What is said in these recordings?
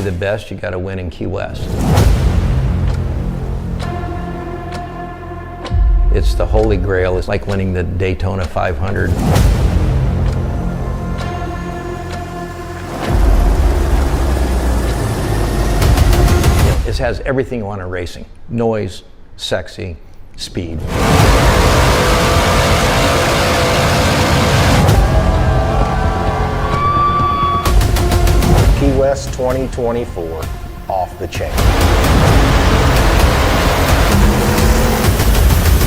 be the best, you got to win in Key West. It's the holy grail. It's like winning the Daytona 500. It has everything you want in racing. Noise, sexy, speed. Key West 2024, off the chain.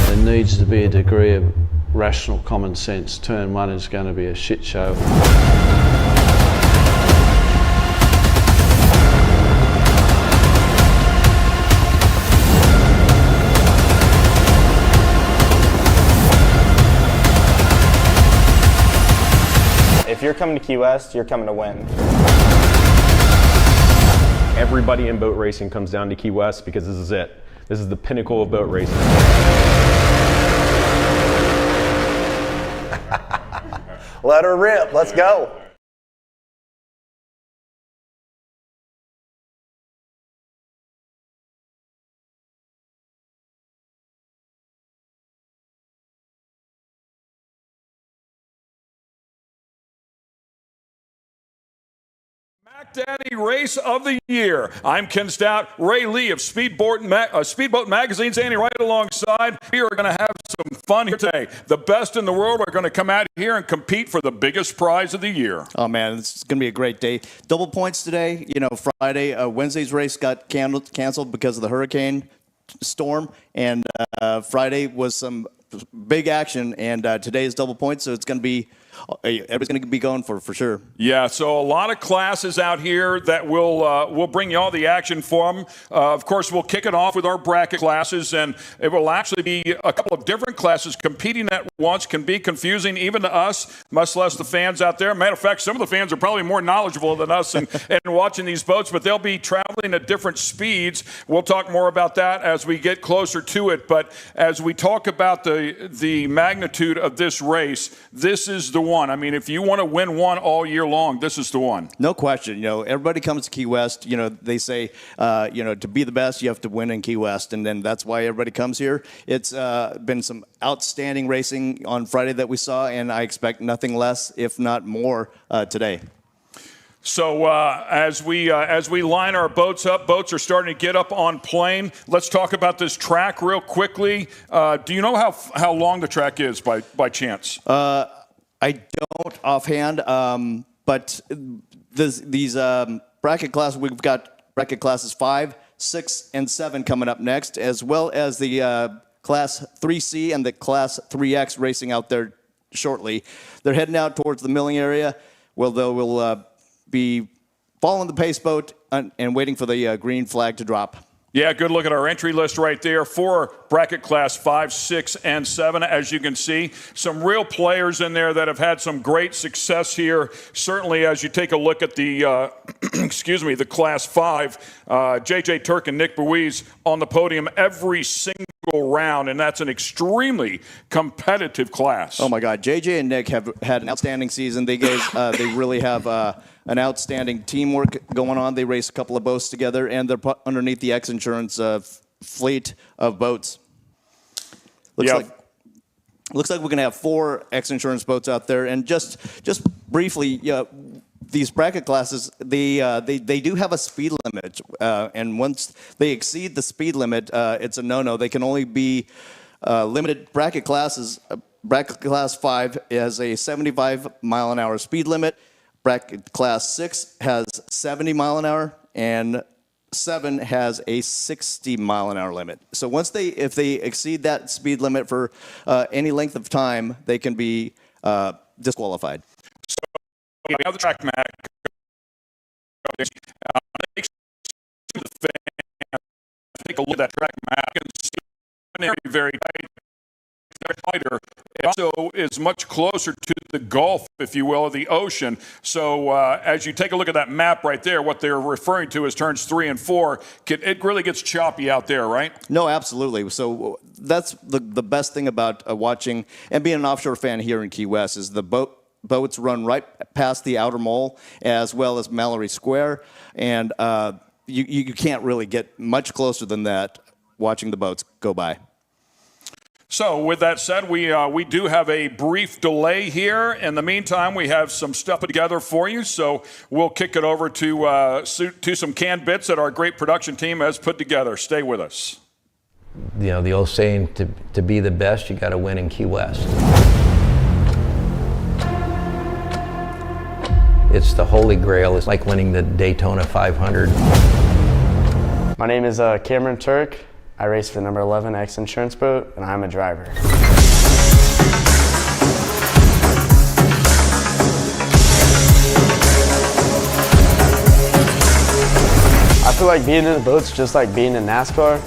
There needs to be a degree of rational common sense. Turn one is going to be a shit show. If you're coming to Key West, you're coming to win. Everybody in boat racing comes down to Key West because this is it. This is the pinnacle of boat racing. Let her rip. Let's go. Mac Daddy Race of the Year. I'm Ken Stout, Ray Lee of Speedboat Magazine's Andy right alongside. We are going to have some fun here today. The best in the world are going to come out here and compete for the biggest prize of the year. Oh, man, it's going to be a great day. Double points today. You know, Friday, Wednesday's race got canceled because of the hurricane storm, and Friday was some big action, and today is double points, so it's going to be everybody's going to be going for sure. Yeah, so a lot of classes out here that we'll bring you all the action for them. Of course, we'll kick it off with our bracket classes, and it will actually be a couple of different classes competing at once. Can be confusing even to us, much less the fans out there. Matter of fact, some of the fans are probably more knowledgeable than us and watching these boats, but they'll be traveling at different speeds. We'll talk more about that as we get closer to it, but as we talk about the magnitude of this race, this is the one. I mean, if you want to win one all year long, this is the one. No question. You know, everybody comes to Key West. You know, they say, to be the best, you have to win in Key West, and then that's why everybody comes here. It's been some outstanding racing on Friday that we saw, and I expect nothing less, if not more, today. So as we line our boats up, boats are starting to get up on plane. Let's talk about this track real quickly. Do you know how long the track is by chance? I don't offhand, but these bracket classes, we've got bracket classes 5, 6, and 7 coming up next, as well as the Class 3C and the Class 3X racing out there shortly. They're heading out towards the milling area. Well, they will be following the pace boat and waiting for the green flag to drop. Yeah, good look at our entry list right there for bracket class 5, 6, and 7. As you can see, some real players in there that have had some great success here. Certainly, as you take a look at the, the class 5, J.J. Turk and Nick Buies on the podium every single round, and that's an extremely competitive class. Oh my God, JJ and Nick have had an outstanding season. They really have an outstanding teamwork going on. They race a couple of boats together, and they're underneath the XINSURANCE fleet of boats. Looks like we're gonna have 4 XINSURANCE boats out there, and just briefly, these bracket classes, they do have a speed limit, and once they exceed the speed limit, it's a no-no. They can only be limited bracket classes. Bracket class 5 has a 75-mile-an-hour speed limit. Bracket class 6 has 70 mile an hour, and 7 has a 60-mile-an-hour limit. So if they exceed that speed limit for any length of time, they can be disqualified. So we have the track map. Take a look at that track map and see very tight. Tighter. It also is much closer to the Gulf, if you will, of the ocean. So as you take a look at that map right there, what they're referring to as turns 3 and 4, it really gets choppy out there, right? No, absolutely. So that's the best thing about watching and being an offshore fan here in Key West is the boat boats run right past the outer mole as well as Mallory Square, and you can't really get much closer than that watching the boats go by. So with that said, we do have a brief delay here. In the meantime, we have some stuff put together for you. So we'll kick it over to some canned bits that our great production team has put together. Stay with us. You know, the old saying, to be the best, you got to win in Key West. It's the holy grail. It's like winning the Daytona 500. My name is Cameron Turk. I race for the number 11 XINSURANCE boat, and I'm a driver. I feel like being in the boat's just like being in NASCAR.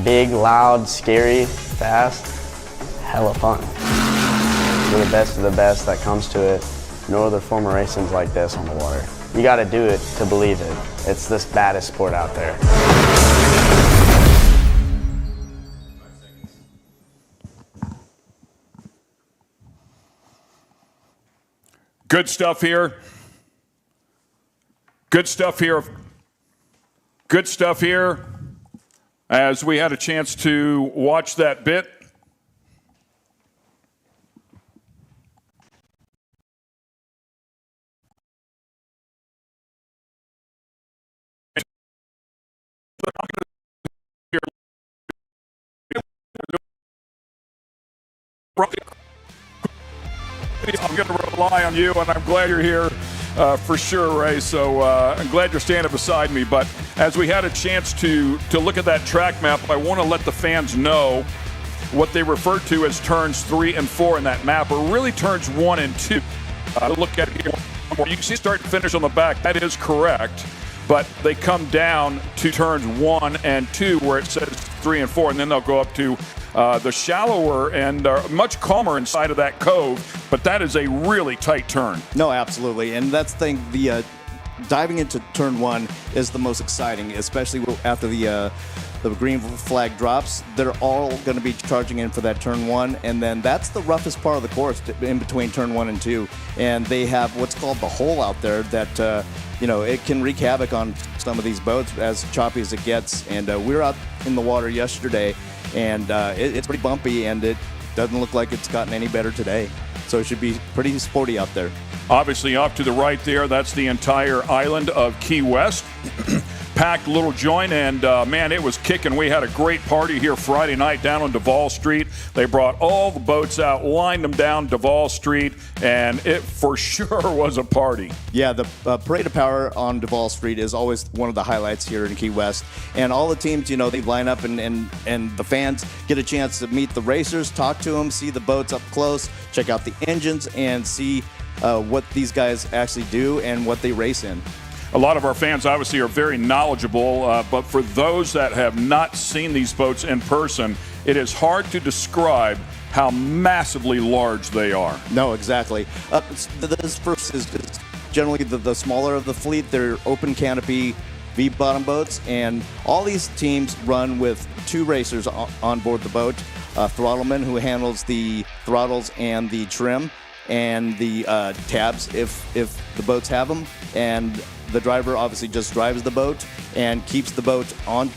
Big, loud, scary, fast, hella fun. We're the best of the best that comes to it. No other form of racing's like this on the water. You gotta do it to believe it. It's the baddest sport out there. Good stuff here. Good stuff here. Good stuff here. As we had a chance to watch that bit. I'm going to rely on you, and I'm glad you're here for sure, Ray. So I'm glad you're standing beside me. But as we had a chance to look at that track map, I want to let the fans know what they refer to as turns 3 and 4 in that map, or really turns 1 and 2. Look at it here. You can see start and finish on the back. That is correct. But they come down to turns 1 and 2 where it says 3 and 4, and then they'll go up to the shallower and much calmer inside of that cove. But that is a really tight turn. No, absolutely. And that's the thing, the diving into turn 1 is the most exciting, especially after the green flag drops. They're all going to be charging in for that turn 1, and then that's the roughest part of the course in between turn 1 and 2. And they have what's called the hole out there that it can wreak havoc on some of these boats as choppy as it gets. And we were out in the water yesterday, and it's pretty bumpy, and it doesn't look like it's gotten any better today. So it should be pretty sporty out there. Obviously, off to the right there, that's the entire island of Key West. Packed little joint, and man, it was kicking. We had a great party here Friday night down on Duval Street. They brought all the boats out, lined them down Duval Street, and it for sure was a party. Yeah, the Parade of Power on Duval Street is always one of the highlights here in Key West. And all the teams, they line up, and the fans get a chance to meet the racers, talk to them, see the boats up close, check out the engines, and see what these guys actually do and what they race in. A lot of our fans obviously are very knowledgeable, but for those that have not seen these boats in person, it is hard to describe how massively large they are. No, exactly. This first is generally the smaller of the fleet. They're open canopy V-bottom boats, and all these teams run with 2 racers on board the boat. A throttleman who handles the throttles and the trim and the tabs if the boats have them, and the driver obviously just drives the boat and keeps the boat on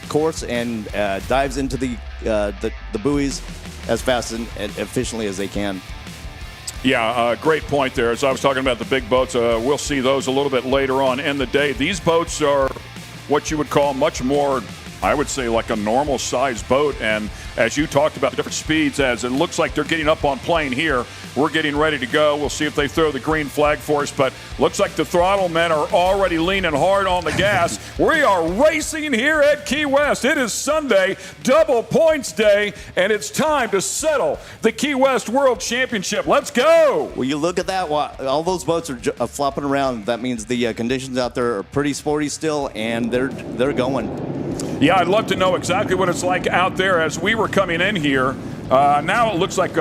course and dives into the buoys as fast and efficiently as they can. Yeah, great point there. As I was talking about the big boats, we'll see those a little bit later on in the day. These boats are what you would call much more, I would say, like a normal size boat. And as you talked about the different speeds, as it looks like they're getting up on plane here, we're getting ready to go. We'll see if they throw the green flag for us, but looks like the throttle men are already leaning hard on the gas. We are racing here at Key West. It is Sunday, double points day, and it's time to settle the Key West World Championship. Let's go. Well, you look at that, all those boats are flopping around. That means the conditions out there are pretty sporty still, and they're going. Yeah, I'd love to know exactly what it's like out there as we were coming in here. Now it looks like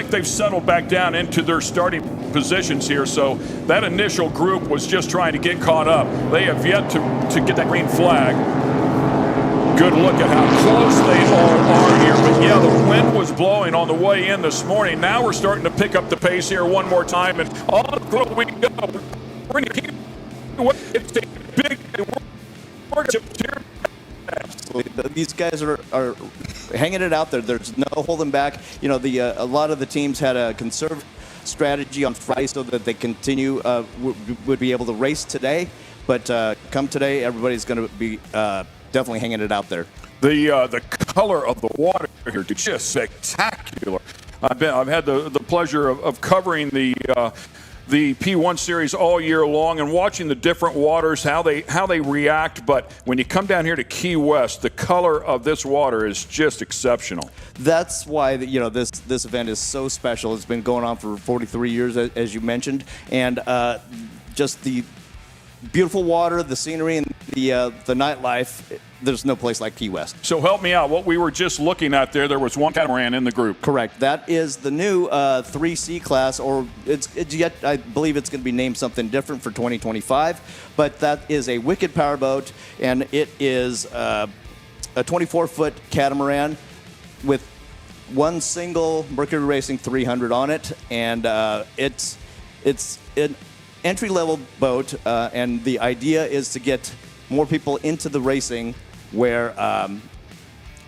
they've settled back down into their starting positions here. So that initial group was just trying to get caught up. They have yet to get that green flag. good look at how close they all are here. But yeah, the wind was blowing on the way in this morning. Now we're starting to pick up the pace here one more time, and on the road we go. We're going to keep it's a big we're here. Absolutely. These guys are hanging it out there. There's no holding back. You know, a lot of the teams had a conservative strategy on Friday so that they continue would be able to race today. But come today, everybody's going to be definitely hanging it out there. The color of the water here is just spectacular. I've had the pleasure of covering the P1 series all year long and watching the different waters, how they react. But when you come down here to Key West, the color of this water is just exceptional. That's why this event is so special. It's been going on for 43 years, as you mentioned, and just the beautiful water, the scenery, and the nightlife. There's no place like Key West. So help me out. What we were just looking at there was one catamaran in the group. Correct. That is the new 3C class, or it's yet, I believe it's going to be named something different for 2025. But that is a wicked powerboat, and it is a 24-foot catamaran with one single Mercury Racing 300 on it, and it's an entry-level boat, and the idea is to get more people into the racing where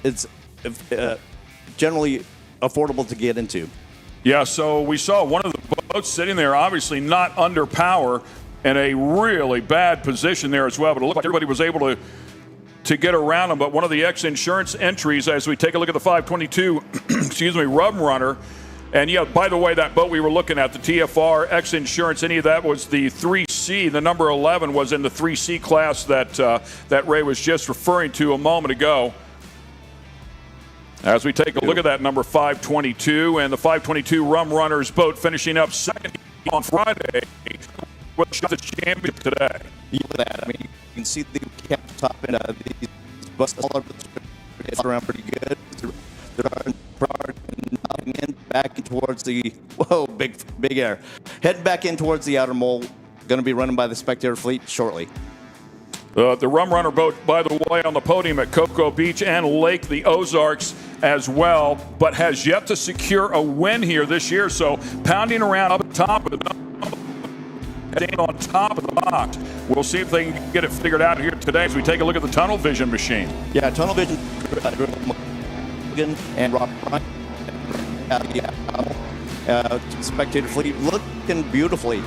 it's generally affordable to get into. Yeah, so we saw one of the boats sitting there, obviously not under power, and a really bad position there as well, but it looked like everybody was able to get around them. But one of the XINSURANCE entries, as we take a look at the 522, excuse me, Rum Runner. And yeah, by the way, that boat we were looking at, the TFR, XINSURANCE, any of that was the 3C. The number 11 was in the 3C class that Ray was just referring to a moment ago. As we take a look at that number 522, and the 522 Rum Runner's boat finishing up second on Friday with the championship today. Look at that. I mean, you can see the cap top and these buses all around pretty good. They're knocking in back towards the big air. Heading back in towards the outer mole. Going to be running by the spectator fleet shortly. The Rum Runner boat, by the way, on the podium at Cocoa Beach and Lake the Ozarks as well, but has yet to secure a win here this year. So pounding around up top of the on top of the box. We'll see if they can get it figured out here today as we take a look at the tunnel vision machine. Yeah, tunnel vision. And Rob spectator fleet looking beautifully.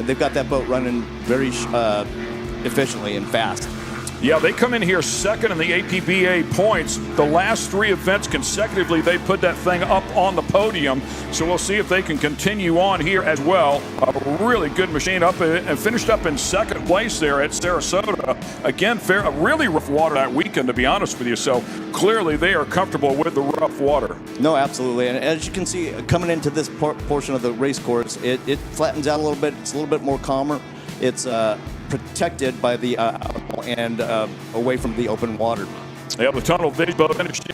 They've got that boat running very efficiently and fast. Yeah, they come in here second in the APBA points. The last three events consecutively, they put that thing up on the podium. So we'll see if they can continue on here as well. A really good machine up and finished up in second place there at Sarasota. Again, really rough water that weekend, to be honest with you. So clearly they are comfortable with the rough water. No, absolutely. And as you can see, coming into this portion of the race course, it flattens out a little bit. It's a little bit more calmer. It's protected by the and away from the open water. Yeah, the tunnel vision boat finished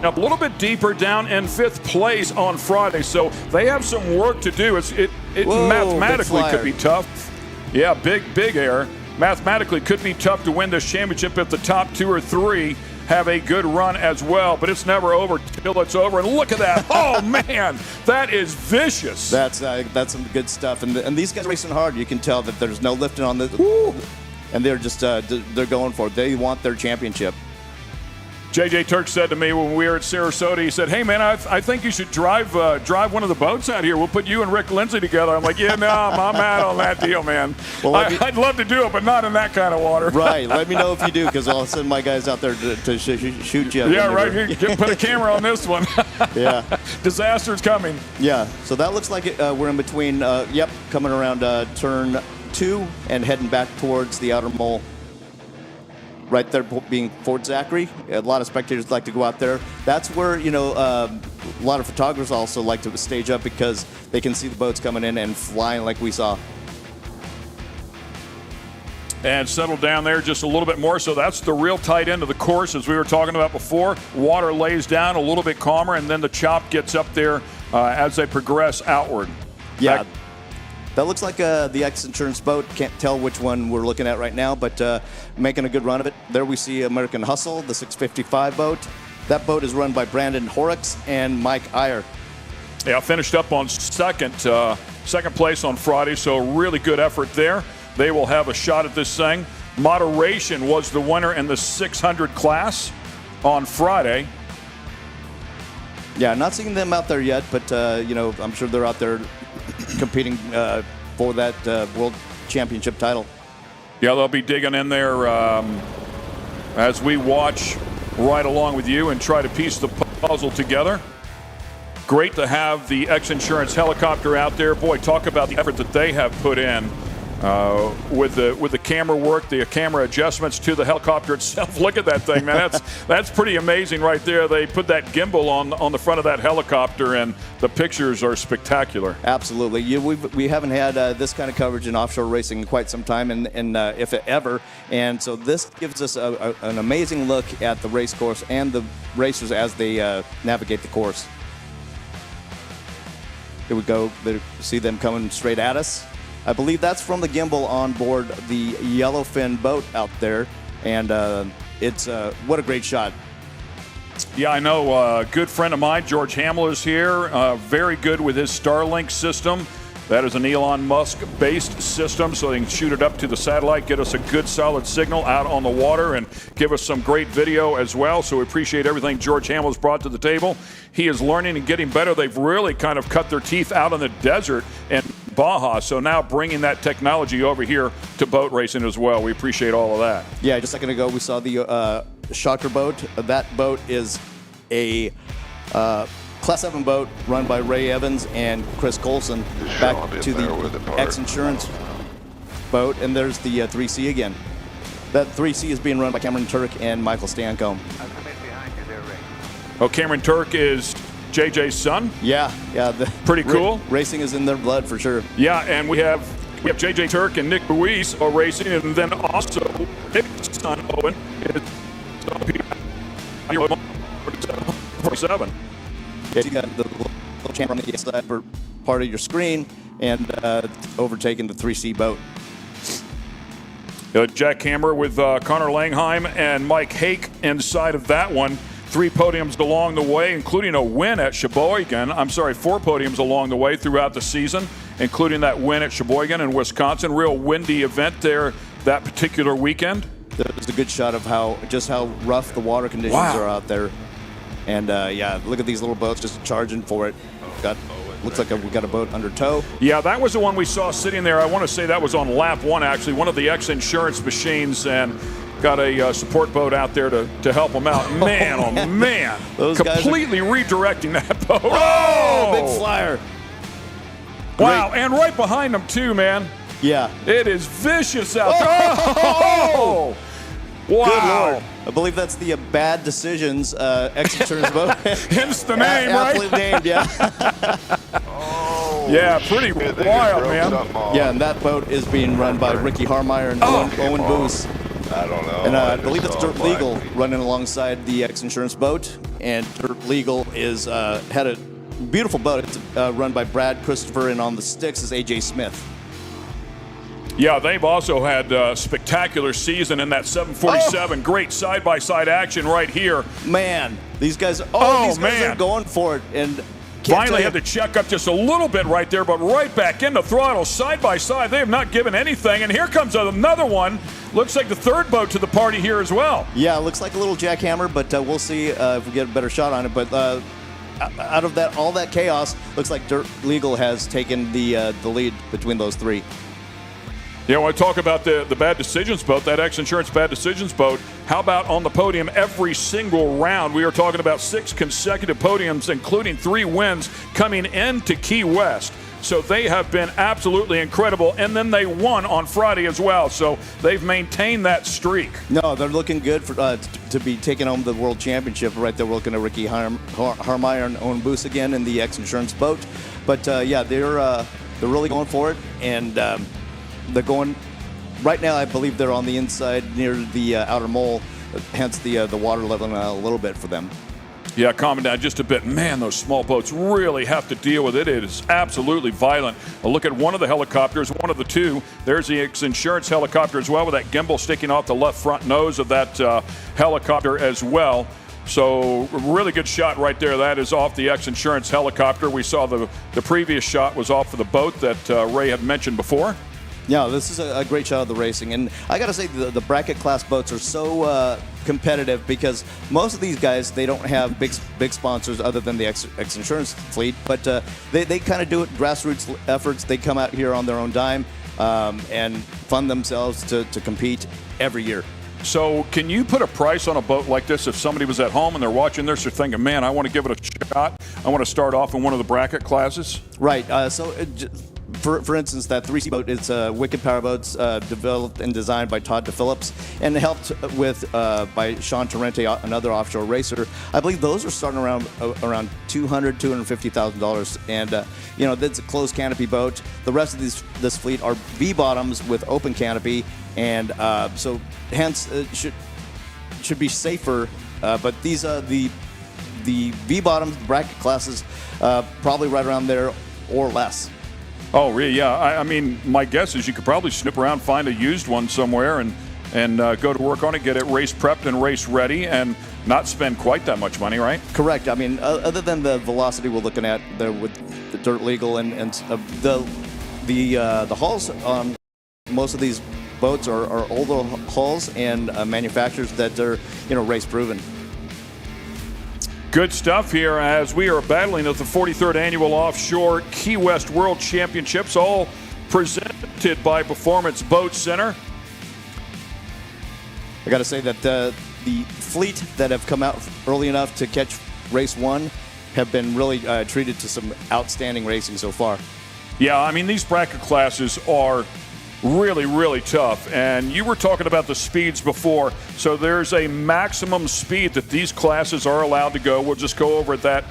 up a little bit deeper down in fifth place on Friday, so they have some work to do. It mathematically could be tough. Yeah, big error. Mathematically could be tough to win this championship if the top two or three have a good run as well, but it's never over till it's over. And look at that. Oh, man, that is vicious. That's some good stuff. And these guys are racing hard. You can tell that there's no lifting on this. Woo! And they're just they're going for it. They want their championship. JJ Turk said to me when we were at Sarasota, he said, hey, man, I think you should drive one of the boats out here. We'll put you and Rick Lindsay together. I'm like, yeah, no, I'm out on that deal, man. Well, I'd love to do it, but not in that kind of water. Right. Let me know if you do, because I'll send my guys out there to shoot you. Yeah, right. Put a camera on this one. Yeah. Disaster's coming. Yeah. So that looks like we're in between, coming around turn 2 and heading back towards the outer mole. Right there being Fort Zachary. A lot of spectators like to go out there. That's where, a lot of photographers also like to stage up because they can see the boats coming in and flying like we saw. And settle down there just a little bit more. So that's the real tight end of the course, as we were talking about before. Water lays down a little bit calmer, and then the chop gets up there as they progress outward. Yeah. That looks like the X-Insurance boat. Can't tell which one we're looking at right now, but making a good run of it. There we see American Hustle, the 655 boat. That boat is run by Brandon Horrocks and Mike Iyer. Yeah, finished up on second place on Friday, so really good effort there. They will have a shot at this thing. Moderation was the winner in the 600 class on Friday. Yeah, not seeing them out there yet, but I'm sure they're out there competing for that World Championship title. Yeah, they'll be digging in there as we watch right along with you and try to piece the puzzle together. Great to have the X-Insurance helicopter out there. Boy, talk about the effort that they have put in with the camera work, the camera adjustments to the helicopter itself. Look at that thing, man. That's pretty amazing right there. They put that gimbal on the front of that helicopter, and the pictures are spectacular. Absolutely. We haven't had this kind of coverage in offshore racing in quite some time, and if ever. And so this gives us an amazing look at the race course and the racers as they navigate the course. Here we go. See them coming straight at us. I believe that's from the gimbal on board the Yellowfin boat out there, and it's what a great shot. Yeah, I know. A good friend of mine, George Hamill, is here. Very good with his Starlink system. That is an Elon Musk-based system, so they can shoot it up to the satellite, get us a good solid signal out on the water, and give us some great video as well. So we appreciate everything George Hamill's brought to the table. He is learning and getting better. They've really kind of cut their teeth out in the desert in Baja, so now bringing that technology over here to boat racing as well. We appreciate all of that. Yeah, just a second ago we saw the Shocker boat. That boat is a Class 7 boat run by Ray Evans and Chris Colson back to the X-Insurance boat, and there's the 3C again. That 3C is being run by Cameron Turk and Michael Stancombe. Oh, Cameron Turk is JJ's son? Yeah. Pretty cool. Racing is in their blood for sure. Yeah, and we have JJ Turk and Nick Buies racing, and then also Nick's son Owen is 47. Yeah, you got the little camera on the side for part of your screen, and overtaking the 3C boat. Jack Hammer with Connor Langheim and Mike Hake inside of that one. 3 podiums along the way, including a win at Sheboygan. 4 podiums along the way throughout the season, including that win at Sheboygan in Wisconsin. Real windy event there that particular weekend. There's a good shot of how rough the water conditions are out there. And look at these little boats just charging for it. Looks like we got a boat under tow. Yeah, that was the one we saw sitting there. I want to say that was on lap 1, actually, one of the X-Insurance machines, and got a support boat out there to help them out. Man, oh man. Those completely redirecting that boat. Oh, big flyer. Wow, and right behind them too, man. Yeah. It is vicious out there. Oh! Wow. Good Lord. I believe that's the Bad Decisions X-Insurance boat. Hence the name, right? Aptly named, yeah. Yeah, pretty wild, man. Yeah, and that boat is being run by Ricky Harmeyer and Owen Boos. I don't know. And I believe it's Dirt Legal running alongside the X-Insurance boat. And Dirt Legal is had a beautiful boat. It's run by Brad Christopher, and on the sticks is AJ Smith. Yeah, they've also had a spectacular season in that 747. Great side-by-side action right here. Man, these guys are going for it. And finally had to check up just a little bit right there, but right back into throttle, side-by-side. They have not given anything, and here comes another one. Looks like the third boat to the party here as well. Yeah, it looks like a little jackhammer, but we'll see if we get a better shot on it. But out of all that chaos, looks like Dirt Legal has taken the lead between those 3. Yeah, when I talk about the Bad Decisions boat, that X-Insurance Bad Decisions boat, how about on the podium every single round? We are talking about 6 consecutive podiums, including 3 wins coming into Key West. So they have been absolutely incredible, and then they won on Friday as well. So they've maintained that streak. No, they're looking good for to be taking home the World Championship. Right there, we're looking at Ricky Harmeyer and Owen Boos again in the X-Insurance boat. But they're really going for it, and they're going right now. I believe they're on the inside near the outer mole, hence the water leveling out a little bit for them. Yeah, calming down just a bit. Man, those small boats really have to deal with it. It is absolutely violent. A look at one of the helicopters, one of the two. There's the XINSURANCE helicopter as well, with that gimbal sticking off the left front nose of that helicopter as well. So really good shot right there. That is off the XINSURANCE helicopter. We saw the previous shot was off of the boat that Ray had mentioned before. Yeah, this is a great shot of the racing. And I got to say, the bracket class boats are so competitive because most of these guys, they don't have big sponsors other than the XINSURANCE fleet. But they kind of do it grassroots efforts. They come out here on their own dime and fund themselves to compete every year. So can you put a price on a boat like this if somebody was at home and they're watching this, they're thinking, man, I want to give it a shot. I want to start off in one of the bracket classes? Right. For instance, that 3C boat is Wicked Power Boats, developed and designed by Todd DePhillips, and helped with by Sean Torrente, another offshore racer. I believe those are starting around $200,000, $250,000, and you know, that's a closed canopy boat. The rest of this fleet are V bottoms with open canopy, and so hence should be safer. But these the V bottoms, the bracket classes, probably right around there or less. Oh, really? Yeah. I mean, my guess is you could probably snip around, find a used one somewhere, and go to work on it, get it race prepped and race ready, and not spend quite that much money, right? Correct. I mean, other than the velocity we're looking at there with the Dirt Legal and the hulls on most of these boats are older hulls and manufacturers that are race proven. Good stuff here as we are battling at the 43rd Annual Offshore Key West World Championships, all presented by Performance Boat Center. I got to say that the fleet that have come out early enough to catch race one have been really treated to some outstanding racing so far. Yeah, I mean, these bracket classes are really, really tough. And you were talking about the speeds before. So there's a maximum speed that these classes are allowed to go. We'll just go over that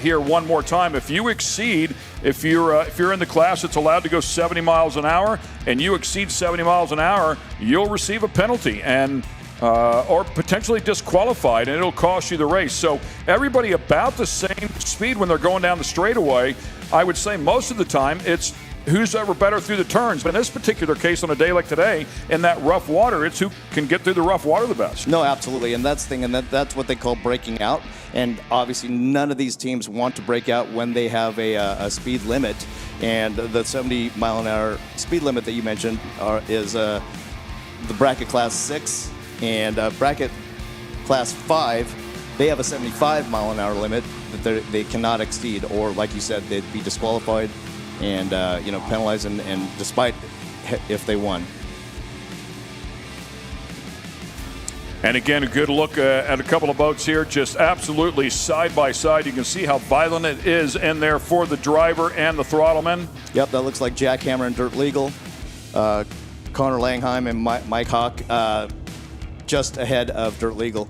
here one more time. If you exceed, if you're in the class that's allowed to go 70 miles an hour and you exceed 70 miles an hour, you'll receive a penalty and or potentially disqualified, and it'll cost you the race. So everybody about the same speed when they're going down the straightaway. I would say most of the time it's who's ever better through the turns. But in this particular case, on a day like today, in that rough water, it's who can get through the rough water the best. No, absolutely. And that's the thing, and that's what they call breaking out. And obviously, none of these teams want to break out when they have a speed limit. And the 70-mile-an-hour speed limit that you mentioned is the bracket class 6. And bracket class 5, they have a 75-mile-an-hour limit that they cannot exceed. Or, like you said, they'd be disqualified and penalized, and despite if they won. And again, a good look at a couple of boats here, just absolutely side by side. You can see how violent it is in there for the driver and the throttleman. Yep, that looks like Jackhammer and Dirt Legal. Connor Langheim and Mike Hawk just ahead of Dirt Legal.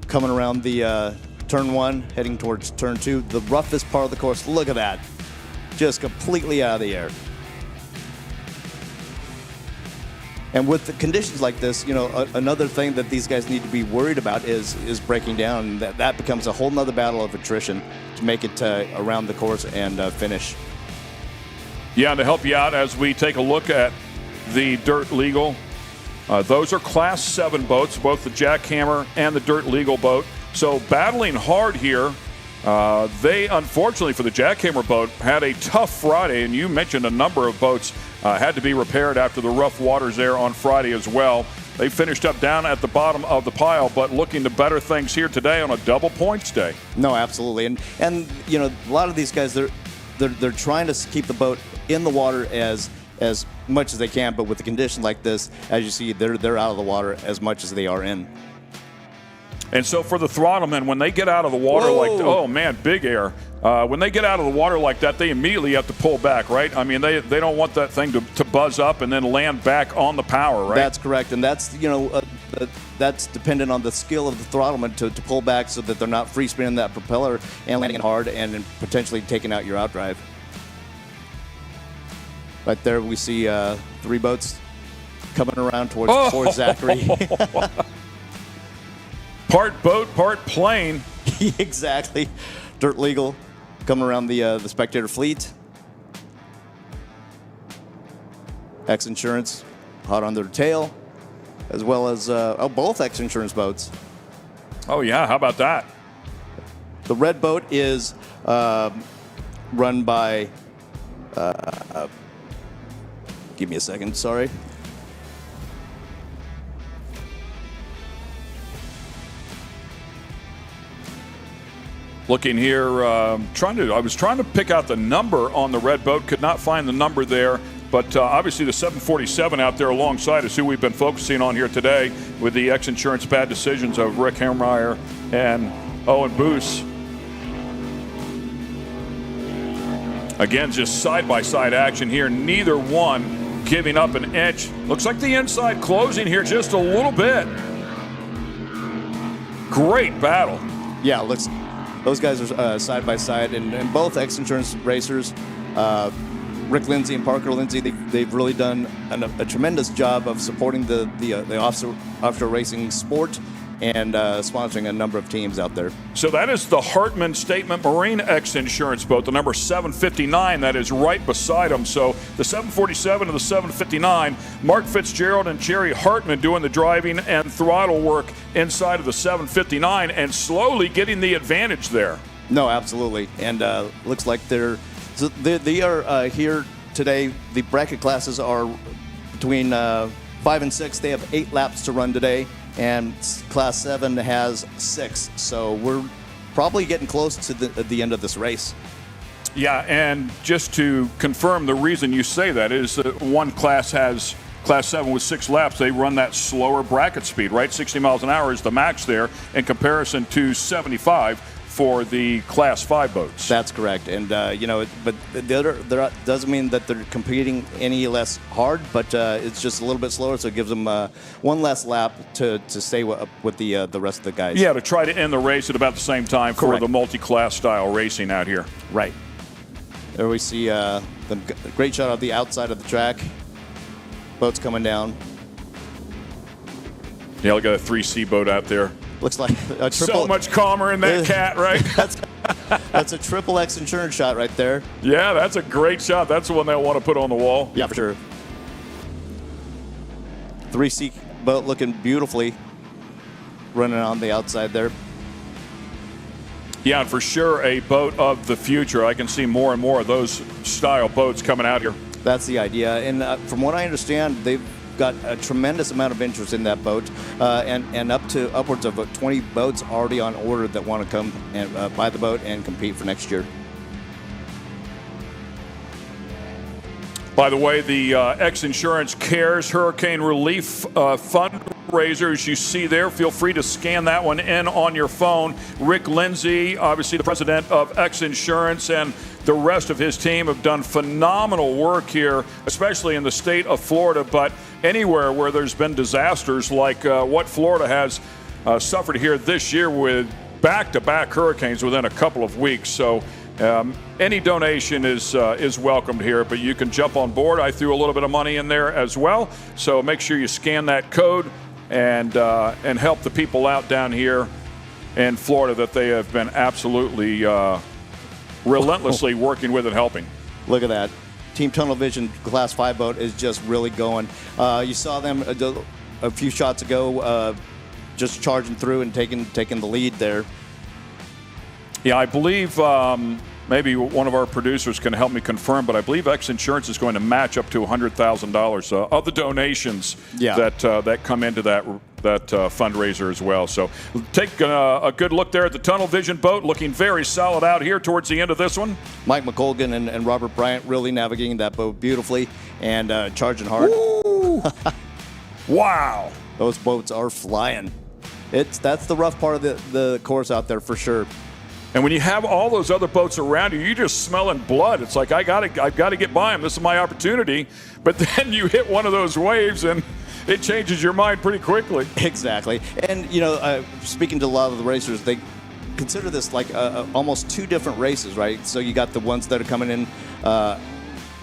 Coming around the turn 1, heading towards turn 2, the roughest part of the course. Look at that. Just completely out of the air. And with the conditions like this, another thing that these guys need to be worried about is breaking down. That becomes a whole nother battle of attrition to make it around the course and finish. Yeah, and to help you out as we take a look at the Dirt Legal, those are Class 7 boats, both the Jackhammer and the Dirt Legal boat. So battling hard here. They, unfortunately for the Jackhammer boat, had a tough Friday, and you mentioned a number of boats had to be repaired after the rough waters there on Friday as well. They finished up down at the bottom of the pile, but looking to better things here today on a double points day. No, absolutely, and a lot of these guys, they're trying to keep the boat in the water as much as they can, but with the condition like this, as you see, they're out of the water as much as they are in. And so for the throttlemen, when they get out of the water oh man, big air. When they get out of the water like that, they immediately have to pull back, right? I mean, they don't want that thing to buzz up and then land back on the power, right? That's correct, and that's that's dependent on the skill of the throttleman to pull back so that they're not free spinning that propeller and landing hard and potentially taking out your outdrive. Right there, we see 3 boats coming around towards Zachary. Part boat, part plane. Exactly. Dirt legal coming around the spectator fleet. X-Insurance hot on their tail, as well as both X-Insurance boats. Oh, yeah. How about that? The red boat is run by, give me a second, sorry. Looking here, I was trying to pick out the number on the red boat, could not find the number there. But obviously the 747 out there alongside is who we've been focusing on here today with the X-Insurance bad decisions of Rick Hemmeyer and Owen Boos. Again, just side-by-side action here. Neither one giving up an inch. Looks like the inside closing here just a little bit. Great battle. Yeah, looks. Those guys are side by side, and both X-Insurance racers, Rick Lindsay and Parker Lindsay, they've really done a tremendous job of supporting the offshore racing sport and sponsoring a number of teams out there. So that is the Hartman Statement Marine X-Insurance boat, the number 759 that is right beside them. So the 747 and the 759, Mark Fitzgerald and Jerry Hartman doing the driving and throttle work inside of the 759 and slowly getting the advantage there. No, absolutely. And looks like they are here today. The bracket classes are between 5 and 6. They have 8 laps to run today. And Class 7 has 6. So we're probably getting close to the end of this race. Yeah, and just to confirm, the reason you say that is that one class has Class 7 with 6 laps. They run that slower bracket speed, right? 60 miles an hour is the max there in comparison to 75 for the Class 5 boats. That's correct. And, but the other doesn't mean that they're competing any less hard, but it's just a little bit slower, so it gives them one less lap to stay with the rest of the guys. Yeah, to try to end the race at about the same time for the multi-class style racing out here. Right. There we see the great shot of the outside of the track. Boats coming down. Yeah, look at a 3C boat out there. Looks like a triple. So much calmer in that cat, right? That's a triple X-Insurance shot right there. Yeah, that's a great shot. That's the one they want to put on the wall. Yeah, for sure. 3C boat looking beautifully running on the outside there. Yeah, and for sure a boat of the future. I can see more and more of those style boats coming out here. That's the idea. And from what I understand, they've got a tremendous amount of interest in that boat, and upwards of 20 boats already on order that want to come and buy the boat and compete for next year. By the way, the X-Insurance Cares Hurricane Relief fundraisers you see there, feel free to scan that one in on your phone. Rick Lindsay, obviously the president of X-Insurance, and the rest of his team have done phenomenal work here, especially in the state of Florida, but anywhere where there's been disasters like what Florida has suffered here this year with back-to-back hurricanes within a couple of weeks. So any donation is welcomed here, but you can jump on board. I threw a little bit of money in there as well, so make sure you scan that code and help the people out down here in Florida that they have been absolutely relentlessly working with and helping. Look at that. Team Tunnel Vision Class 5 boat is just really going. You saw them a few shots ago just charging through and taking the lead there. Yeah, I believe maybe one of our producers can help me confirm, but I believe X-Insurance is going to match up to $100,000 of the donations that come into that fundraiser as well. So take a good look there at the Tunnel Vision boat, looking very solid out here towards the end of this one. Mike McColgan and Robert Bryant really navigating that boat beautifully and charging hard. Wow. Those boats are flying. That's the rough part of the course out there for sure. And when you have all those other boats around you, you're just smelling blood. It's like, I've got to get by them. This is my opportunity. But then you hit one of those waves and it changes your mind pretty quickly. Exactly. And, speaking to a lot of the racers, they consider this like almost 2 different races, right? So you got the ones that are coming in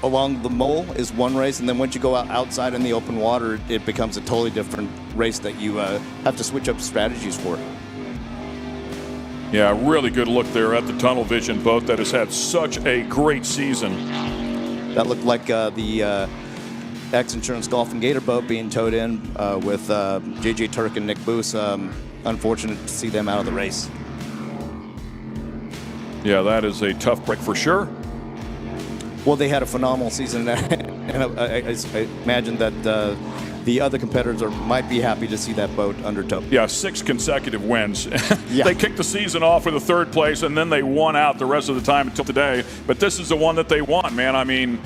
along the mole is one race, and then once you go outside in the open water, it becomes a totally different race that you have to switch up strategies for. Yeah, really good look there at the tunnel vision boat that has had such a great season. That looked like the X-Insurance Golf and Gator boat being towed in with J.J. Turk and Nick Boos. Unfortunate to see them out of the race. Yeah, that is a tough break for sure. Well, they had a phenomenal season, and I imagine that the other competitors might be happy to see that boat under tow. Yeah, 6 consecutive wins. Yeah. They kicked the season off with a 3rd place, and then they won out the rest of the time until today. But this is the one that they won, man. I mean,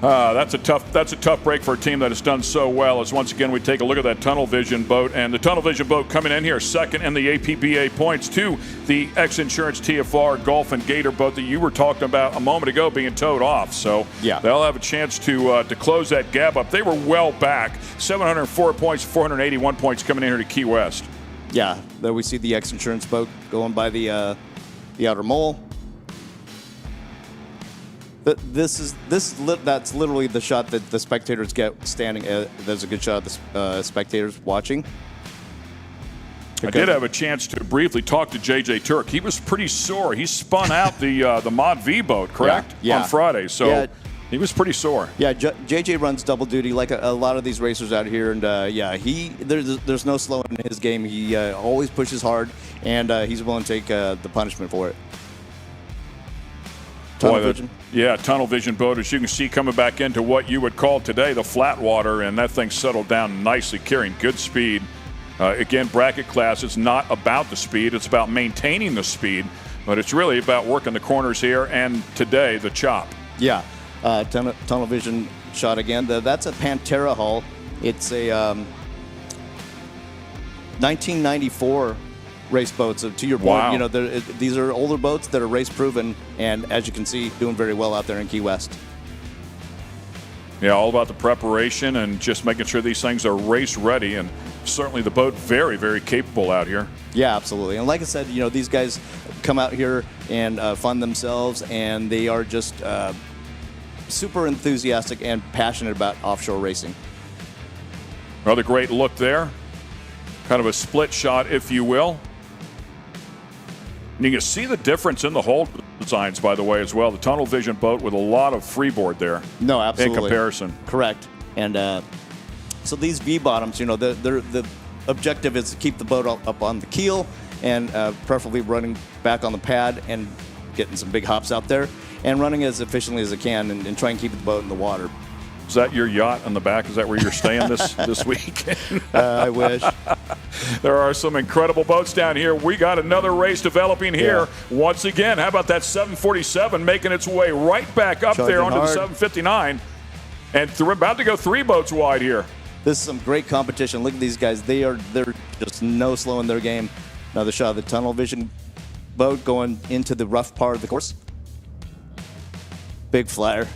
that's a tough break for a team that has done so well. As once again we take a look at that tunnel vision boat, and the tunnel vision boat coming in here second in the APBA points to the X-Insurance TFR Golf and Gator boat that you were talking about a moment ago being towed off. So yeah, they'll have a chance to close that gap up. They were well back, 704 points, 481 points coming in here to Key West. Yeah, there we see the X-Insurance boat going by the outer mole. That's literally the shot that the spectators get standing. There's a good shot of the spectators watching. I did have a chance to briefly talk to J.J. Turk. He was pretty sore. He spun out the Mod V boat, correct? Yeah. On Friday, so yeah. He was pretty sore. Yeah, J.J. runs double duty like a lot of these racers out here, and there's no slowing in his game. He always pushes hard, and he's willing to take the punishment for it. Tunnel vision. Yeah, tunnel vision boat, as you can see, coming back into what you would call today the flat water, and that thing settled down nicely, carrying good speed. Again, bracket class is not about the speed, it's about maintaining the speed, but it's really about working the corners here, and today, the chop. Yeah, tunnel vision shot again. That's a Pantera hull. It's a 1994 race boats. So to your point, wow. You know, these are older boats that are race proven, and as you can see, doing very well out there in Key West. Yeah, all about the preparation and just making sure these things are race ready, and certainly the boat very, very capable out here. Yeah, absolutely. And like I said, you know, these guys come out here and fund themselves, and they are just super enthusiastic and passionate about offshore racing. Another great look there. Kind of a split shot, if you will. And you can see the difference in the hull designs, by the way, as well. The tunnel vision boat with a lot of freeboard there. No, absolutely. In comparison. Correct. And so these V-bottoms, you know, the objective is to keep the boat up on the keel and preferably running back on the pad and getting some big hops out there and running as efficiently as it can and try and keep the boat in the water. Is that your yacht in the back? Is that where you're staying this week? I wish. There are some incredible boats down here. We got another race developing here. Yeah. Once again, how about that 747 making its way right back up there onto the 759. And about to go 3 boats wide here. This is some great competition. Look at these guys. They're just no slow in their game. Another shot of the tunnel vision boat going into the rough part of the course. Big flyer.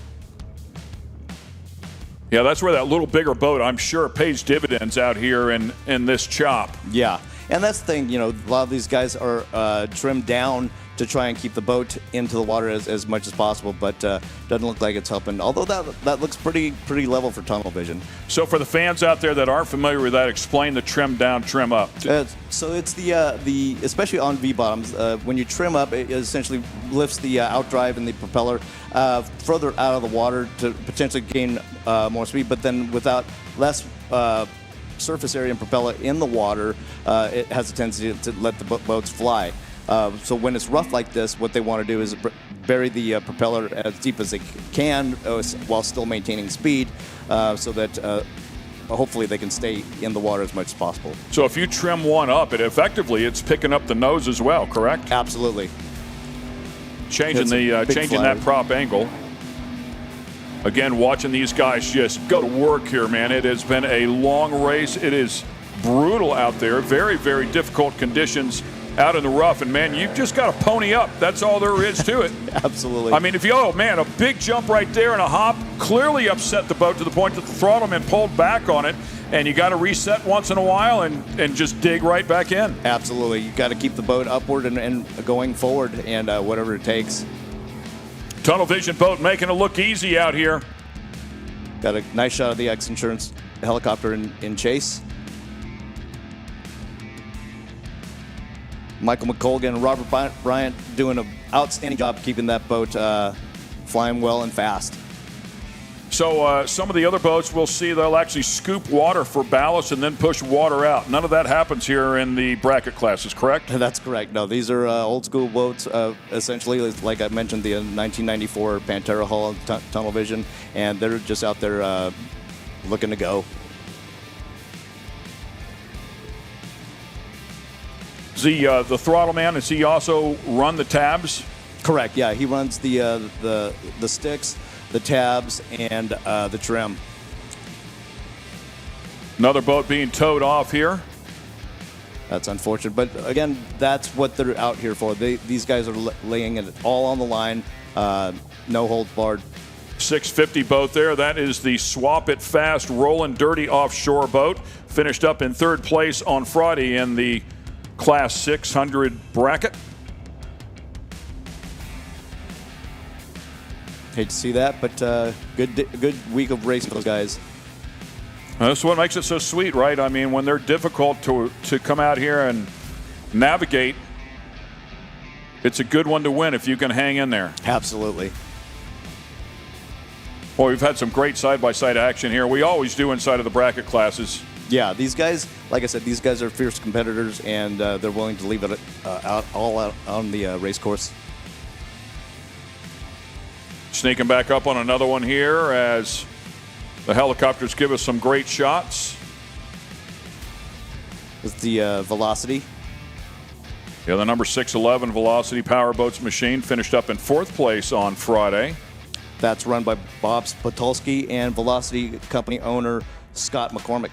Yeah, that's where that little bigger boat, I'm sure, pays dividends out here in this chop. Yeah, and that's the thing, you know, a lot of these guys are trimmed down to try and keep the boat into the water as much as possible, but doesn't look like it's helping. Although that looks pretty level for tunnel vision. So for the fans out there that aren't familiar with that, explain the trim down, trim up. So it's the especially on V-bottoms, when you trim up, it essentially lifts the outdrive and the propeller further out of the water to potentially gain more speed, but then without less surface area and propeller in the water, it has a tendency to let the boats fly. So when it's rough like this, what they want to do is bury the propeller as deep as they can while still maintaining speed so that hopefully they can stay in the water as much as possible. So if you trim one up, it's picking up the nose as well, correct? Absolutely. Changing that prop angle. Again, watching these guys just go to work here, man. It has been a long race. It is brutal out there. Very, very difficult conditions out in the rough, and man, you've just got to pony up. That's all there is to it. Absolutely. I mean, a big jump right there and a hop clearly upset the boat to the point that the throttle pulled back on it, and you got to reset once in a while and just dig right back in. Absolutely. You got to keep the boat upward and going forward, and whatever it takes. Tunnel vision boat making it look easy out here. Got a nice shot of the X-Insurance helicopter in chase. Michael McColgan and Robert Bryant doing an outstanding job keeping that boat flying well and fast. So some of the other boats, we'll see they'll actually scoop water for ballast and then push water out. None of that happens here in the bracket classes, correct? That's correct. No, these are old school boats, essentially, like I mentioned, the 1994 Pantera hull tunnel vision, and they're just out there looking to go. The throttle man, does he also run the tabs? Correct. Yeah, he runs the sticks, the tabs, and the trim. Another boat being towed off here. That's unfortunate, but again, that's what they're out here for. These guys are laying it all on the line, no holds barred. 650 boat there. That is the Swap It Fast Rollin' Dirty offshore boat. Finished up in third place on Friday in the Class 600 bracket. Hate to see that, but good week of racing for those guys. That's what makes it so sweet, right? I mean, when they're difficult to come out here and navigate, it's a good one to win if you can hang in there. Absolutely. Well, we've had some great side-by-side action here. We always do inside of the bracket classes. Yeah, these guys, like I said, these guys are fierce competitors, and they're willing to leave it all out on the race course. Sneaking back up on another one here as the helicopters give us some great shots. It's the Velocity. Yeah, the number 611 Velocity Powerboats machine finished up in fourth place on Friday. That's run by Bob Spotulski and Velocity company owner Scott McCormick.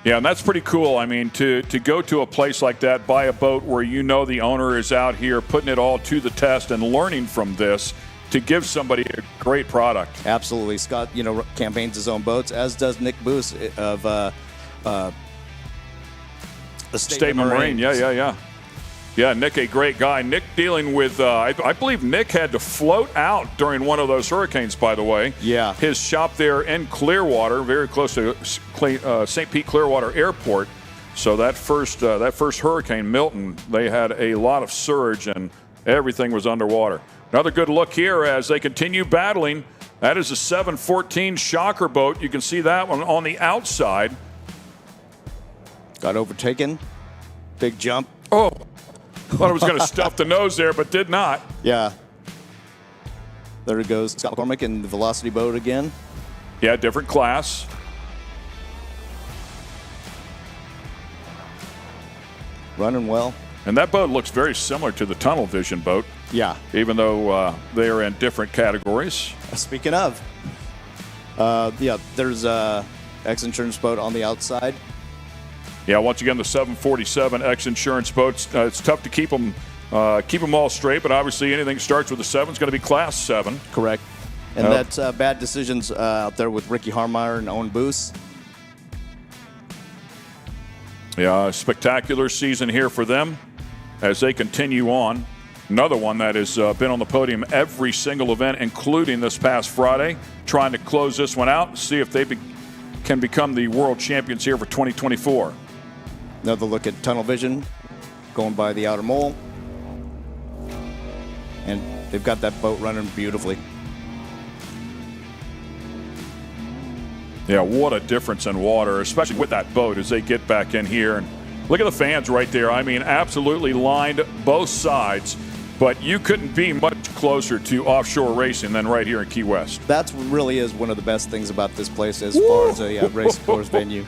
Yeah, and that's pretty cool. I mean, to go to a place like that, buy a boat where you know the owner is out here putting it all to the test and learning from this to give somebody a great product. Absolutely. Scott, campaigns his own boats, as does Nick Boos of Statement Marine. Yeah, Nick, a great guy. Nick dealing with, I believe Nick had to float out during one of those hurricanes, by the way. Yeah. His shop there in Clearwater, very close to St. Pete Clearwater Airport. So that first hurricane, Milton, they had a lot of surge and everything was underwater. Another good look here as they continue battling. That is a 714 Shocker boat. You can see that one on the outside. Got overtaken. Big jump. Oh. Thought I was going to stuff the nose there, but did not. Yeah. There it goes. Scott McCormick in the Velocity boat again. Yeah, different class. Running well. And that boat looks very similar to the Tunnel Vision boat. Yeah. Even though they are in different categories. Speaking of, there's a X-Insurance boat on the outside. Yeah, once again, the 747 X-Insurance boats. It's tough to keep them all straight, but obviously anything that starts with a 7 is going to be Class 7. Correct. And that's bad decisions out there with Ricky Harmeyer and Owen Boos. Yeah, a spectacular season here for them as they continue on. Another one that has been on the podium every single event, including this past Friday, trying to close this one out and see if they can become the world champions here for 2024. Another look at Tunnel Vision going by the outer mole. And they've got that boat running beautifully. Yeah, what a difference in water, especially with that boat as they get back in here. And look at the fans right there. I mean, absolutely lined both sides. But you couldn't be much closer to offshore racing than right here in Key West. That really is one of the best things about this place as far as a race course venue.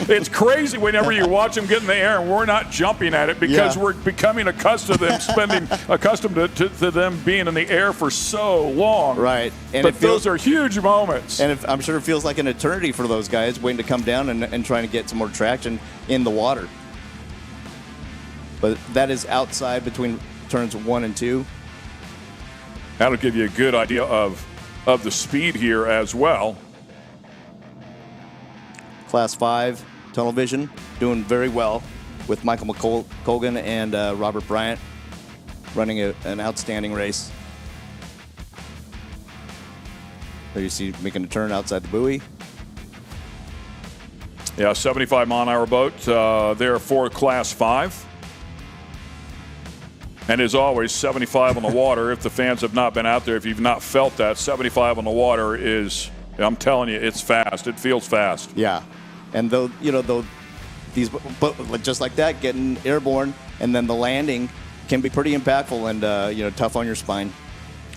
It's crazy whenever you watch them get in the air and we're not jumping at it because we're becoming accustomed to them them being in the air for so long. Right. And but those are huge moments. And I'm sure it feels like an eternity for those guys waiting to come down and trying to get some more traction in the water. But that is outside between turns 1 and 2. That'll give you a good idea of the speed here as well. Class 5, Tunnel Vision, doing very well with Michael McColgan and Robert Bryant running an outstanding race. There you see making a turn outside the buoy. Yeah, 75-mile-an-hour boat there for Class 5. And as always, 75 on the water. If the fans have not been out there, if you've not felt that, 75 on the water is, I'm telling you, it's fast. It feels fast. Yeah, and these just like that, getting airborne, and then the landing can be pretty impactful and tough on your spine.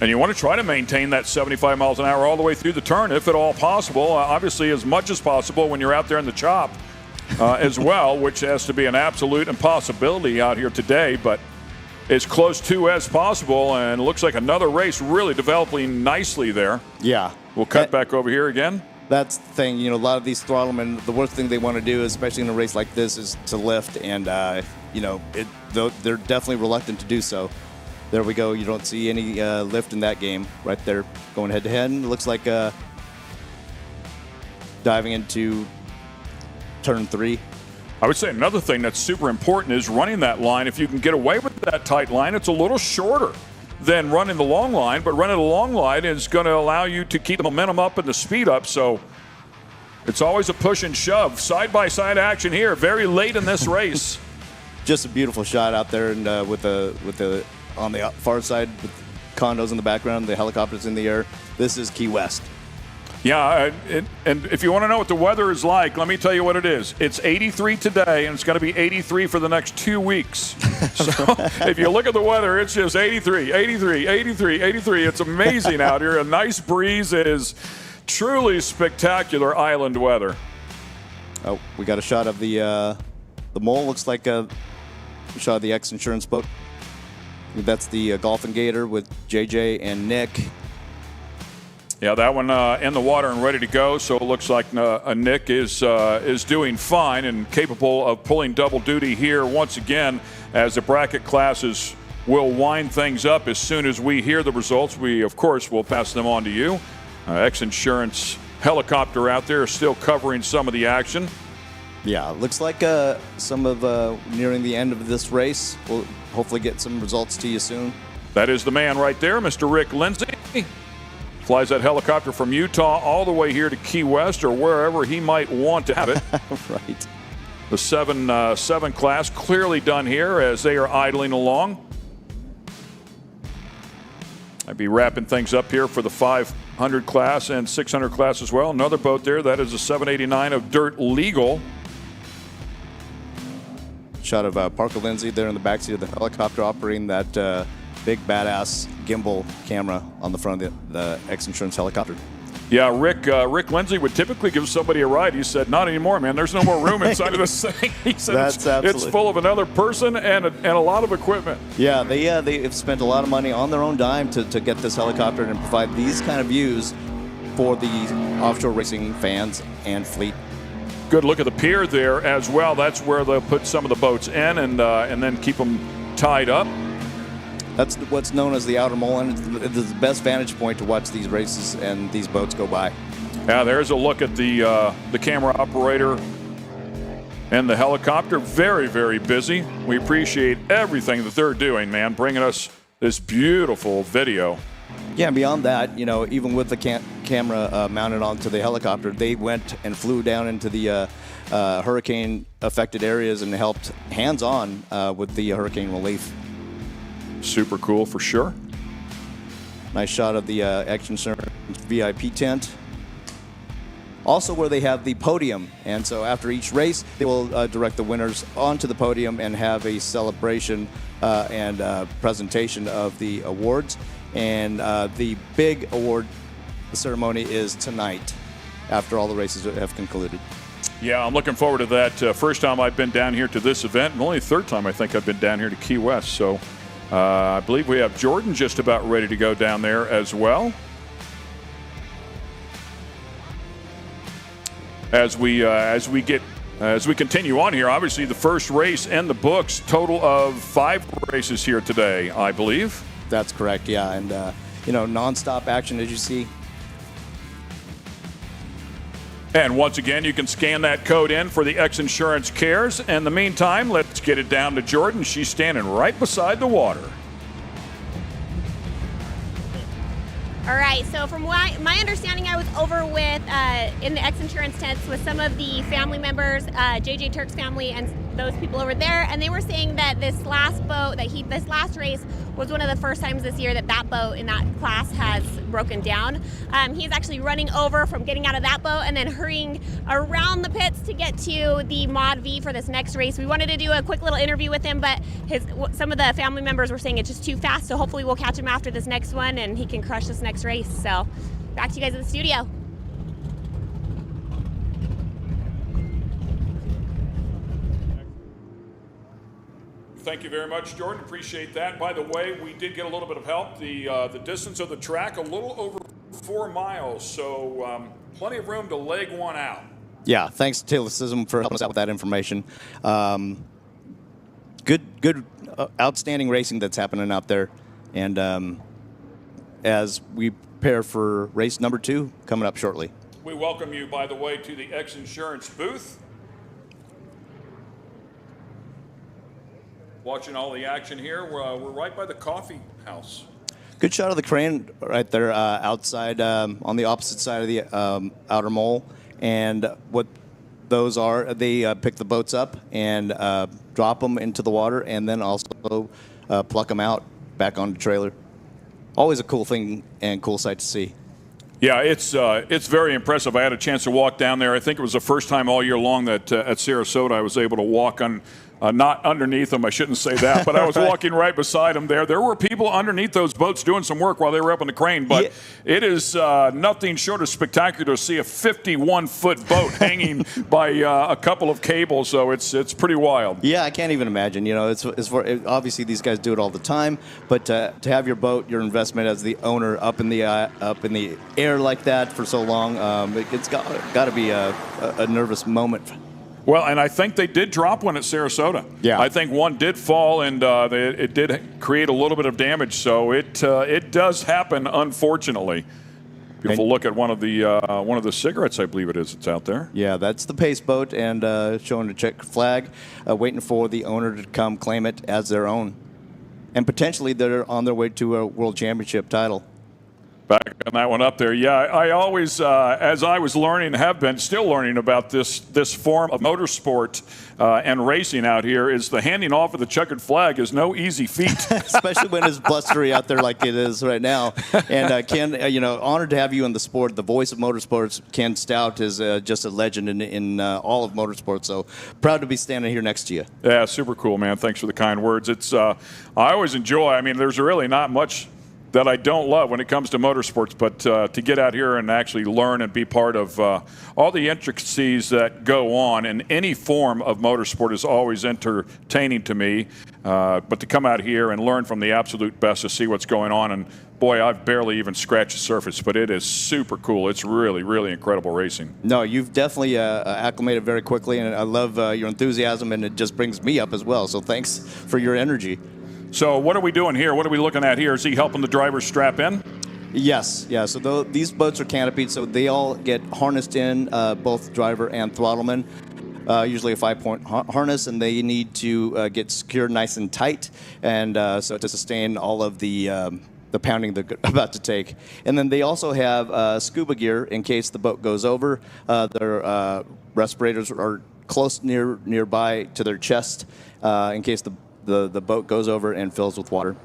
And you want to try to maintain that 75 miles an hour all the way through the turn, if at all possible. Obviously, as much as possible when you're out there in the chop as well, which has to be an absolute impossibility out here today. But as close to as possible, and it looks like another race really developing nicely there. Yeah. We'll cut back over here again. That's the thing, a lot of these throttlemen, the worst thing they want to do, especially in a race like this, is to lift, and they're definitely reluctant to do so. There we go. You don't see any lift in that game right there, going head to head. It looks like diving into turn 3. I would say another thing that's super important is running that line. If you can get away with that tight line, it's a little shorter than running the long line, but running the long line is going to allow you to keep the momentum up and the speed up. So it's always a push and shove. Side-by-side action here, very late in this race. Just a beautiful shot out there, and with the on the far side, with condos in the background, the helicopters in the air. This is Key West. Yeah, and if you want to know what the weather is like, let me tell you what it is. It's 83 today, and it's going to be 83 for the next 2 weeks. So if you look at the weather, it's just 83, 83, 83, 83. It's amazing out here. A nice breeze. It is truly spectacular island weather. Oh, we got a shot of the mole. Looks like a shot of the X-Insurance boat. That's the Golf and Gator with JJ and Nick. Yeah, that one in the water and ready to go. So it looks like Nick is doing fine and capable of pulling double duty here once again, as the bracket classes will wind things up as soon as we hear the results. We, of course, will pass them on to you. X-Insurance helicopter out there still covering some of the action. Yeah, looks like some of nearing the end of this race. We'll hopefully get some results to you soon. That is the man right there, Mr. Rick Lindsay. Flies that helicopter from Utah all the way here to Key West or wherever he might want to have it. Right. The 7 class clearly done here as they are idling along. I'd be wrapping things up here for the 500 class and 600 class as well. Another boat there. That is a 789 of Dirt Legal. Shot of Parker Lindsay there in the backseat of the helicopter operating that big badass gimbal camera on the front of the X-Insurance helicopter. Yeah, Rick Lindsay would typically give somebody a ride. He said, "Not anymore, man. There's no more room inside of this thing." He said, it's full of another person and a lot of equipment. Yeah, they have spent a lot of money on their own dime to get this helicopter and provide these kind of views for the offshore racing fans and fleet. Good look at the pier there as well. That's where they'll put some of the boats in and then keep them tied up. That's what's known as the outer mole, and it's the best vantage point to watch these races and these boats go by. Yeah, there's a look at the camera operator and the helicopter. Very, very busy. We appreciate everything that they're doing, man, bringing us this beautiful video. Yeah, and beyond that, even with the camera mounted onto the helicopter, they went and flew down into the hurricane-affected areas and helped hands-on with the hurricane relief. Super cool for sure. Nice shot of the X-Insurance VIP tent. Also where they have the podium. And so after each race, they will direct the winners onto the podium and have a celebration and presentation of the awards. And the big award ceremony is tonight after all the races have concluded. Yeah, I'm looking forward to that. First time I've been down here to this event, and only the third time I think I've been down here to Key West. So I believe we have Jordan just about ready to go down there as well. As we continue on here, obviously the first race in the books, total of 5 races here today, I believe. That's correct, yeah, and nonstop action as you see. And once again, you can scan that code in for the X-Insurance Cares. In the meantime, let's get it down to Jordan. She's standing right beside the water. All right, so from my understanding, I was over with in the X Insurance tents with some of the family members, JJ Turk's family, and those people over there, and they were saying that this last race was one of the first times this year that boat in that class has broken down. He's actually running over from getting out of that boat and then hurrying around the pits to get to the Mod V for this next race. We wanted to do a quick little interview with him, but some of the family members were saying it's just too fast, so hopefully we'll catch him after this next one and he can crush this next race. So back to you guys in the studio. Thank you very much, Jordan. Appreciate that. By the way, we did get a little bit of help. The distance of the track, a little over 4 miles, so plenty of room to leg one out. Yeah, thanks to Taylor Sism for helping us out with that information. Good, outstanding racing that's happening out there. And as we prepare for race number 2 coming up shortly. We welcome you, by the way, to the X Insurance booth. Watching all the action here. We're right by the coffee house. Good shot of the crane right there outside on the opposite side of the outer mole. And what those are, they pick the boats up and drop them into the water and then also pluck them out back on the trailer. Always a cool thing and cool sight to see. Yeah, it's very impressive. I had a chance to walk down there. I think it was the first time all year long that at Sarasota I was able to walk on, not underneath them, I shouldn't say that, but I was walking right beside them there. There were people underneath those boats doing some work while they were up on the crane, but it is nothing short of spectacular to see a 51-foot boat hanging by a couple of cables, so it's pretty wild. Yeah, I can't even imagine. You know, obviously these guys do it all the time, but to have your boat, your investment as the owner up in the air like that for so long, it's got to be a nervous moment. Well, and I think they did drop one at Sarasota. Yeah. I think one did fall, and it did create a little bit of damage. So it does happen, unfortunately. Beautiful look at one of the cigarettes, I believe it is. It's out there. Yeah, that's the pace boat, and showing the check flag, waiting for the owner to come claim it as their own, and potentially they're on their way to a world championship title. Back on that one up there. Yeah, I always, as I was learning, have been still learning about this form of motorsport and racing out here, is the handing off of the checkered flag is no easy feat. Especially when it's blustery out there like it is right now. And Ken, honored to have you in the sport. The voice of motorsports, Ken Stout, is just a legend in all of motorsports. So proud to be standing here next to you. Yeah, super cool, man. Thanks for the kind words. It's I always enjoy. I mean, there's really not much that I don't love when it comes to motorsports, but to get out here and actually learn and be part of all the intricacies that go on in any form of motorsport is always entertaining to me. But to come out here and learn from the absolute best to see what's going on, and boy, I've barely even scratched the surface, but it is super cool. It's really, really incredible racing. No, you've definitely acclimated very quickly, and I love your enthusiasm, and it just brings me up as well. So thanks for your energy. So what are we doing here? What are we looking at here? Is he helping the drivers strap in? Yes, yeah. So these boats are canopied, so they all get harnessed in, both driver and throttleman. Usually a 5-point harness, and they need to get secured nice and tight, and so to sustain all of the pounding they're about to take. And then they also have scuba gear in case the boat goes over. Their respirators are close nearby to their chest in case the boat goes over and fills with water.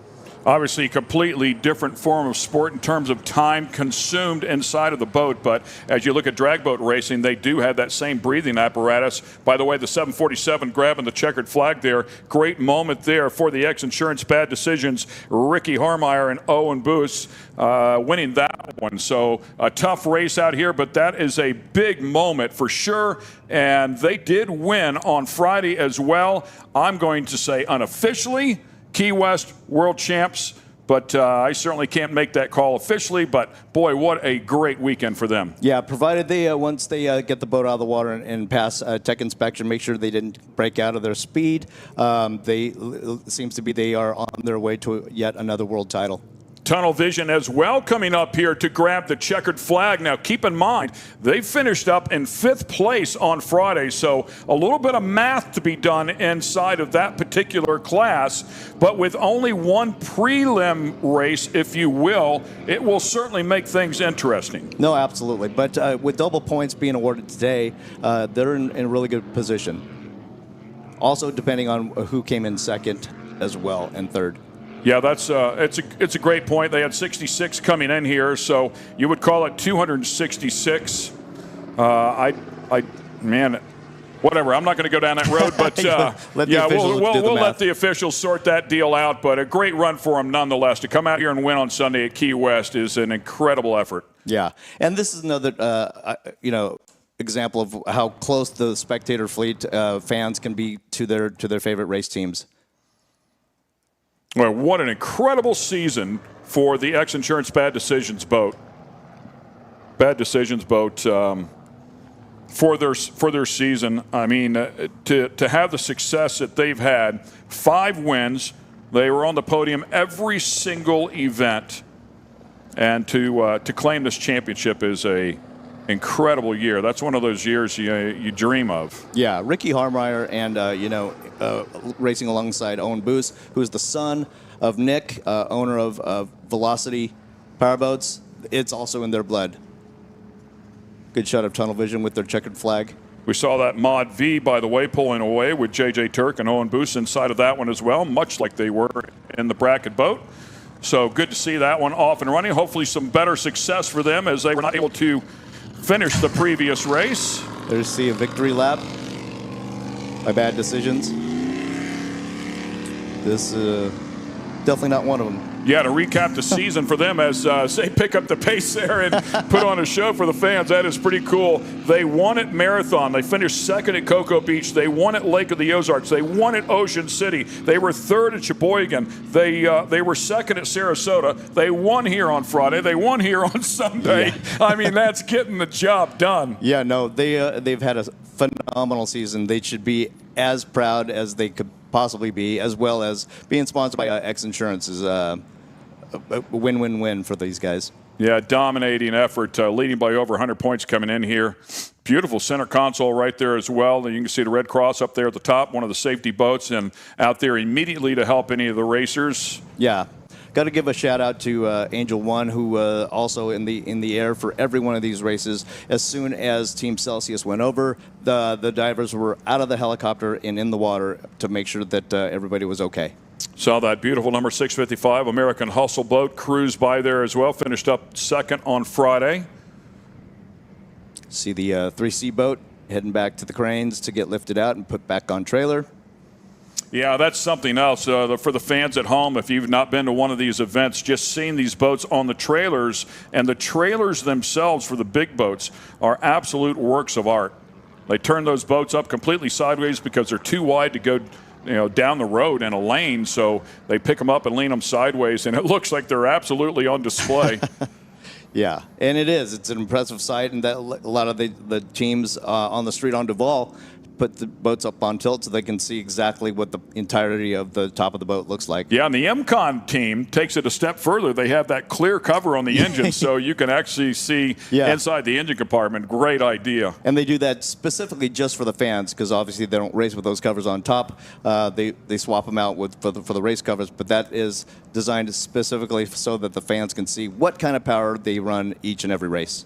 Obviously, a completely different form of sport in terms of time consumed inside of the boat. But as you look at drag boat racing, they do have that same breathing apparatus. By the way, the 747 grabbing the checkered flag there. Great moment there for the X Insurance Bad Decisions. Ricky Harmeyer and Owen Boos winning that one. So a tough race out here, but that is a big moment for sure. And they did win on Friday as well. I'm going to say unofficially, Key West world champs, but I certainly can't make that call officially. But boy, what a great weekend for them. Yeah, provided they once they get the boat out of the water and pass tech inspection, make sure they didn't break out of their speed. It seems to be they are on their way to yet another world title. Tunnel Vision as well coming up here to grab the checkered flag. Now, keep in mind, they finished up in 5th place on Friday, so a little bit of math to be done inside of that particular class. But with only one prelim race, if you will, it will certainly make things interesting. No, absolutely. But with double points being awarded today, they're in a really good position. Also, depending on who came in second as well and third. Yeah, that's it's a great point. They had 66 coming in here, so you would call it 266. Man, whatever. I'm not going to go down that road, but we'll let the officials sort that deal out. But a great run for them nonetheless. To come out here and win on Sunday at Key West is an incredible effort. Yeah, and this is another example of how close the spectator fleet fans can be to their favorite race teams. Well, what an incredible season for the X-Insurance Bad Decisions boat. Bad Decisions boat for their season. I mean, to have the success that they've had, 5 wins. They were on the podium every single event, and to claim this championship is a incredible year. That's one of those years you dream of. Yeah, Ricky Harmeyer and racing alongside Owen Boos, who is the son of Nick, owner of Velocity Powerboats. It's also in their blood. Good shot of Tunnel Vision with their checkered flag. We saw that Mod V, by the way, pulling away with J.J. Turk and Owen Boos inside of that one as well, much like they were in the bracket boat. So good to see that one off and running. Hopefully some better success for them as they were not able to finish the previous race. There's a victory lap by Bad Decisions. This definitely not one of them. Yeah, to recap the season for them as they pick up the pace there and put on a show for the fans. That is pretty cool. They won at Marathon. They finished second at Cocoa Beach. They won at Lake of the Ozarks. They won at Ocean City. They were third at Sheboygan. They were second at Sarasota. They won here on Friday. They won here on Sunday. Yeah. I mean, that's getting the job done. Yeah, no, they've had a phenomenal season. They should be as proud as they could possibly be, as well as being sponsored by X-Insurance is a win-win-win for these guys. Yeah, dominating effort, leading by over 100 points coming in here. Beautiful center console right there as well. And you can see the Red Cross up there at the top, one of the safety boats, and out there immediately to help any of the racers. Yeah. Got to give a shout out to Angel One, who also in the air for every one of these races. As soon as Team Celsius went over, the divers were out of the helicopter and in the water to make sure that everybody was okay. Saw that beautiful number 655 American Hustle boat cruise by there as well. Finished up second on Friday. See the 3C boat heading back to the cranes to get lifted out and put back on trailer. Yeah, that's something else for the fans at home. If you've not been to one of these events, just seeing these boats on the trailers, and the trailers themselves for the big boats are absolute works of art. They turn those boats up completely sideways because they're too wide to go down the road in a lane, so they pick them up and lean them sideways, and it looks like they're absolutely on display. Yeah, and it is. It's an impressive sight, and that a lot of the teams on the street on Duval put the boats up on tilt so they can see exactly what the entirety of the top of the boat looks like. Yeah, and the MCON team takes it a step further. They have that clear cover on the engine so you can actually see inside the engine compartment. Great idea. And they do that specifically just for the fans because obviously they don't race with those covers on top. They swap them out for the race covers, but that is designed specifically so that the fans can see what kind of power they run each and every race.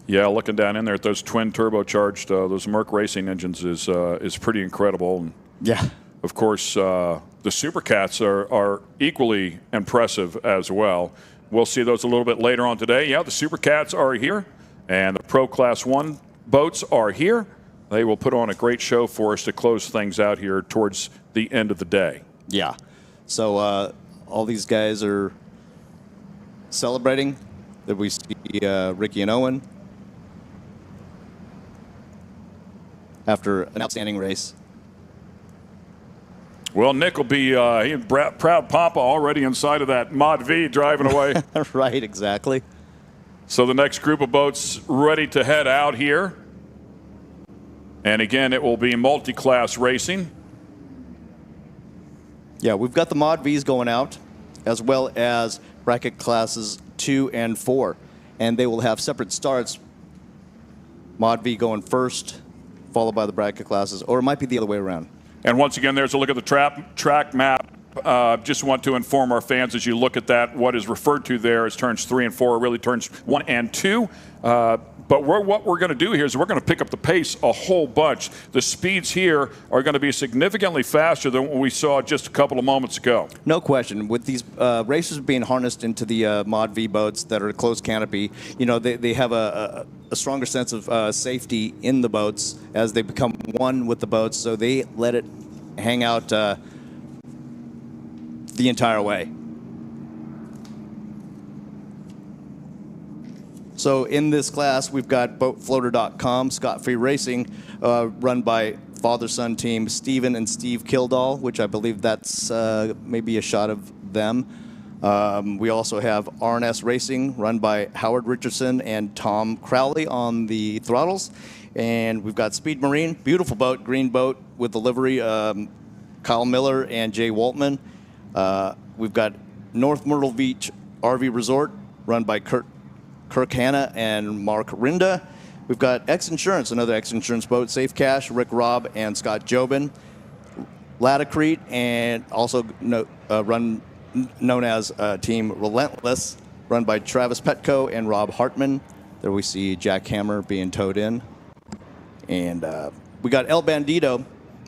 Yeah, looking down in there at those twin turbocharged, those Merc racing engines is pretty incredible. Yeah. Of course, the Supercats are equally impressive as well. We'll see those a little bit later on today. Yeah, the Supercats are here, and the Pro Class 1 boats are here. They will put on a great show for us to close things out here towards the end of the day. Yeah. So all these guys are celebrating that we see Ricky and Owen after an outstanding race. Well, Nick will be proud papa already inside of that Mod V driving away. Right, exactly. So the next group of boats ready to head out here. And again, it will be multi-class racing. Yeah, we've got the Mod Vs going out, as well as bracket classes 2 and 4, and they will have separate starts. Mod V going first, followed by the bracket classes, or it might be the other way around. And once again, there's a look at the track map. Just want to inform our fans as you look at that, what is referred to there as turns 3 and 4 are really turns 1 and 2. But what we're going to do here is we're going to pick up the pace a whole bunch. The speeds here are going to be significantly faster than what we saw just a couple of moments ago. No question. With these racers being harnessed into the Mod V boats that are closed canopy, you know, they have a stronger sense of safety in the boats as they become one with the boats, so they let it hang out the entire way. So in this class, we've got BoatFloater.com, Scott Free Racing, run by father-son team Stephen and Steve Kildall, which I believe that's maybe a shot of them. We also have RNS Racing, run by Howard Richardson and Tom Crowley on the throttles. And we've got Speed Marine, beautiful boat, green boat with the livery, Kyle Miller and Jay Waltman. We've got North Myrtle Beach RV Resort, run by Kirk Hanna and Mark Rinda. We've got X Insurance, another X Insurance boat, Safe Cash, Rick Robb and Scott Jobin. Latacrete, and also known as Team Relentless, run by Travis Petco and Rob Hartman. There we see Jack Hammer being towed in. And we got El Bandito,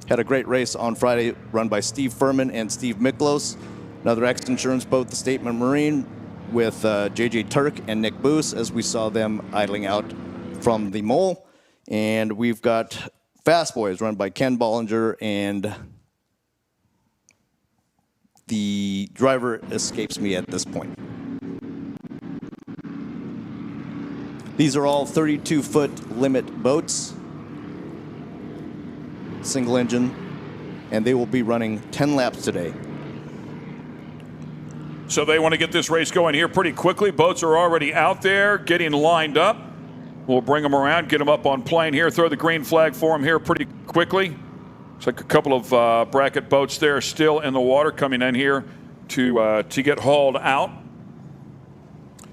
had a great race on Friday, run by Steve Furman and Steve Miklos. Another X Insurance boat, the Statement Marine, with JJ Turk and Nick Boos, as we saw them idling out from the mole. And we've got Fast Boys, run by Ken Bollinger, and the driver escapes me at this point. These are all 32-foot limit boats, single engine, and they will be running 10 laps today. So they want to get this race going here pretty quickly. Boats are already out there getting lined up. We'll bring them around, get them up on plane here, throw the green flag for them here pretty quickly. Looks like a couple of bracket boats there still in the water coming in here to get hauled out.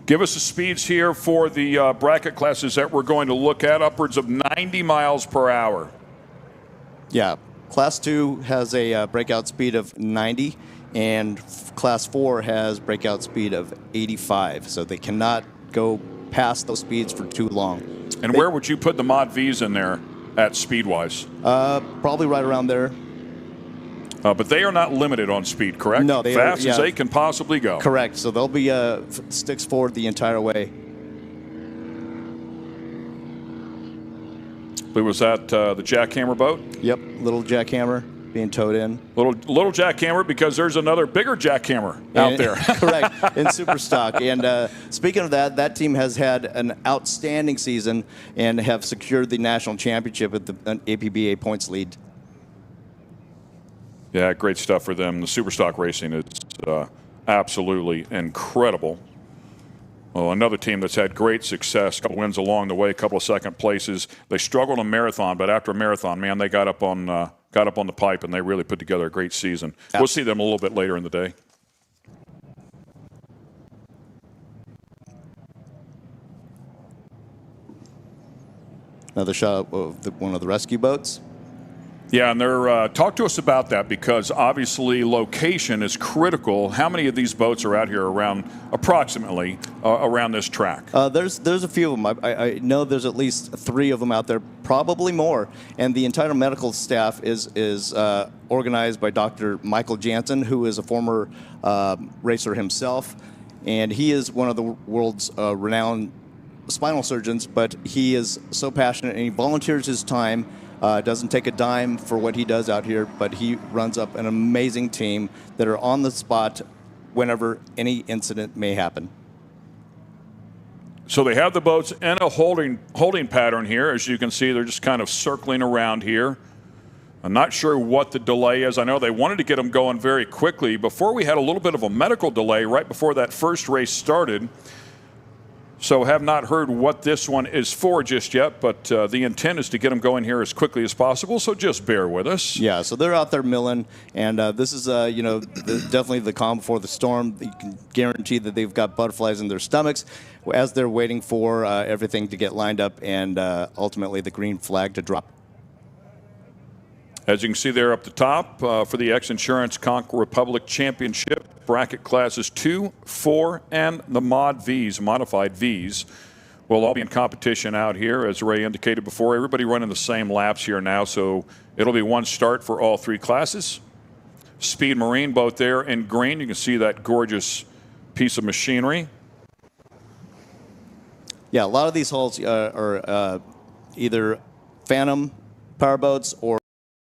Give us the speeds here for the bracket classes that we're going to look at, upwards of 90 miles per hour. Yeah, Class 2 has a breakout speed of 90, and Class 4 has breakout speed of 85, so they cannot go past those speeds for too long. And where would you put the Mod Vs in there at speed-wise? Probably right around there. But they are not limited on speed, correct? No, they fast are, yeah, as they can possibly go. Correct. So they'll be sticks forward the entire way. Was that the jackhammer boat? Yep, little jackhammer being towed in. Little jackhammer, because there's another bigger jackhammer out there. Correct, in super stock. And speaking of that, that team has had an outstanding season and have secured the national championship with the APBA points lead. Yeah, great stuff for them. The Superstock racing is absolutely incredible. Well, another team that's had great success, a couple wins along the way, a couple of second places. They struggled in marathon, but after a marathon, man, they got up on the pipe and they really put together a great season. Absolutely. We'll see them a little bit later in the day. Another shot of one of the rescue boats. Yeah, and they're talk to us about that, because obviously location is critical. How many of these boats are out here around, approximately, around this track? There's a few of them. I know there's at least 3 of them out there, probably more. And the entire medical staff is organized by Dr. Michael Jansen, who is a former racer himself. And he is one of the world's renowned spinal surgeons, but he is so passionate and he volunteers his time. Doesn't take a dime for what he does out here, but he runs up an amazing team that are on the spot whenever any incident may happen. So they have the boats in a holding pattern here. As you can see, they're just kind of circling around here. I'm not sure what the delay is. I know they wanted to get them going very quickly. Before, we had a little bit of a medical delay right before that first race started. So have not heard what this one is for just yet, but the intent is to get them going here as quickly as possible, so just bear with us. Yeah, so they're out there milling, and this is, definitely the calm before the storm. You can guarantee that they've got butterflies in their stomachs as they're waiting for everything to get lined up and ultimately the green flag to drop. As you can see there up the top, for the X-Insurance Conch Republic Championship, bracket classes 2, 4, and the Mod Vs, modified Vs, will all be in competition out here. As Ray indicated before, everybody running the same laps here now, so it'll be one start for all 3 classes. Speed Marine boat there in green. You can see that gorgeous piece of machinery. Yeah, a lot of these hulls are either Phantom powerboats or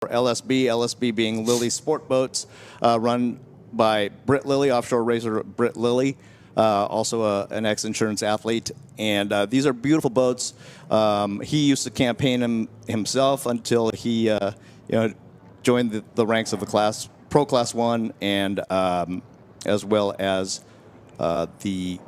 LSB being Lilly Sport Boats, run by Britt Lilly, offshore racer Britt Lilly, also an X-Insurance athlete. And these are beautiful boats. He used to campaign himself until he joined the ranks of the Pro Class 1 and as well as the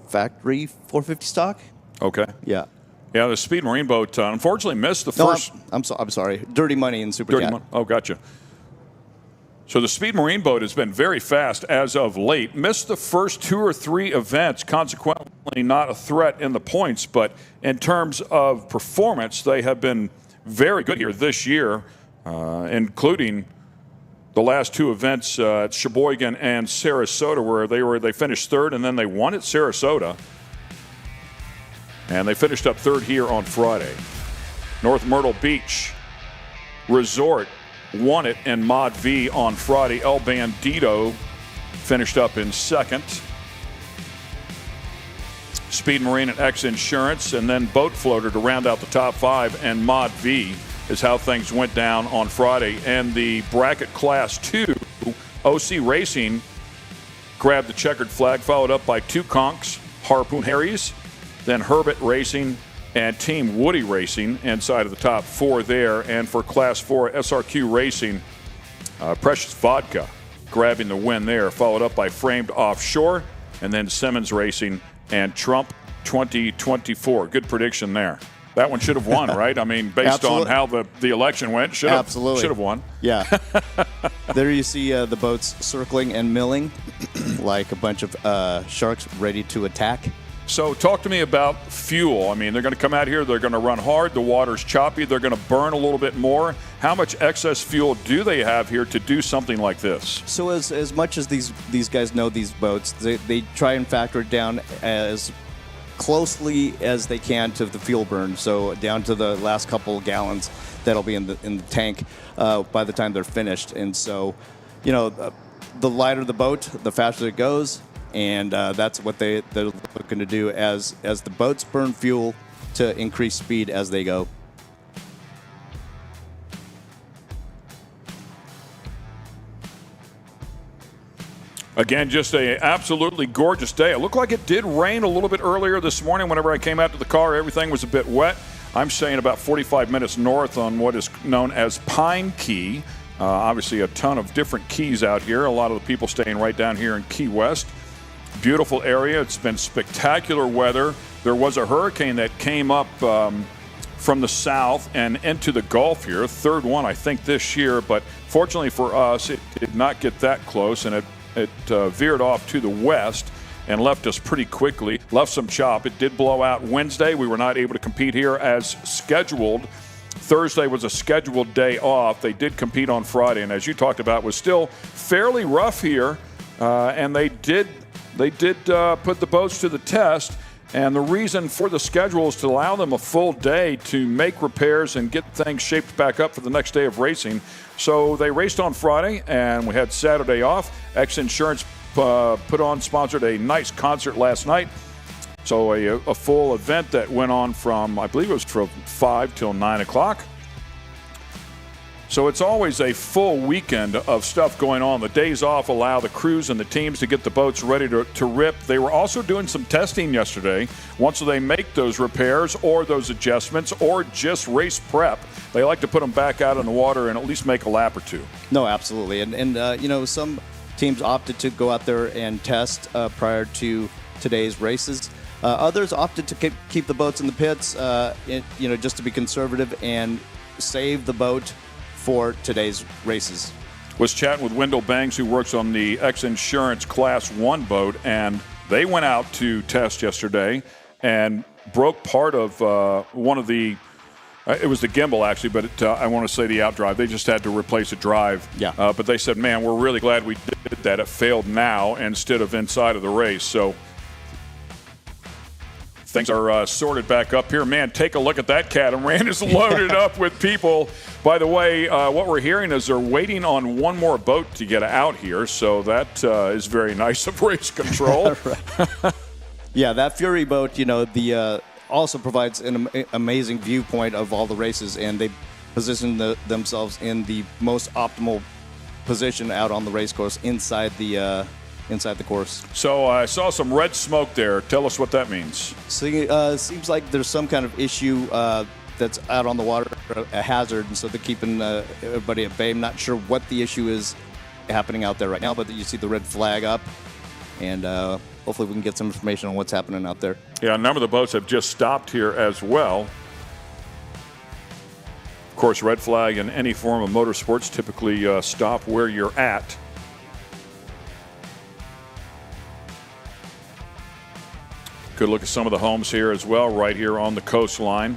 factory 450 stock. Okay. Yeah. Yeah, the Speed Marine boat unfortunately missed the first. I'm sorry. Dirty Money and Super Dirty Cat. Money. Oh, gotcha. So the Speed Marine boat has been very fast as of late. Missed the first 2 or 3 events, consequently not a threat in the points. But in terms of performance, they have been very good here this year, including the last 2 events at Sheboygan and Sarasota, where they finished 3rd and then they won at Sarasota. And they finished up 3rd here on Friday. North Myrtle Beach Resort won it in Mod V on Friday. El Bandito finished up in 2nd. Speed Marine and X-Insurance, and then Boat Floater to round out the top 5, and Mod V is how things went down on Friday. And the bracket class 2, OC Racing grabbed the checkered flag, followed up by 2 Conchs, Harpoon Harries, then Herbert Racing and Team Woody Racing inside of the top 4 there. And for Class 4, SRQ Racing, Precious Vodka grabbing the win there, followed up by Framed Offshore, and then Simmons Racing and Trump 2024. Good prediction there. That one should have won, right? I mean, based on how the election went, should have won. Yeah. There you see the boats circling and milling like a bunch of sharks ready to attack. So talk to me about fuel. I mean, they're going to come out here, they're going to run hard, the water's choppy, they're going to burn a little bit more. How much excess fuel do they have here to do something like this? So as much as these guys know these boats, they try and factor it down as closely as they can to the fuel burn, so down to the last couple gallons that'll be in the tank by the time they're finished. And so, the lighter the boat, the faster it goes. And that's what they're looking to do as the boats burn fuel to increase speed as they go. Again, just an absolutely gorgeous day. It looked like it did rain a little bit earlier this morning. Whenever I came out to the car, everything was a bit wet. I'm staying about 45 minutes north on what is known as Pine Key. Obviously, a ton of different keys out here. A lot of the people staying right down here in Key West. Beautiful area. It's been spectacular weather. There was a hurricane that came up from the south and into the Gulf here. 3rd one, I think, this year. But fortunately for us, it did not get that close, and it veered off to the west and left us pretty quickly. Left some chop. It did blow out Wednesday. We were not able to compete here as scheduled. Thursday was a scheduled day off. They did compete on Friday, and as you talked about, was still fairly rough here. And they did put the boats to the test, and the reason for the schedule is to allow them a full day to make repairs and get things shaped back up for the next day of racing. So they raced on Friday, and we had Saturday off. X-Insurance sponsored a nice concert last night. So a full event that went on from, I believe it was from 5 till 9 o'clock. So it's always a full weekend of stuff going on. The days off allow the crews and the teams to get the boats ready to rip. They were also doing some testing yesterday. Once they make those repairs or those adjustments or just race prep, they like to put them back out in the water and at least make a lap or 2. No, absolutely. And some teams opted to go out there and test prior to today's races. Others opted to keep the boats in the pits, just to be conservative and save the boat for today's races. Was chatting with Wendell Bangs, who works on the XINSURANCE Class 1 boat, and they went out to test yesterday and broke part of one of the it was the gimbal, actually, but I want to say the outdrive. They just had to replace a drive. Yeah. But they said, man, we're really glad we did that. It failed now instead of inside of the race. So things are sorted back up here. Man, take a look at that catamaran. It's loaded up with people. By the way, what we're hearing is they're waiting on one more boat to get out here. So that is very nice of race control. Yeah, that Fury boat, also provides an amazing viewpoint of all the races, and they position themselves in the most optimal position out on the race course inside the course. So I saw some red smoke there. Tell us what that means. So seems like there's some kind of issue that's out on the water, a hazard, and so they're keeping everybody at bay. I'm not sure what the issue is happening out there right now, but you see the red flag up, and hopefully we can get some information on what's happening out there. Yeah, a number of the boats have just stopped here as well. Of course, red flag in any form of motorsports typically stop where you're at. Good look at some of the homes here as well, right here on the coastline.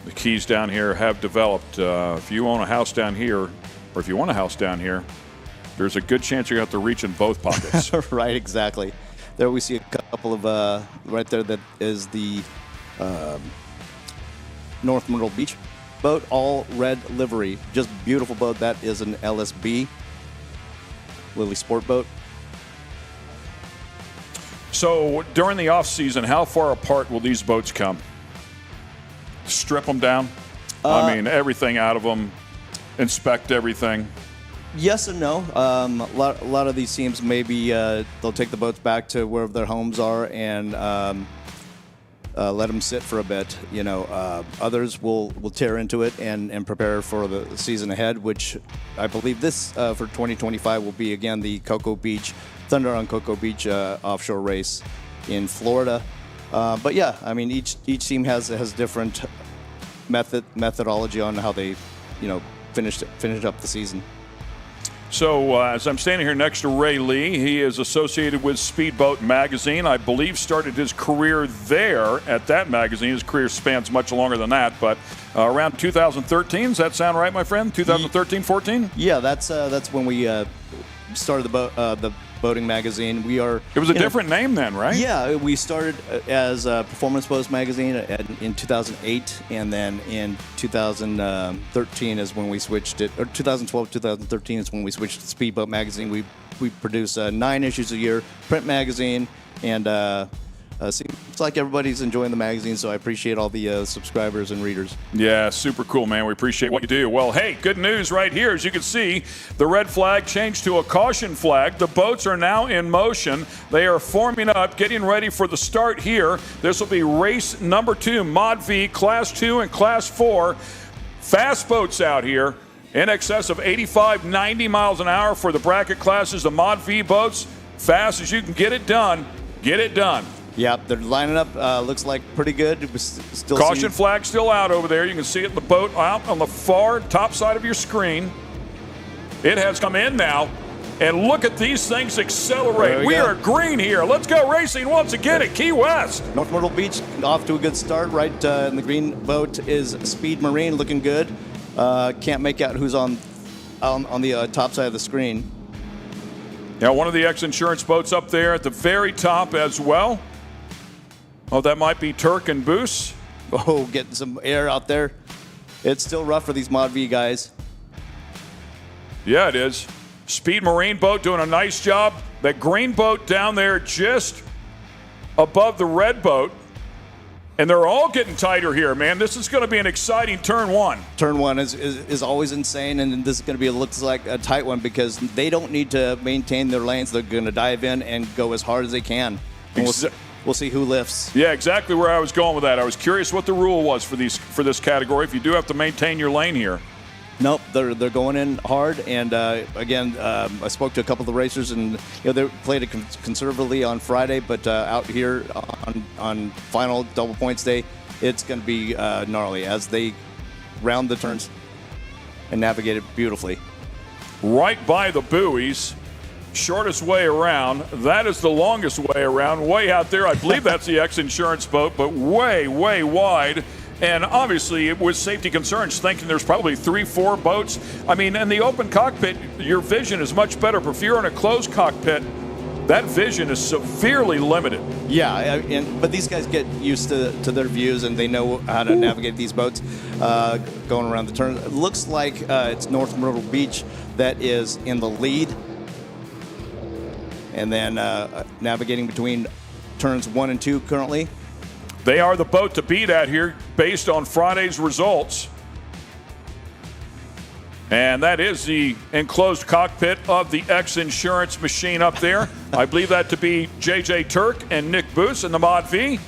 The keys down here have developed. If you own a house down here, or if you want a house down here, there's a good chance you have to reach in both pockets. Right, exactly. There we see a couple of, right there, that is the North Myrtle Beach boat, all red livery. Just beautiful boat. That is an LSB, Lily Sport boat. So during the off season, how far apart will these boats come? Strip them down? I mean, everything out of them, inspect everything. Yes and no. A lot of these teams maybe they'll take the boats back to wherever their homes are and let them sit for a bit. Others will tear into it and prepare for the season ahead, which I believe this for 2025 will be again the Thunder on Cocoa Beach offshore race in Florida. But yeah, I mean each team has different methodology on how they finish up the season. So as I'm standing here next to Ray Lee, he is associated with Speedboat Magazine. I believe started his career there at that magazine. His career spans much longer than that, but around 2013. Does that sound right, my friend? 2013, 14? Yeah, that's when we started the boating magazine. It was a different name then, right? Yeah, we started as a Performance Post magazine in 2008, and then in 2013 is when we switched it, or 2012, 2013 is when we switched to Speedboat Magazine. We produce 9 issues a year, print magazine, and seems like everybody's enjoying the magazine, so I appreciate all the subscribers and readers. Yeah, super cool, man. We appreciate what you do. Well, hey, good news right here. As you can see, the red flag changed to a caution flag. The boats are now in motion. They are forming up, getting ready for the start here. This will be race number 2, Mod V, Class 2 and Class 4. Fast boats out here, in excess of 85, 90 miles an hour for the bracket classes. The Mod V boats, fast as you can get it done. Get it done. Yeah, they're lining up. Looks like pretty good. Still caution flag still out over there. You can see it in the boat out on the far top side of your screen. It has come in now. And look at these things accelerate. We are green here. Let's go racing once again at Key West. North Myrtle Beach off to a good start. Right in the green boat is Speed Marine, looking good. Can't make out who's on the top side of the screen. Now, one of the XINSURANCE boats up there at the very top as well. Oh, that might be Turk and Boos. Oh, getting some air out there. It's still rough for these Mod V guys. Yeah, it is. Speed Marine boat doing a nice job. That green boat down there just above the red boat. And they're all getting tighter here, man. This is going to be an exciting turn 1. Turn 1 is always insane, and this is going to be looks like a tight one because they don't need to maintain their lanes. They're going to dive in and go as hard as they can. We'll see who lifts. Yeah, exactly where I was going with that. I was curious what the rule was for this category if you do have to maintain your lane here. Nope, they're going in hard, and again, I spoke to a couple of the racers, and they played it conservatively on Friday, but out here on final double points day, it's going to be gnarly as they round the turns and navigate it beautifully. Right by the buoys, shortest way around. That is the longest way around, way out there. I believe that's the X-Insurance boat, but way, way wide. And obviously, with safety concerns, thinking there's probably 3-4 boats. I mean, in the open cockpit, your vision is much better. But if you're in a closed cockpit, that vision is severely limited. Yeah, but these guys get used to their views, and they know how to navigate these boats going around the turn. It looks like it's North Myrtle Beach that is in the lead, and then navigating between turns 1 and 2 currently. They are the boat to beat out here based on Friday's results. And that is the enclosed cockpit of the X-Insurance machine up there. I believe that to be JJ Turk and Nick Boos in the Mod V.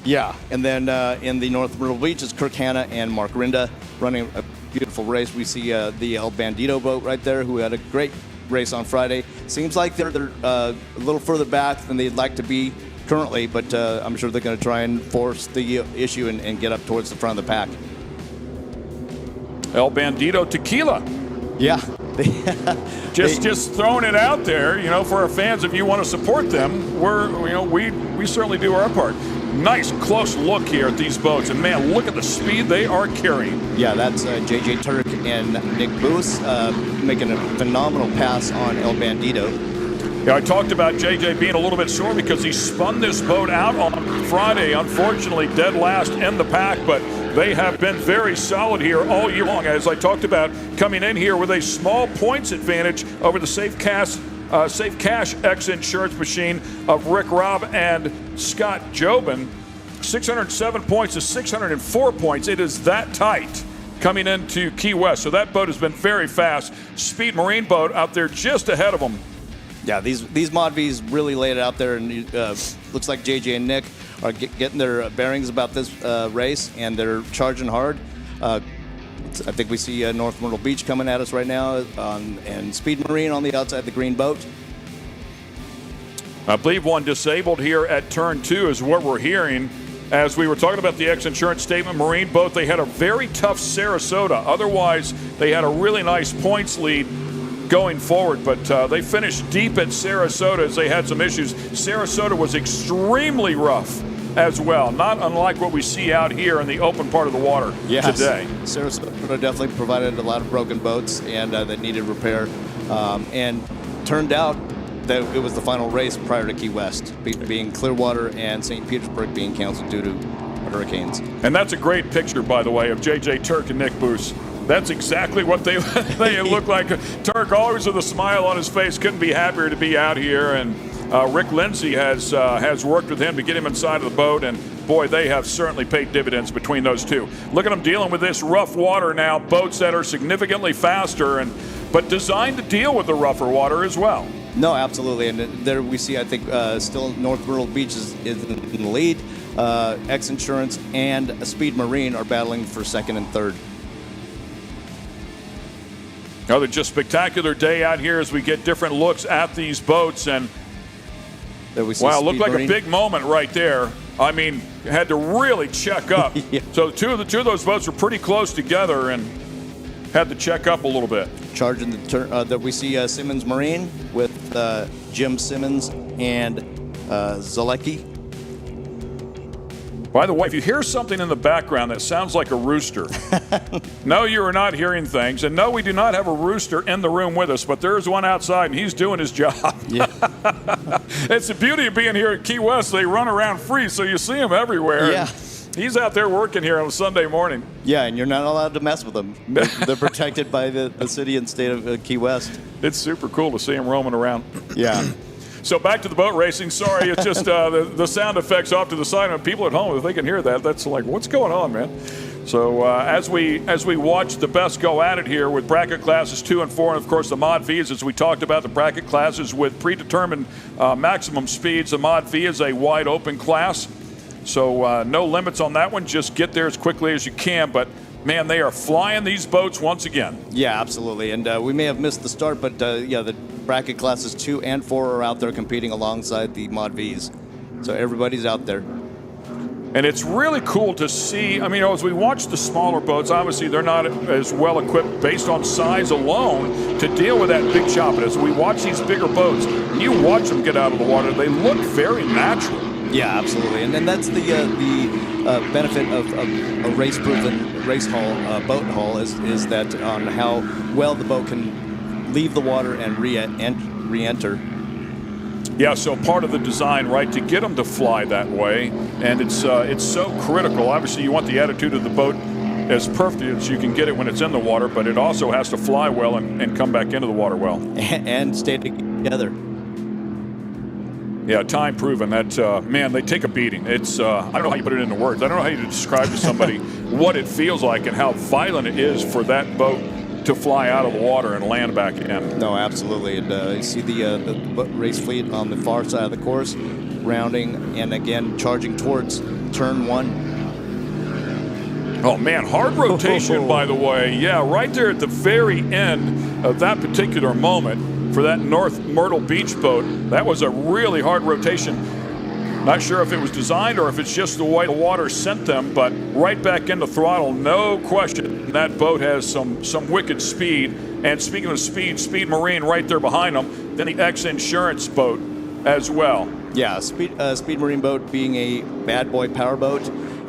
Yeah, and then in the North Myrtle Beach is Kirk Hanna and Mark Rinda running a beautiful race. We see the El Bandito boat right there, who had a great race on Friday. Seems like they're a little further back than they'd like to be currently, but I'm sure they're going to try and force the issue and get up towards the front of the pack. El Bandito Tequila. Yeah. just throwing it out there, for our fans, if you want to support them, we certainly do our part. Nice close look here at these boats, and man, look at the speed they are carrying. Yeah, that's JJ Turk and Nick Boos making a phenomenal pass on El Bandito. Yeah, I talked about JJ being a little bit sore because he spun this boat out on Friday. Unfortunately, dead last in the pack, but they have been very solid here all year long. As I talked about, coming in here with a small points advantage over the Safe Cash X-Insurance machine of Rick Robb and Scott Jobin. 607 points to 604 points. It is that tight coming into Key West. So that boat has been very fast. Speed Marine boat out there just ahead of them. Yeah, these Mod Vs really laid it out there, and looks like JJ and Nick are getting their bearings about this race, and they're charging hard. I think we see North Myrtle Beach coming at us right now, and Speed Marine on the outside of the green boat. I believe one disabled here at turn 2 is what we're hearing. As we were talking about the X-Insurance Statement Marine boat, they had a very tough Sarasota. Otherwise, they had a really nice points lead going forward, but they finished deep at Sarasota as they had some issues. Sarasota was extremely rough as well, not unlike what we see out here in the open part of the water today. Sarasota definitely provided a lot of broken boats and that needed repair, and turned out that it was the final race prior to Key West, being Clearwater and St. Petersburg being canceled due to hurricanes. And that's a great picture, by the way, of JJ Turk and Nick Boos. That's exactly what they look like. Turk always with a smile on his face, couldn't be happier to be out here. And Rick Lindsay has worked with him to get him inside of the boat. And boy, they have certainly paid dividends between those two. Look at them dealing with this rough water now, boats that are significantly faster, but designed to deal with the rougher water as well. No, absolutely. And there we see, I think, still North Myrtle Beach is in the lead. X-Insurance and Speed Marine are battling for second and third. Another just spectacular day out here as we get different looks at these boats. And there we see wow, looked like Marine. A big moment right there. I mean, had to really check up. Yeah. So two of those boats were pretty close together and had to check up a little bit. Charging the turn, that we see Simmons Marine with Jim Simmons and Zalecki. By the way, if you hear something in the background that sounds like a rooster, no, you are not hearing things. And no, we do not have a rooster in the room with us, but there is one outside, and he's doing his job. Yeah. It's the beauty of being here at Key West. They run around free, so you see him everywhere. Yeah. He's out there working here on a Sunday morning. Yeah, and you're not allowed to mess with them. They're protected by the city and state of Key West. It's super cool to see him roaming around. Yeah. So back to the boat racing. Sorry, it's just the sound effects off to the side. And people at home, if they can hear that, that's like, what's going on, man? So as we watch the best go at it here with bracket classes 2 and 4, and of course the Mod Vs, as we talked about, the bracket classes with predetermined maximum speeds. The Mod V is a wide open class. So no limits on that one. Just get there as quickly as you can. But man, they are flying these boats once again. Yeah, absolutely. And we may have missed the start, but yeah, the bracket classes 2 and 4 are out there competing alongside the Mod Vs. So everybody's out there. And it's really cool to see. I mean, as we watch the smaller boats, obviously they're not as well equipped based on size alone to deal with that big chop. But as we watch these bigger boats, you watch them get out of the water, they look very natural. Yeah, absolutely. And then that's the benefit of a race-proven race hull, boat hull, is that on how well the boat can leave the water and re-enter. Yeah, so part of the design, right, to get them to fly that way, and it's so critical. Obviously, you want the attitude of the boat as perfect as you can get it when it's in the water, but it also has to fly well and come back into the water well. And stay together. Yeah, time proven that, man, they take a beating. It's, I don't know how you put it into words. I don't know how you describe to somebody what it feels like and how violent it is for that boat to fly out of the water and land back in. No, absolutely. And you see the race fleet on the far side of the course, rounding and again charging towards turn 1. Oh man, hard rotation, by the way. Yeah, right there at the very end of that particular moment for that North Myrtle Beach boat, that was a really hard rotation. Not sure if it was designed or if it's just the way the water sent them, but right back into throttle, no question. That boat has some wicked speed. And speaking of speed, Speed Marine right there behind them, then the XINSURANCE boat as well. Yeah, Speed Marine boat being a bad boy power boat,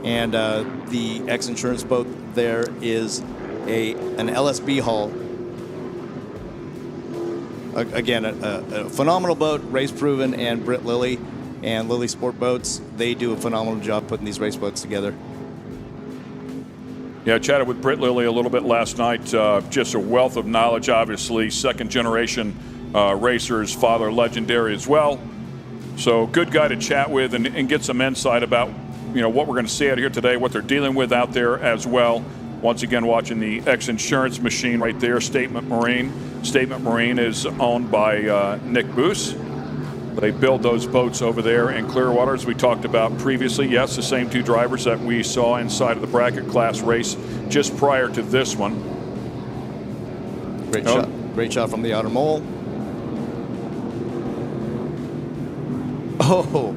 and the XINSURANCE boat there is an LSB hull. Again, a phenomenal boat, race proven, and Britt Lilly and Lilly Sport Boats, they do a phenomenal job putting these race boats together. Yeah, I chatted with Britt Lilly a little bit last night. Just a wealth of knowledge, obviously. Second generation racers, father legendary as well. So good guy to chat with and get some insight about, you know, what we're going to see out here today, what they're dealing with out there as well. Once again, watching the XINSURANCE machine right there, Statement Marine. Statement Marine is owned by Nick Boos. They build those boats over there in Clearwater, as we talked about previously. Yes, the same 2 drivers that we saw inside of the bracket class race just prior to this one. Great shot from the outer mole. Oh,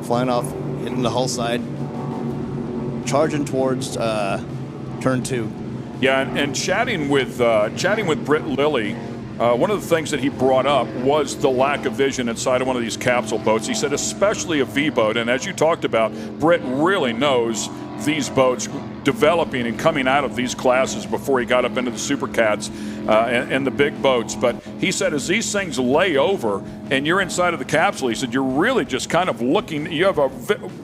flying off, hitting the hull side, charging towards turn 2. Yeah, and chatting with Britt Lilly, one of the things that he brought up was the lack of vision inside of one of these capsule boats. He said, especially a V-boat, and as you talked about, Britt really knows these boats developing and coming out of these classes before he got up into the Super Cats and the big boats. But he said, as these things lay over and you're inside of the capsule, he said, you're really just kind of looking, you have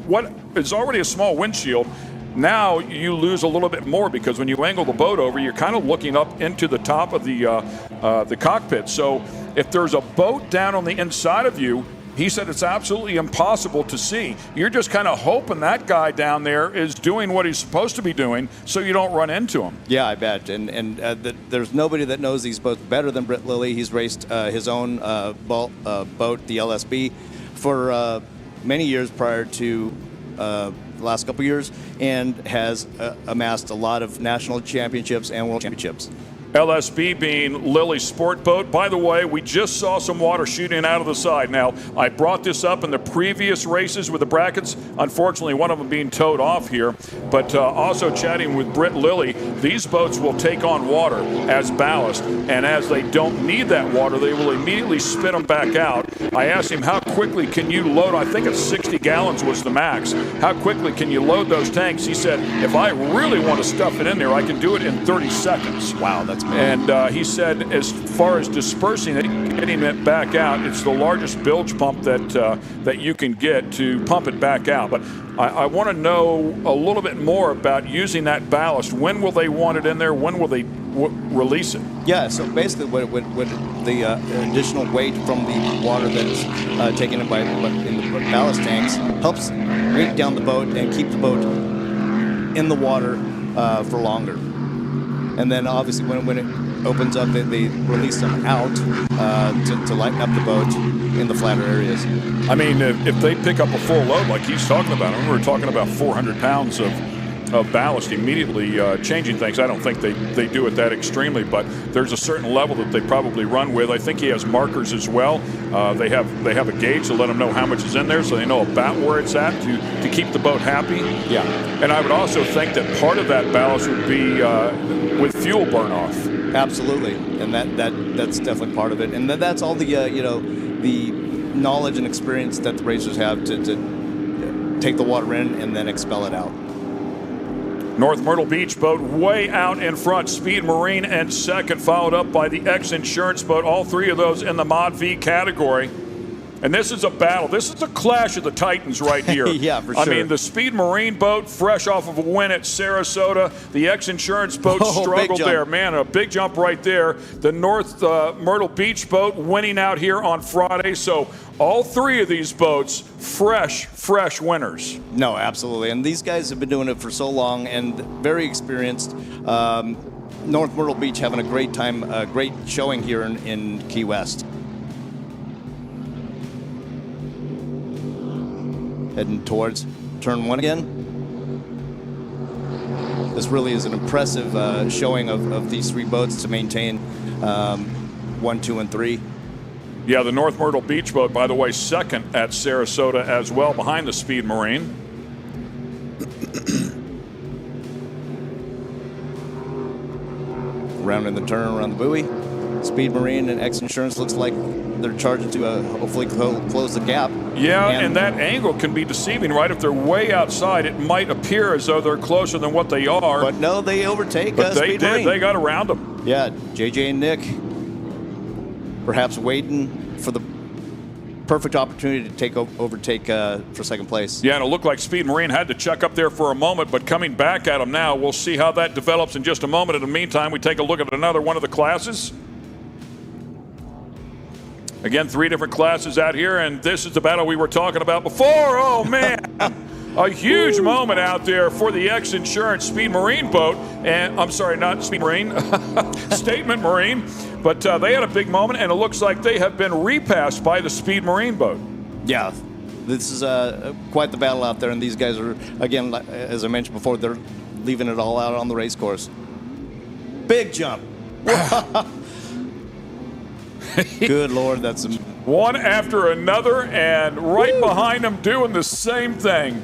what is already a small windshield. Now you lose a little bit more because when you angle the boat over, you're kind of looking up into the top of the cockpit. So if there's a boat down on the inside of you, he said it's absolutely impossible to see. You're just kind of hoping that guy down there is doing what he's supposed to be doing so you don't run into him. Yeah, I bet. And there's nobody that knows these boats better than Britt Lilly. He's raced his own boat, the LSB, for many years prior to the last couple years, and has amassed a lot of national championships and world championships. LSB being Lilly's sport boat. By the way, we just saw some water shooting out of the side. Now, I brought this up in the previous races with the brackets. Unfortunately, one of them being towed off here. But also chatting with Britt Lilly, these boats will take on water as ballast. And as they don't need that water, they will immediately spit them back out. I asked him, how quickly can you load? I think it's 60 gallons was the max. How quickly can you load those tanks? He said, if I really want to stuff it in there, I can do it in 30 seconds. Wow, that's and he said, as far as dispersing it, getting it back out, it's the largest bilge pump that you can get to pump it back out. But I want to know a little bit more about using that ballast. When will they want it in there? When will they release it? Yeah, so basically what the additional weight from the water that's taken in the ballast tanks helps weight down the boat and keep the boat in the water for longer. And then obviously when it opens up, they release them out to lighten up the boat in the flatter areas. I mean, if they pick up a full load like he's talking about, and we're talking about 400 pounds of ballast, immediately changing things. I don't think they do it that extremely, but there's a certain level that they probably run with. I think he has markers as well. They have a gauge to let them know how much is in there, so they know about where it's at to keep the boat happy. Yeah. And I would also think that part of that ballast would be with fuel burn off. Absolutely, and that's definitely part of it. And that's all the the knowledge and experience that the racers have to take the water in and then expel it out. North Myrtle Beach boat way out in front. Speed Marine in second, followed up by the X-Insurance boat. All three of those in the Mod V category. And this is a battle. This is a clash of the Titans right here. Yeah, for sure. I mean, the Speed Marine boat, fresh off of a win at Sarasota. The X-Insurance boat struggled there. Man, a big jump right there. The North Myrtle Beach boat winning out here on Friday. So all three of these boats, fresh winners. No, absolutely. And these guys have been doing it for so long and very experienced. North Myrtle Beach having a great time, great showing here in Key West. Heading towards turn one again. This really is an impressive showing of these three boats to maintain 1, 2, and 3. Yeah, the North Myrtle Beach boat, by the way, second at Sarasota as well, behind the Speed Marine. Rounding the turn around the buoy. Speed Marine and X-Insurance looks like they're charging to hopefully close the gap. Yeah, and that angle can be deceiving, right? If they're way outside, it might appear as though they're closer than what they are. But no, they overtake but they Speed did. Marine. They got around them. Yeah, JJ and Nick perhaps waiting for the perfect opportunity to overtake for second place. Yeah, and it looked like Speed Marine had to check up there for a moment, but coming back at them now, we'll see how that develops in just a moment. In the meantime, we take a look at another one of the classes. Again, 3 different classes out here, and this is the battle we were talking about before. Oh, man. A huge moment out there for the X-Insurance Speed Marine boat. And I'm sorry, not Speed Marine, Statement Marine. But they had a big moment, and it looks like they have been repassed by the Speed Marine boat. Yeah, this is quite the battle out there, and these guys are, again, as I mentioned before, they're leaving it all out on the race course. Big jump. Good Lord, that's one after another, and right behind them doing the same thing.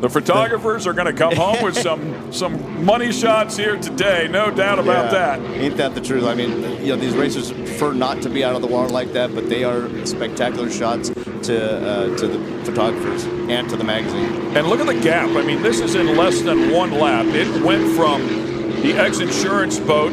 The photographers are going to come home with some money shots here today, no doubt about that. Ain't that the truth? I mean, these racers prefer not to be out of the water like that, but they are spectacular shots to the photographers and to the magazine. And look at the gap. I mean, this is in less than one lap. It went from the X-Insurance boat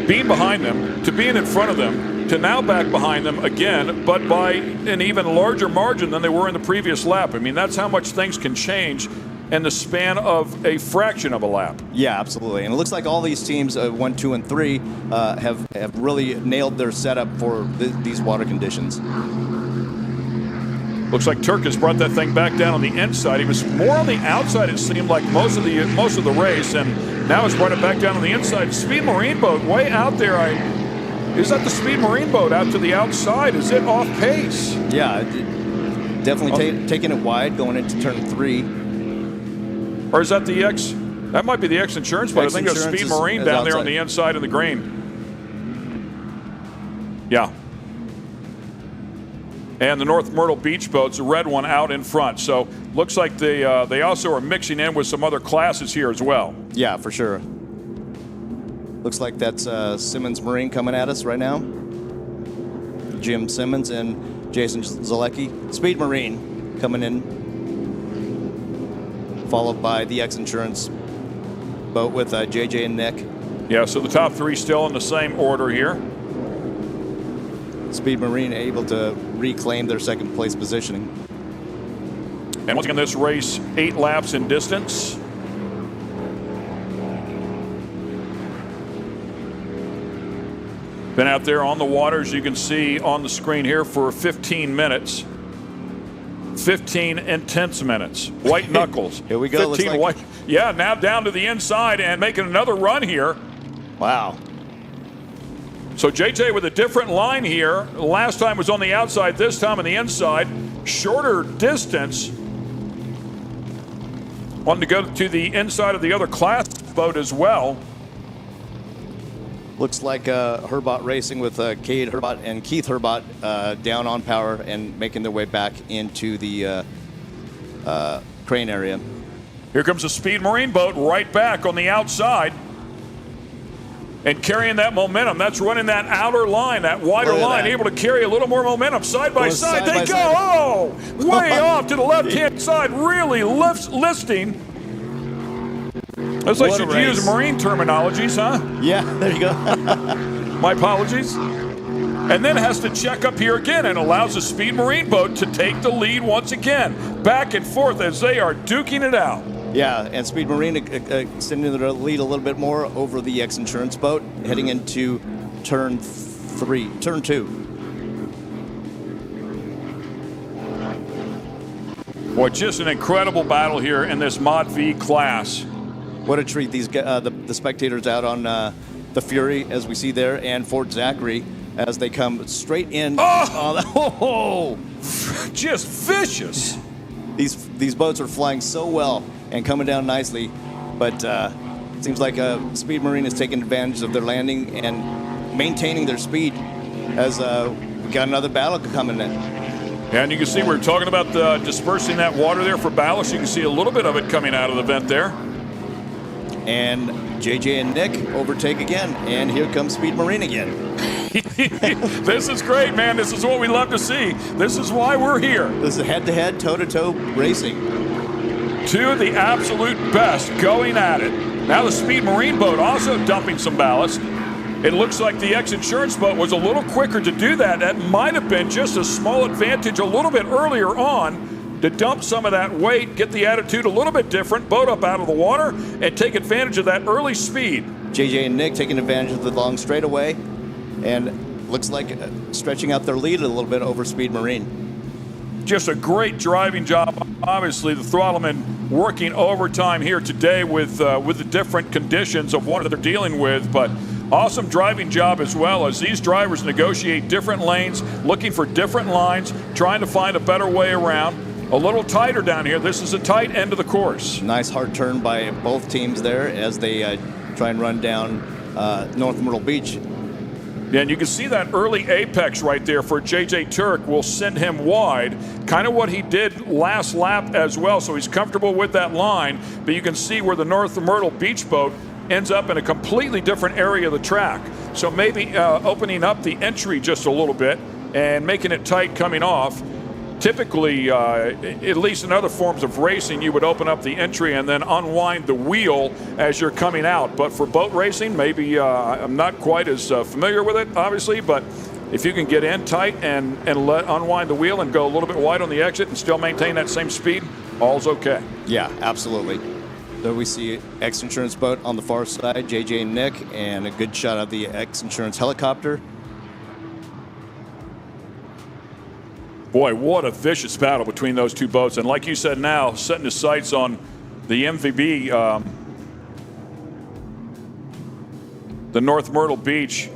being behind them to being in front of them to now back behind them again, but by an even larger margin than they were in the previous lap. I mean, that's how much things can change in the span of a fraction of a lap. Yeah, absolutely. And it looks like all these teams, 1, 2, and 3, have really nailed their setup for these water conditions. Looks like Turk has brought that thing back down on the inside. He was more on the outside, it seemed like, most of the race, and now he's brought it back down on the inside. Speed Marine boat way out there. Is that the Speed Marine boat out to the outside? Is it off pace? Yeah, definitely taking it wide going into turn 3. Or is that the X? That might be the X-Insurance boat. I think it's Speed Marine down there on the inside of the green. Yeah. And the North Myrtle Beach boat's a red one out in front. So looks like they also are mixing in with some other classes here as well. Yeah, for sure. Looks like that's Simmons Marine coming at us right now. Jim Simmons and Jason Zalecki. Speed Marine coming in. Followed by the X-Insurance boat with JJ and Nick. Yeah, so the top 3 still in the same order here. Speed Marine able to reclaim their second place positioning. And once again, this race 8 laps in distance. Been out there on the water, as you can see on the screen here, for 15 minutes. 15 intense minutes. White knuckles. Here we go. 15 white. Yeah, now down to the inside and making another run here. Wow. So JJ with a different line here. Last time was on the outside, this time on the inside. Shorter distance. Wanting to go to the inside of the other class boat as well. Looks like Herbot Racing with Cade Herbot and Keith Herbot down on power and making their way back into the crane area. Here comes a Speed Marine boat right back on the outside. And carrying that momentum. That's running that outer line, that wider line, able to carry a little more momentum. Side by side, they go. Oh, way off to the left-hand side, really listing. Looks like you should use Marine terminologies, huh? Yeah, there you go. My apologies. And then has to check up here again and allows the Speed Marine boat to take the lead once again. Back and forth as they are duking it out. Yeah, and Speed Marine extending their lead a little bit more over the X-Insurance boat, heading into turn 2. Boy, just an incredible battle here in this Mod V class. What a treat, these the spectators out on the Fury, as we see there, and Fort Zachary, as they come straight in. Oh! Just vicious. These boats are flying so well and coming down nicely, but it seems like Speed Marine is taking advantage of their landing and maintaining their speed as we got another battle coming in. And you can see we're talking about dispersing that water there for ballast. You can see a little bit of it coming out of the vent there. And JJ and Nick overtake again, and here comes Speed Marine again. This is great, man. This is what we love to see. This is why we're here. This is head-to-head, toe-to-toe racing. Two of the absolute best going at it. Now the Speed Marine boat also dumping some ballast. It looks like the X-Insurance boat was a little quicker to do that. That might have been just a small advantage a little bit earlier on to dump some of that weight, get the attitude a little bit different, boat up out of the water, and take advantage of that early speed. JJ and Nick taking advantage of the long straightaway, and looks like stretching out their lead a little bit over Speed Marine. Just a great driving job. Obviously, the Throttlemen working overtime here today with the different conditions of what they're dealing with, but awesome driving job as well as these drivers negotiate different lanes, looking for different lines, trying to find a better way around. A little tighter down here. This is a tight end of the course. Nice hard turn by both teams there as they try and run down North Myrtle Beach. Yeah, and you can see that early apex right there for JJ Turk will send him wide. Kind of what he did last lap as well, so he's comfortable with that line. But you can see where the North Myrtle Beach boat ends up in a completely different area of the track. So maybe opening up the entry just a little bit and making it tight coming off. Typically, at least in other forms of racing, you would open up the entry and then unwind the wheel as you're coming out. But for boat racing, maybe I'm not quite as familiar with it, obviously, but if you can get in tight and unwind the wheel and go a little bit wide on the exit and still maintain that same speed, all's okay. Yeah, absolutely. There we see X-Insurance boat on the far side, JJ and Nick, and a good shot of the X-Insurance helicopter. Boy, what a vicious battle between those two boats. And like you said now, setting his sights on the MVB, the North Myrtle Beach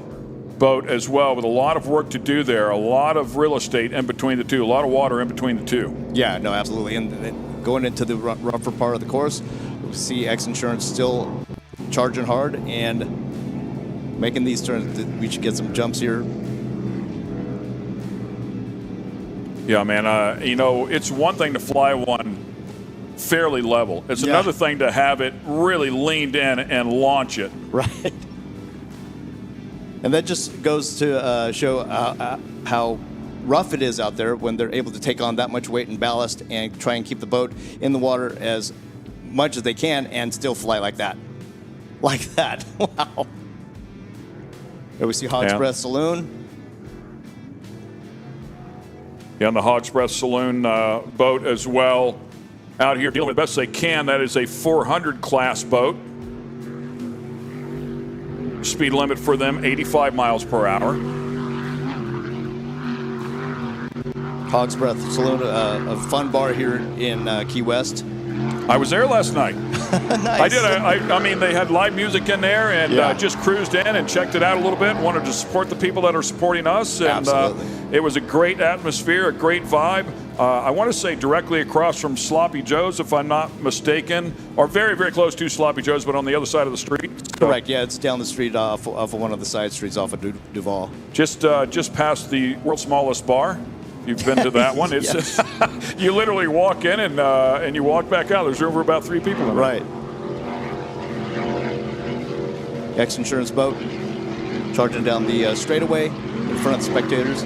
boat as well, with a lot of work to do there, a lot of real estate in between the two, a lot of water in between the two. Yeah, no, absolutely. And going into the rougher part of the course, we see X-Insurance still charging hard and making these turns. We should get some jumps here. Yeah, man, you know, it's one thing to fly one fairly level. It's another thing to have it really leaned in and launch it. Right. And that just goes to show how rough it is out there when they're able to take on that much weight and ballast and try and keep the boat in the water as much as they can and still fly like that. Like that. Wow. There we see Hog's Breath Saloon. Yeah, on the Hog's Breath Saloon boat as well. Out here dealing with the best they can. That is a 400 class boat. Speed limit for them, 85 miles per hour. Hog's Breath Saloon, a fun bar here in Key West. I was there last night. Nice. I did. I mean, they had live music in there, and just cruised in and checked it out a little bit. Wanted to support the people that are supporting us, and it was a great atmosphere, a great vibe. I want to say directly across from Sloppy Joe's, if I'm not mistaken, or very, very close to Sloppy Joe's, but on the other side of the street. Correct. Yeah, it's down the street off of one of the side streets off of Duval. Just past the world's smallest bar. You've been to that one. It's just, you literally walk in and you walk back out. There's room for about 3 people in there. Right. X-Insurance boat charging down the straightaway in front of the spectators.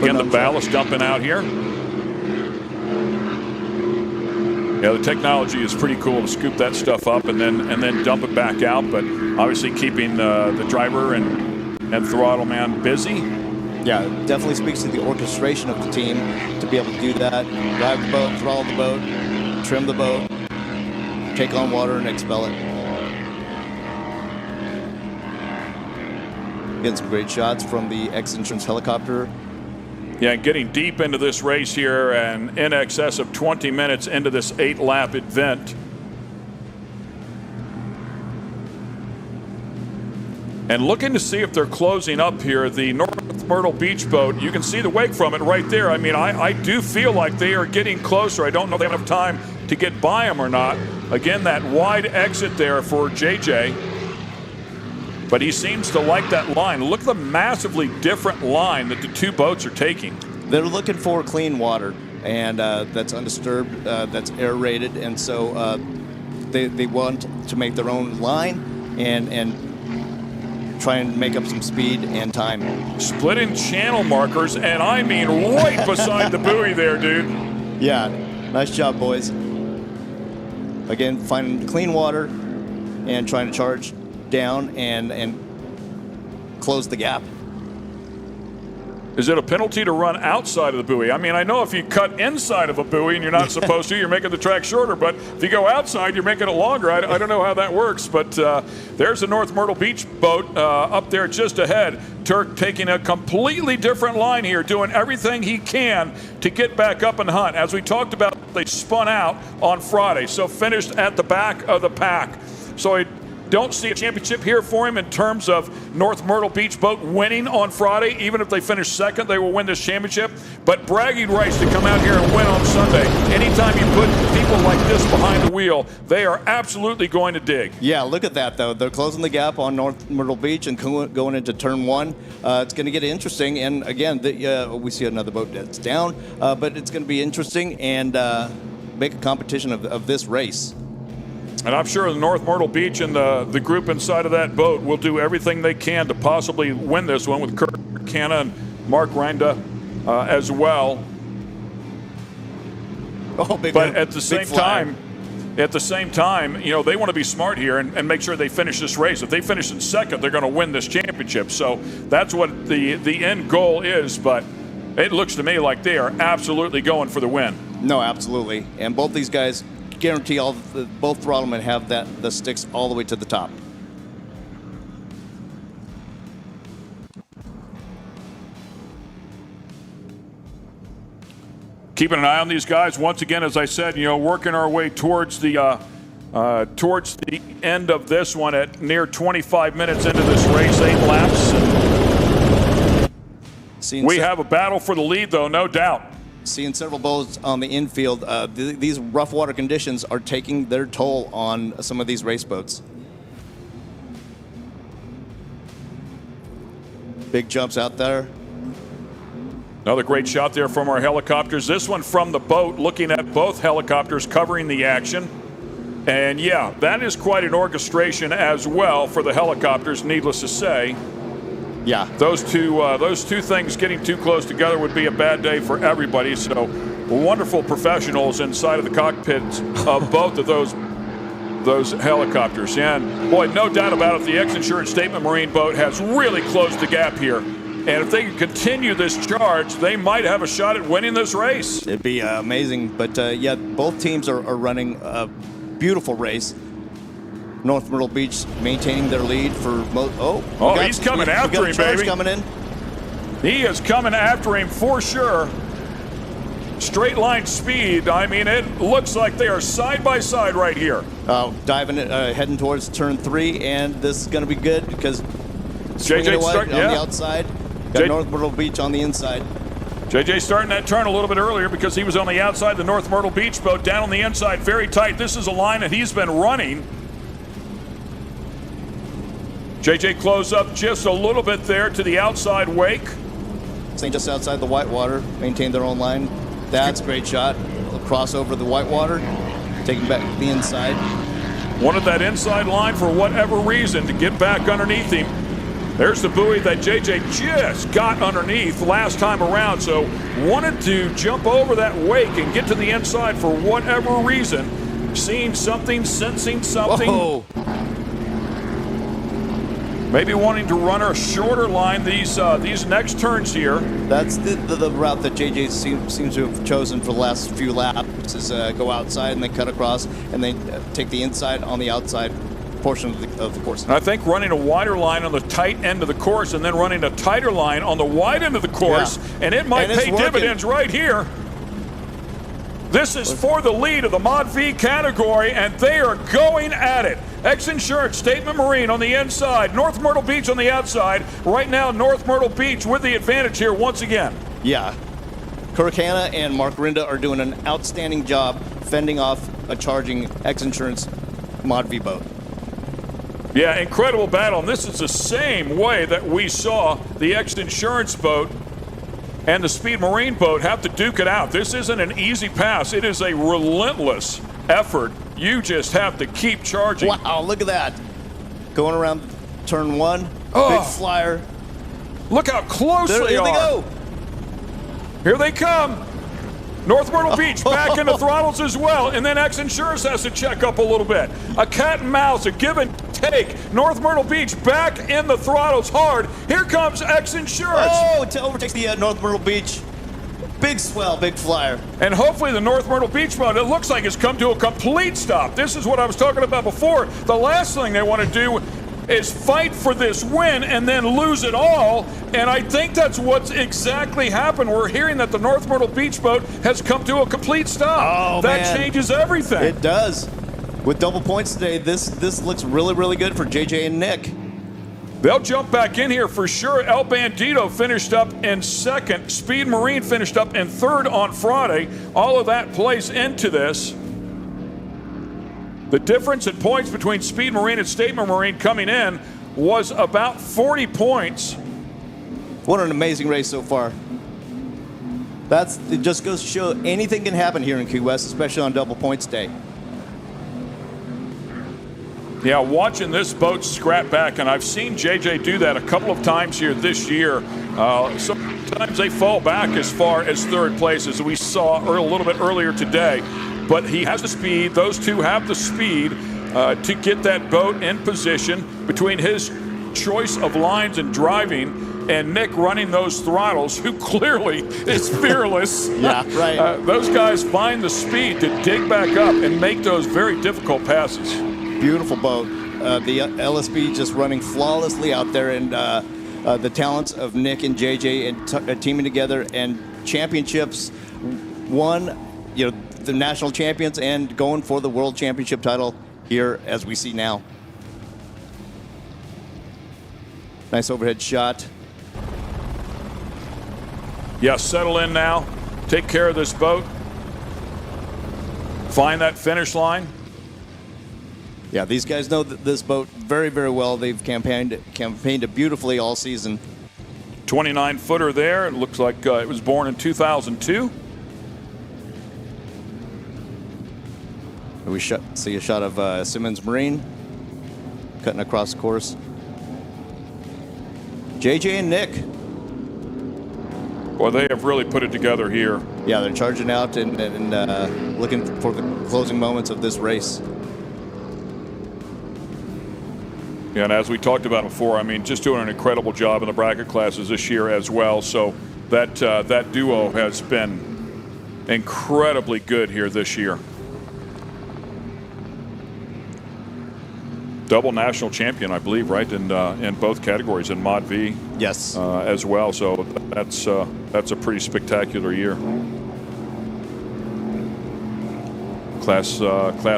Again, the ballast dumping out here. Yeah, the technology is pretty cool to scoop that stuff up and then dump it back out. But obviously keeping the driver and throttle man busy. Yeah, definitely speaks to the orchestration of the team to be able to do that. Drive the boat, throttle the boat, trim the boat, take on water, and expel it. Getting some great shots from the X-Insurance helicopter. Yeah, getting deep into this race here and in excess of 20 minutes into this 8-lap event. And looking to see if they're closing up here. The North Myrtle Beach boat, you can see the wake from it right there. I mean, I do feel like they are getting closer. I don't know if they have enough time to get by them or not. Again, that wide exit there for JJ. But he seems to like that line. Look at the massively different line that the two boats are taking. They're looking for clean water, and that's undisturbed, that's aerated, and so they want to make their own line and try and make up some speed and time. Splitting channel markers, and I mean right beside the buoy there, dude. Yeah, nice job, boys. Again, finding clean water and trying to charge down and close the gap. Is it a penalty to run outside of the buoy? I mean, I know if you cut inside of a buoy and you're not supposed to, you're making the track shorter, but if you go outside, you're making it longer. I don't know how that works, but there's the North Myrtle Beach boat up there just ahead. Turk taking a completely different line here, doing everything he can to get back up and hunt. As we talked about, they spun out on Friday, so finished at the back of the pack. So I don't see a championship here for him in terms of North Myrtle Beach boat winning on Friday. Even if they finish second, they will win this championship. But bragging rights to come out here and win on Sunday. Anytime you put people like this behind the wheel, they are absolutely going to dig. Yeah, look at that, though. They're closing the gap on North Myrtle Beach and going into turn one. It's going to get interesting. And again, we see another boat that's down, but it's going to be interesting and make a competition of this race. And I'm sure the North Myrtle Beach and the group inside of that boat will do everything they can to possibly win this one with Kirk Canna and Mark Reinda as well. But at the same time, you know, they want to be smart here and make sure they finish this race. If they finish in second, they're going to win this championship. So that's what the end goal is. But it looks to me like they are absolutely going for the win. No, absolutely. And both these guys guarantee both throttlemen have the sticks all the way to the top. Keeping an eye on these guys once again, as I said, you know, working our way towards the end of this one at near 25 minutes into this race, 8 laps. We have a battle for the lead, though, no doubt. Seeing several boats on the infield, these rough water conditions are taking their toll on some of these race boats. Big jumps out there. Another great shot there from our helicopters. This one from the boat, looking at both helicopters covering the action. And yeah, that is quite an orchestration as well for the helicopters, needless to say. Yeah, those two things getting too close together would be a bad day for everybody. So wonderful professionals inside of the cockpits of both of those helicopters. And boy, no doubt about it, the X-Insurance Statement Marine boat has really closed the gap here. And if they can continue this charge, they might have a shot at winning this race. It'd be amazing. But yeah, both teams are running a beautiful race. North Myrtle Beach maintaining their lead for he's coming after him, baby. Coming in. He is coming after him for sure. straight line speed. I mean, it looks like they are side by side right here. Heading towards turn 3, and this is going to be good because JJ on the outside. Got North Myrtle Beach on the inside. JJ starting that turn a little bit earlier because he was on the outside. The North Myrtle Beach boat down on the inside, very tight. This is a line that he's been running. JJ close up just a little bit there to the outside wake. Staying just outside the whitewater, maintain their own line. That's a great shot. They'll cross over the whitewater, taking back the inside. Wanted that inside line for whatever reason to get back underneath him. There's the buoy that JJ just got underneath last time around, so wanted to jump over that wake and get to the inside for whatever reason. Seeing something, sensing something. Whoa. Maybe wanting to run a shorter line these next turns here. That's the route that JJ seems to have chosen for the last few laps, is go outside and then cut across and then take the inside on the outside portion of the course. And I think running a wider line on the tight end of the course and then running a tighter line on the wide end of the course, and it might pay dividends right here. This is for the lead of the Mod V category, and they are going at it. XINSURANCE, Statement Marine on the inside, North Myrtle Beach on the outside. Right now, North Myrtle Beach with the advantage here once again. Yeah. Kirk Hanna and Mark Rinda are doing an outstanding job fending off a charging XINSURANCE Mod V boat. Yeah, incredible battle, and this is the same way that we saw the XINSURANCE boat and the Speed Marine boat have to duke it out. This isn't an easy pass. It is a relentless effort. You just have to keep charging. Wow, look at that. Going around turn 1, big flyer. Look how close they here are. They go. Here they come. North Myrtle Beach back into throttles as well, and then XINSURANCE has to check up a little bit. A cat and mouse, a give and take. North Myrtle Beach back in the throttles hard. Here comes XINSURANCE. Oh, it overtakes the North Myrtle Beach. Big swell, big flyer. And hopefully the North Myrtle Beach boat, it looks like it's come to a complete stop. This is what I was talking about before. The last thing they want to do is fight for this win and then lose it all. And I think that's what's exactly happened. We're hearing that the North Myrtle Beach boat has come to a complete stop. Oh, that man. changes everything. It does. With double points today, this looks really, really good for JJ and Nick. They'll jump back in here for sure. El Bandito finished up in second. Speed Marine finished up in third on Friday. All of that plays into this. The difference in points between Speed Marine and Statement Marine coming in was about 40 points. What an amazing race so far. It just goes to show anything can happen here in Key West, especially on double points day. Yeah, watching this boat scrap back, and I've seen JJ do that a couple of times here this year. Sometimes they fall back as far as third place, as we saw a little bit earlier today. But he has the speed. Those two have the speed to get that boat in position. Between his choice of lines and driving and Nick running those throttles, who clearly is fearless. Yeah, right. Those guys find the speed to dig back up and make those very difficult passes. Beautiful boat. The LSB just running flawlessly out there, and the talents of Nick and JJ and teaming together, and championships won, the national champions, and going for the world championship title here as we see now. Nice overhead shot. Yeah, settle in now. Take care of this boat. Find that finish line. Yeah, these guys know this boat very, very well. They've campaigned it beautifully all season. 29-footer there. It looks like it was born in 2002. We see a shot of Simmons Marine cutting across the course. JJ and Nick. Well, they have really put it together here. Yeah, they're charging out and looking for the closing moments of this race. Yeah, and as we talked about before, I mean, just doing an incredible job in the bracket classes this year as well. So that duo has been incredibly good here this year. Double national champion, I believe, right, in both categories in Mod V. Yes. As well. So that's a pretty spectacular year. Class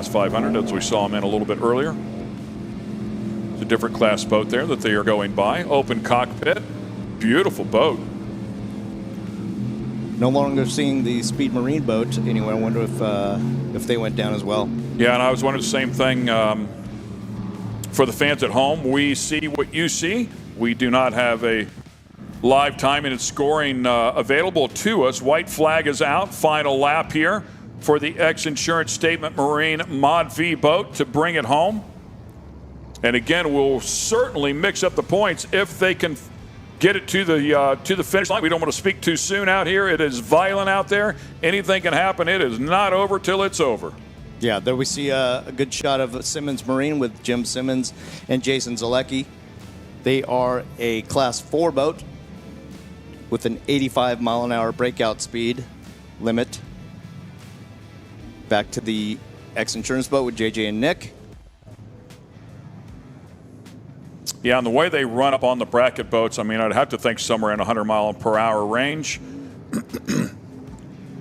500, as we saw them in a little bit earlier. It's a different class boat there that they are going by. Open cockpit, beautiful boat. No longer seeing the Speed Marine boat anywhere. I wonder if they went down as well. Yeah, and I was wondering the same thing for the fans at home. We see what you see. We do not have a live timing and scoring available to us. White flag is out. Final lap here for the X-Insurance Statement Marine Mod V boat to bring it home. And again, we'll certainly mix up the points if they can get it to the finish line. We don't want to speak too soon out here. It is violent out there. Anything can happen. It is not over till it's over. Yeah, there we see a good shot of Simmons Marine with Jim Simmons and Jason Zalecki. They are a Class 4 boat with an 85-mile-an-hour breakout speed limit. Back to the X-Insurance boat with JJ and Nick. Yeah, and the way they run up on the bracket boats, I mean, I'd have to think somewhere in 100-mile-per-hour range.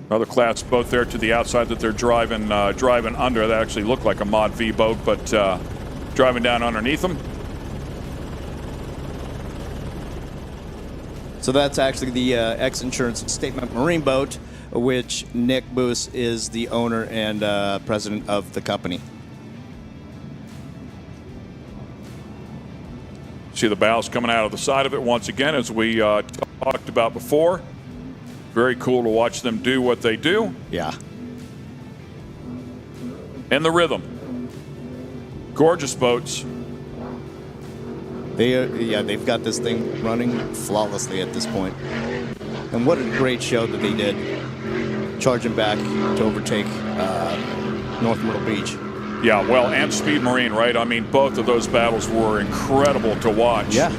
Another class boat there to the outside that they're driving under. That actually looked like a Mod V boat, but driving down underneath them. So that's actually the X-Insurance Statement Marine boat, which Nick Boos is the owner and president of the company. See the bows coming out of the side of it once again, as we talked about before. Very cool to watch them do what they do. Yeah. And the rhythm. Gorgeous boats. They've got this thing running flawlessly at this point. And what a great show that they did, charging back to overtake North Myrtle Beach. Yeah, well, and Speed Marine, right? I mean, both of those battles were incredible to watch. Yeah,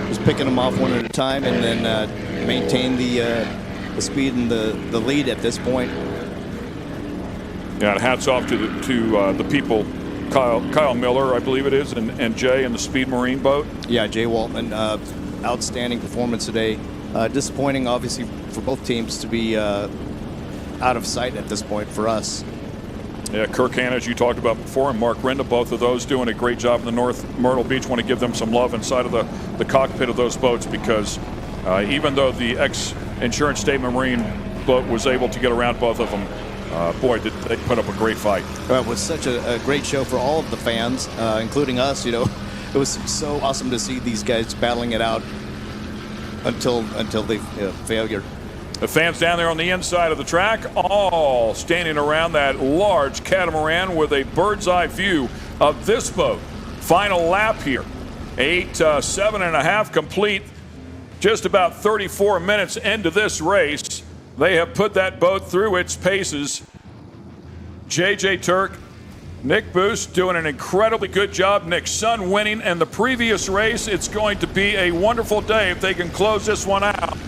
just picking them off one at a time and then maintain the speed and the lead at this point. Yeah, and hats off to the people, Kyle Miller, I believe it is, and Jay in the Speed Marine boat. Yeah, Jay Waltman, outstanding performance today. Disappointing, obviously, for both teams to be out of sight at this point for us. Yeah, Kirk Hanna, as you talked about before, and Mark Renda, both of those doing a great job in the North Myrtle Beach. Want to give them some love inside of the cockpit of those boats, because even though the X-Insurance Statement Marine boat was able to get around both of them, boy, did they put up a great fight. It was such a great show for all of the fans, including us. You know, it was so awesome to see these guys battling it out until they failure. The fans down there on the inside of the track, all standing around that large catamaran with a bird's eye view of this boat. Final lap here. 7.5 complete. Just about 34 minutes into this race. They have put that boat through its paces. JJ Turk, Nick Boos doing an incredibly good job. Nick's son winning in the previous race. It's going to be a wonderful day if they can close this one out.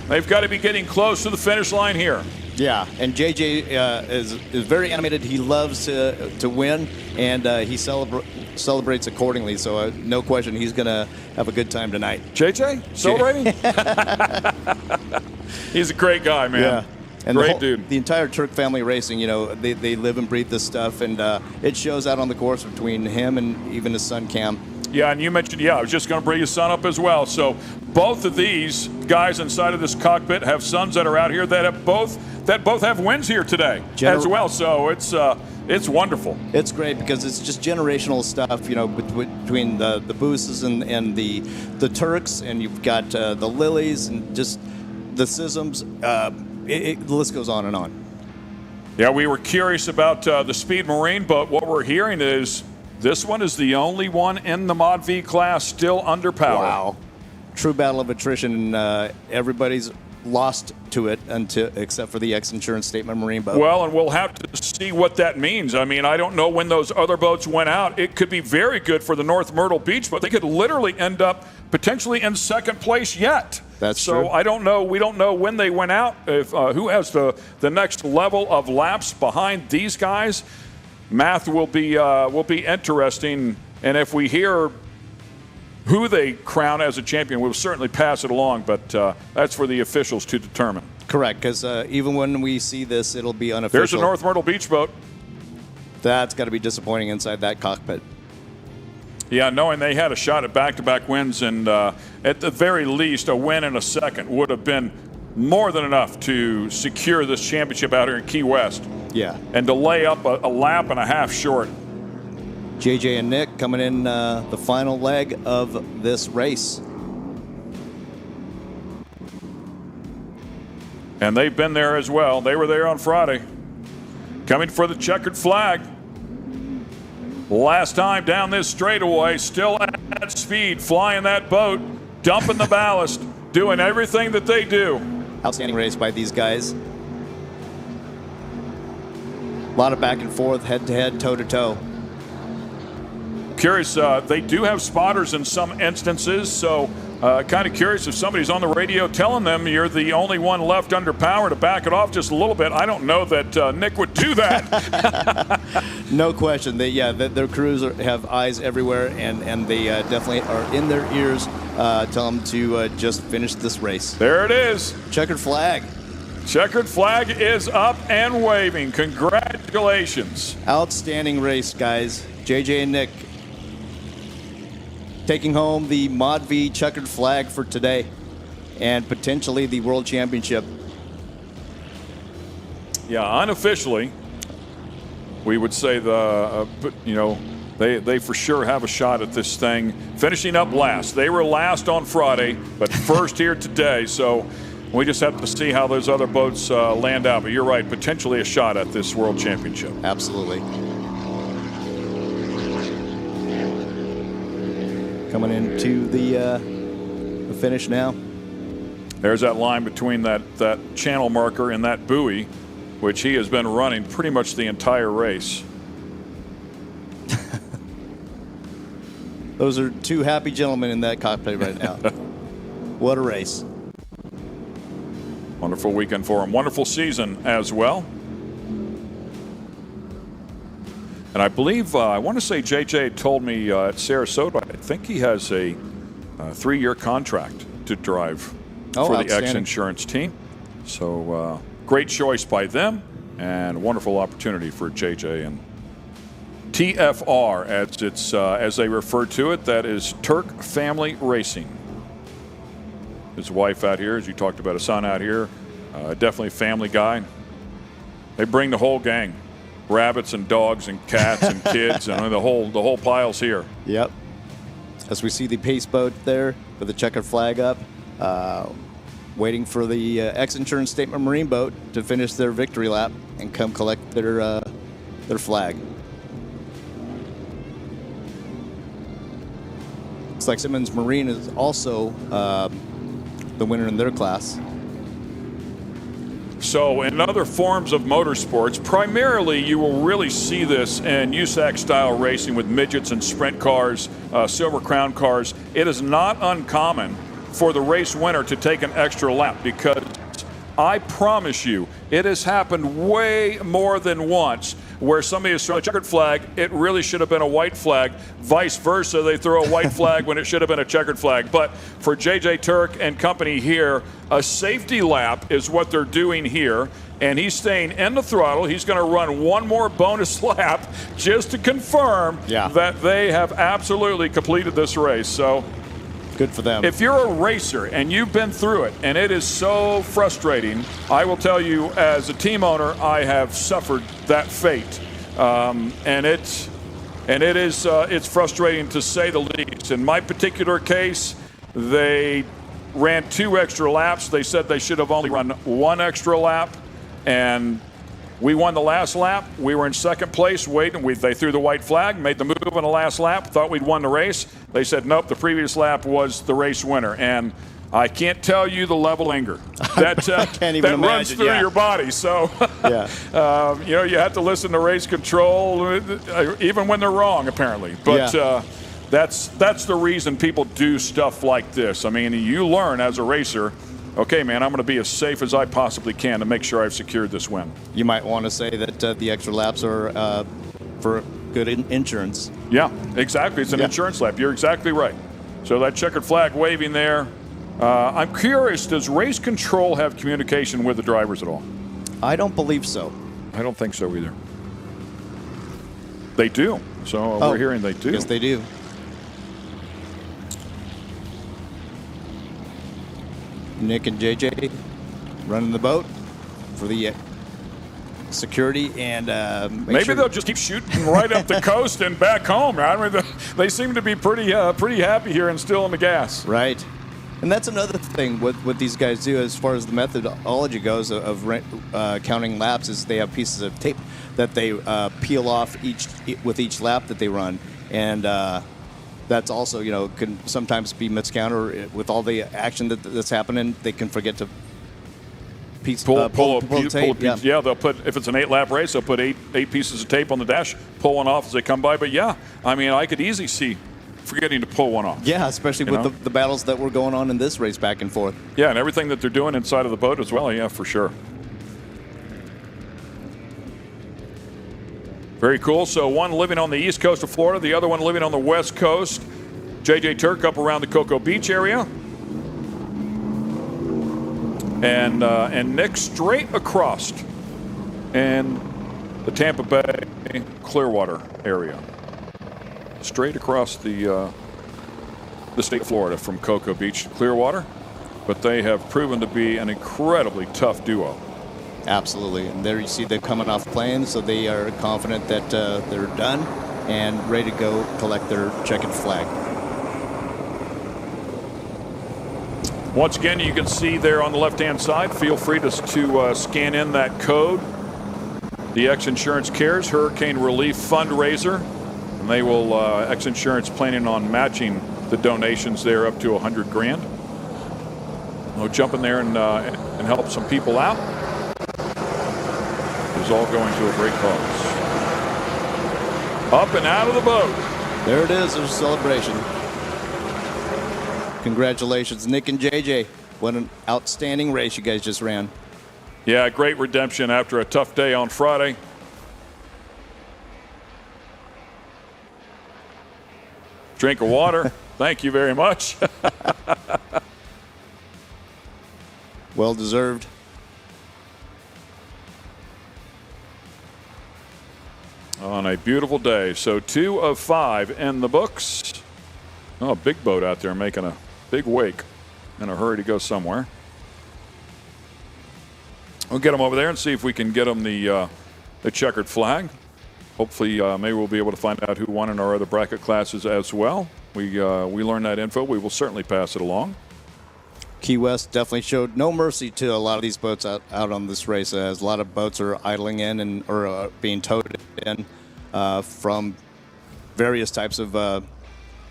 They've got to be getting close to the finish line here. Yeah, and JJ is very animated. He loves to win, and he celebrates accordingly. So no question, he's going to have a good time tonight. JJ celebrating? He's a great guy, man. Yeah. And great dude. The entire Turk family racing, you know, they live and breathe this stuff, and it shows out on the course between him and even his son Cam. Yeah, and you mentioned, I was just going to bring his son up as well. So both of these guys inside of this cockpit have sons that are out here that both have wins here today as well. So it's wonderful. It's great because it's just generational stuff, you know, between the Booses and the Turks, and you've got the Lilies and just the Sisms. The list goes on and on. Yeah, we were curious about the Speed Marine, but what we're hearing is this one is the only one in the Mod V class still underpowered. Wow. True battle of attrition, and everybody's lost to it except for the X-Insurance Statement Marine boat. Well, and we'll have to see what that means. I mean, I don't know when those other boats went out. It could be very good for the North Myrtle Beach, but they could literally end up potentially in second place yet. That's so true. I don't know. We don't know when they went out. If who has the next level of laps behind these guys? Math will be interesting, and if we hear who they crown as a champion, we'll certainly pass it along, but that's for the officials to determine. Correct, because even when we see this, it'll be unofficial. There's a North Myrtle Beach boat. That's got to be disappointing inside that cockpit. Yeah, knowing they had a shot at back-to-back wins, and at the very least, a win in a second would have been more than enough to secure this championship out here in Key West. Yeah. And to lay up a lap and a half short. JJ and Nick coming in the final leg of this race. And they've been there as well. They were there on Friday. Coming for the checkered flag. Last time down this straightaway, still at speed, flying that boat, dumping the ballast, doing everything that they do. Outstanding race by these guys. A lot of back and forth, head-to-head, toe-to-toe. Curious, they do have spotters in some instances, so kind of curious if somebody's on the radio telling them you're the only one left under power to back it off just a little bit. I don't know that Nick would do that. No question. Their crews have eyes everywhere, and they definitely are in their ears. Tell them to just finish this race. There it is. Checkered flag. Checkered flag is up and waving. Congratulations. Outstanding race, guys. JJ and Nick taking home the Mod V checkered flag for today and potentially the World Championship. Yeah, unofficially, we would say they for sure have a shot at this thing. Finishing up last. They were last on Friday, but first here today. So we just have to see how those other boats land out. But you're right, potentially a shot at this World Championship. Absolutely. Coming into the finish now. There's that line between that channel marker and that buoy, which he has been running pretty much the entire race. Those are two happy gentlemen in that cockpit right now. What a race. Wonderful weekend for him. Wonderful season as well. And I believe, I want to say JJ told me at Sarasota, I think he has a 3-year contract to drive for the X-Insurance team. So great choice by them and a wonderful opportunity for JJ and TFR, as they refer to it. That is Turk Family Racing. His wife out here, as you talked about, a son out here, definitely a family guy. They bring the whole gang. Rabbits and dogs and cats and kids and the whole pile's here. Yep. As we see the pace boat there with the checkered flag up, waiting for the X-Insurance Statement Marine boat to finish their victory lap and come collect their flag. Looks like Simmons Marine is also the winner in their class. So in other forms of motorsports, primarily you will really see this in USAC-style racing with midgets and sprint cars, Silver Crown cars. It is not uncommon for the race winner to take an extra lap because I promise you, it has happened way more than once where somebody has thrown a checkered flag, it really should have been a white flag. Vice versa, they throw a white flag when it should have been a checkered flag. But for JJ Turk and company here, a safety lap is what they're doing here. And he's staying in the throttle. He's going to run one more bonus lap just to confirm that they have absolutely completed this race. So good for them. If you're a racer and you've been through it and it is so frustrating, I will tell you as a team owner, I have suffered that fate. And it's frustrating to say the least. In my particular case, they ran 2 extra laps. They said they should have only run 1 extra lap. And we won the last lap. We were in second place waiting. They threw the white flag, made the move on the last lap, thought we'd won the race. They said, nope, the previous lap was the race winner. And I can't tell you the level of anger that runs through your body. So, you have to listen to race control, even when they're wrong, apparently. But that's the reason people do stuff like this. I mean, you learn as a racer, okay, man, I'm going to be as safe as I possibly can to make sure I've secured this win. You might want to say that the extra laps are for good insurance. Yeah, exactly. It's an insurance lap. You're exactly right. So that checkered flag waving there. I'm curious, does race control have communication with the drivers at all? I don't believe so. I don't think so either. They do. So we're hearing they do. Yes, they do. Nick and JJ running the boat for the security and maybe they'll just keep shooting right up the coast and back home. I mean, they seem to be pretty happy here and still in the gas. Right. And that's another thing what these guys do as far as the methodology goes of counting laps is they have pieces of tape that they peel off with each lap that they run. And that's also, can sometimes be miscounted with all the action that's happening. They can forget to pull tape. Yeah, they'll put, if it's an 8-lap race, they'll put eight pieces of tape on the dash, pull one off as they come by. But yeah, I mean, I could easily see forgetting to pull one off. Yeah, especially with the battles that were going on in this race back and forth. Yeah, and everything that they're doing inside of the boat as well. Yeah, for sure. Very cool. So one living on the east coast of Florida, the other one living on the west coast. JJ Turk up around the Cocoa Beach area. And Nick straight across in the Tampa Bay Clearwater area. Straight across the state of Florida from Cocoa Beach to Clearwater. But they have proven to be an incredibly tough duo. Absolutely. And there you see they're coming off planes, so they are confident that they're done and ready to go collect their checkered flag. Once again, you can see there on the left-hand side, feel free to scan in that code. The X Insurance Cares Hurricane Relief Fundraiser. And they will, X Insurance planning on matching the donations there up to $100,000. We'll jump in there and help some people out. It's all going to a great cause. Up and out of the boat. There it is, there's a celebration. Congratulations, Nick and JJ. What an outstanding race you guys just ran. Yeah, great redemption after a tough day on Friday. Drink of water. Thank you very much. Well deserved. On a beautiful day. So 2 of 5 in the books. Oh, a big boat out there making a big wake. In a hurry to go somewhere. We'll get them over there and see if we can get them the checkered flag. Hopefully, maybe we'll be able to find out who won in our other bracket classes as well. We learned that info. We will certainly pass it along. Key West definitely showed no mercy to a lot of these boats out on this race, as a lot of boats are idling in or being towed in from various types of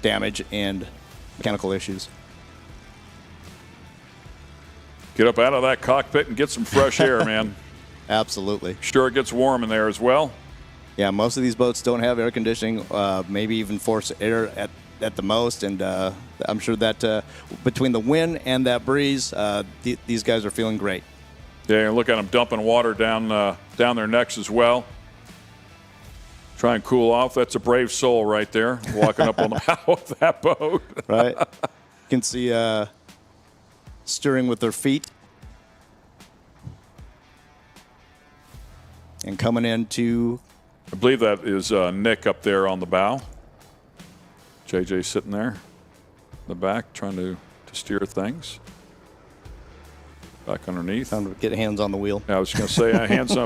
damage and mechanical issues. Get up out of that cockpit and get some fresh air, man. Absolutely. Sure, it gets warm in there as well. Yeah, most of these boats don't have air conditioning, maybe even forced air at the most, and I'm sure that between the wind and that breeze, these guys are feeling great. Yeah, and look at them dumping water down their necks as well. Try and cool off. That's a brave soul right there, walking up on the bow of that boat. Right. You can see steering with their feet. And coming into... I believe that is Nick up there on the bow. JJ sitting there in the back trying to steer things. Back underneath. Time to get hands on the wheel. Yeah, I was going to say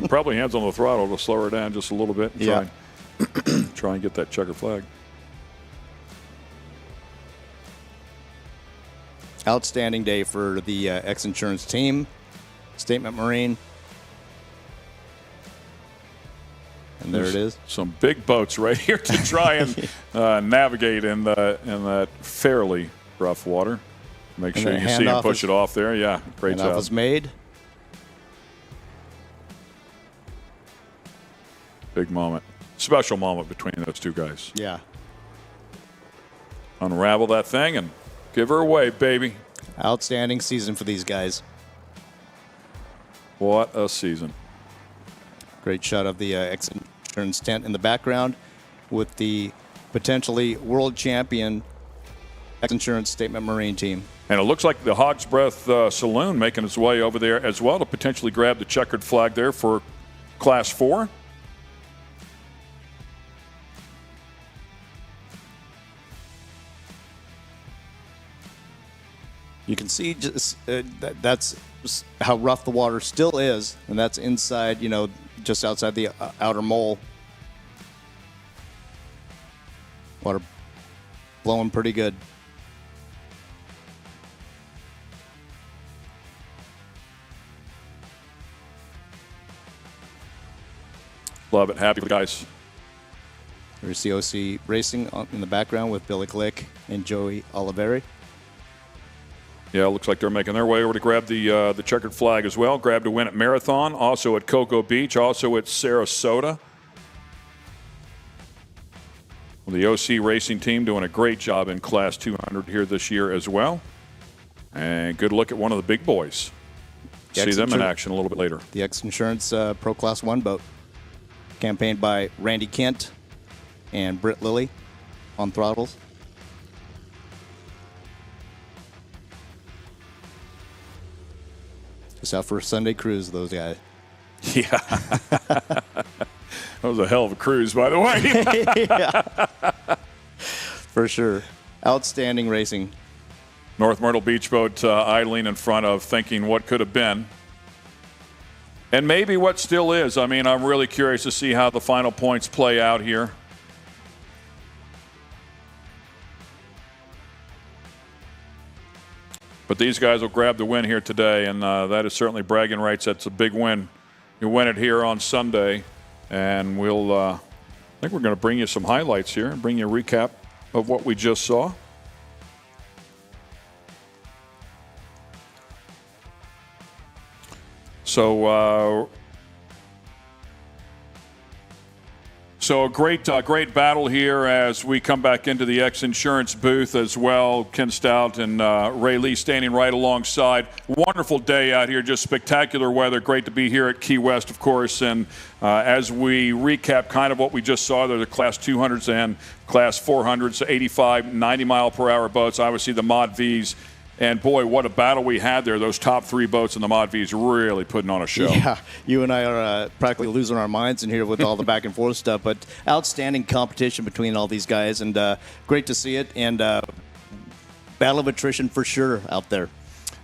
probably hands on the throttle to slow her down just a little bit and try and get that checker flag. Outstanding day for the X Insurance team. Statement Marine. And there it is. Some big boats right here to try and navigate in that fairly rough water. Make sure you see him push it off there. Yeah, great job. Handoff was made. Big moment. Special moment between those two guys. Yeah. Unravel that thing and give her away, baby. Outstanding season for these guys. What a season. Great shot of the X Insurance tent in the background with the potentially world champion X Insurance Statement Marine team. And it looks like the Hog's Breath Saloon making its way over there as well to potentially grab the checkered flag there for Class 4. You can see just that's how rough the water still is, and that's inside, just outside the outer mole. Water blowing pretty good. Love it. Happy with the guys. There's COC Racing in the background with Billy Glick and Joey Oliveri. Yeah, it looks like they're making their way over to grab the checkered flag as well. Grabbed a win at Marathon, also at Cocoa Beach, also at Sarasota. Well, the OC Racing team doing a great job in Class 200 here this year as well. And good look at one of the big boys. See them in action a little bit later. The X-Insurance Pro Class 1 boat. Campaigned by Randy Kent and Britt Lilly on throttles. Just out for a Sunday cruise, those guys. Yeah. That was a hell of a cruise, by the way. Yeah. For sure. Outstanding racing. North Myrtle Beach boat idling in front of, thinking what could have been. And maybe what still is. I mean, I'm really curious to see how the final points play out here. But these guys will grab the win here today, and that is certainly bragging rights. That's a big win. You win it here on Sunday, and we'll, I think we're going to bring you some highlights here and bring you a recap of what we just saw. So a great battle here as we come back into the X-Insurance booth as well. Ken Stout and Ray Lee standing right alongside. Wonderful day out here, just spectacular weather. Great to be here at Key West, of course. And as we recap kind of what we just saw, there the Class 200s and Class 400s, 85, 90-mile-per-hour boats. Obviously the Mod Vs. And, boy, what a battle we had there. Those top three boats in the Mod Vs really putting on a show. Yeah, you and I are practically losing our minds in here with all the back-and-forth stuff. But outstanding competition between all these guys, and great to see it. And battle of attrition for sure out there.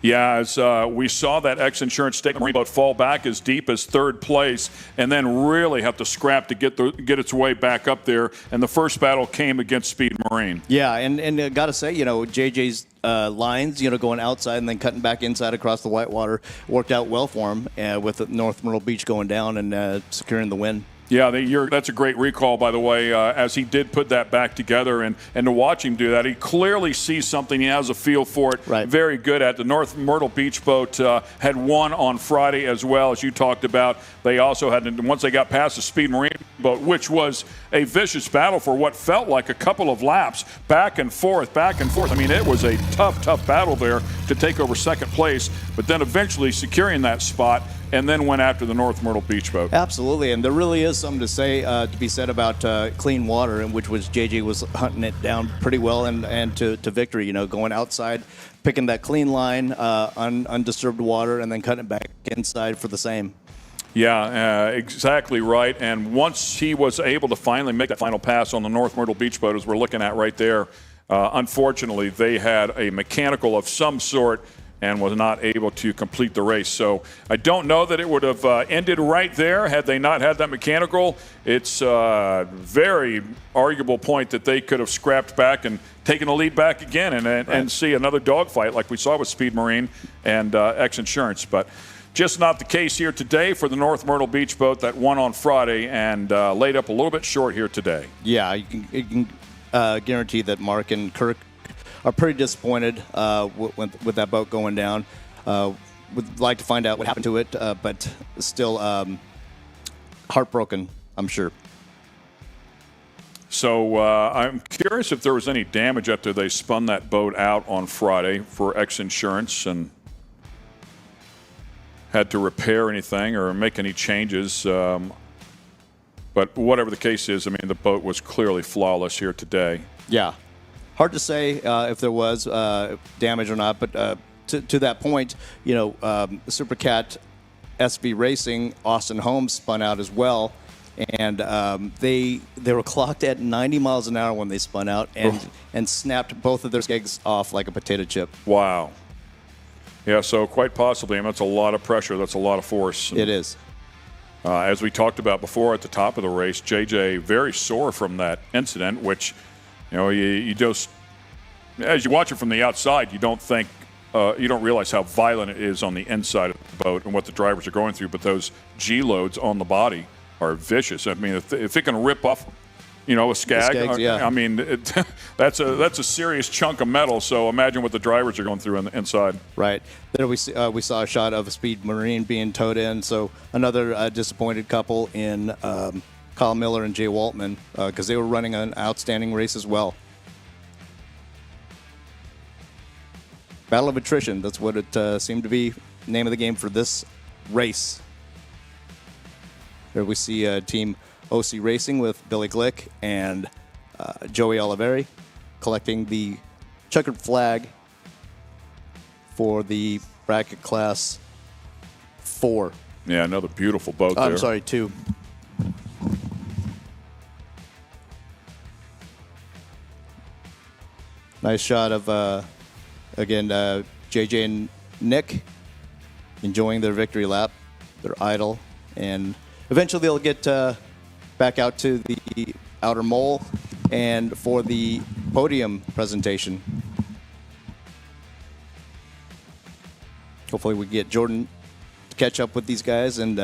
Yeah, as we saw that X-Insurance State Marine boat fall back as deep as third place and then really have to scrap to get its way back up there. And the first battle came against Speed Marine. Yeah, and got to say, JJ's lines, going outside and then cutting back inside across the whitewater worked out well for him with North Myrtle Beach going down and securing the win. Yeah, that's a great recall, by the way, as he did put that back together. And to watch him do that, he clearly sees something. He has a feel for it. Right. Very good at. The North Myrtle Beach boat had won on Friday as well, as you talked about. They also had, once they got past the Speed Marine boat, which was a vicious battle for what felt like a couple of laps, back and forth, back and forth. I mean, it was a tough battle there to take over second place, but then eventually securing that spot, and then went after the North Myrtle Beach boat. Absolutely, and there really is something to say to be said about clean water, in which was JJ was hunting it down pretty well and to victory. Going outside, picking that clean line, undisturbed water, and then cutting it back inside for the same. Yeah, exactly right. And once he was able to finally make that final pass on the North Myrtle Beach boat, as we're looking at right there, unfortunately they had a mechanical of some sort and was not able to complete the race. So I don't know that it would have ended right there had they not had that mechanical. It's a very arguable point that they could have scrapped back and taken the lead back again and see another dogfight like we saw with Speed Marine and X-Insurance. But just not the case here today for the North Myrtle Beach boat that won on Friday and laid up a little bit short here today. Yeah, you can guarantee that Mark and Kirk are pretty disappointed with that boat going down. Would like to find out what happened to it, but still heartbroken, I'm sure. So I'm curious if there was any damage after they spun that boat out on Friday for X-Insurance and had to repair anything or make any changes. But whatever the case is, I mean, the boat was clearly flawless here today. Yeah. Hard to say if there was damage or not, but to that point, Super Cat SB Racing, Austin Holmes spun out as well, and they were clocked at 90 miles an hour when they spun out and snapped both of their skegs off like a potato chip. Wow. Yeah, so quite possibly. I mean, that's a lot of pressure. That's a lot of force. It is. As we talked about before at the top of the race, JJ very sore from that incident, which, you just, as you watch it from the outside, you don't think, you don't realize how violent it is on the inside of the boat and what the drivers are going through. But those G loads on the body are vicious. I mean, if it can rip off, a skag, yeah. I mean, that's a serious chunk of metal. So imagine what the drivers are going through on the inside. Right. There we saw a shot of a Speed Marine being towed in. So another disappointed couple in Kyle Miller and Jay Waltman because they were running an outstanding race as well. Battle of attrition. That's what it seemed to be. Name of the game for this race. There we see Team OC Racing with Billy Glick and Joey Oliveri collecting the checkered flag for the bracket class 4. Yeah, another beautiful boat there. I'm sorry, 2. Nice shot of, again, JJ and Nick enjoying their victory lap. They're idle, and eventually they'll get back out to the outer mole and for the podium presentation. Hopefully we get Jordan to catch up with these guys and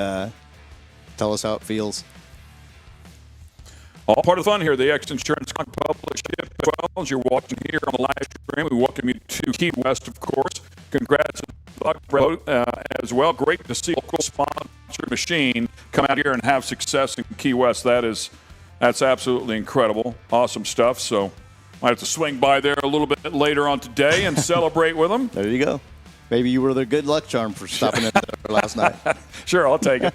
tell us how it feels. All part of the fun here, the XINSURANCE Conch Republic Championship. As well as you're watching here on the live stream, we welcome you to Key West, of course. Congrats as well. Great to see a local sponsored machine come out here and have success in Key West. That's absolutely incredible. Awesome stuff. So might have to swing by there a little bit later on today and celebrate with them. There you go. Maybe you were their good luck charm for stopping in there last night. Sure, I'll take it.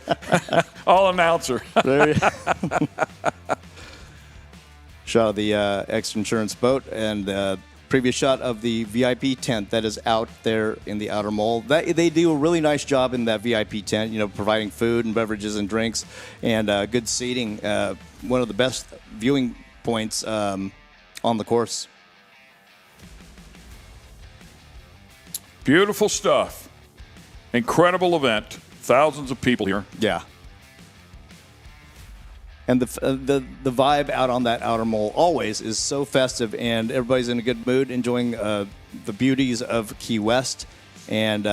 I'll announce her. There you Shot of the XINSURANCE boat and previous shot of the VIP tent that is out there in the outer mole. They do a really nice job in that VIP tent, providing food and beverages and drinks and good seating. One of the best viewing points on the course. Beautiful stuff. Incredible event. Thousands of people here. Yeah. And the vibe out on that outer mole always is so festive, and everybody's in a good mood, enjoying the beauties of Key West, and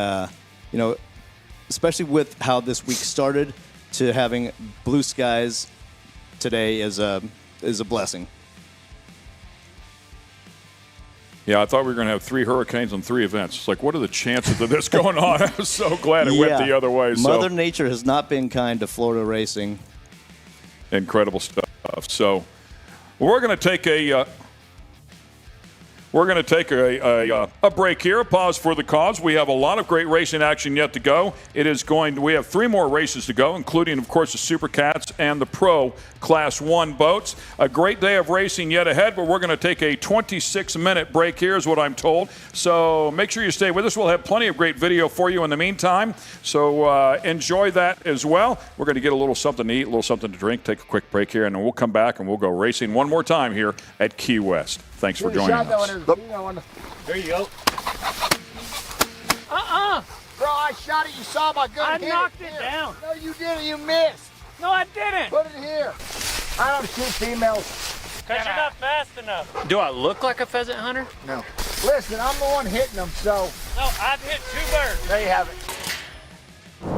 especially with how this week started, to having blue skies today is a blessing. Yeah, I thought we were going to have 3 hurricanes on 3 events. It's like, what are the chances of this going on? I was so glad it went the other way. Mother Nature has not been kind to Florida racing. Incredible stuff. So we're going to take a break here, a pause for the cause. We have a lot of great racing action yet to go. We have 3 more races to go, including, of course, the Super Cats and the Pro Class 1 boats. A great day of racing yet ahead, but we're going to take a 26-minute break here is what I'm told. So make sure you stay with us. We'll have plenty of great video for you in the meantime. So enjoy that as well. We're going to get a little something to eat, a little something to drink, take a quick break here, and then we'll come back and we'll go racing one more time here at Key West. Thanks for joining us. There you go. Bro, I shot it. You saw my gun. I knocked it down. No, you didn't. You missed. No, I didn't. Put it here. I don't shoot females. Because you're not fast enough. Do I look like a pheasant hunter? No. Listen, I'm the one hitting them, so. No, I've hit 2 birds. There you have it.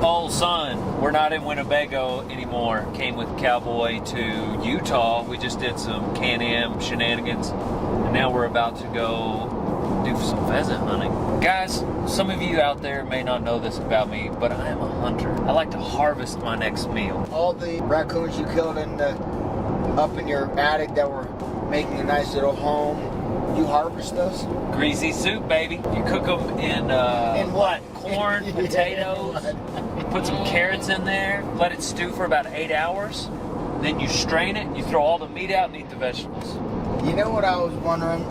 Oh, son, we're not in Winnebago anymore. Came with Cowboy to Utah. We just did some Can-Am shenanigans. And now we're about to go do some pheasant hunting. Guys, some of you out there may not know this about me, but I am a hunter. I like to harvest my next meal. All the raccoons you killed up in your attic that were making a nice little home, you harvest those? Greasy soup, baby. You cook them in what? Corn, potatoes, put some carrots in there, let it stew for about 8 hours. Then you strain it, you throw all the meat out and eat the vegetables. You know what I was wondering?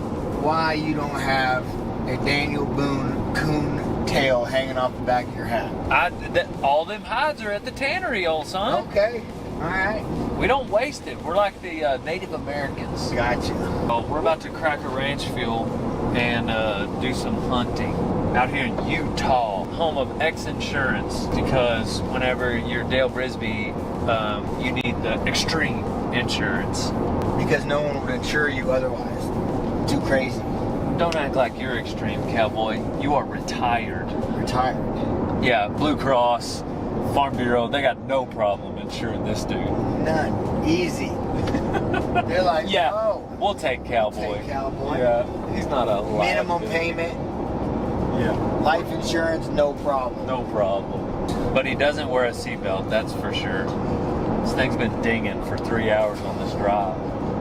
Why you don't have a Daniel Boone coon tail hanging off the back of your hat? All them hides are at the tannery, old son. Okay, all right. We don't waste it. We're like the Native Americans. Gotcha. Oh, we're about to crack a ranch fuel and do some hunting out here in Utah. home of XINSURANCE because whenever you're Dale Brisby, you need the extreme insurance. Because no one would insure you otherwise. Too crazy. Don't act like you're extreme, cowboy. You are retired. Retired. Yeah, Blue Cross, Farm Bureau, they got no problem insuring this dude. None. Easy. They're like, Yeah, oh, we'll take cowboy. take Cowboy. Yeah, he's not a Minimum liability. payment. Yeah, Life insurance, no problem. no problem. But he doesn't wear a seatbelt, that's for sure. This thing's been dinging for 3 hours on this drive.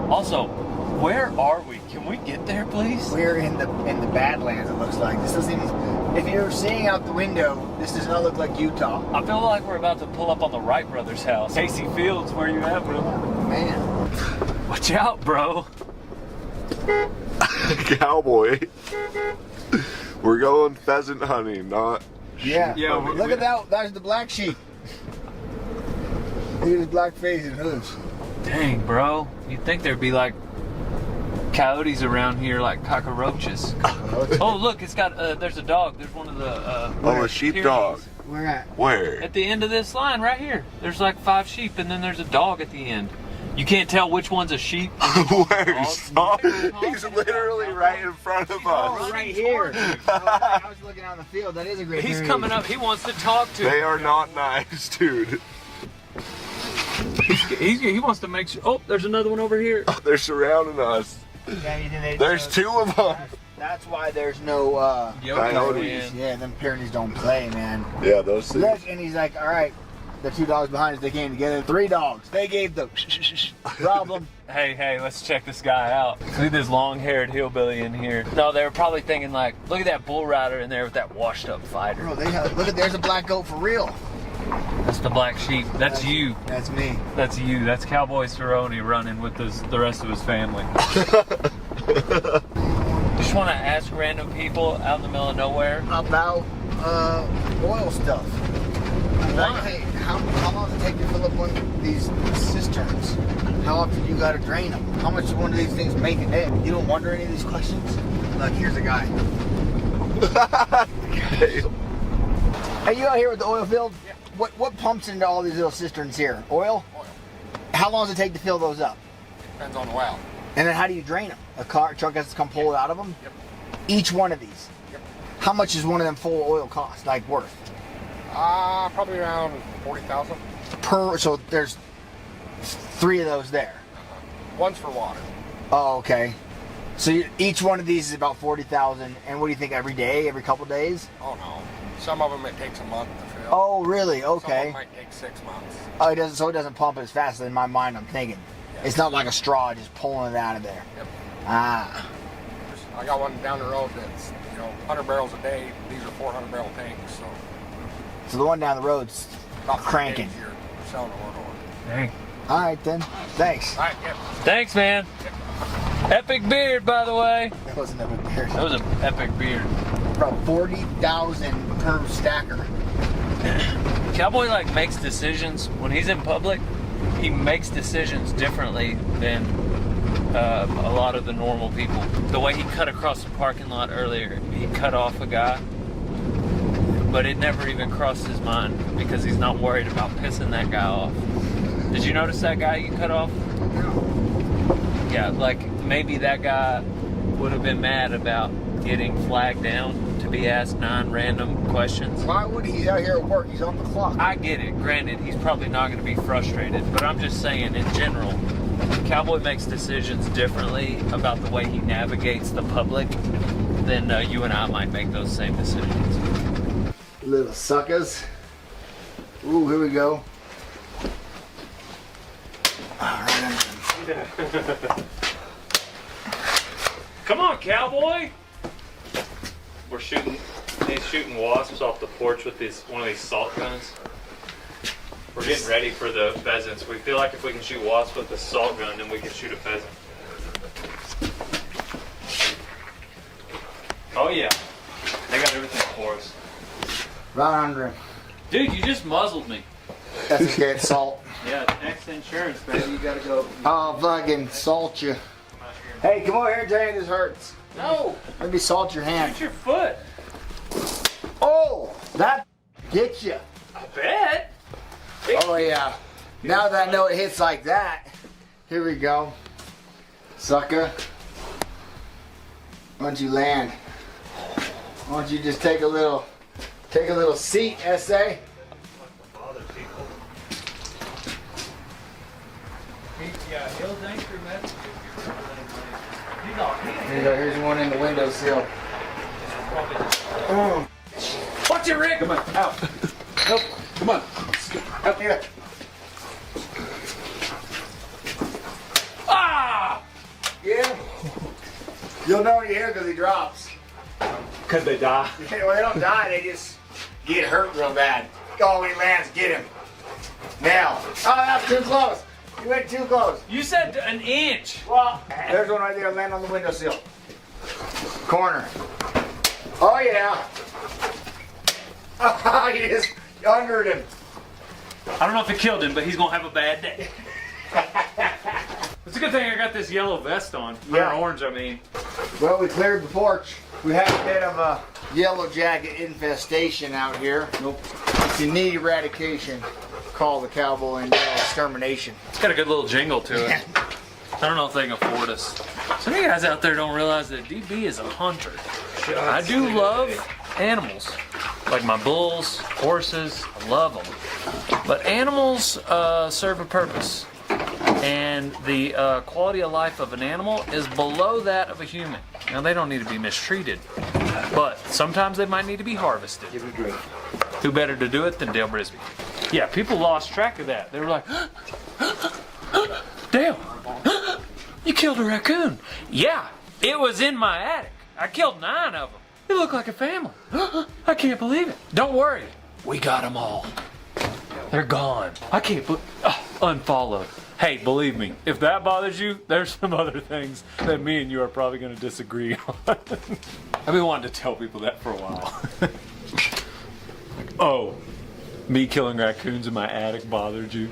Also, where are we? Can we get there, please? We're in the Badlands, it looks like. This doesn't even, if you're seeing out the window, this does not look like Utah. I feel like we're about to pull up on the Wright brothers' house. Casey Fields, where you at, bro? Man. Watch out, bro. Cowboy. We're going pheasant hunting, not. Yeah. Yeah, Look at that. That's the black sheep. Look at his black face and hooves. Dang, bro. You'd think there'd be like coyotes around here like cockroaches. Oh, look, it's got, there's a dog. There's one of the, a sheepdog. Where at? Where? At the end of this line right here. There's like 5 sheep and then there's a dog at the end. You can't tell which one's a sheep. Where's dog? He's literally right in front of us. Oh, right here. I was looking out in the field. That is a great He's area. coming up. He wants to talk to They are not nice, dude. He wants to make sure. Oh, there's another one over here. They're surrounding us. Yeah, you think There's 2 of them. That's why there's no Coyotes. Yeah, them Pyrenees don't play, man. Yeah, those things. Look, and he's like, all right, the 2 dogs behind us, they came together. 3 dogs. They gave the problem. Hey, let's check this guy out. Look at this long-haired hillbilly in here. No, they were probably thinking like, look at that bull rider in there with that washed-up fighter. Bro, look at, there's a black goat for real. That's the black sheep. That's you. That's me. That's you. That's Cowboy Cerrone running with the rest of his family. Just want to ask random people out in the middle of nowhere about oil stuff. Like, hey, how long does it take to fill up one of these cisterns? How often you gotta drain them? How much do one of these things make a day? You don't wonder any of these questions? Look, here's a guy. Hey, you out here with the oil field? Yeah. What pumps into all these little cisterns here? Oil? Oil. How long does it take to fill those up? Depends on the well. And then how do you drain them? A truck has to come pull it out of them? Yep. Each one of these? Yep. How much is one of them full oil cost, like worth? Probably around 40,000. So there's 3 of those there? One's for water. Oh, okay. So each one of these is about 40,000, and what do you think, every day, every couple days? Oh no. Some of them it takes a month to fill. Oh, really? Okay. Some of them might take 6 months. Oh, it doesn't. So it doesn't pump as fast. In my mind, I'm thinking it's not like a straw just pulling it out of there. Yep. Ah. I got one down the road that's 100 barrels a day. These are 400 barrel tanks. So the one down the road's about cranking. You're selling the one over. Dang. All right then. Thanks. All right. Yep. Thanks, man. Epic beard, by the way. That wasn't a big beard. That was an epic beard. Bro, 40,000 per stacker. Cowboy makes decisions when he's in public. He makes decisions differently than a lot of the normal people. The way he cut across the parking lot earlier, he cut off a guy, but it never even crossed his mind because he's not worried about pissing that guy off. Did you notice that guy you cut off? Yeah, maybe that guy would have been mad about getting flagged down to be asked 9 random questions. Why would he? He's out here at work. He's on the clock. I get it. Granted, he's probably not going to be frustrated, but I'm just saying in general, Cowboy makes decisions differently about the way he navigates the public than you and I might make those same decisions. Little suckers. Ooh, here we go. All right. Come on, Cowboy! He's shooting wasps off the porch with one of these salt guns. We're getting ready for the pheasants. We feel like if we can shoot wasps with a salt gun, then we can shoot a pheasant. Oh yeah, they got everything for us. Right under him. Dude, you just muzzled me. That's okay, it's salt. Yeah, XINSURANCE, baby. You gotta go. I'll fucking salt you. Hey, come over here, Jay. This hurts. No. Let me salt your hand. Shoot your foot. Oh! That gets you. I bet. Oh yeah. Now that I know it hits like that, here we go. Sucker. Why don't you land? Why don't you just take a little seat, SA? Here you go, here's one in the windowsill. Watch it, Rick. Come on, out. Help, come on. Help me up. Ah! Yeah. You'll know when you hear because he drops. Could they die? Well, they don't die, they just get hurt real bad. Oh, when he lands, get him. Now. Oh, that's too close. You went too close. You said an inch. Well, there's one right there, land on the windowsill. Corner. Oh, yeah. Oh, you just undered him. I don't know if it killed him, but he's gonna have a bad day. It's a good thing I got this yellow vest on. Yeah. Or orange, I mean. Well, we cleared the porch. We had a bit of a yellow jacket infestation out here. Nope. If you need eradication, call the Cowboy and Dale extermination. It's got a good little jingle to it. I don't know if they can afford us. Some of you guys out there don't realize that DB is a hunter. I do love animals, like my bulls, horses. I love them. But animals serve a purpose, and the quality of life of an animal is below that of a human. Now, they don't need to be mistreated, but sometimes they might need to be harvested. Give it a drink. Who better to do it than Dale Brisby? Yeah, people lost track of that. They were like, Dale, you killed a raccoon. Yeah, it was in my attic. I killed 9 of them. They look like a family. I can't believe it. Don't worry, we got them all. They're gone. I can't believe. Unfollowed. Hey, believe me, if that bothers you, there's some other things that me and you are probably going to disagree on. I've been wanting to tell people that for a while. Oh, me killing raccoons in my attic bothered you?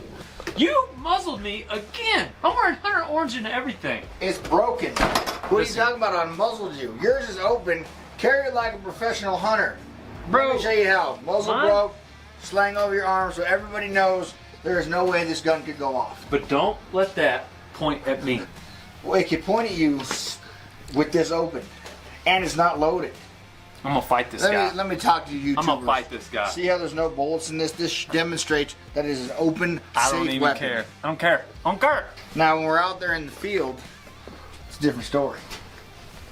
You muzzled me again. I'm wearing Hunter Orange and everything. It's broken. What are you talking about? I muzzled you. Yours is open. Carry it like a professional hunter. Bro, let me show you how. Muzzle broke, slang over your arm so everybody knows there is no way this gun could go off. But don't let that point at me. Well, it can point at you with this open, and it's not loaded. I'm gonna fight this guy. Let me talk to you YouTubers. I'm gonna fight this guy. See how there's no bullets in this? This demonstrates that it is an open, I safe don't even weapon. care. I don't care. I don't care. Now, when we're out there in the field, it's a different story.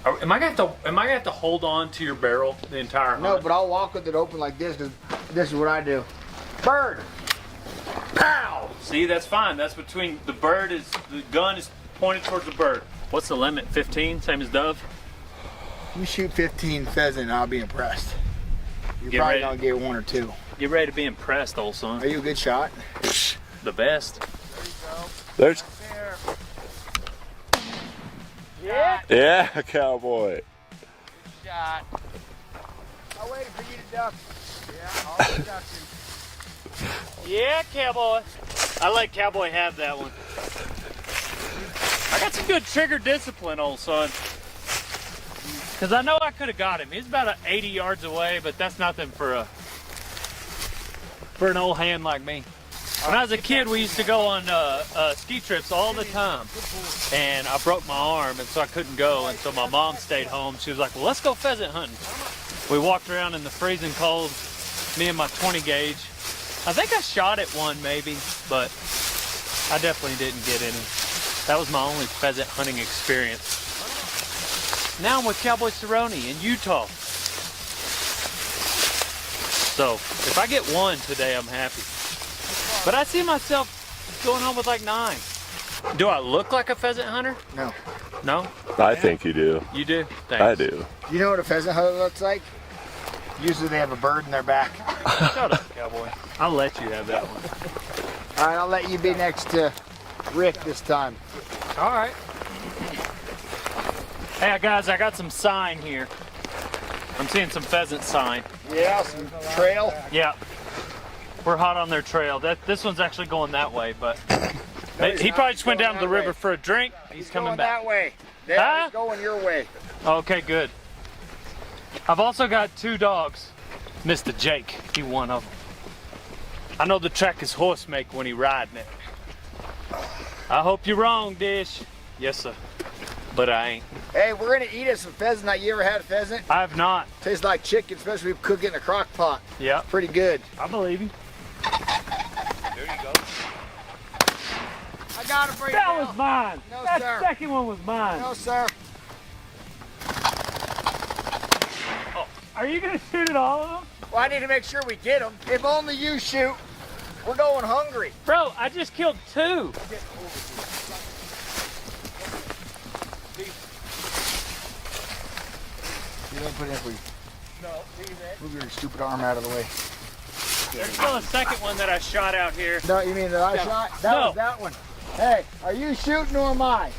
Am I gonna have to hold on to your barrel the entire hunt? No, but I'll walk with it open like this because this is what I do. Bird. Pow! See, that's fine. That's between the gun is pointed towards the bird. What's the limit? 15, same as dove? You shoot 15 pheasant, I'll be impressed. You're Get probably ready. gonna get 1 or 2. Get ready to be impressed, old son. Are you a good shot? The best. There's. Yeah. Yeah, Cowboy. Shot. I waited for you to duck. Yeah, I'll be ducking. Yeah, Cowboy. I let Cowboy have that one. I got some good trigger discipline, old son. Because I know I could have got him. He's about 80 yards away, but that's nothing for an old hand like me. When I was a kid, we used to go on ski trips all the time. And I broke my arm, and so I couldn't go. And so my mom stayed home. She was like, well, let's go pheasant hunting. We walked around in the freezing cold, me and my 20 gauge. I think I shot at one maybe, but I definitely didn't get any. That was my only pheasant hunting experience. Now I'm with Cowboy Cerrone in Utah. So if I get 1 today, I'm happy. But I see myself going home with like 9. Do I look like a pheasant hunter? No. No? I think you do. You do? Thanks. I do. You know what a pheasant hunter looks like? Usually they have a bird in their back. Shut up, Cowboy. I'll let you have that one. All right, I'll let you be next to Rick this time. All right. Hey, guys, I got some sign here. I'm seeing some pheasant sign. Yeah, some trail. Yeah. We're hot on their trail. This one's actually going that way, but he probably just went down to the river for a drink. He's coming back. That way. He's going your way. Okay, good. I've also got 2 dogs. Mr. Jake, he one of them. I know the track his horse make when he riding it. I hope you're wrong, Dish. Yes, sir. But I ain't. Hey, we're gonna eat us some pheasant. Now, you ever had a pheasant? I have not. Tastes like chicken, especially if you cook it in a crock pot. Yeah. Pretty good. I believe you. There you go. I got it for you. That Bill. was mine. No, that sir. second one was mine. No, sir. Oh, are you gonna shoot at all of them? Well, I need to make sure we get them. If only you shoot, we're going hungry. Bro, I just killed 2. You don't put in for you. No, leave it. Move your stupid arm out of the way. There's still a second one that I shot out here. No, you mean that I shot? That was that one. Hey, are you shooting or am I?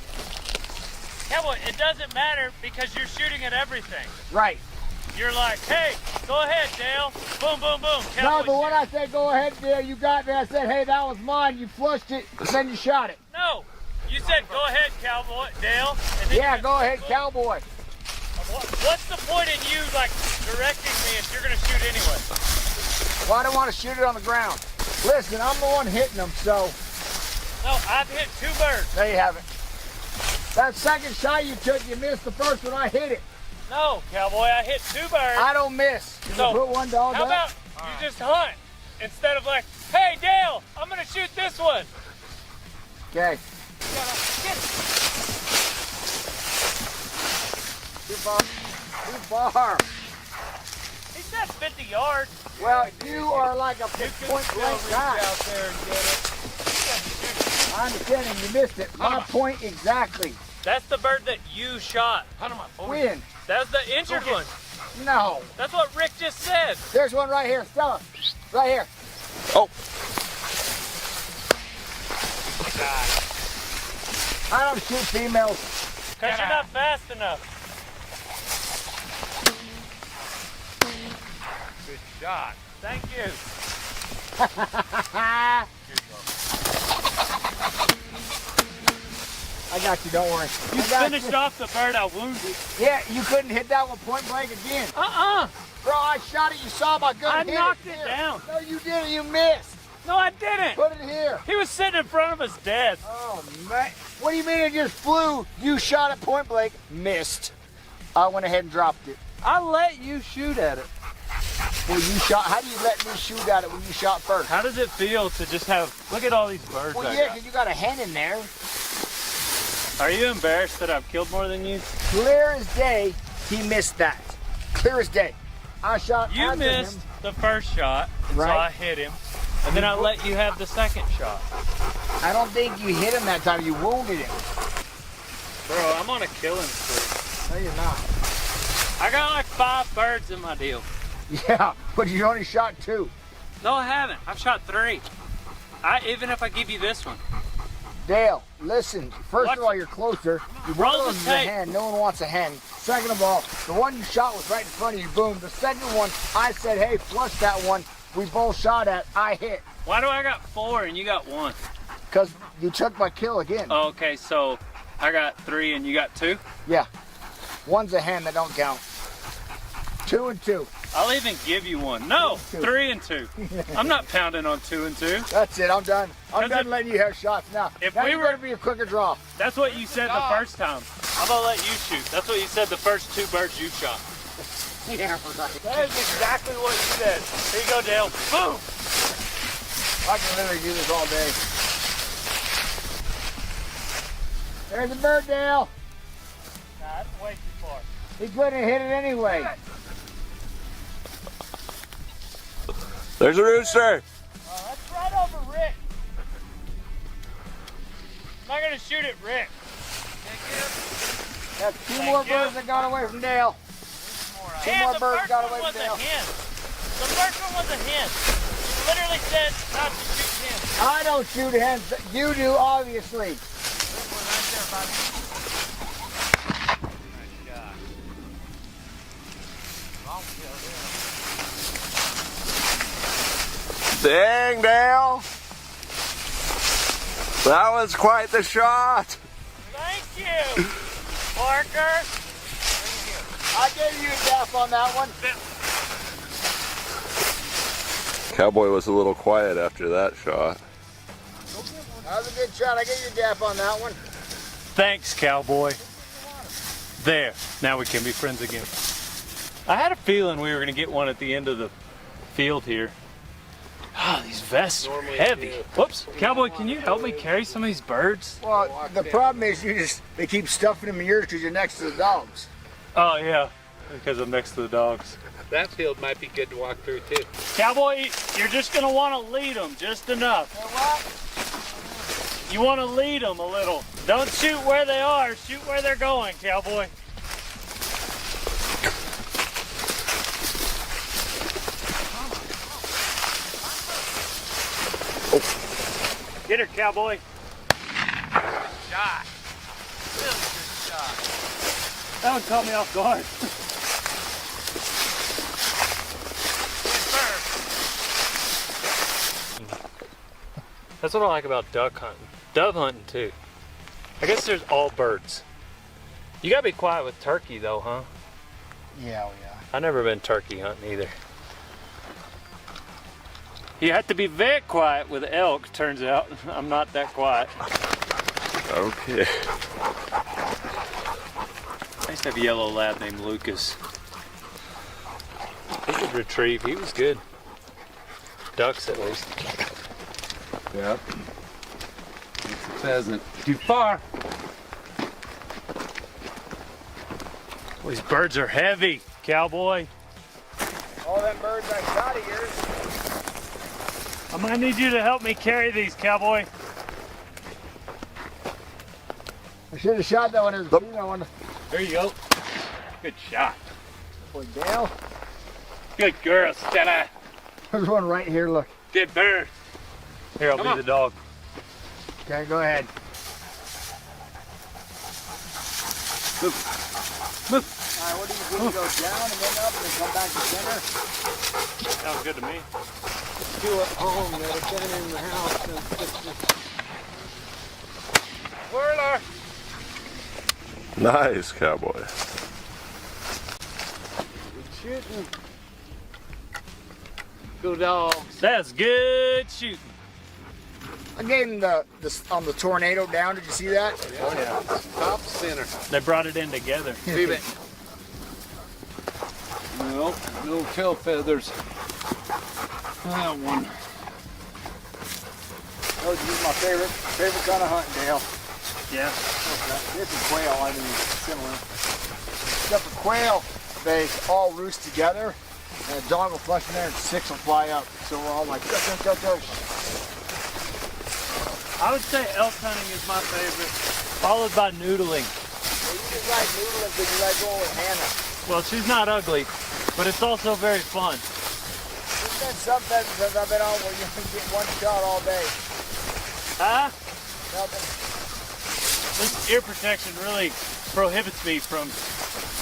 Cowboy, it doesn't matter because you're shooting at everything. Right. You're like, hey, go ahead, Dale. Boom, boom, boom. No, Cowboy but when I said go ahead, Dale, you got me. I said, hey, that was mine. You flushed it, then you shot it. No, you said go ahead, Cowboy, Dale. And then Yeah, go ahead, Cowboy. What's the point in you like directing me if you're gonna shoot anyway? Well, I don't want to shoot it on the ground. Listen, I'm the one hitting them, so. No, I've hit 2 birds. No, you haven't. That second shot you took, you missed the first one. I hit it. No, Cowboy, I hit 2 birds. I don't miss. Did So, you put one dog how up? about you just hunt instead of like, hey, Dale, I'm gonna shoot this one. Okay. Too far. He said 50 yards. Well, you are like a point blank guy. out there and get it. I understand, and you missed it. My point exactly. That's the bird that you shot. When? That was the injured one. No. That's what Rick just said. There's one right here, Stella. Right here. Oh. I don't shoot females. Because you're not fast enough. Good shot. Thank you. I got you, don't worry. You finished off the bird I wounded. Yeah, you couldn't hit that one point blank again. Bro, I shot it, you saw my gun I hit knocked it. it Here. down. No, you didn't, you missed. No, I didn't. Put it here. He was sitting in front of us dead. Oh, man. What do you mean it just flew? You shot it point blank, missed. I went ahead and dropped it. I let you shoot at it. Well, you shot. How do you let me shoot at it when you shot first? How does it feel to just have, look at all these birds Well, I yeah, got. because you got a hen in there. Are you embarrassed that I've killed more than you? Clear as day, he missed that. Clear as day. I shot You after missed him. the first shot, so Right. I hit him. And then I let you have the second shot. I don't think you hit him that time. You wounded him. Bro, I'm on a killing spree. No, you're not. I got like 5 birds in my deal. Yeah, but you only shot 2. No, I haven't. I've shot 3. Even if I give you this one. Dale, listen. First of all, you're closer. You Roll the one is a tape. hen. No one wants a hen. Second of all, the one you shot was right in front of you. Boom. The second one, I said, hey, flush that one. We both shot at. I hit. Why do I got 4 and you got 1? Because you took my kill again. Oh, okay, so I got 3 and you got 2? Yeah. One's a hen that don't count. 2 and 2. I'll even give you 1. No, 3 and 2. I'm not pounding on 2 and 2. That's it. I'm done. I'm done letting you have shots now. If now we you're were- going to be a quicker draw. That's what you said the first time. I'm gonna let you shoot. That's what you said the first 2 birds you shot. Yeah, right. That is exactly what you said. Here you go, Dale. Boom! I can literally do this all day. There's a bird, Dale. Nah, that's way too far. He couldn't hit it anyway. There's a rooster. That's right over Rick. I'm not gonna shoot at Rick. That's 2 more birds that got away from Dale. 2 more birds got away from Dale. The first one was a hen. You literally said not to shoot hens. I don't shoot hens. You do, obviously. Dang, Dale. That was quite the shot. Thank you, Parker. I gave you a death on that one. Cowboy was a little quiet after that shot. That was a good shot. I get your dap on that one. Thanks, Cowboy. There. Now we can be friends again. I had a feeling we were going to get one at the end of the field here. Ah, these vests are heavy. Whoops. Cowboy, can you help me carry some of these birds? Well, the problem is they keep stuffing them in yours because you're next to the dogs. Oh, yeah. Because I'm next to the dogs. That field might be good to walk through too. Cowboy, you're just going to want to lead them just enough. You want to lead them a little. Don't shoot where they are. Shoot where they're going, Cowboy. Get her, Cowboy. Shot. Really good shot. That one caught me off guard. That's what I like about duck hunting. Dove hunting too. I guess there's all birds. You gotta be quiet with turkey though, huh? Yeah, oh yeah. I've never been turkey hunting either. You have to be very quiet with elk, turns out. I'm not that quiet. Okay. I used to have a yellow lab named Lucas. He could retrieve, he was good. Ducks at least. Yep. It's a pheasant. Too far. Well, these birds are heavy, Cowboy. All them birds I shot of yours. I might need you to help me carry these, Cowboy. I should have shot that one as you know one. There you go. Good shot. Boy, Dale. Good girl, Stella. There's one right here, look. Good bird. Here, I'll be the dog. Okay, go ahead. Move. Move. All right, what do you go down and then up and then come back to center? Sounds good to me. Two at home that have been in the house since Whirler. Nice, Cowboy. Good shooting. Go dogs. That's good shooting. I gave him the on the tornado down. Did you see that? Oh yeah. Top center. They brought it in together. No, no tail feathers. That one. Oh, this is my favorite kind of hunting, Dale. Yeah. This is quail. I mean, similar. Except for quail, they all roost together, and a dog will flush in there, and 6 will fly up. So we're all like, duck, duck, duck, duck. I would say elk hunting is my favorite, followed by noodling. Well, you just like noodling because you like going with Hannah. Well, she's not ugly, but it's also very fun. There's been some pheasants I've been on where you can get one shot all day. Huh? Nothing. This ear protection really prohibits me from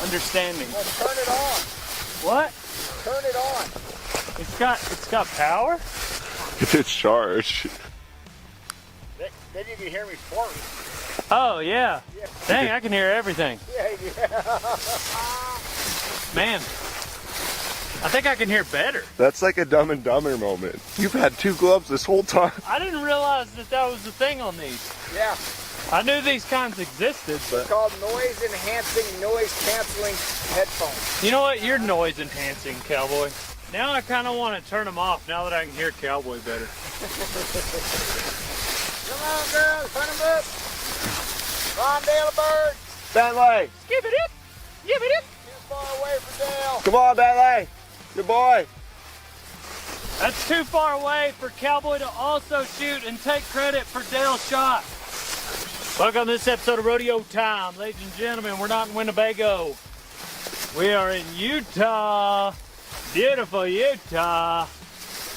understanding. Well, turn it on. What? Turn it on. It's got power? It's charged. Then you can hear me fart. Oh yeah. Dang, I can hear everything. Yeah. Man, I think I can hear better. That's like a Dumb and Dumber moment. You've had 2 gloves this whole time. I didn't realize that was the thing on these. Yeah. I knew these kinds existed, but It's called noise enhancing, noise canceling headphones. you know what? You're noise enhancing, Cowboy. Now I kind of want to turn them off now that I can hear Cowboy better. Come on, girls, hunt them up. Come on, Dale, a bird. Bentley, Give it up. Give it up. Too far away for Dale. come on, Bentley. Good boy. That's too far away for Cowboy to also shoot and take credit for Dale's shot. Welcome to this episode of Rodeo Time. Ladies and gentlemen, we're not in Winnebago. We are in Utah. Beautiful Utah.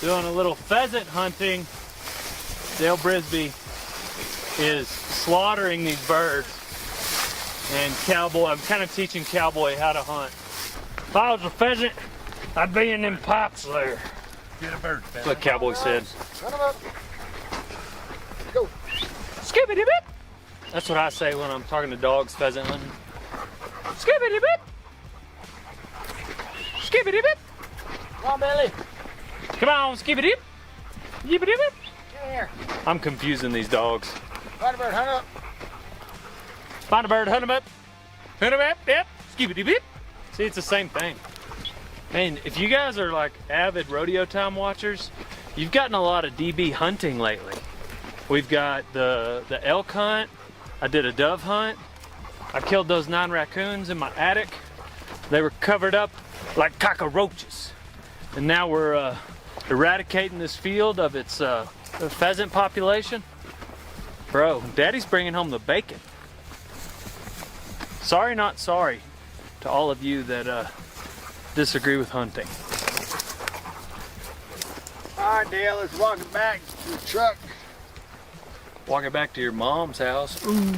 Doing a little pheasant hunting. Dale Brisby is slaughtering these birds. And Cowboy, I'm kind of teaching Cowboy how to hunt. If I was a pheasant, I'd be in them pipes there. Get a bird. That's what Cowboy said. Hunt them up. Go. Skibbity bit. That's what I say when I'm talking to dogs pheasant hunting. Skibbity bit. Skibbity bit. Come on, Billy. Come on, skip-a-dip. Yip-a-dip. Here. I'm confusing these dogs. Find a bird, hunt up. Find a bird, hunt him up. Hunt him up, yep. Skip-a-dip. See, it's the same thing. Man, if you guys are like avid rodeo time watchers, you've gotten a lot of DB hunting lately. We've got the elk hunt. I did a dove hunt. I killed those 9 raccoons in my attic. They were covered up like cockroaches. And now we're eradicating this field of its pheasant population. Bro, Daddy's bringing home the bacon. Sorry, not sorry to all of you that disagree with hunting. All right, Dale, let's walk it back to the truck. Walk it back to your mom's house. Ooh.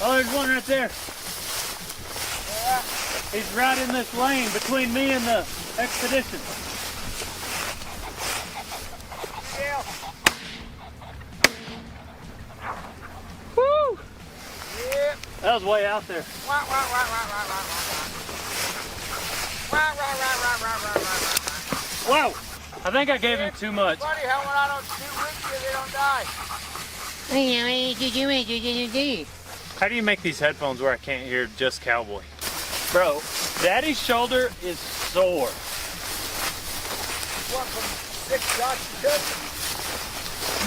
Oh, there's one right there. Yeah. He's right in this lane between me and the expedition. Dale. Woo! Yep. That was way out there. Wah, wah, wah, wah, wah, wah, wah. Wah, wah, wah, wah, wah, wah, wah, wah. Whoa! I think I gave him too much. Funny how when I don't shoot with you, they don't die. How do you make these headphones where I can't hear just Cowboy? Bro, Daddy's shoulder is sore. What, from 6 shots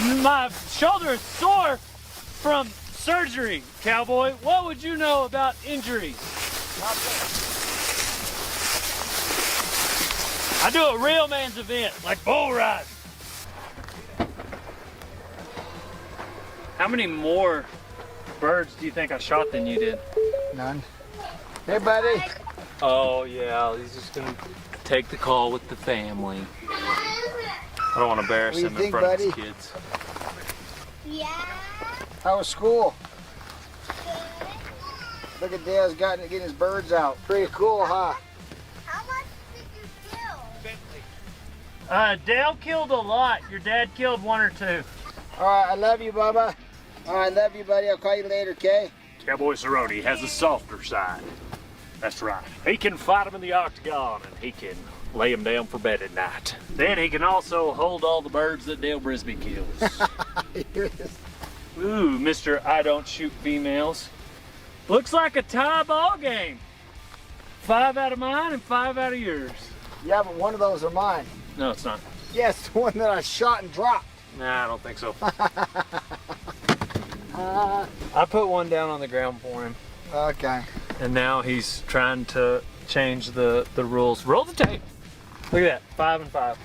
you took? My shoulder is sore from surgery, Cowboy. What would you know about injuries? I do a real man's event, like bull riding. How many more birds do you think I shot than you did? None. Hey, buddy. Oh, yeah, he's just going to take the call with the family. I don't want to embarrass What do you him think, in front buddy? of his kids. Yeah. How was school? Look at Dale's getting his birds out. Pretty cool, huh? How much did you kill? Dale killed a lot. Your dad killed 1 or 2. All right, I love you, Bubba. All right, love you, buddy. I'll call you later, okay? Cowboy Cerrone has a softer side. That's right. He can fight him in the octagon, and he can lay him down for bed at night. Then he can also hold all the birds that Dale Brisby kills. Ooh, Mr. I don't shoot females. Looks like a tie ball game. 5 out of mine and 5 out of yours. Yeah, but one of those are mine. No, it's not. Yes, the one that I shot and dropped. Nah, I don't think so. I put one down on the ground for him. Okay. And now he's trying to change the rules. Roll the tape. Look at that, 5 and 5.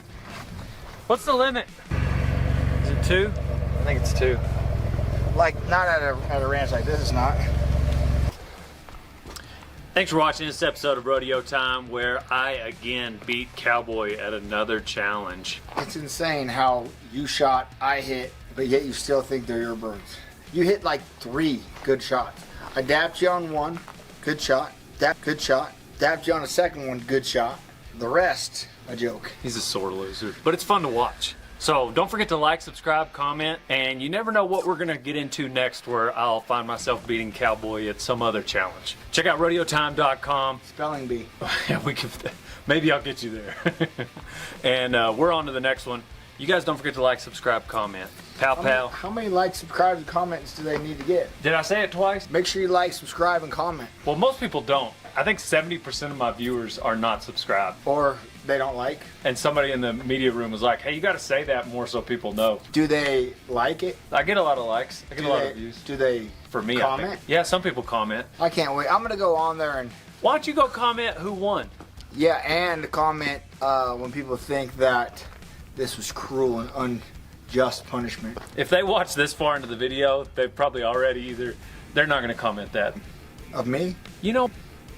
What's the limit? Is it 2? I think it's 2. Like, not at a ranch like this, it's not. Thanks for watching this episode of Rodeo Time, where I again beat Cowboy at another challenge. It's insane how you shot, I hit, but yet you still think they're your birds. You hit like 3 good shots. I dapped you on 1, good shot. Good shot. Dapped you on a second one, good shot. The rest, a joke. He's a sore loser, but it's fun to watch. So don't forget to like, subscribe, comment, and you never know what we're gonna get into next, where I'll find myself beating Cowboy at some other challenge. Check out RodeoTime.com. Spelling bee. Yeah, maybe I'll get you there. And we're on to the next one. You guys don't forget to like, subscribe, comment. Pal. How many likes, subscribes, and comments do they need to get? Did I say it twice? Make sure you like, subscribe, and comment. Well, most people don't. I think 70% of my viewers are not subscribed. Or they don't like. And somebody in the media room was like, hey, you got to say that more so people know. Do they like it? I get a lot of likes. I get a lot of views. Do they For me, comment? I think. Yeah, some people comment. I can't wait. I'm going to go on there and... Why don't you go comment who won? Yeah, and comment when people think that this was cruel and unjust punishment. If they watch this far into the video, they've probably already they're not going to comment that. Of me? You know...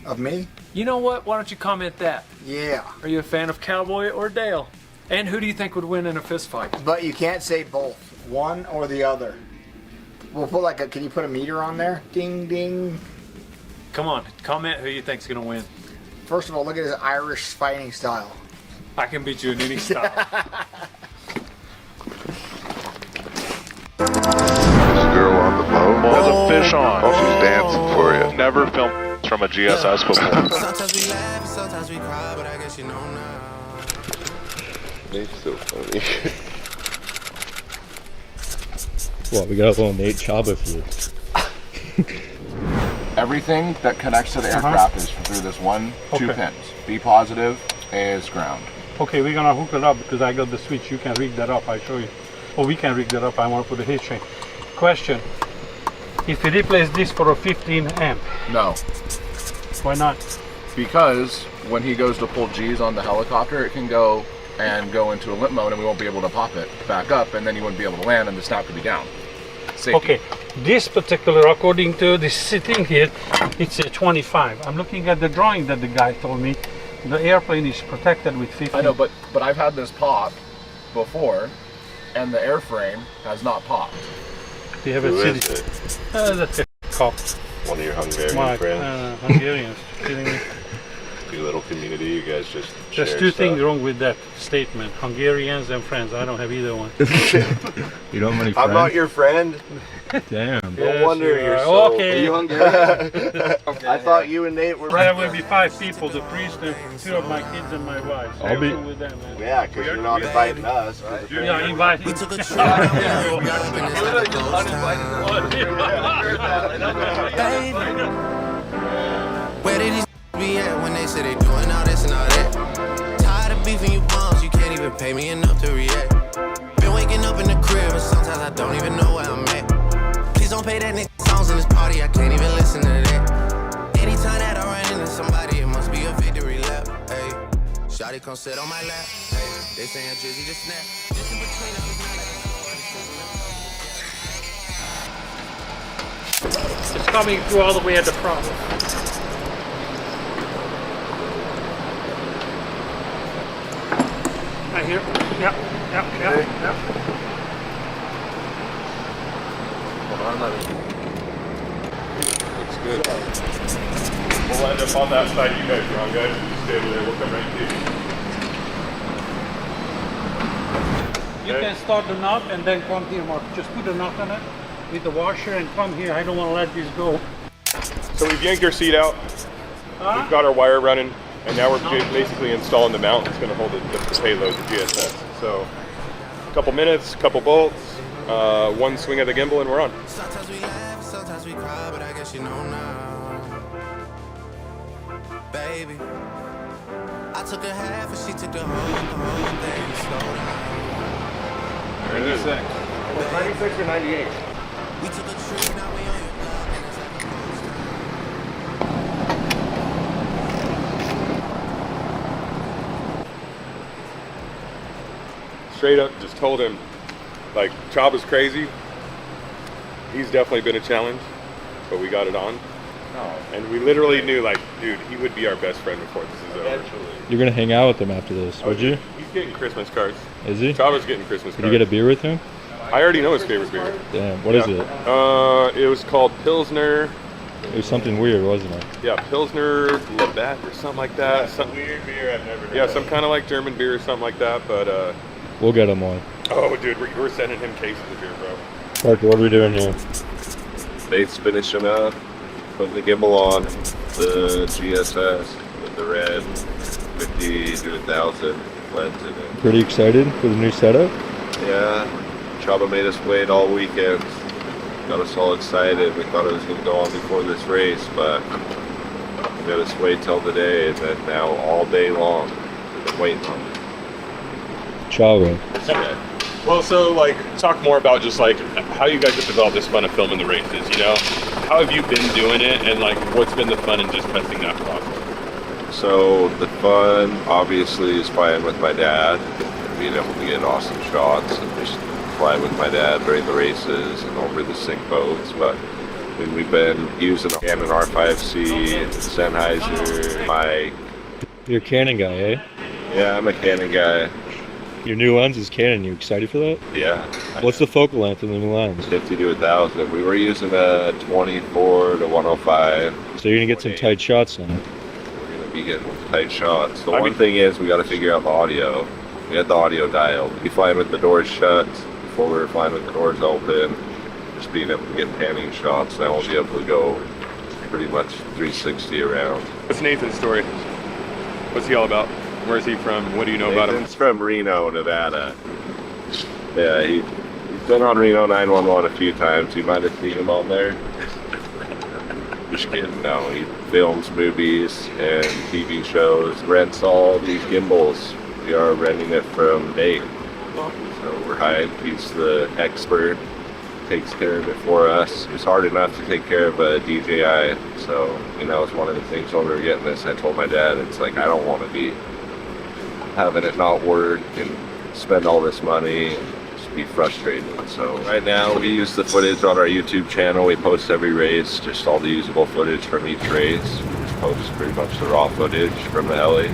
Of me? You know what? Why don't you comment that? Yeah. Are you a fan of Cowboy or Dale? And who do you think would win in a fist fight? But you can't say both. One or the other. We'll put like can you put a meter on there? Ding, ding. Come on, comment who you think's going to win. First of all, look at his Irish fighting style. I can beat you in any style. Girl on the boat. There's a fish on. Oh, she's dancing for you. Never filmed from a GSS before. Sometimes we laugh, sometimes we cry, but I guess you know now. Nate's so funny. What, we got a little Nate Chaba for you. Everything that connects to the aircraft is through this one, two pins. B positive, A is ground. Okay, we're gonna hook it up because I got the switch. You can rig that up, I show you. Or we can rig that up, I want to put a heat shrink. Question, if we replace this for a 15 amp? No. Why not? Because when he goes to pull G's on the helicopter, it can go into a limp mode and we won't be able to pop it back up, and then you wouldn't be able to land and the snap could be down. Safety. Okay, this particular, according to this sitting here, it's a 25. I'm looking at the drawing that the guy told me. The airplane is protected with 50. I know, but I've had this pop before, and the airframe has not popped. Do you have a city? That's a cop. One of your Hungarian friends? Hungarians, kidding me. Your little community, you guys just There's share two stuff. things wrong with that statement. Hungarians and friends. I don't have either one. You don't have any friends? I'm not your friend. Damn. No wonder you're so... Okay. Are you Hungarian? I thought you and Nate were... There will be 5 people, the priest and 2 of my kids and my wife. So I'll be... with them, man. Yeah, because you're not inviting us. Right? Yeah, invite him. We took a trip. Where did these be at when they say they doing all this and all that? Tired of beefing you bums, you can't even pay me enough to react. Been waking up in the crib and sometimes I don't even know where I'm at. Please don't pay that nigga songs in this party, I can't even listen to that. Anytime that I run into somebody, it must be a victory lap. Hey, shawty come sit on my lap. Hey, they saying Drizzy just snap. Just in between us, it's not like It's coming through all the way at the front. Right here. Yep. Looks good. We'll end up on that side you guys are on, guys. Just stay over there. We'll come right to you. You can start the knot and then come here, Mark. Just put a knot on it with the washer and come here. I don't want to let this go. So we've yanked our seat out. We've got our wire running, and now we're basically installing the mount that's going to hold the payload, the GSS. So a couple minutes, couple bolts, one swing of the gimbal, and we're on. sometimes we laugh, sometimes we cry, but I guess you know now. Baby, I took a half and she took the whole thing. Slow down. 96. 96 or 98? We took a trip, now we on your block, and it's like a ghost Straight up just told him, like, Chaba's crazy. He's definitely been a challenge, but we got it on. And we literally knew, like, dude, he would be our best friend before this is over. You're gonna hang out with him after this, would you? He's getting Christmas cards. Is he? Chaba's getting Christmas cards. Did you get a beer with him? I already know his favorite beer. Damn, what is it? It was called Pilsner. It was something weird, wasn't it? Yeah, Pilsner Labatt or something like that. Some weird beer I've never heard Yeah, of. some kind of like German beer or something like that, but We'll get him one. oh dude, we're sending him cases of beer, bro. Parker, what are we doing here? Nate's finishing up, putting the gimbal on, the GSS with the red 50 to 1000 lens in it. Pretty excited for the new setup? Yeah, Chaba made us wait all weekend. Got us all excited. We thought it was going to go on before this race, but we got us wait till today, and then now all day long we've been waiting on it. Chaba. Well, so like, talk more about just like how you guys have developed this fun of filming the races. You know, how have you been doing it, and like, what's been the fun in just testing that process? So the fun, obviously, is flying with my dad, and being able to get awesome shots, and just flying with my dad during the races and over the sink boats. But I mean, we've been using a Canon R5C, Sennheiser, You're a Canon guy, eh? Yeah, I'm a Canon guy. Your new lens is Canon. You excited for that? Yeah. What's the focal length of the new lens? 50 to 1000. We were using a 24 to 105. So you're gonna get some tight shots now. We're gonna be getting tight shots. The one thing is we got to figure out the audio. We had the audio dialed. We flying with the doors shut before we were flying with the doors open. Just being able to get panning shots. Now we'll be able to go pretty much 360 around. What's Nathan's story? What's he all about? Where's he from? What do you know about him? He's from Reno, Nevada. Yeah, he's been on Reno 911 a few times. You might have seen him on there. Just kidding. No, he films movies and TV shows, rents all these gimbals. We are renting it from Nate. So we're hyped. He's the expert. Takes care of it for us. It's hard enough to take care of a DJI. So, you know, it's one of the things when we were getting this, I told my dad, it's like, I don't want to be having it not work and spend all this money and just be frustrated. So right now we use the footage on our YouTube channel. We post every race, just all the usable footage from each race. We just post pretty much the raw footage from the heli.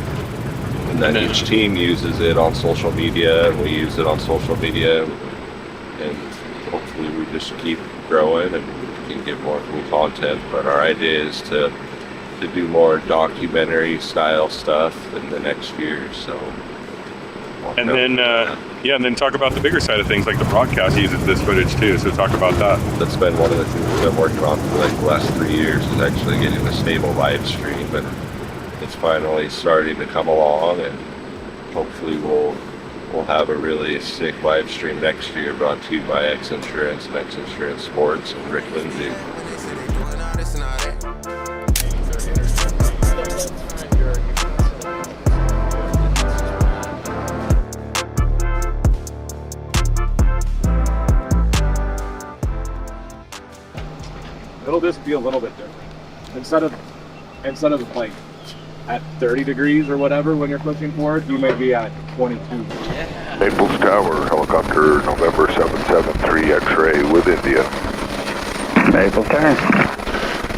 And then each team uses it on social media, and we use it on social media. And hopefully we just keep growing and can get more cool content. But our idea is to do more documentary style stuff in the next year. So, and then and then talk about the bigger side of things, like the broadcast uses this footage too. So talk about that. That's been one of the things we've been working on for like the last 3 years, is actually getting a stable live stream, and it's finally starting to come along, and hopefully we'll have a really sick live stream next year, brought to you by XINSURANCE and XINSURANCE Sports and Rick Lindsay. It'll just be a little bit different. Instead of like at 30 degrees or whatever when you're pushing forward, you may be at 22. Naples Tower, helicopter November 773 X-ray with India. Naples Tower.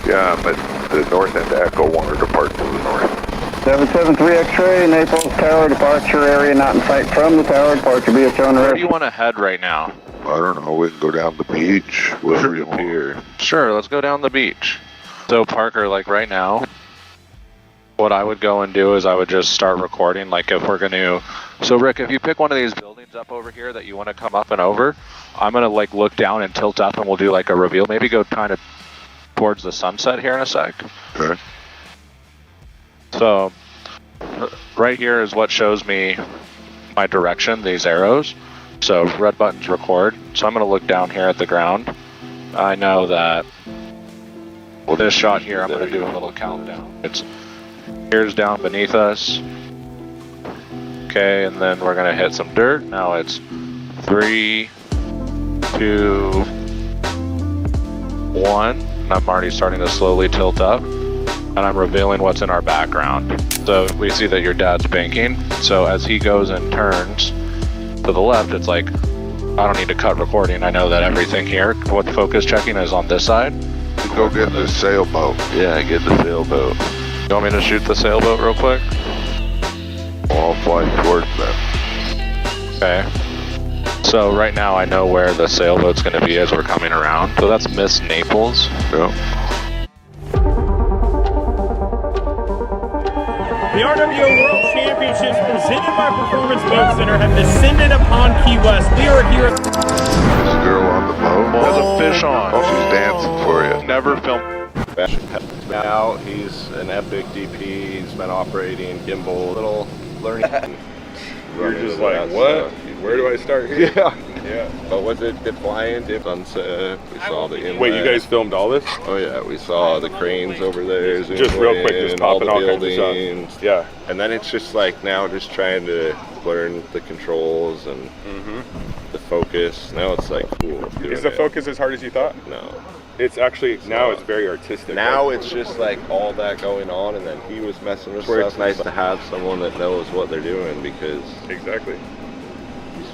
Yeah, I'm at the north end of Echo 1 or depart to the north. 773 X-ray, Naples Tower, departure area not in sight from the tower, departure be shown. Where do you want to head right now? I don't know, we can go down the beach, wherever you want. Sure, let's go down the beach. So Parker, like right now, what I would go and do is I would just start recording, like if we're going to... So Rick, if you pick one of these buildings up over here that you want to come up and over, I'm going to like look down and tilt up and we'll do like a reveal. Maybe go kind of towards the sunset here in a sec. Okay. So right here is what shows me my direction, these arrows. So red button's record. So I'm going to look down here at the ground. I know that this shot here, I'm going to do a little countdown. It's here's down beneath us. Okay, and then we're going to hit some dirt. Now it's 3, 2, 1. And I'm already starting to slowly tilt up. And I'm revealing what's in our background. So we see that your dad's banking. So as he goes and turns to the left, it's like, I don't need to cut recording. I know that everything here, what focus checking is on this side. Go get the sailboat. Yeah, get the sailboat. You want me to shoot the sailboat real quick? I'll fly towards them. Okay. So right now I know where the sailboat's going to be as we're coming around. So that's Miss Naples. Yeah. The RWO World Championships presented by Performance Boat Center have descended upon Key West. We are here. There's a girl on the boat. There's a fish on. Oh, she's dancing for you. Never filmed. Now he's an epic DP. He's been operating gimbal, little learning. You're just like, what? Where do I start here? Yeah. Yeah. But was it deploying? Sunset. We saw the inlet. Wait, you guys filmed all this? Oh yeah, we saw the cranes over there. Just real quick, just popping all kinds of shots. Yeah. And then it's just like now just trying to learn the controls and the focus. Now it's like cool. Is the focus as hard as you thought? No. It's actually, now it's very artistic. Now it's just like all that going on, and then he was messing with stuff. It's nice to have someone that knows what they're doing, because exactly.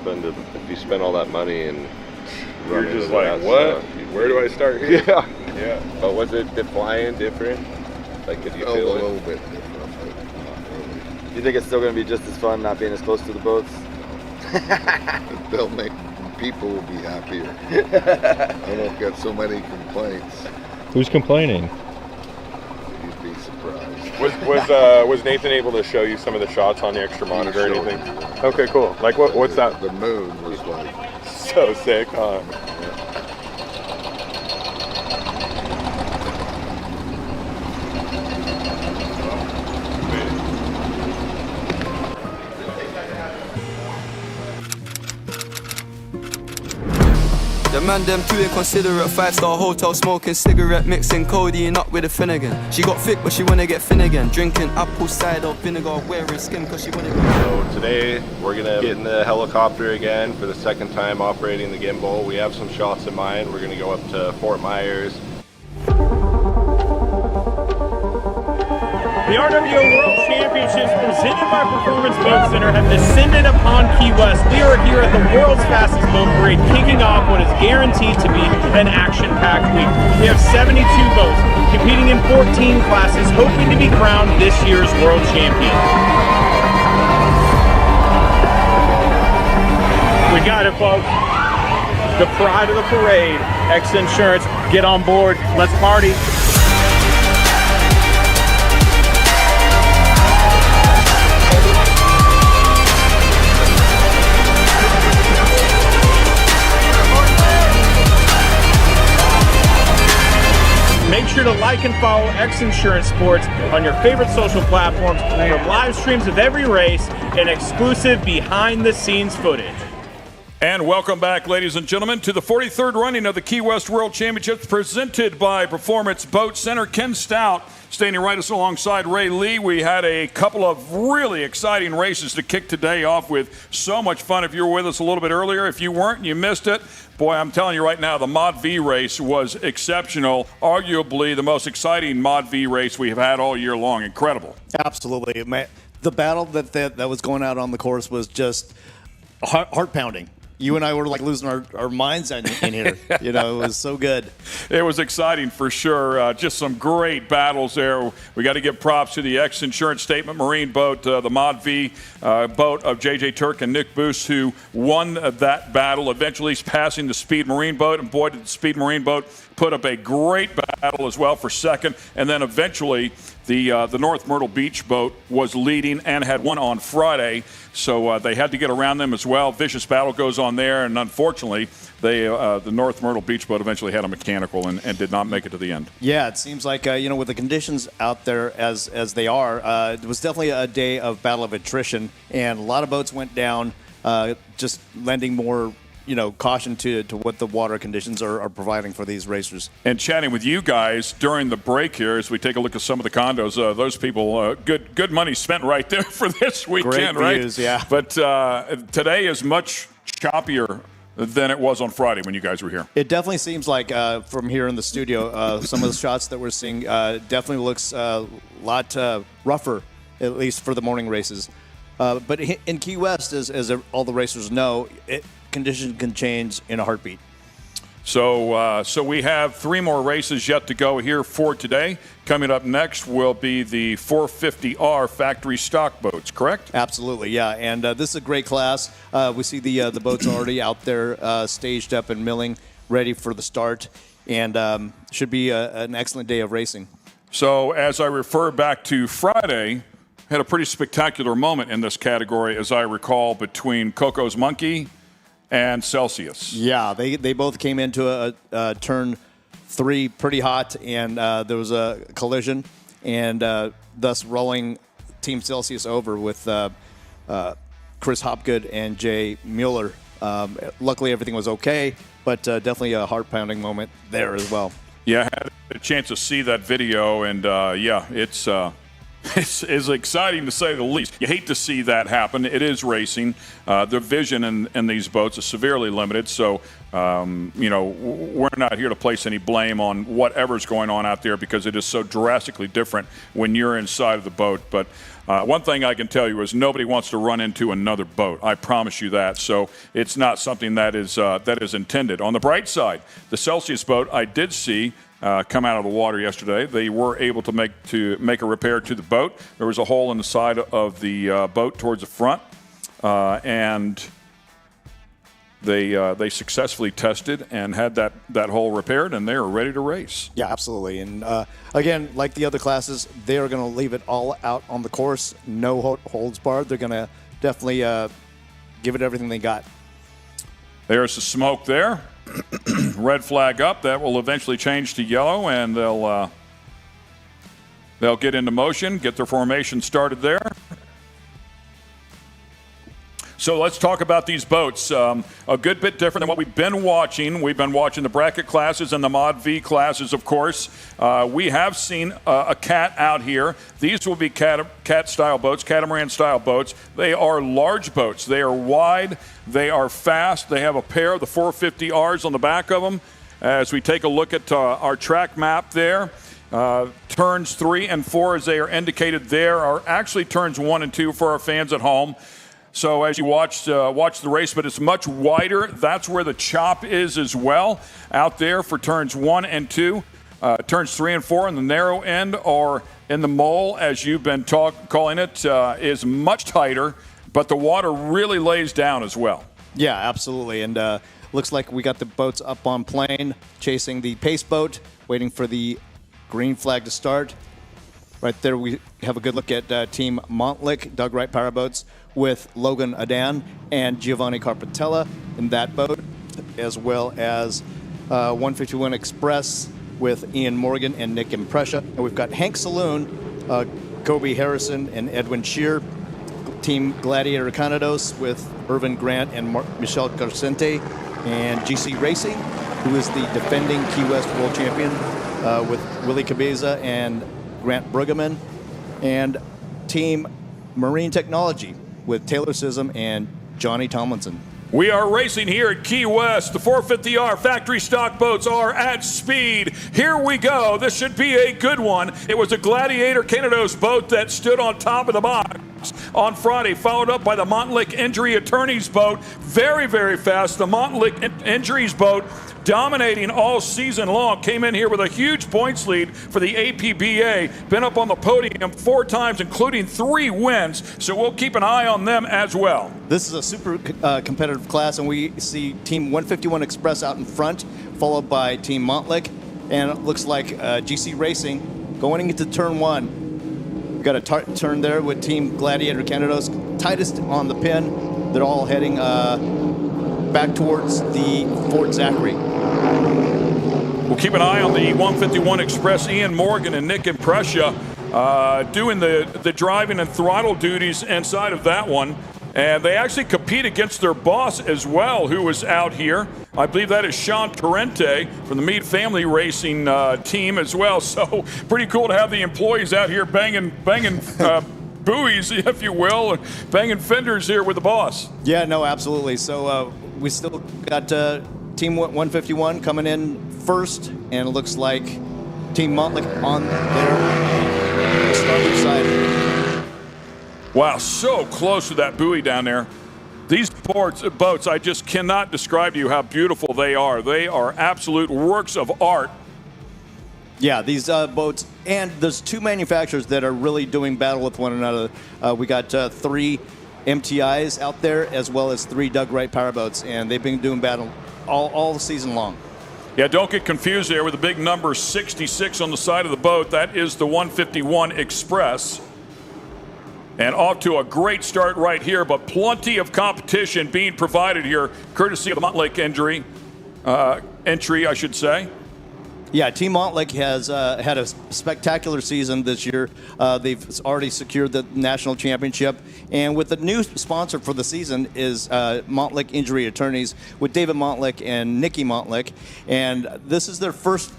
If you spend all that money and you're just like, what? Where do I start here? Yeah. Yeah. But was it the flying different? Like, did you feel a little bit different. You think it's still going to be just as fun not being as close to the boats? They'll make people will be happier. I won't get so many complaints. Who's complaining? You'd be surprised. Was Nathan able to show you some of the shots on the extra monitor or anything? Okay, cool. Like what's that? The moon was like so sick, huh? The man them too inconsiderate, 5-star hotel smoking cigarette, mixing codeine up with a Finnegan. She got thick but she wanna get Finnegan, drinking apple cider vinegar, wearing skim cause she wanna So today we're gonna get in the helicopter again for the second time operating the gimbal. We have some shots in mind. We're gonna go up to Fort Myers. The RWO World Championships presented by Performance Boat Center have descended upon Key West. We are here at the world's fastest boat parade, kicking off what is guaranteed to be an action-packed week. We have 72 boats competing in 14 classes, hoping to be crowned this year's world champion. We got it, folks. The pride of the parade, XINSURANCE. Get on board. Let's party. Make sure to like and follow XINSURANCE Sports on your favorite social platforms for live streams of every race and exclusive behind-the-scenes footage. And welcome back, ladies and gentlemen, to the 43rd running of the Key West World Championships presented by Performance Boat Center. Ken Stout standing right alongside Ray Lee. We had a couple of really exciting races to kick today off with. So much fun if you were with us a little bit earlier. If you weren't and you missed it, boy, I'm telling you right now, the Mod V race was exceptional. Arguably the most exciting Mod V race we have had all year long. Incredible. Absolutely. The battle that was going out on the course was just heart-pounding. You and I were like losing our minds in here. You know, it was so good. It was exciting for sure. Just some great battles there. We got to give props to the XINSURANCE Statement Marine boat, the Mod V boat of J.J. Turk and Nick Boos, who won that battle, eventually passing the Speed Marine boat. And boy, did the Speed Marine boat put up a great battle as well for second. And then eventually the North Myrtle Beach boat was leading and had won on Friday. So they had to get around them as well. Vicious battle goes on there. And unfortunately, the North Myrtle Beach boat eventually had a mechanical and did not make it to the end. Yeah, it seems like, with the conditions out there as they are, it was definitely a day of battle of attrition. And a lot of boats went down, just lending more caution to what the water conditions are providing for these racers. And chatting with you guys during the break here as we take a look at some of the condos, those people, good money spent right there for this weekend, Great views, right? Yeah. But today is much choppier than it was on Friday when you guys were here. It definitely seems like from here in the studio, some of the shots that we're seeing definitely looks a lot rougher, at least for the morning races. But in Key West, as all the racers know, conditions can change in a heartbeat. So we have 3 more races yet to go here for today. Coming up next will be the 450R factory stock boats, correct? Absolutely, yeah. And this is a great class. We see the boats already out there staged up and milling, ready for the start. And should be an excellent day of racing. So as I refer back to Friday, had a pretty spectacular moment in this category, as I recall, between Coco's Monkey and Celsius. Yeah, they both came into a turn 3 pretty hot, and there was a collision, and thus rolling Team Celsius over with Chris Hopgood and Jay Mueller. Luckily, everything was okay, but definitely a heart-pounding moment there as well. Yeah, I had a chance to see that video, and it's exciting to say the least. You hate to see that happen. It is racing. The vision in these boats is severely limited, so we're not here to place any blame on whatever's going on out there because it is so drastically different when you're inside of the boat. But one thing I can tell you is nobody wants to run into another boat. I promise you that. So it's not something that is intended. On the bright side, the Celsius boat I did see come out of the water yesterday. They were able to make a repair to the boat. There was a hole in the side of the boat towards the front, and they successfully tested and had that hole repaired, and they are ready to race. Yeah, absolutely. And again, like the other classes, they are going to leave it all out on the course. No holds barred. They're going to definitely give it everything they got. There's the smoke there. Red flag up. That will eventually change to yellow, and they'll get into motion, get their formation started there. So let's talk about these boats. A good bit different than what we've been watching. We've been watching the bracket classes and the Mod V classes, of course. We have seen a cat out here. These will be cat-style boats, catamaran-style boats. They are large boats. They are wide. They are fast. They have a pair of the 450Rs on the back of them. As we take a look at our track map there, turns 3 and 4, as they are indicated there, are actually turns 1 and 2 for our fans at home. So as you watch the race, but it's much wider. That's where the chop is as well, out there for turns 1 and 2. Turns 3 and 4 in the narrow end, or in the mole, as you've been calling it, is much tighter, but the water really lays down as well. Yeah, absolutely. And looks like we got the boats up on plane, chasing the pace boat, waiting for the green flag to start. Right there, we have a good look at Team Montlick, Doug Wright Powerboats, with Logan Adan and Giovanni Carpatella in that boat, as well as 151 Express with Ian Morgan and Nick Imprescia. And we've got Hank Saloon, Kobe Harrison, and Edwin Shear. Team Gladiator Canados with Irvin Grant and Michelle Garcente. And GC Racing, who is the defending Key West World Champion, with Willie Cabeza and Grant Brueggemann. And Team Marine Technology with Taylor Sism and Johnny Tomlinson. We are racing here at Key West. The 450R factory stock boats are at speed. Here we go. This should be a good one. It was a Gladiator Canados boat that stood on top of the box on Friday, followed up by the Montlick Injury Attorneys boat. Very, very fast. The Montlick Injuries boat dominating all season long. Came in here with a huge points lead for the APBA. Been up on the podium 4 times, including 3 wins. So we'll keep an eye on them as well. This is a super competitive class, and we see Team 151 Express out in front, followed by Team Montlick. And it looks like GC Racing going into turn 1. We've got a turn there with Team Gladiator Canados, tightest on the pin. They're all heading back towards the Fort Zachary. We'll keep an eye on the 151 Express. Ian Morgan and Nick Imprescia doing the driving and throttle duties inside of that one. And they actually compete against their boss as well, who was out here. I believe that is Sean Torrente from the Meade Family Racing team as well. So pretty cool to have the employees out here banging buoys, if you will, banging fenders here with the boss. Yeah, no, absolutely. So we still got Team 151 coming in first, and it looks like Team Montlick on their starboard side. Wow, so close to that buoy down there. These boats, I just cannot describe to you how beautiful they are. They are absolute works of art. Yeah, these boats, and there's 2 manufacturers that are really doing battle with one another. We got 3 MTIs out there, as well as 3 Doug Wright powerboats, and they've been doing battle all season long. Yeah, don't get confused there with the big number 66 on the side of the boat. That is the 151 Express. And off to a great start right here, but plenty of competition being provided here, courtesy of the Montlick entry, I should say. Yeah, Team Montlick has had a spectacular season this year. They've already secured the national championship. And with the new sponsor for the season is Montlick Injury Attorneys with David Montlick and Nikki Montlick. And this is their first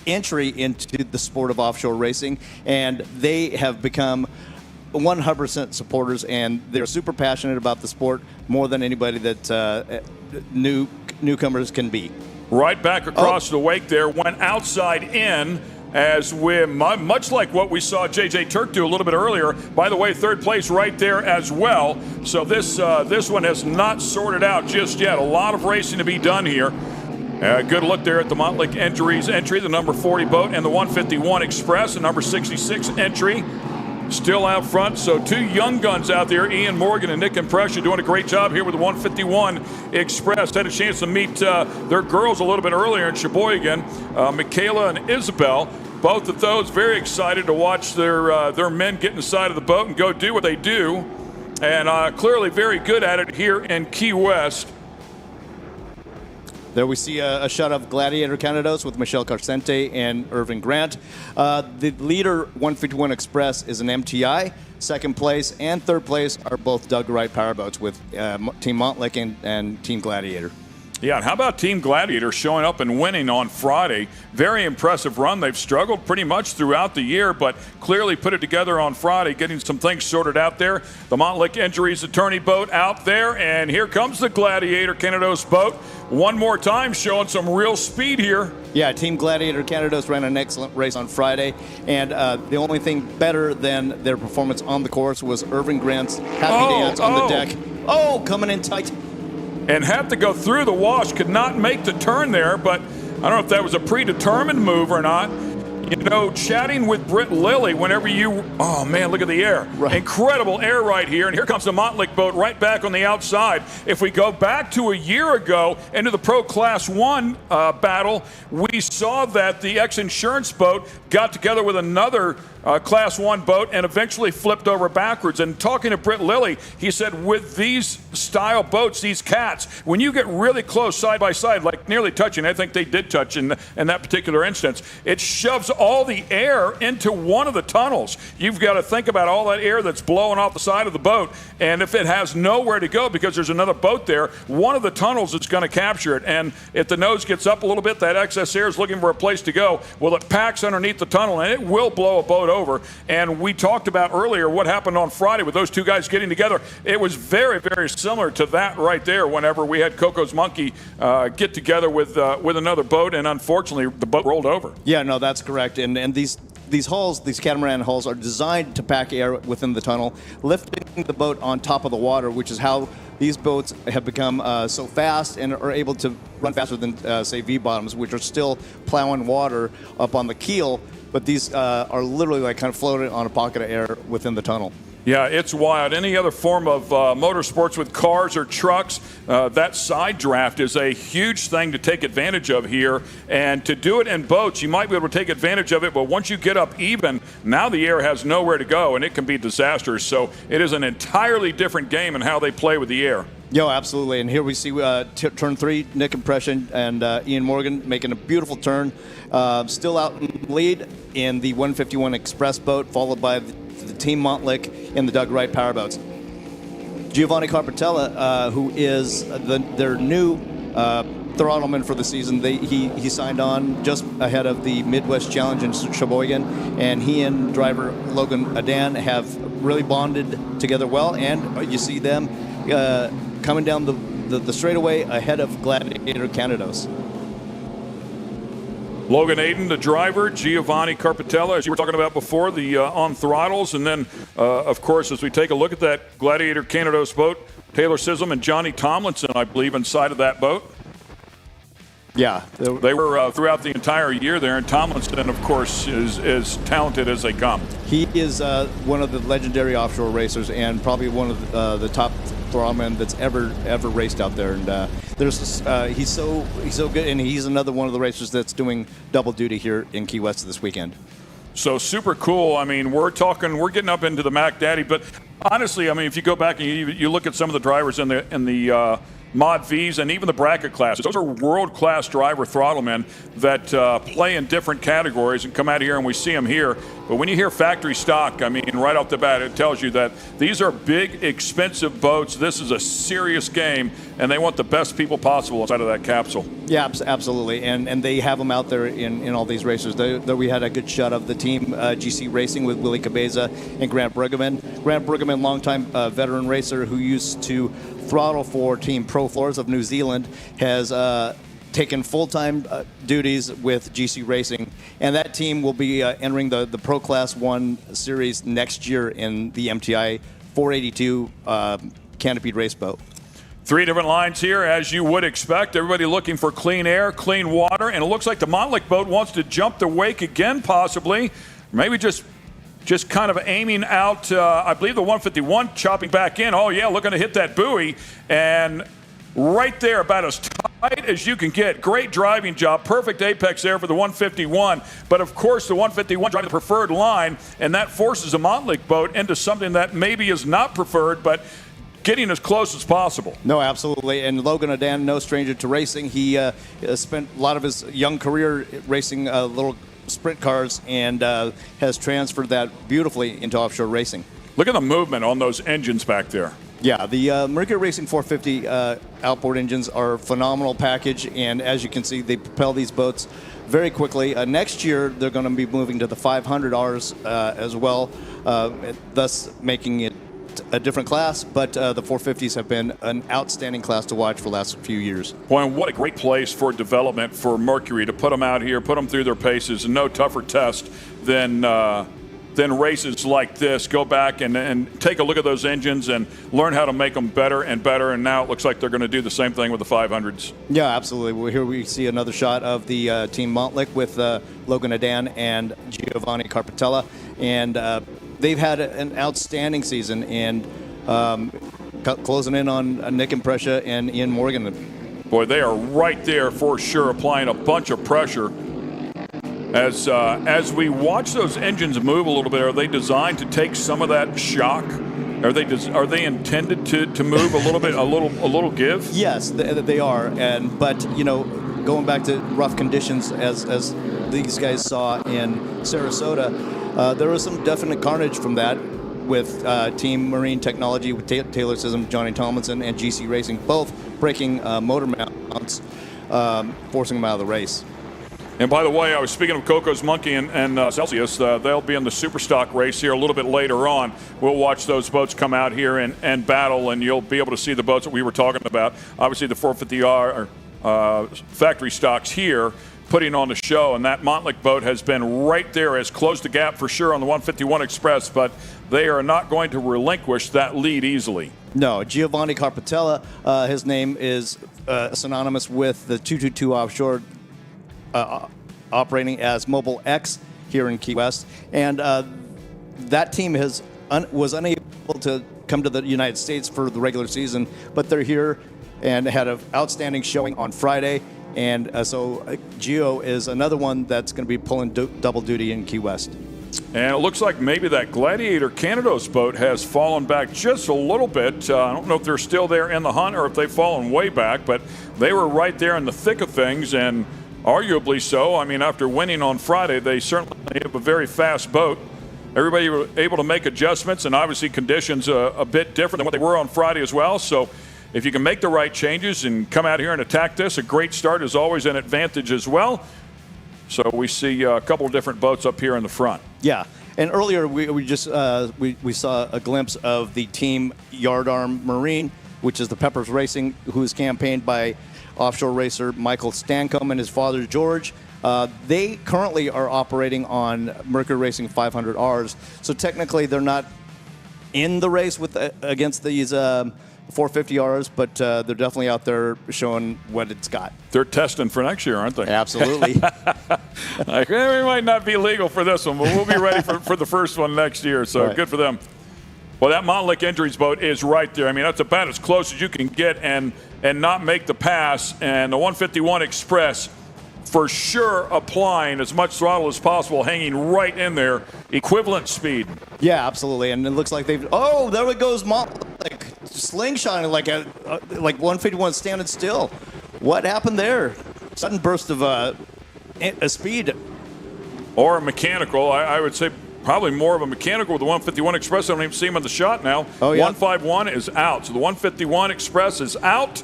entry into the sport of offshore racing. And they have become 100% supporters, and they're super passionate about the sport more than anybody that newcomers can be. Right back across the wake there, went outside in, as we much like what we saw JJ Turk do a little bit earlier. By the way, 3rd place right there as well. So this one has not sorted out just yet. A lot of racing to be done here. Good look there at the Montlick Injuries entry, the number 40 boat, and the 151 Express, the number 66 entry. Still out front, so 2 young guns out there, Ian Morgan and Nick Imprescia, doing a great job here with the 151 Express. Had a chance to meet their girls a little bit earlier in Sheboygan, Michaela and Isabel. Both of those very excited to watch their men get inside of the boat and go do what they do. And clearly very good at it here in Key West. There we see a shot of Gladiator Canados with Michelle Carcente and Irving Grant. The leader 151 Express is an MTI. Second place and third place are both Doug Wright powerboats with Team Montlick and Team Gladiator. Yeah, and how about Team Gladiator showing up and winning on Friday? Very impressive run. They've struggled pretty much throughout the year, but clearly put it together on Friday, getting some things sorted out there. The Montlick Injuries Attorney boat out there, and here comes the Gladiator Canados boat. One more time, showing some real speed here. Yeah, Team Gladiator Canados ran an excellent race on Friday, and the only thing better than their performance on the course was Irving Grant's happy dance on the deck. Oh, coming in tight. And had to go through the wash, could not make the turn there, but I don't know if that was a predetermined move or not. You know, chatting with Britt Lilly whenever you, oh man, look at the air. Right. Incredible air right here. And here comes the Montlick boat right back on the outside. If we go back to a year ago into the Pro Class 1 battle, we saw that the XINSURANCE boat got together with another Class 1 boat and eventually flipped over backwards. And talking to Britt Lilly, he said with these style boats, these cats, when you get really close side by side, like nearly touching, I think they did touch in that particular instance, it shoves all the air into one of the tunnels. You've got to think about all that air that's blowing off the side of the boat, and if it has nowhere to go because there's another boat there, one of the tunnels is going to capture it. And if the nose gets up a little bit, that excess air is looking for a place to go. Well, it packs underneath the tunnel, and it will blow a boat over. And we talked about earlier what happened on Friday with those two guys getting together. It was very, very similar to that right there whenever we had Coco's Monkey get together with another boat, and unfortunately the boat rolled over. Yeah, no, that's correct. And these hulls, these catamaran hulls, are designed to pack air within the tunnel, lifting the boat on top of the water, which is how these boats have become so fast and are able to run faster than, say, V-bottoms, which are still plowing water up on the keel, but these are literally like kind of floating on a pocket of air within the tunnel. Yeah, it's wild. Any other form of motorsports with cars or trucks, that side draft is a huge thing to take advantage of here. And to do it in boats, you might be able to take advantage of it, but once you get up even, now the air has nowhere to go, and it can be disastrous. So it is an entirely different game in how they play with the air. Yo, absolutely. And here we see turn 3, Nick Impression and Ian Morgan making a beautiful turn. Still out in the lead in the 151 Express boat, followed by the Team Montlick in the Doug Wright powerboats. Giovanni Carpatella, who is their new throttleman for the season, he signed on just ahead of the Midwest Challenge in Sheboygan, and he and driver Logan Adan have really bonded together well, and you see them coming down the straightaway ahead of Gladiator Canados. Logan Aden, the driver, Giovanni Carpatella, as you were talking about before, the on throttles. And then, of course, as we take a look at that Gladiator Canados boat, Taylor Sissom and Johnny Tomlinson, I believe, inside of that boat. Yeah. They were throughout the entire year there, and Tomlinson, of course, is as talented as they come. He is one of the legendary offshore racers and probably one of the top throttlemen that's ever raced out there. And he's so good, and he's another one of the racers that's doing double duty here in Key West this weekend. So super cool. I mean, we're getting up into the Mac Daddy, but honestly, I mean, if you go back and you look at some of the drivers in the Mod Vs and even the bracket classes, those are world-class driver throttlemen that play in different categories and come out here, and we see them here. But when you hear factory stock, I mean, right off the bat, it tells you that these are big, expensive boats. This is a serious game, and they want the best people possible inside of that capsule. Yeah, absolutely, and they have them out there in all these races. We had a good shot of the team GC Racing with Willie Cabeza and Grant Bruggeman. Grant Bruggeman, longtime veteran racer who used to throttle for Team Pro Floors of New Zealand, has taken full-time duties with GC Racing, and that team will be entering the Pro Class 1 series next year in the MTI 482 canopied race boat. 3 different lines here, as you would expect. Everybody looking for clean air, clean water, and it looks like the Montlick boat wants to jump the wake again, possibly. Maybe just kind of aiming out, I believe the 151 chopping back in. Oh, yeah, looking to hit that buoy. And right there, about as tight as you can get. Great driving job. Perfect apex there for the 151. But, of course, the 151 driving the preferred line, and that forces a Montlick boat into something that maybe is not preferred. But getting as close as possible. No, absolutely. And Logan Adan, no stranger to racing. He spent a lot of his young career racing little sprint cars and has transferred that beautifully into offshore racing. Look at the movement on those engines back there. Yeah, the Mercury Racing 450 outboard engines are a phenomenal package, and as you can see, they propel these boats very quickly. Next year, they're going to be moving to the 500Rs as well, thus making it a different class, but the 450s have been an outstanding class to watch for the last few years. Boy, and what a great place for development for Mercury to put them out here, put them through their paces, and no tougher test than races like this. Go back and take a look at those engines and learn how to make them better and better, and now it looks like they're going to do the same thing with the 500s. Yeah, absolutely. Well, here we see another shot of the Team Montlick with Logan Adan and Giovanni Carpatella, and they've had an outstanding season, and closing in on Nick Imprescia and Ian Morgan. Boy, they are right there for sure, applying a bunch of pressure. As we watch those engines move a little bit, are they designed to take some of that shock? Are they intended to move a little bit, a little give? Yes, they are. But you know, going back to rough conditions as these guys saw in Sarasota, there was some definite carnage from that with Team Marine Technology, with Taylor Sism, Johnny Tomlinson, and GC Racing, both breaking motor mounts, forcing them out of the race. And by the way, I was speaking of Coco's Monkey and Celsius. They'll be in the Superstock race here a little bit later on. We'll watch those boats come out here and battle, and you'll be able to see the boats that we were talking about. Obviously, the 450R factory stocks here putting on the show, and that Montlick boat has been right there, has closed the gap for sure on the 151 Express, but they are not going to relinquish that lead easily. No, Giovanni Carpatella, his name is synonymous with the 222 Offshore, operating as Mobile X here in Key West, and that team was unable to come to the United States for the regular season, but they're here and had an outstanding showing on Friday, and so Gio is another one that's going to be pulling double duty in Key West. And it looks like maybe that Gladiator Canados boat has fallen back just a little bit. I don't know if they're still there in the hunt or if they've fallen way back, but they were right there in the thick of things, and arguably so. I mean, after winning on Friday, they certainly have a very fast boat. Everybody was able to make adjustments, and obviously conditions a bit different than what they were on Friday as well. So if you can make the right changes and come out here and attack this, a great start is always an advantage as well. So we see a couple of different boats up here in the front. Yeah, and earlier we saw a glimpse of the Team Yardarm Marine, which is the Peppers Racing, who is campaigned by offshore racer Michael Stancombe and his father George. They currently are operating on Mercury Racing 500Rs, so technically they're not in the race against these 450Rs, but they're definitely out there showing what it's got. They're testing for next year, aren't they? Absolutely. Like, we might not be legal for this one, but we'll be ready for the first one next year, so right. Good for them. Well, that Montlick Injuries boat is right there. I mean, that's about as close as you can get and not make the pass. And the 151 Express, for sure, applying as much throttle as possible, hanging right in there, equivalent speed. Yeah, absolutely. And it looks like they've. Oh, there it goes, like slingshotting like 151 standing still. What happened there? Sudden burst of a speed. Or a mechanical, I would say. Probably more of a mechanical with the 151 Express. I don't even see him on the shot now. Oh, yeah. 151 is out. So the 151 Express is out.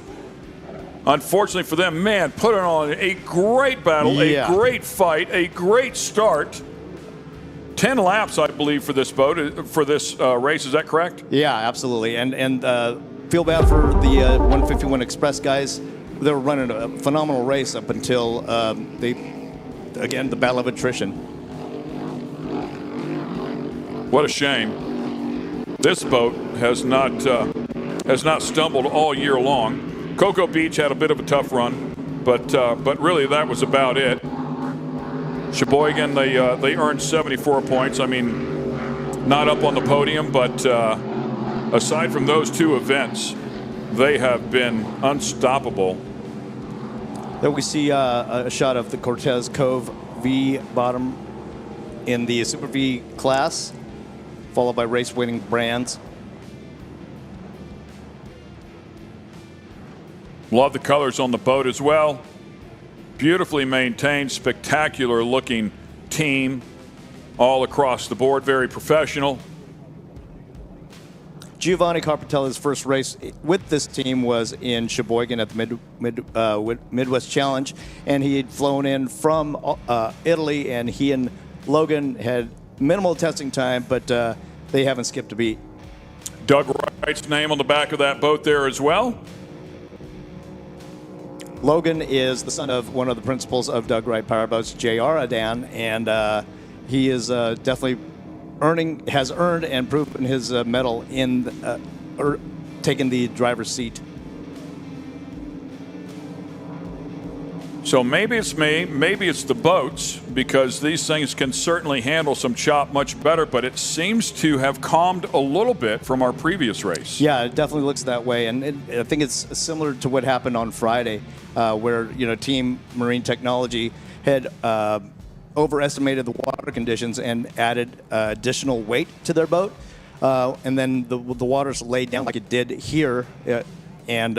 Unfortunately for them, man, put on a great battle, a great fight, a great start. 10 laps, I believe, for this boat, for this race. Is that correct? Yeah, absolutely. And feel bad for the 151 Express guys. They were running a phenomenal race up until the battle of attrition. What a shame. This boat has not stumbled all year long. Cocoa Beach had a bit of a tough run, but really that was about it. Sheboygan, they earned 74 points. I mean, not up on the podium, but aside from those two events, they have been unstoppable. There we see a shot of the Cortez Cove V bottom in the Super V class, followed by race-winning brands. Love the colors on the boat as well. Beautifully maintained, spectacular looking team all across the board, very professional. Giovanni Carpatella's first race with this team was in Sheboygan at the Midwest Challenge, and he had flown in from Italy, and he and Logan had minimal testing time, but they haven't skipped a beat. Doug Wright's name on the back of that boat there as well. Logan is the son of one of the principals of Doug Wright Powerboats, J.R. Adan, and he is definitely has earned and proven his medal in taking the driver's seat. So maybe it's me, maybe it's the boats, because these things can certainly handle some chop much better, but it seems to have calmed a little bit from our previous race. Yeah, it definitely looks that way, and I think it's similar to what happened on Friday, where Team Marine Technology had overestimated the water conditions and added additional weight to their boat, and then the waters laid down like it did here, and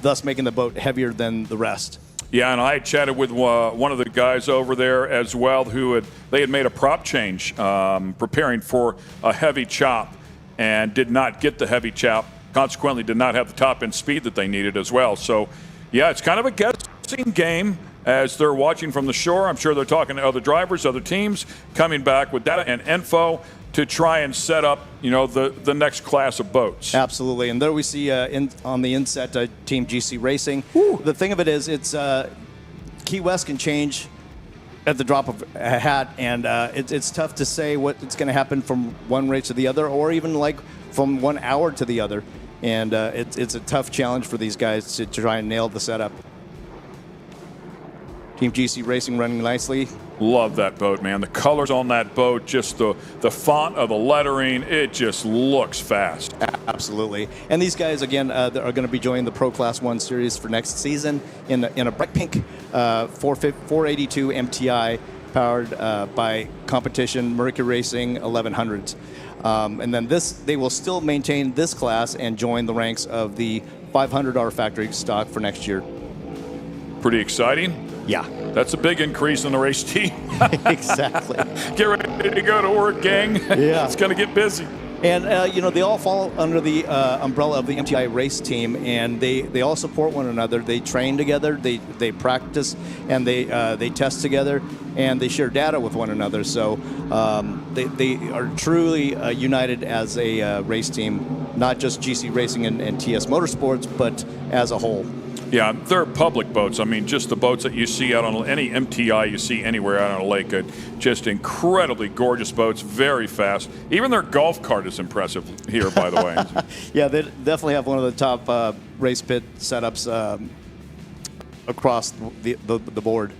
thus making the boat heavier than the rest. Yeah, and I chatted with one of the guys over there as well they had made a prop change preparing for a heavy chop and did not get the heavy chop, consequently did not have the top end speed that they needed as well. So, yeah, it's kind of a guessing game as they're watching from the shore. I'm sure they're talking to other drivers, other teams, coming back with data and info to try and set up, the next class of boats. Absolutely, and there we see on the inset Team GC Racing. The thing of it is, it's Key West can change at the drop of a hat, and it's tough to say what's going to happen from one race to the other, or even like from 1 hour to the other. And it's a tough challenge for these guys to try and nail the setup. Team GC Racing running nicely. Love that boat, man. The colors on that boat, just the font of the lettering, it just looks fast. Absolutely. And these guys, again, are going to be joining the Pro Class 1 series for next season in a bright pink 482 MTI powered by competition Mercury Racing 1100s. And then they will still maintain this class and join the ranks of the 500R factory stock for next year. Pretty exciting. Yeah. That's a big increase in the race team. Exactly. Get ready to go to work, gang. Yeah. It's going to get busy. And, they all fall under the umbrella of the MTI race team, and they all support one another. They train together, they practice, and they test together, and they share data with one another. So they are truly united as a race team, not just GC Racing and TS Motorsports, but as a whole. Yeah, they're public boats. I mean, just the boats that you see out on any MTI you see anywhere out on a lake. Just incredibly gorgeous boats, very fast. Even their golf cart is impressive here, by the way. Yeah, they definitely have one of the top race pit setups across the board.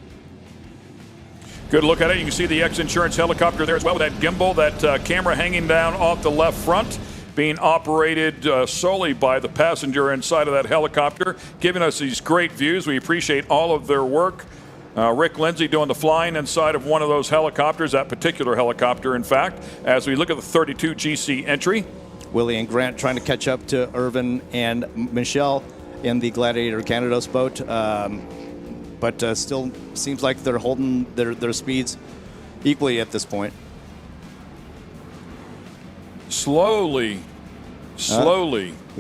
Good look at it. You can see the XINSURANCE helicopter there as well with that gimbal, that camera hanging down off the left front, being operated solely by the passenger inside of that helicopter, giving us these great views. We appreciate all of their work. Rick Lindsay doing the flying inside of one of those helicopters, that particular helicopter, in fact, as we look at the 32 GC entry. Willie and Grant trying to catch up to Irvin and Michelle in the Gladiator Canados boat, but still seems like they're holding their speeds equally at this point. Slowly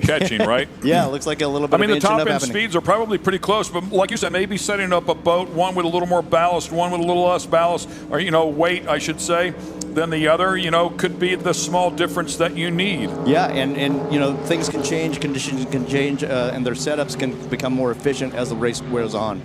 catching, right? Yeah, it looks like a little bit. I mean, the top end happening. speeds are probably pretty close, but like you said, maybe setting up a boat, one with a little more ballast, one with a little less ballast, or weight, I should say, than the other. Could be the small difference that you need. Yeah, and things can change, conditions can change, and their setups can become more efficient as the race wears on.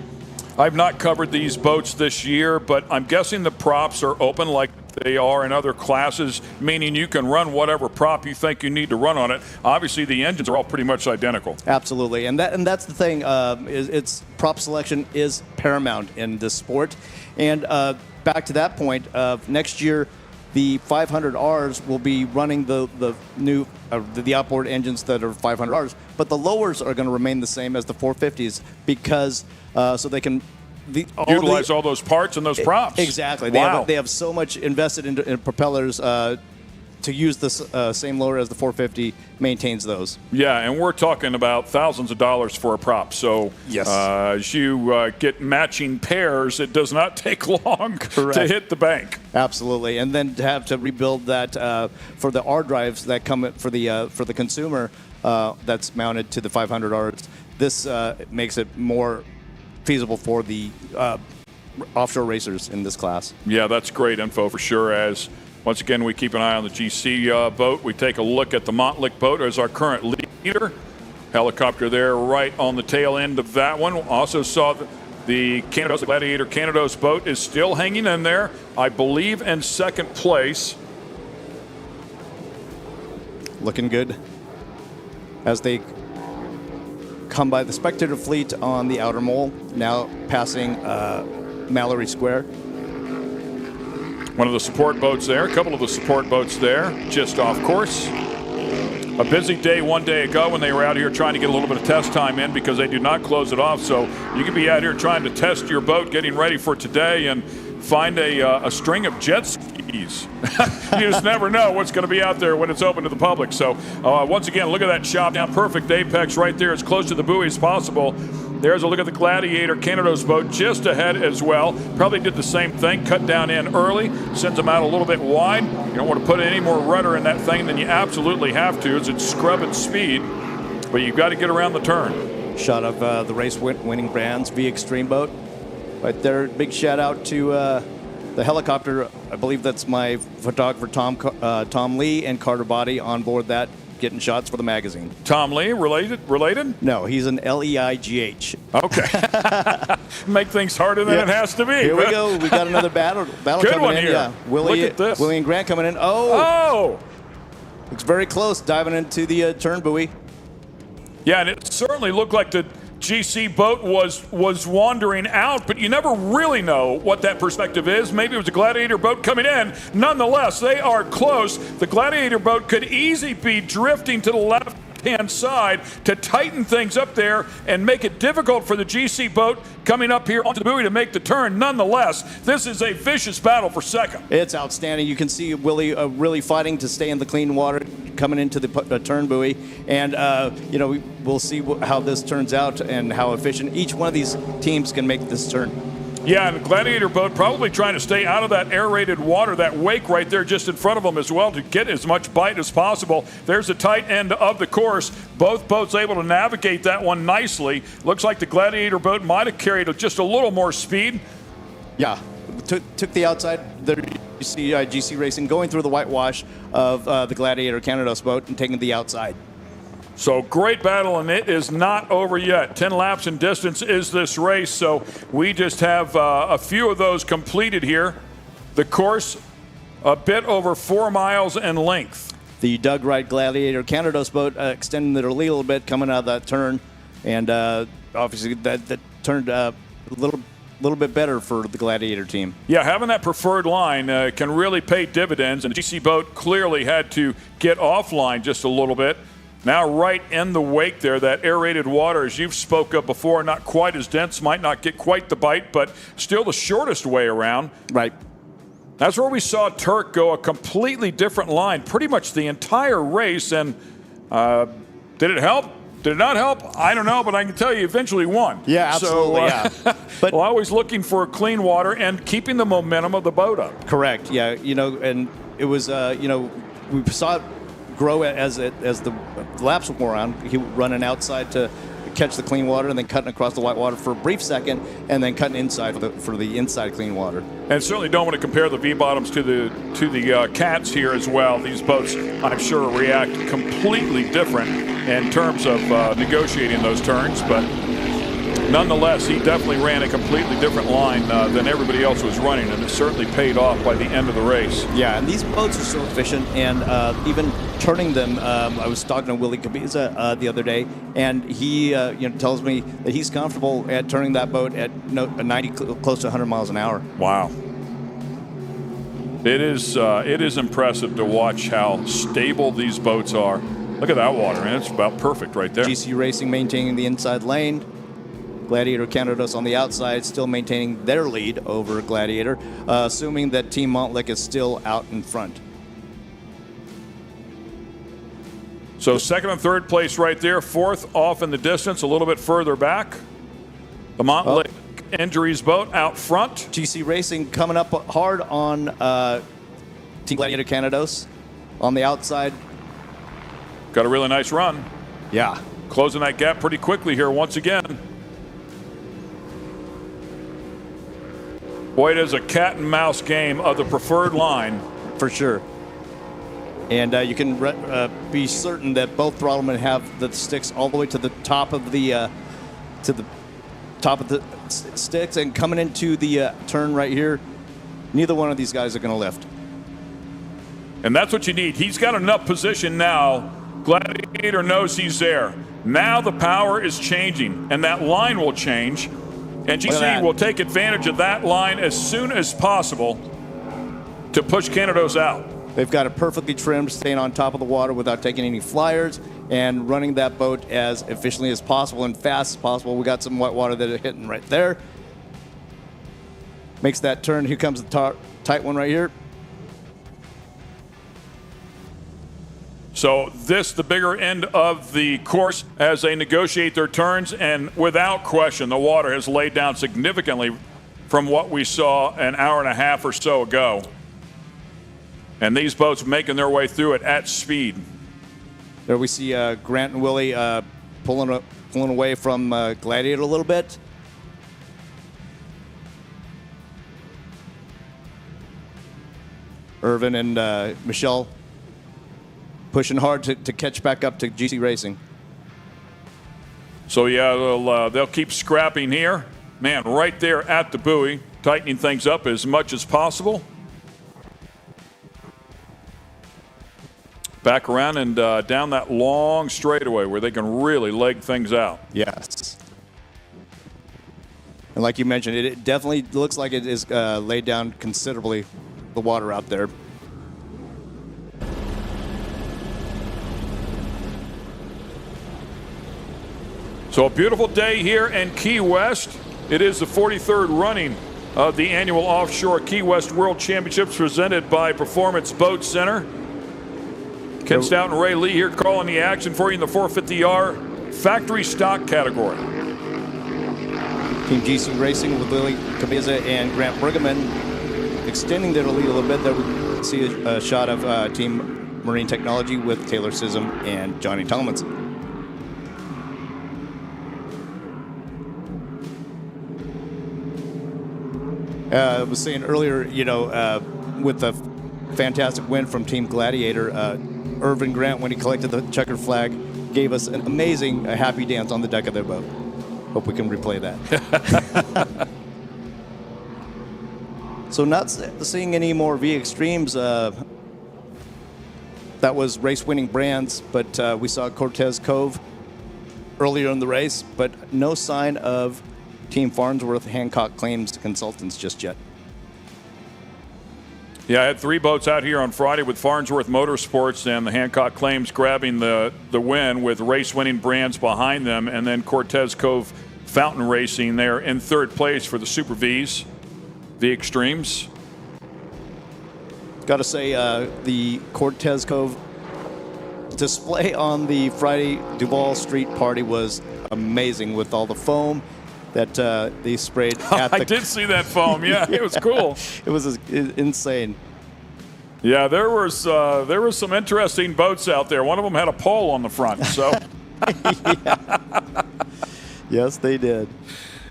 I've not covered these boats this year, but I'm guessing the props are open like they are in other classes, meaning you can run whatever prop you think you need to run on it. Obviously, the engines are all pretty much identical. Absolutely, and that's the thing. It's prop selection is paramount in this sport. And back to that point, next year, the 500Rs will be running the new the outboard engines that are 500Rs, but the lowers are going to remain the same as the 450s because so they can utilize all those parts and those props. Exactly. Wow. They have so much invested in propellers to use the same loader as the 450 maintains those. Yeah, and we're talking about thousands of dollars for a prop. So yes. As you get matching pairs, it does not take long to hit the bank. Absolutely, and then to have to rebuild that for the R drives that come for the consumer that's mounted to the 500Rs. This makes it more feasible for the offshore racers in this class. Yeah, that's great info for sure. As once again, we keep an eye on the GC boat. We take a look at the Montlick boat as our current leader. Helicopter there right on the tail end of that one. Also saw the Canados, the Gladiator Canados boat is still hanging in there, I believe in second place. Looking good as they come by the spectator fleet on the outer mole, now passing Mallory Square. One of the support boats there, a couple of the support boats there, just off course. A busy day one day ago when they were out here trying to get a little bit of test time in because they do not close it off. So you could be out here trying to test your boat, getting ready for today, and find a string of jet skis. You just never know what's going to be out there when it's open to the public. So once again, look at that shot down, perfect apex right there, as close to the buoy as possible. There's a look at the Gladiator Canados boat just ahead as well. Probably did the same thing, cut down in early, sends them out a little bit wide. You don't want to put any more rudder in that thing than you absolutely have to as it's scrubbing speed, but you've got to get around the turn. Shot of the race winning brands, V Extreme boat. Right there, big shout out to the helicopter. I believe that's my photographer, Tom Lee, and Carter Body on board that, getting shots for the magazine. Tom Lee, related? No, he's an LEIGH. Okay. Make things harder than it has to be. Here we go. We got another battle Good coming one in. here. Yeah. Willie and Grant coming in. Oh! It's very close, diving into the turn buoy. Yeah, and it certainly looked like the GC boat was wandering out, but you never really know what that perspective is. Maybe it was a Gladiator boat coming in. Nonetheless, they are close. The Gladiator boat could easily be drifting to the left-hand side to tighten things up there and make it difficult for the GC boat coming up here onto the buoy to make the turn. Nonetheless, this is a vicious battle for second. It's outstanding. You can see Willie really fighting to stay in the clean water, coming into the turn buoy, and we'll see how this turns out and how efficient each one of these teams can make this turn. Yeah, and the Gladiator boat probably trying to stay out of that aerated water, that wake right there just in front of them as well, to get as much bite as possible. There's the tight end of the course. Both boats able to navigate that one nicely. Looks like the Gladiator boat might have carried just a little more speed. Yeah, took the outside. There you see GC Racing going through the whitewash of the Gladiator Canados boat and taking the outside. So great battle, and it is not over yet. 10 laps in distance is this race, so we just have a few of those completed here. The course, a bit over 4 miles in length. The Doug Wright Gladiator Canados boat extending their lead a little bit, coming out of that turn, and obviously that turned a little bit better for the Gladiator team. Yeah, having that preferred line can really pay dividends, and the GC boat clearly had to get offline just a little bit. Now right in the wake there, that aerated water, as you've spoke of before, not quite as dense, might not get quite the bite, but still the shortest way around. Right. That's where we saw Turk go a completely different line pretty much the entire race, and did it help? Did it not help? I don't know, but I can tell you eventually won. Yeah, absolutely, But always looking for clean water and keeping the momentum of the boat up. Correct, yeah. And it was, we saw it grow as the laps wore on. He running outside to catch the clean water and then cutting across the white water for a brief second and then cutting inside for the inside clean water. And certainly don't want to compare the V-bottoms to the cats here as well. These boats, I'm sure, react completely different in terms of negotiating those turns, but nonetheless, he definitely ran a completely different line than everybody else was running, and it certainly paid off by the end of the race. Yeah, and these boats are so efficient, and even turning them, I was talking to Willie Cabiza the other day, and he tells me that he's comfortable at turning that boat at 90, close to 100 miles an hour. Wow. It is impressive to watch how stable these boats are. Look at that water, man. It's about perfect right there. GC Racing maintaining the inside lane. Gladiator Canados on the outside, still maintaining their lead over Gladiator, assuming that Team Montlick is still out in front. So second and third place right there. Fourth off in the distance, a little bit further back. The Mountain Lake Injuries boat out front. GC Racing coming up hard on Team Gladiator Canados on the outside. Got a really nice run. Yeah. Closing that gap pretty quickly here once again. Boy, it is a cat and mouse game of the preferred line. For sure. And you can be certain that both throttlemen have the sticks all the way to the top of the sticks, and coming into the turn right here, neither one of these guys are going to lift. And that's what you need. He's got enough position now. Gladiator knows he's there. Now the power is changing, and that line will change. And GC will take advantage of that line as soon as possible to push Canados out. They've got it perfectly trimmed, staying on top of the water without taking any flyers, and running that boat as efficiently as possible and fast as possible. We got some white water that are hitting right there. Makes that turn. Here comes the tight one right here. So this, the bigger end of the course as they negotiate their turns, and without question, the water has laid down significantly from what we saw an hour and a half or so ago. And these boats making their way through it at speed. There we see Grant and Willie pulling away from Gladiator a little bit. Irvin and Michelle pushing hard to catch back up to GC Racing. So yeah, they'll keep scrapping here. Man, right there at the buoy, tightening things up as much as possible. Back around and down that long straightaway where they can really leg things out. Yes. And like you mentioned, it definitely looks like it is laid down considerably, the water out there. So a beautiful day here in Key West. It is the 43rd running of the annual Offshore Key West World Championships presented by Performance Boat Center. Ken Stout and Ray Lee here calling the action for you in the 450R factory stock category. Team GC Racing with Lily Cabeza and Grant Bergman extending their lead a little bit. There we see a shot of Team Marine Technology with Taylor Sissom and Johnny Tomlinson. I was saying earlier, with the fantastic win from Team Gladiator, Irvin Grant, when he collected the checkered flag, gave us an amazing happy dance on the deck of their boat. Hope we can replay that. So not seeing any more V Extremes. That was race-winning brands, but we saw Cortez Cove earlier in the race, but no sign of Team Farnsworth Hancock Claims Consultants just yet. Yeah, I had 3 boats out here on Friday with Farnsworth Motorsports and the Hancock Claims grabbing the win with race-winning brands behind them, and then Cortez Cove Fountain Racing there in 3rd place for the Super Vs, the Extremes. Got to say, the Cortez Cove display on the Friday Duval Street party was amazing with all the foam that they sprayed at the... I did see that foam, yeah, it was cool. It was insane. Yeah, there was some interesting boats out there. One of them had a pole on the front, so... Yes, they did.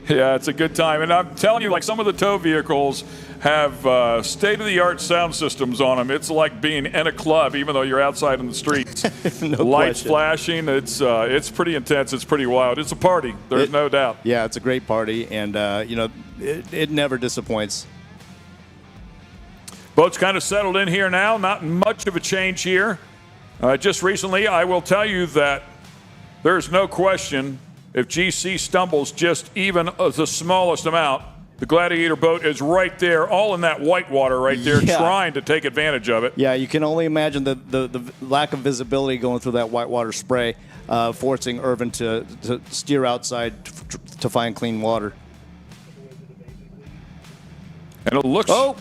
Yeah, it's a good time. And I'm telling you, like, some of the tow vehicles have state-of-the-art sound systems on them. It's like being in a club, even though you're outside in the streets. No Lights question. flashing. It's pretty intense. It's pretty wild. It's a party. There's no doubt. Yeah, it's a great party, and it never disappoints. Boat's kind of settled in here now. Not much of a change here. Just recently, I will tell you that there's no question if GC stumbles just even the smallest amount, the Gladiator boat is right there, all in that white water right there, trying to take advantage of it. Yeah, you can only imagine the lack of visibility going through that whitewater spray, forcing Irvin to steer outside to find clean water. And it looks... Oh,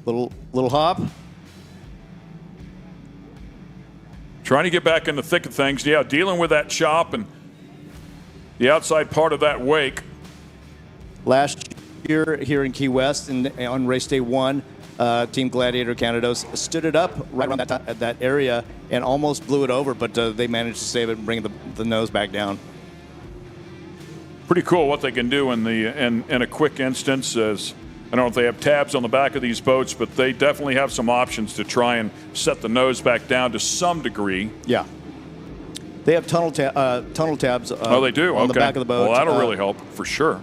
little hop. Trying to get back in the thick of things. Yeah, dealing with that chop and the outside part of that wake. Last year here in Key West on race day 1, Team Gladiator Canados stood it up right around that area and almost blew it over, but they managed to save it and bring the nose back down. Pretty cool what they can do in a quick instance. As I don't know if they have tabs on the back of these boats, but they definitely have some options to try and set the nose back down to some degree. Yeah. They have tunnel tabs oh, they do? on the back of the boat. Well, that'll really help for sure.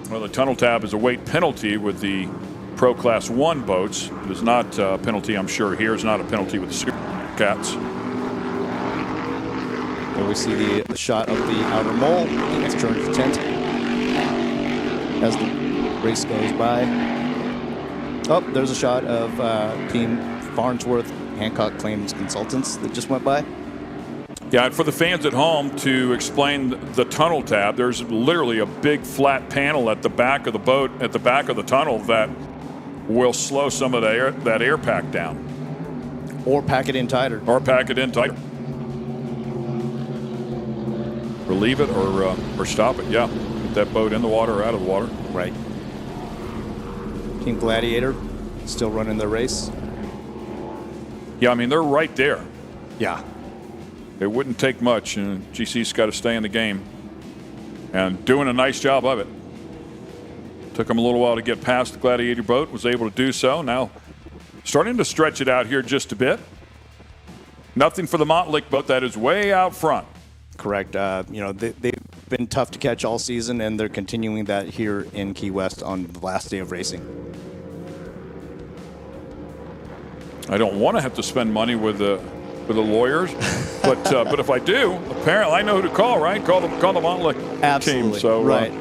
Well, the tunnel tab is a weight penalty with the Pro Class 1 boats. It is not a penalty, I'm sure, here. It's not a penalty with the Super Cats. Well, we see the shot of the outer mole, the XINSURANCE tent, as the race goes by. Oh, there's a shot of Team Farnsworth Hancock Claims Consultants that just went by. Yeah, and for the fans at home, to explain the tunnel tab, there's literally a big flat panel at the back of the boat, at the back of the tunnel, that will slow some of that air pack down. Or pack it in tighter. Or pack it in tighter. Relieve it or stop it, yeah. Get that boat in the water or out of the water. Right. Team Gladiator still running their race. Yeah, I mean, they're right there. Yeah. It wouldn't take much, and GC's got to stay in the game. And doing a nice job of it. Took them a little while to get past the Gladiator boat, was able to do so. Now starting to stretch it out here just a bit. Nothing for the Montlick boat, that is way out front. Correct. They've been tough to catch all season, and they're continuing that here in Key West on the last day of racing. I don't want to have to spend money with the lawyers, but if I do, apparently I know who to call, right? Call the Montlick Absolutely. team. So right.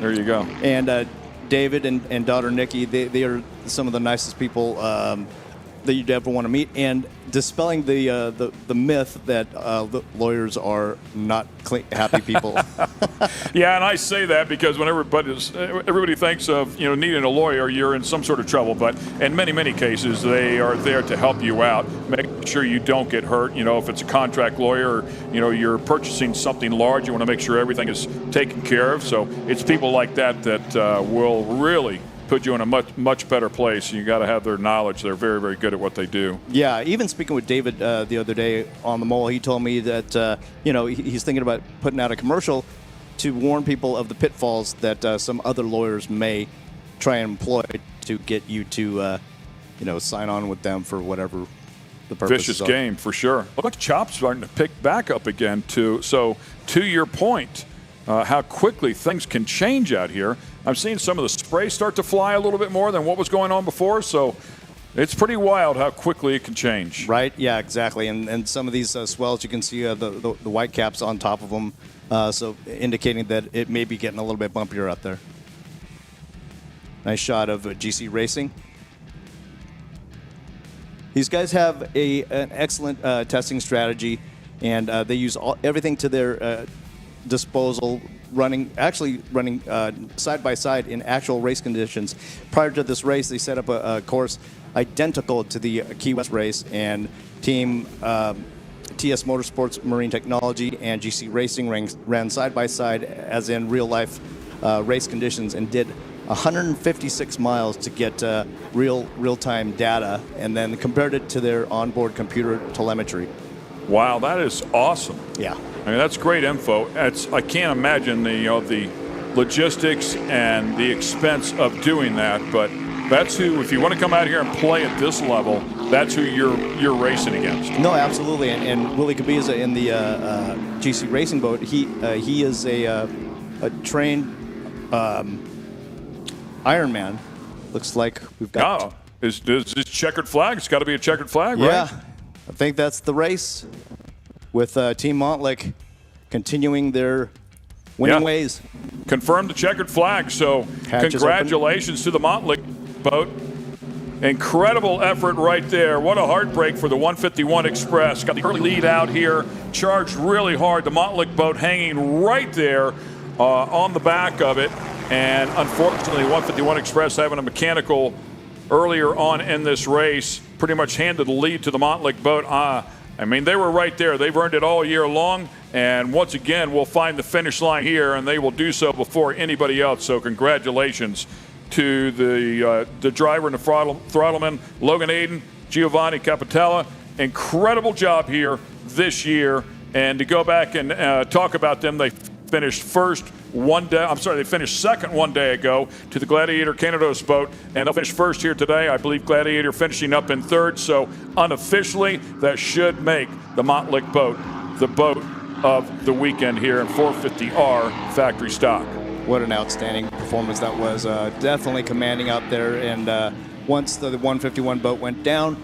There you go. And David and daughter Nikki, they are some of the nicest people that you'd ever want to meet, and dispelling the myth that lawyers are not happy people. Yeah, and I say that because when everybody thinks of needing a lawyer, you're in some sort of trouble. But in many cases, they are there to help you out, make sure you don't get hurt. If it's a contract lawyer, or you're purchasing something large, you want to make sure everything is taken care of. So it's people like that will really put you in a much better place. You got to have their knowledge. They're very good at what they do. Yeah, even speaking with David the other day on the mole, he told me that he's thinking about putting out a commercial to warn people of the pitfalls that some other lawyers may try and employ to get you to sign on with them for whatever the purpose Vicious is. Game for sure. Look, chops starting to pick back up again too. So to your point, how quickly things can change out here. I'm seeing some of the spray start to fly a little bit more than what was going on before, so it's pretty wild how quickly it can change. Right, yeah, exactly. And some of these swells, you can see the white caps on top of them, so indicating that it may be getting a little bit bumpier out there. Nice shot of GC Racing. These guys have an excellent testing strategy, and they use everything to their disposal, running side by side in actual race conditions. Prior to this race, they set up a course identical to the Key West race, and Team TS Motorsports Marine Technology and GC Racing ran side by side as in real life race conditions, and did 156 miles to get real-time data, and then compared it to their onboard computer telemetry. Wow, that is awesome. Yeah. I mean, that's great info. I can't imagine the logistics and the expense of doing that, but that's who, if you want to come out here and play at this level, that's who you're racing against. No, absolutely. And Willie Cabiza in the GC Racing boat, he is a trained Ironman. Looks like we've got. Oh, is this checkered flag? It's got to be a checkered flag, right? Yeah, I think that's the race, with Team Montlick continuing their winning ways. Confirmed the checkered flag, so congratulations to the Montlick boat. Incredible effort right there. What a heartbreak for the 151 Express. Got the early lead out here, charged really hard. The Montlick boat hanging right there on the back of it. And unfortunately, 151 Express having a mechanical earlier on in this race pretty much handed the lead to the Montlick boat. I mean, they were right there. They've earned it all year long. And once again, we'll find the finish line here, and they will do so before anybody else. So congratulations to the driver and the throttleman, Logan Aiden, Giovanni Capitella. Incredible job here this year. And to go back and talk about them, they finished they finished second one day ago to the Gladiator Canados boat, and they'll finish first here today. I believe Gladiator finishing up in third, so unofficially that should make the Montlick boat the boat of the weekend here in 450R factory stock. What an outstanding performance that was. Definitely commanding out there, and once the 151 boat went down,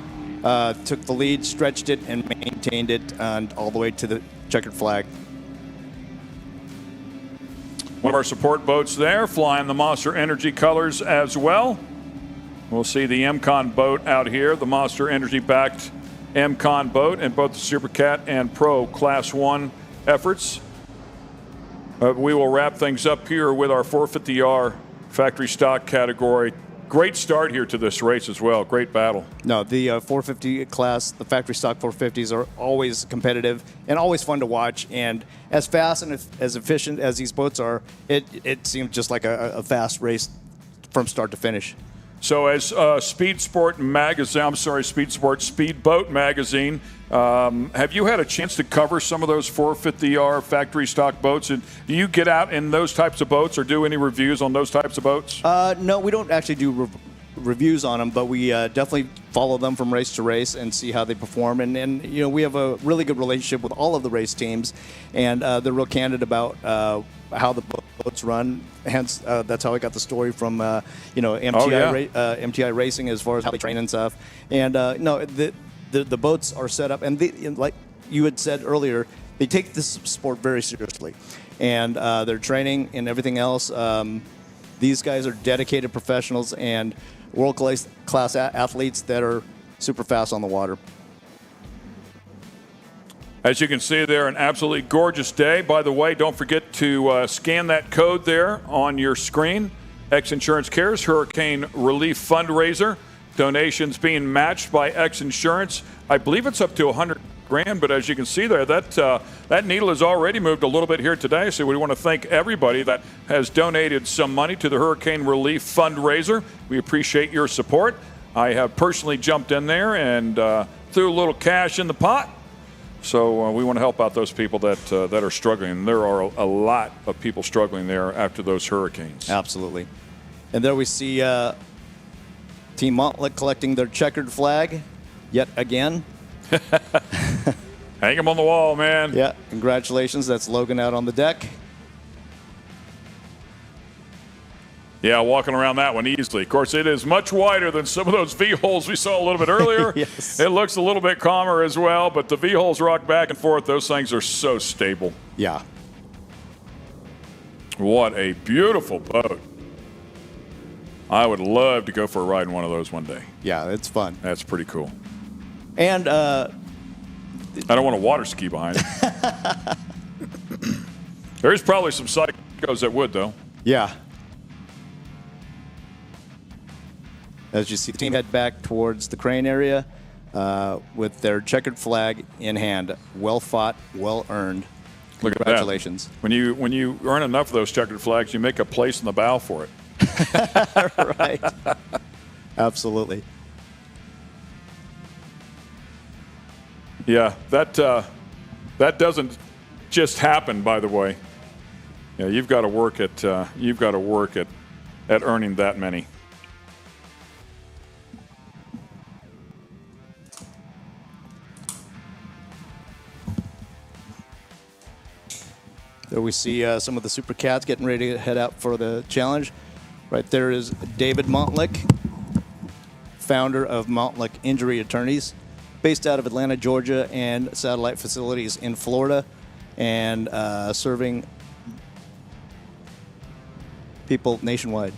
took the lead, stretched it, and maintained it all the way to the checkered flag. One of our support boats there, flying the Monster Energy colors as well. We'll see the MCON boat out here, the Monster Energy-backed MCON boat, and both the Super Cat and Pro Class 1 efforts. We will wrap things up here with our 450R factory stock category. Great start here to this race as well. Great battle. No, the 450 class, the factory stock 450s are always competitive and always fun to watch. And as fast and as efficient as these boats are, it seems just like a fast race from start to finish. So as Speedboat Magazine, have you had a chance to cover some of those 450R factory stock boats? And do you get out in those types of boats or do any reviews on those types of boats? No, we don't actually do reviews on them, but we definitely follow them from race to race and see how they perform. And you know, we have a really good relationship with all of the race teams, and they're real candid about how the boats run. Hence, that's how I got the story from MTI Racing as far as how they train and stuff. And the boats are set up, and like you had said earlier, they take this sport very seriously, and their training and everything else. These guys are dedicated professionals and world-class athletes that are super fast on the water. As you can see there, an absolutely gorgeous day. By the way, don't forget to scan that code there on your screen. X Insurance Cares Hurricane Relief Fundraiser. Donations being matched by X Insurance. I believe it's up to $100,000, but as you can see there, that needle has already moved a little bit here today. So we want to thank everybody that has donated some money to the Hurricane Relief Fundraiser. We appreciate your support. I have personally jumped in there and threw a little cash in the pot. So we want to help out those people that are struggling. There are a lot of people struggling there after those hurricanes. Absolutely. And there we see Team Montlick collecting their checkered flag yet again. Hang them on the wall, man. Yeah, congratulations. That's Logan out on the deck. Yeah, walking around that one easily. Of course, it is much wider than some of those V-holes we saw a little bit earlier. Yes. It looks a little bit calmer as well, but the V-holes rock back and forth. Those things are so stable. Yeah. What a beautiful boat. I would love to go for a ride in one of those one day. Yeah, it's fun. That's pretty cool. And I don't want to water ski behind it. There is probably some psychos that would, though. Yeah. As you see, the team head back towards the crane area with their checkered flag in hand. Well fought, well earned. Look at Congratulations. that. When you earn enough of those checkered flags, you make a place in the bow for it. Right. Absolutely. Yeah, that doesn't just happen, by the way. Yeah, you've got to work at earning that many. There we see some of the Super Cats getting ready to head out for the challenge. Right there is David Montlick, founder of Montlick Injury Attorneys, based out of Atlanta, Georgia, and satellite facilities in Florida, and serving people nationwide.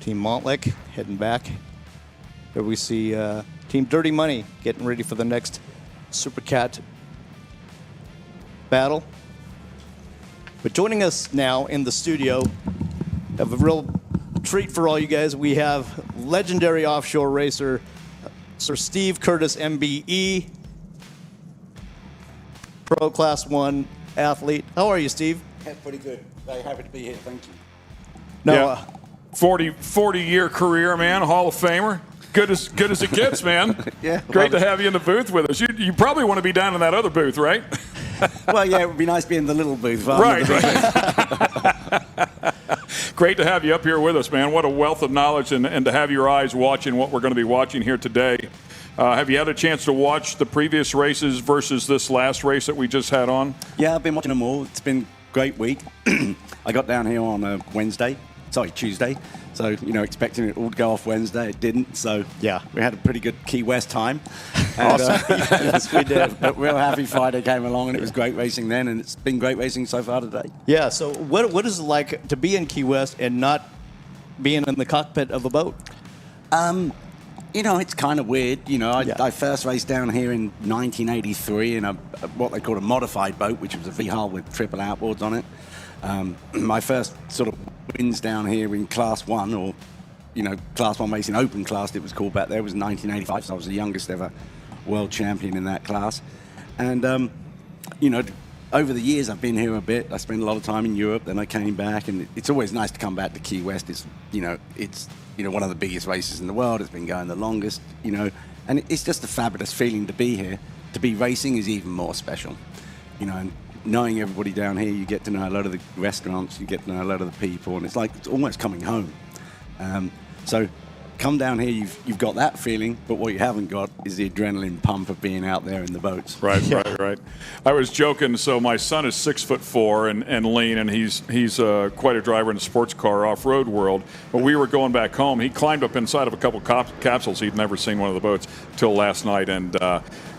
Team Montlick heading back. Here we see Team Dirty Money getting ready for the next Super Cat battle. But joining us now in the studio, have a real treat for all you guys. We have legendary offshore racer, Sir Steve Curtis, MBE, Pro Class 1 athlete. How are you, Steve? Pretty good. Very happy to be here. Thank you. No, 40-year career, man, Hall of Famer. Good as it gets, man. Yeah. Great to have you in the booth with us. You probably want to be down in that other booth, right? Well, yeah, it would be nice being in the little booth. Right. Great to have you up here with us, man. What a wealth of knowledge, and to have your eyes watching what we're going to be watching here today. Have you had a chance to watch the previous races versus this last race that we just had on? Yeah, I've been watching them all. It's been a great week. I got down here on a Tuesday. So, expecting it all to go off Wednesday. It didn't. So, yeah, we had a pretty good Key West time. Awesome. Yes, we did. But real happy Friday came along, and it was great racing then, and it's been great racing so far today. Yeah, so what is it like to be in Key West and not being in the cockpit of a boat? It's kind of weird. I first raced down here in 1983 in what they called a modified boat, which was a V-hull with triple outboards on it. My first sort of wins down here in Class 1, or, Class 1 racing open class, it was called back there, was 1985, so I was the youngest ever world champion in that class. And, over the years I've been here a bit. I spent a lot of time in Europe, then I came back, and it's always nice to come back to Key West. It's, one of the biggest races in the world. It's been going the longest, and it's just a fabulous feeling to be here. To be racing is even more special, and knowing everybody down here, you get to know a lot of the restaurants, you get to know a lot of the people, and it's like it's almost coming home. So come down here, you've got that feeling, but what you haven't got is the adrenaline pump of being out there in the boats. Right. I was joking. So my son is 6'4" and lean, and he's quite a driver in the sports car off-road world. But we were going back home. He climbed up inside of a couple capsules. He'd never seen one of the boats till last night, and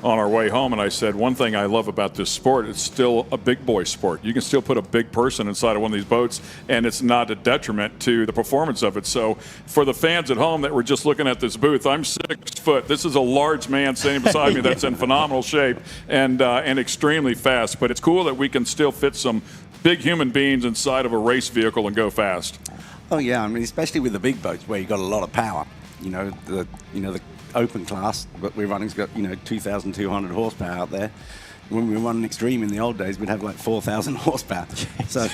on our way home, and I said, one thing I love about this sport, it's still a big boy sport. You can still put a big person inside of one of these boats, and it's not a detriment to the performance of it. So for the fans at home that were just looking at this booth, I'm 6 foot. This is a large man standing beside me that's in phenomenal shape and extremely fast. But it's cool that we can still fit some big human beings inside of a race vehicle and go fast. Oh yeah, I mean, especially with the big boats where you got a lot of power. The open class, but we're running, got 2,200 horsepower out there. When we were running extreme in the old days, we'd have like 4,000 horsepower. So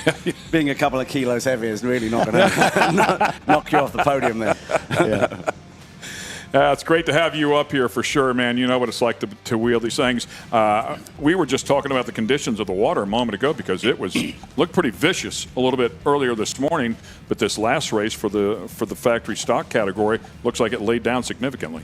being a couple of kilos heavier is really not going to knock you off the podium there. Yeah. It's great to have you up here for sure, man. You know what it's like to wheel these things. We were just talking about the conditions of the water a moment ago because it looked pretty vicious a little bit earlier this morning. But this last race for the factory stock category looks like it laid down significantly.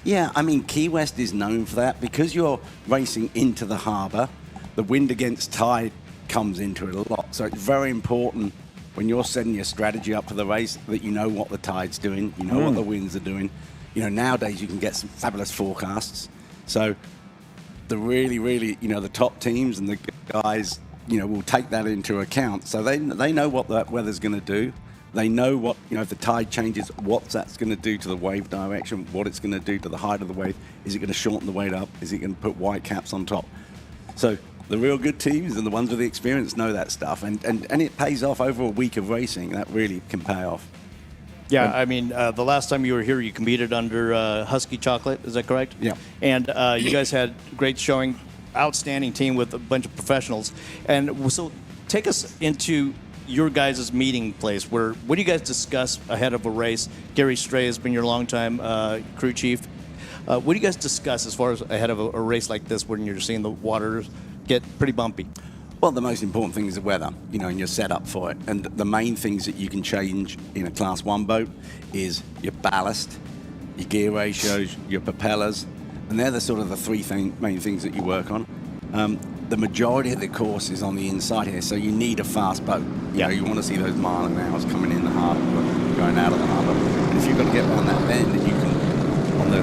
Yeah, I mean, Key West is known for that because you're racing into the harbour. The wind against tide comes into it a lot, so it's very important when you're setting your strategy up for the race that you know what the tide's doing, you know what the winds are doing. Nowadays you can get some fabulous forecasts. So the really, the top teams and the guys, will take that into account. So they know what that weather's going to do. They know what, if the tide changes, what that's going to do to the wave direction, what it's going to do to the height of the wave. Is it going to shorten the weight up? Is it going to put white caps on top? So the real good teams and the ones with the experience know that stuff. And it pays off over a week of racing. That really can pay off. Yeah, I mean, the last time you were here, you competed under Husky Chocolate. Is that correct? Yeah. And you guys had great showing, outstanding team with a bunch of professionals. And so take us into your guys' meeting place. What do you guys discuss ahead of a race? Gary Stray has been your longtime crew chief. What do you guys discuss as far as ahead of a race like this when you're seeing the water get pretty bumpy? Well, the most important thing is the weather, and your setup for it. And the main things that you can change in a Class 1 boat is your ballast, your gear ratios, your propellers, and they're the sort of the three main things that you work on. The majority of the course is on the inside here, so you need a fast boat. You want to see those mile an hours coming in the harbour, going out of the harbour. And if you've got to get around that bend, and you can, on the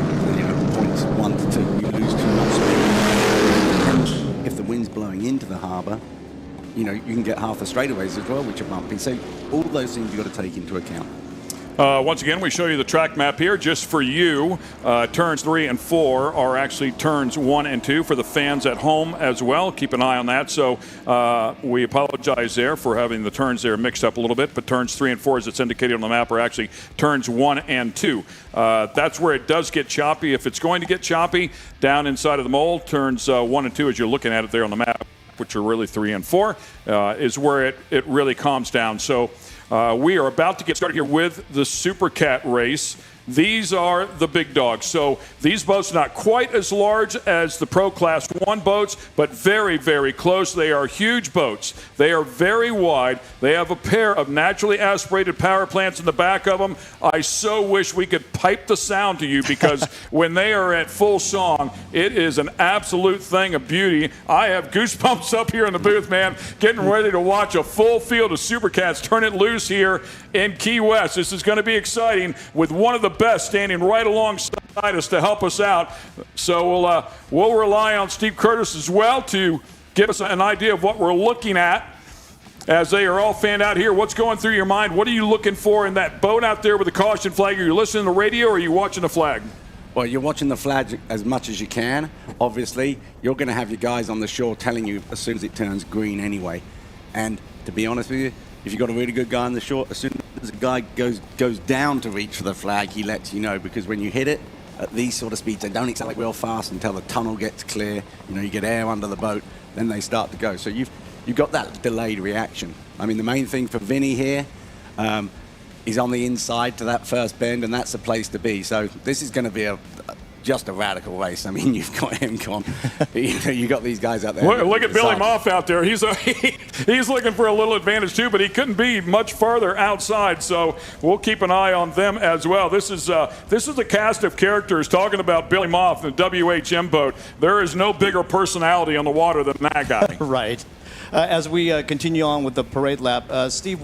points 1 to 2, you lose too much speed. If the wind's blowing into the harbour, you can get half the straightaways as well, which are bumpy. So all those things you've got to take into account. Once again, we show you the track map here just for you. Turns 3 and 4 are actually turns 1 and 2 for the fans at home as well. Keep an eye on that. So we apologize there for having the turns there mixed up a little bit, but turns 3 and 4, as it's indicated on the map, are actually turns 1 and 2. That's where it does get choppy. If it's going to get choppy, down inside of the mold, turns 1 and 2, as you're looking at it there on the map, which are really 3 and 4, is where it really calms down. So we are about to get started here with the Super Cat race. These are the big dogs. So these boats are not quite as large as the Pro Class 1 boats, but very, very close. They are huge boats. They are very wide. They have a pair of naturally aspirated power plants in the back of them. I so wish we could pipe the sound to you, because when they are at full song, it is an absolute thing of beauty. I have goosebumps up here in the booth, man, getting ready to watch a full field of Super Cats turn it loose here in Key West. This is going to be exciting, with one of the best standing right alongside us to help us out. So we'll rely on Steve Curtis as well to give us an idea of what we're looking at as they are all fanned out here. What's going through your mind? What are you looking for in that boat out there with the caution flag? Are you listening to the radio, or are you watching the flag? Well, you're watching the flag as much as you can. Obviously, you're going to have your guys on the shore telling you as soon as it turns green anyway. And to be honest with you, if you've got a really good guy on the shore, as soon as a guy goes down to reach for the flag, he lets you know, because when you hit it at these sort of speeds, they don't accelerate real fast until the tunnel gets clear. You know, you get air under the boat, then they start to go. So you've got that delayed reaction. I mean, the main thing for Vinny here, he's on the inside to that first bend, and that's the place to be. So this is going to be just a radical race. I mean, you've got him, Con. You got these guys out there. Look at Billy Moff out there. He's looking for a little advantage too, but he couldn't be much farther outside. So we'll keep an eye on them as well. This is a cast of characters talking about Billy Moff, the WHM boat. There is no bigger personality on the water than that guy. Right. As we continue on with the parade lap, Steve,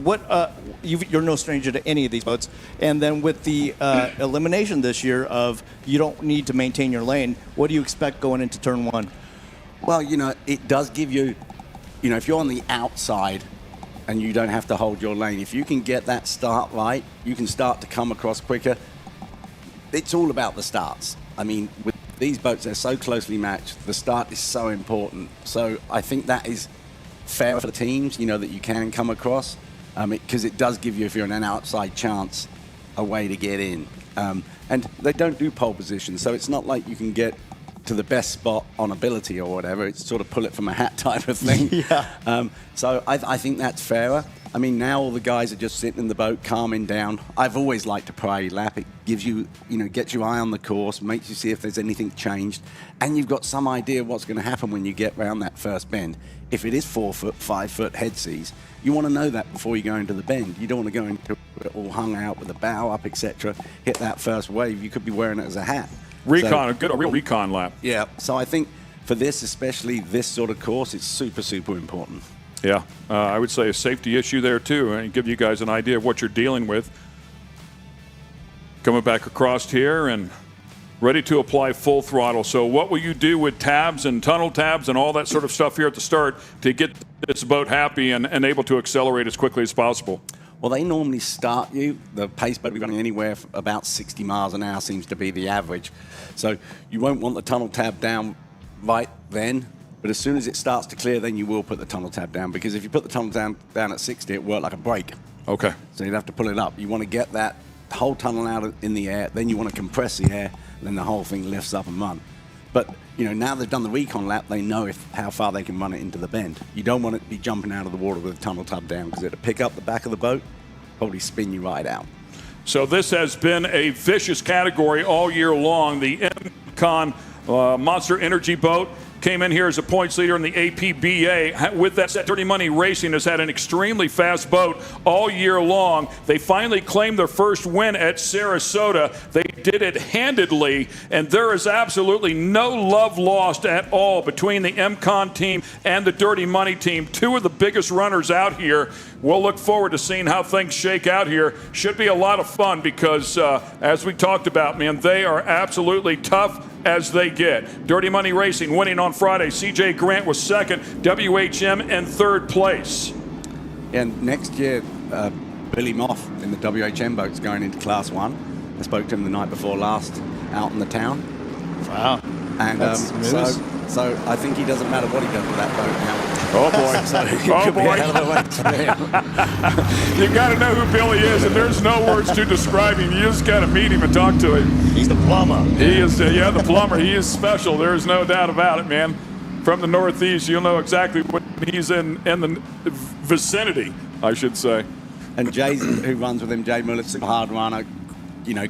you're no stranger to any of these boats, and then with the elimination this year of you don't need to maintain your lane, what do you expect going into turn 1? Well, you know, it does give you, you know, if you're on the outside and you don't have to hold your lane, if you can get that start right, you can start to come across quicker. It's all about the starts. I mean, with these boats, they're so closely matched. The start is so important. So I think that is fair for the teams, you know, that you can come across, because it does give you, if you're in an outside chance, a way to get in. And they don't do pole position, so it's not like you can get to the best spot on ability or whatever. It's sort of pull it from a hat type of thing. Yeah. So I think that's fairer. I mean, now all the guys are just sitting in the boat, calming down. I've always liked a parade lap. It gives you, you know, gets your eye on the course, makes you see if there's anything changed, and you've got some idea of what's going to happen when you get around that first bend. If it is 4 foot, 5 foot head seas, you want to know that before you go into the bend. You don't want to go into it all hung out with the bow up, etc. Hit that first wave, you could be wearing it as a hat. Recon, a real recon lap. Yeah, so I think for this, especially this sort of course, it's super, super important. Yeah, I would say a safety issue there too, and give you guys an idea of what you're dealing with. Coming back across here and ready to apply full throttle. So what will you do with tabs and tunnel tabs and all that sort of stuff here at the start to get this boat happy and able to accelerate as quickly as possible? Well, they normally start you, the pace boat will be running anywhere from about 60 miles an hour seems to be the average. So you won't want the tunnel tab down right then, but as soon as it starts to clear, then you will put the tunnel tab down, because if you put the tunnel down at 60, it worked like a brake. Okay. So you'd have to pull it up. You want to get that whole tunnel out in the air, then you want to compress the air, then the whole thing lifts up and run. But, you know, now they've done the recon lap, they know how far they can run it into the bend. You don't want it to be jumping out of the water with the tunnel tab down, because it'll pick up the back of the boat, probably spin you right out. So this has been a vicious category all year long. The MCon Monster Energy boat came in here as a points leader in the APBA. With that, Dirty Money Racing has had an extremely fast boat all year long. They finally claimed their first win at Sarasota. They did it handedly, and there is absolutely no love lost at all between the MCon team and the Dirty Money team, two of the biggest runners out here. We'll look forward to seeing how things shake out here. Should be a lot of fun because, as we talked about, man, they are absolutely tough as they get. Dirty Money Racing winning on Friday. CJ Grant was second, WHM in third place. And next year, Billy Moff in the WHM boats going into Class 1. I spoke to him the night before last out in the town. Wow. And so I think he doesn't matter what he does with that boat now. Oh, boy. So he Oh, could be boy. a hell of a race for him. You got to know who Billy is, and there's no words to describe him. You just got to meet him and talk to him. He's the plumber. He is, the plumber. He is special. There is no doubt about it, man. From the Northeast, you'll know exactly what he's in the vicinity, I should say. And Jay, who runs with him, Jay Mullis, a hard runner,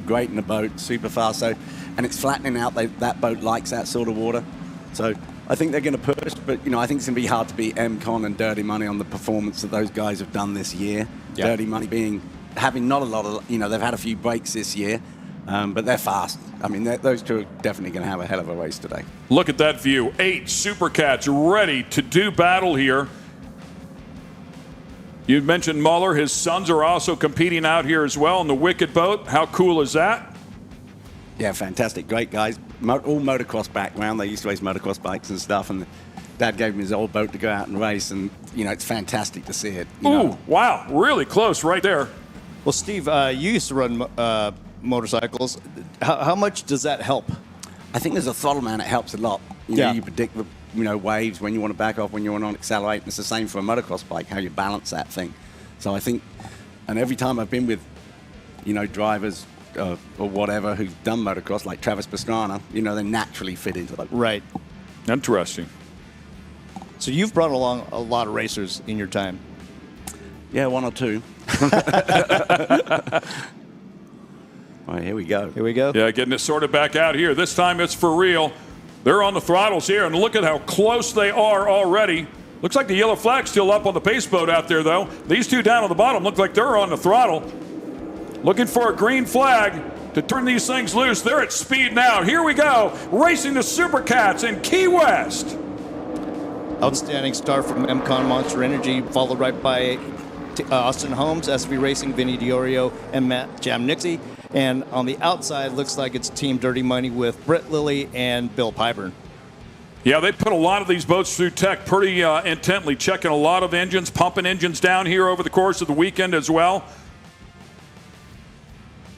great in the boat, super fast. So, and it's flattening out. That boat likes that sort of water. So I think they're going to push, but I think it's going to be hard to beat M-Con and Dirty Money on the performance that those guys have done this year. Yeah. Dirty Money having not a lot of, they've had a few breaks this year, but they're fast. I mean, those two are definitely going to have a hell of a race today. Look at that view. 8 Super Cats ready to do battle here. You mentioned Muller. His sons are also competing out here as well in the Wicked boat. How cool is that? Yeah, fantastic. Great guys. All motocross background. They used to race motocross bikes and stuff, and Dad gave him his old boat to go out and race, and, it's fantastic to see it. Ooh, wow. Really close right there. Well, Steve, you used to run motorcycles. How much does that help? I think there's a throttle man. It helps a lot. You predict the waves when you want to back off, when you want to accelerate. And it's the same for a motocross bike, how you balance that thing. So I think, and every time I've been with, drivers or whatever who've done motocross, like Travis Pastrana, they naturally fit into that. Right. Interesting. So you've brought along a lot of racers in your time. Yeah, 1 or 2. All right, here we go. Here we go. Yeah, getting it sorted back out here. This time it's for real. They're on the throttles here, and look at how close they are already. Looks like the yellow flag's still up on the pace boat out there, though. These two down on the bottom look like they're on the throttle. Looking for a green flag to turn these things loose. They're at speed now. Here we go. Racing the Super Cats in Key West. Outstanding start from M-Con Monster Energy, followed right by Austin Holmes, SV Racing, Vinny Diorio, and Matt Jamnixie. And on the outside, looks like it's Team Dirty Money with Britt Lilly and Bill Pyburn. Yeah, they put a lot of these boats through tech pretty intently, checking a lot of engines, pumping engines down here over the course of the weekend as well.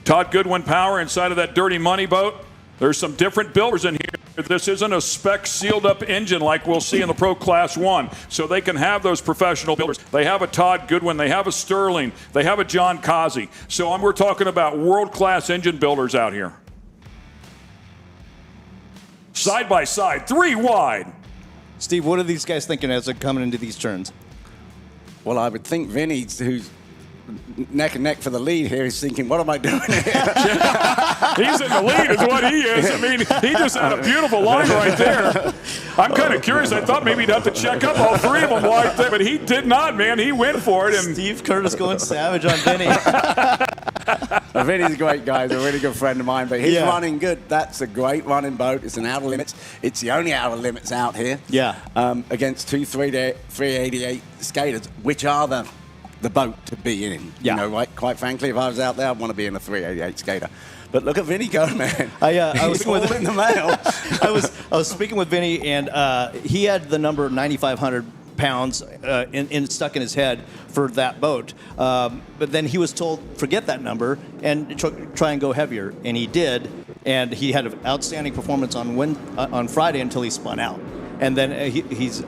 Todd Goodwin power inside of that Dirty Money boat. There's some different builders in here. This isn't a spec sealed up engine like we'll see in the Pro Class 1. So they can have those professional builders. They have a Todd Goodwin. They have a Sterling. They have a John Kazi. So we're talking about world-class engine builders out here. Side by side, 3 wide. Steve, what are these guys thinking as they're coming into these turns? Well, I would think Vinny, who's neck and neck for the lead here, is thinking, what am I doing here? He's in the lead is what he is. I mean, he just had a beautiful line right there. I'm kind of curious. I thought maybe he'd have to check up all 3 of them right there, but he did not, man. He went for it. And Steve Curtis going savage on Vinny. Vinny's a great guy. He's a really good friend of mine, but he's running good. That's a great running boat. It's an outer limits. It's the only outer limits out here. Yeah. Against 2 388 skaters, which are the boat to be in. Yeah. Right? Quite frankly, if I was out there, I'd want to be in a 388 skater. But look at Vinny go, man. I was all in the mail. I was speaking with Vinny, and he had the number 9,500 pounds stuck in his head for that boat. But then he was told, forget that number and try and go heavier. And he did. And he had an outstanding performance on Friday until he spun out. And then he's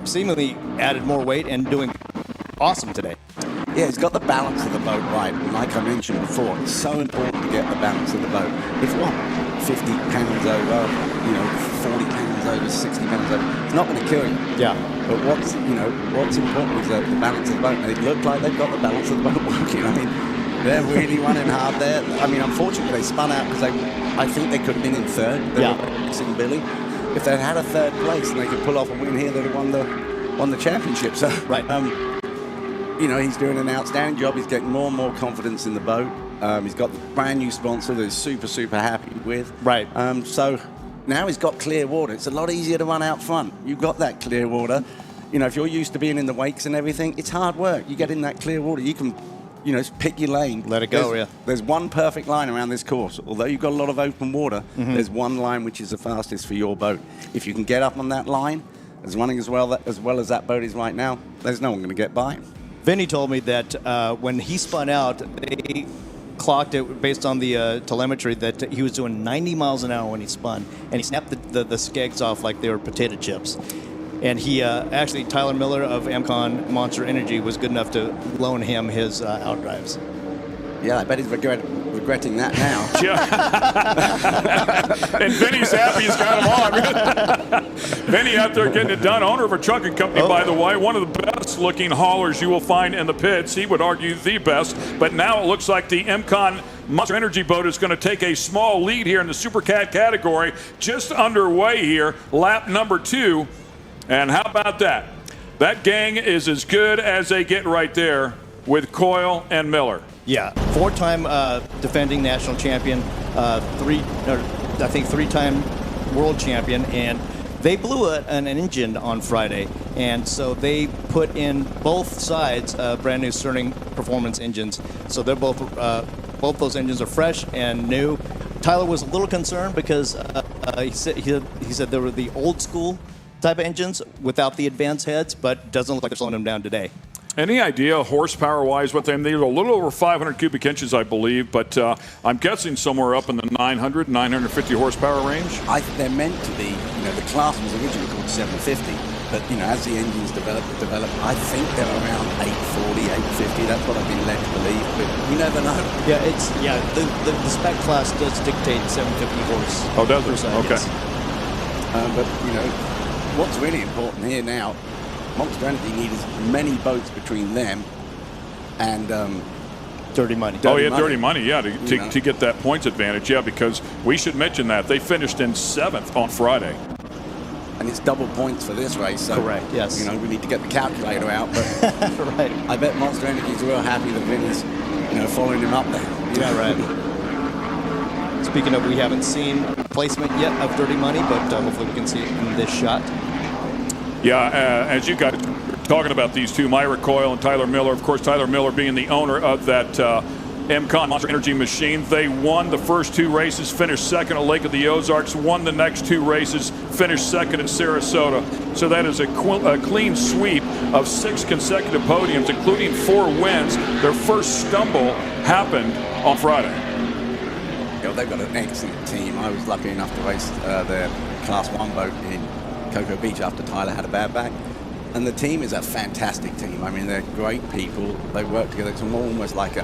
seemingly added more weight and doing awesome today. Yeah, he's got the balance of the boat right. And like I mentioned before, it's so important to get the balance of the boat. If you're 50 pounds over, 40 pounds over, 60 pounds over, it's not going to kill you. Yeah. But what's important is the balance of the boat. And it looked like they've got the balance of the boat working. I mean, they're really running hard there. I mean, unfortunately, they spun out because I think they could have been in third. They were racing Billy. If they'd had a third place and they could pull off a win here, they'd have won the championship. So, right. He's doing an outstanding job. He's getting more and more confidence in the boat. He's got the brand new sponsor that he's super, super happy with. Right. So now he's got clear water. It's a lot easier to run out front. You've got that clear water. If you're used to being in the wakes and everything, it's hard work. You get in that clear water, you can, pick your lane. Let it go, There's one perfect line around this course. Although you've got a lot of open water, there's one line which is the fastest for your boat. If you can get up on that line, as running as well as that boat is right now, there's no one going to get by. Vinny told me that when he spun out, they clocked it based on the telemetry that he was doing 90 miles an hour when he spun, and he snapped the skegs off like they were potato chips. And he actually, Tyler Miller of Amcon Monster Energy was good enough to loan him his outdrives. Yeah, I bet he's regretting that now. And Vinny's happy he's got them on. Vinny out there getting it done. Owner of a trucking company, by the way. One of the best looking haulers you will find in the pits. He would argue the best. But now it looks like the MCON Monster Energy boat is going to take a small lead here in the Supercat category. Just underway here, lap number 2. And how about that? That gang is as good as they get right there with Coyle and Miller. Yeah, 4-time defending national champion, three-time world champion, and they blew an engine on Friday, and so they put in both sides brand new Sterling Performance engines. So they're both those engines are fresh and new. Tyler was a little concerned because he said they were the old school type of engines without the advanced heads, but doesn't look like they're slowing them down today. Any idea horsepower-wise what they need? A little over 500 cubic inches, I believe, but I'm guessing somewhere up in the 900, 950 horsepower range. I think they're meant to be. The class was originally called 750, but as the engines develop, I think they're around 840, 850. That's what I've been led to believe, but we never know. Yeah, the spec class does dictate 750 horse. Oh, does it? Okay. Yes. But what's really important here now, Monster Energy need as many boats between them and Dirty Money. Dirty Money, yeah, to get that points advantage, yeah, because we should mention that they finished in 7th on Friday. And it's double points for this race. So, correct, yes. We need to get the calculator out, but right. I bet Monster Energy's real happy that Vinny's, following him up there. Yeah, right. Speaking of, we haven't seen placement yet of Dirty Money, but hopefully we can see it in this shot. Yeah, as you guys are talking about these two, Myra Coyle and Tyler Miller, of course, Tyler Miller being the owner of that MCON Monster Energy machine. They won the first 2 races, finished second at Lake of the Ozarks, won the next 2 races, finished second at Sarasota. So that is a clean sweep of 6 consecutive podiums, including 4 wins. Their first stumble happened on Friday. They've got an excellent team. I was lucky enough to race their Class 1 boat in Cocoa Beach after Tyler had a bad back. And the team is a fantastic team. I mean, they're great people. They work together. It's almost like a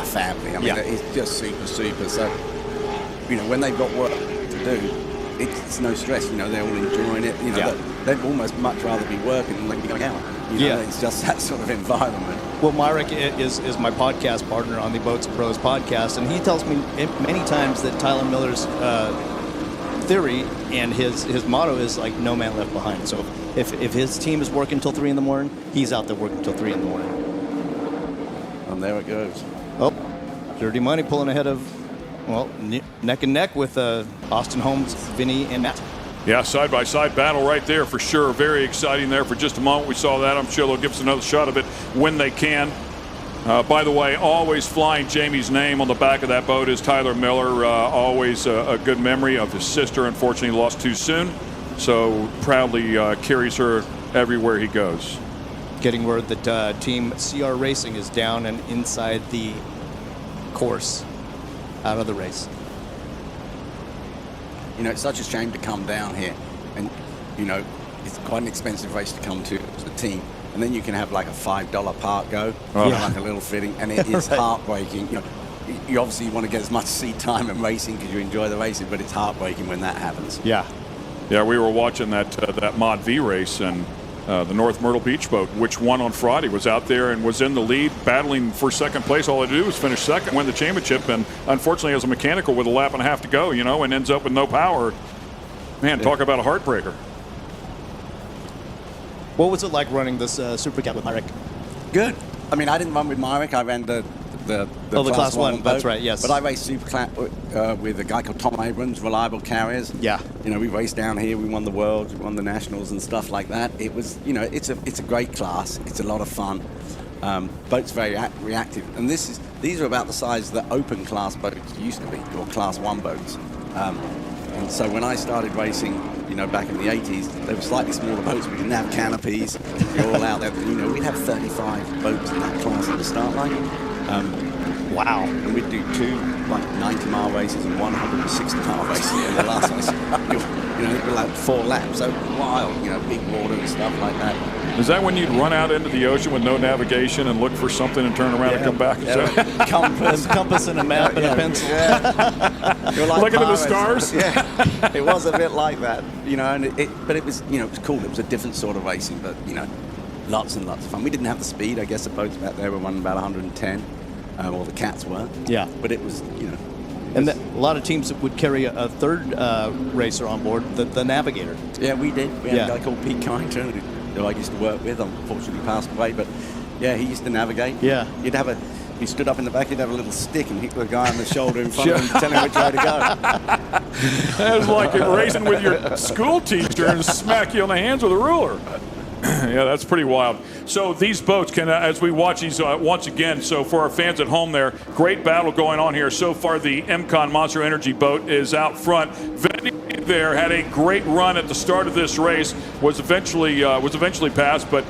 family. I mean, it's just super. So, when they've got work to do, it's no stress. They're all enjoying it. They'd almost much rather be working than they'd be going out. It's just that sort of environment. Well, Myrick is my podcast partner on the Boats and Bros podcast, and he tells me many times that Tyler Miller's theory and his motto is like no man left behind. So if his team is working till 3 in the morning, he's out there working till 3 in the morning. And there it goes. Oh, Dirty Money pulling ahead of, neck and neck with Austin Holmes, Vinny, and Matt. Yeah, side-by-side battle right there for sure. Very exciting there for just a moment. We saw that. I'm sure they'll give us another shot of it when they can. By the way, always flying Jamie's name on the back of that boat is Tyler Miller. Always a good memory of his sister. Unfortunately, lost too soon. So proudly carries her everywhere he goes. Getting word that Team CR Racing is down and inside the course, out of the race. It's such a shame to come down here, and it's quite an expensive race to come to as a team. And then you can have like a $5 park go, like a little fitting, and it is heartbreaking. You obviously want to get as much seat time in racing because you enjoy the racing, but it's heartbreaking when that happens. Yeah, we were watching that Mod V race, and the North Myrtle Beach boat, which won on Friday, was out there and was in the lead, battling for second place. All they do is finish second, win the championship, and unfortunately has a mechanical with a lap and a half to go, and ends up with no power. Man, talk about a heartbreaker. What was it like running this Supercat with Myrick? Good. I mean, I didn't run with Myrick. I ran the Class 1 boat. That's right, yes. But I raced Supercat with a guy called Tom Abrams, Reliable Carriers. Yeah. We raced down here. We won the Worlds. We won the Nationals and stuff like that. It was, it's a great class. It's a lot of fun. Boats very reactive. And these are about the size that open class boats used to be, or Class 1 boats. And so when I started racing, back in the 80s, they were slightly smaller boats. We didn't have canopies. You're all out there. We'd have 35 boats in that class at the start line. Wow. And we'd do 2 90-mile races and 160-mile races in the last race. It was like 4 laps. So wild, big water and stuff like that. Is that when you'd run out into the ocean with no navigation and look for something and turn around and come back? Compass and a map and a pencil. Like looking at the stars? Yeah, it was a bit like that, but it was, it was cool. It was a different sort of racing, but, lots and lots of fun. We didn't have the speed. I guess the boats back there were running about 110, or the Cats were. Yeah. But it was, And a lot of teams would carry a third racer on board, the navigator. Yeah, we did. We had a guy called Pete Kinder, who I used to work with. Unfortunately passed away, but yeah, he used to navigate. Yeah. He stood up in the back, he'd have a little stick and hit the guy on the shoulder in front of him to tell him which way to go. That was like racing with your school teacher and smack you on the hands with a ruler. Yeah, that's pretty wild. So these boats can, as we watch these once again, so for our fans at home there, great battle going on here. So far, the MCON Monster Energy boat is out front. Vinny there had a great run at the start of this race, was eventually passed, but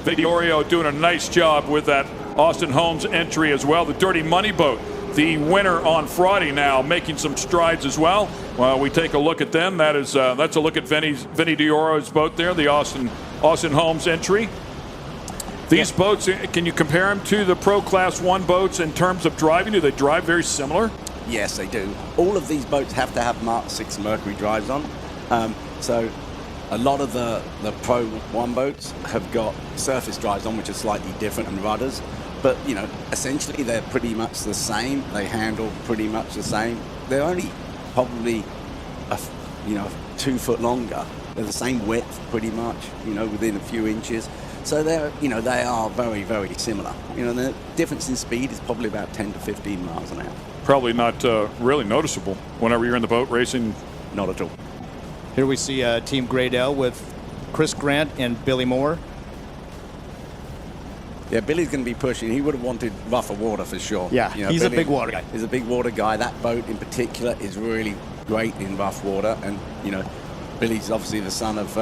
Vinny Oreo doing a nice job with that Austin Holmes entry as well. The Dirty Money boat, the winner on Friday now, making some strides as well. While we take a look at them, that's a look at Vinny Dioro's boat there, the Austin Holmes entry. These boats, can you compare them to the Pro Class 1 boats in terms of driving? Do they drive very similar? Yes, they do. All of these boats have to have Mark 6 Mercury drives on. So a lot of the Pro 1 boats have got surface drives on, which are slightly different, and rudders. But, essentially they're pretty much the same. They handle pretty much the same. They're only probably, 2 foot longer. They're the same width, pretty much, within a few inches. So they're, they are very, very similar. The difference in speed is probably about 10 to 15 miles an hour. Probably not really noticeable whenever you're in the boat racing. Not at all. Here we see Team Graydale with Chris Grant and Billy Moore. Yeah, Billy's going to be pushing. He would have wanted rougher water for sure. Yeah, he's a big water guy. He's a big water guy. That boat in particular is really great in rough water. And, Billy's obviously the son of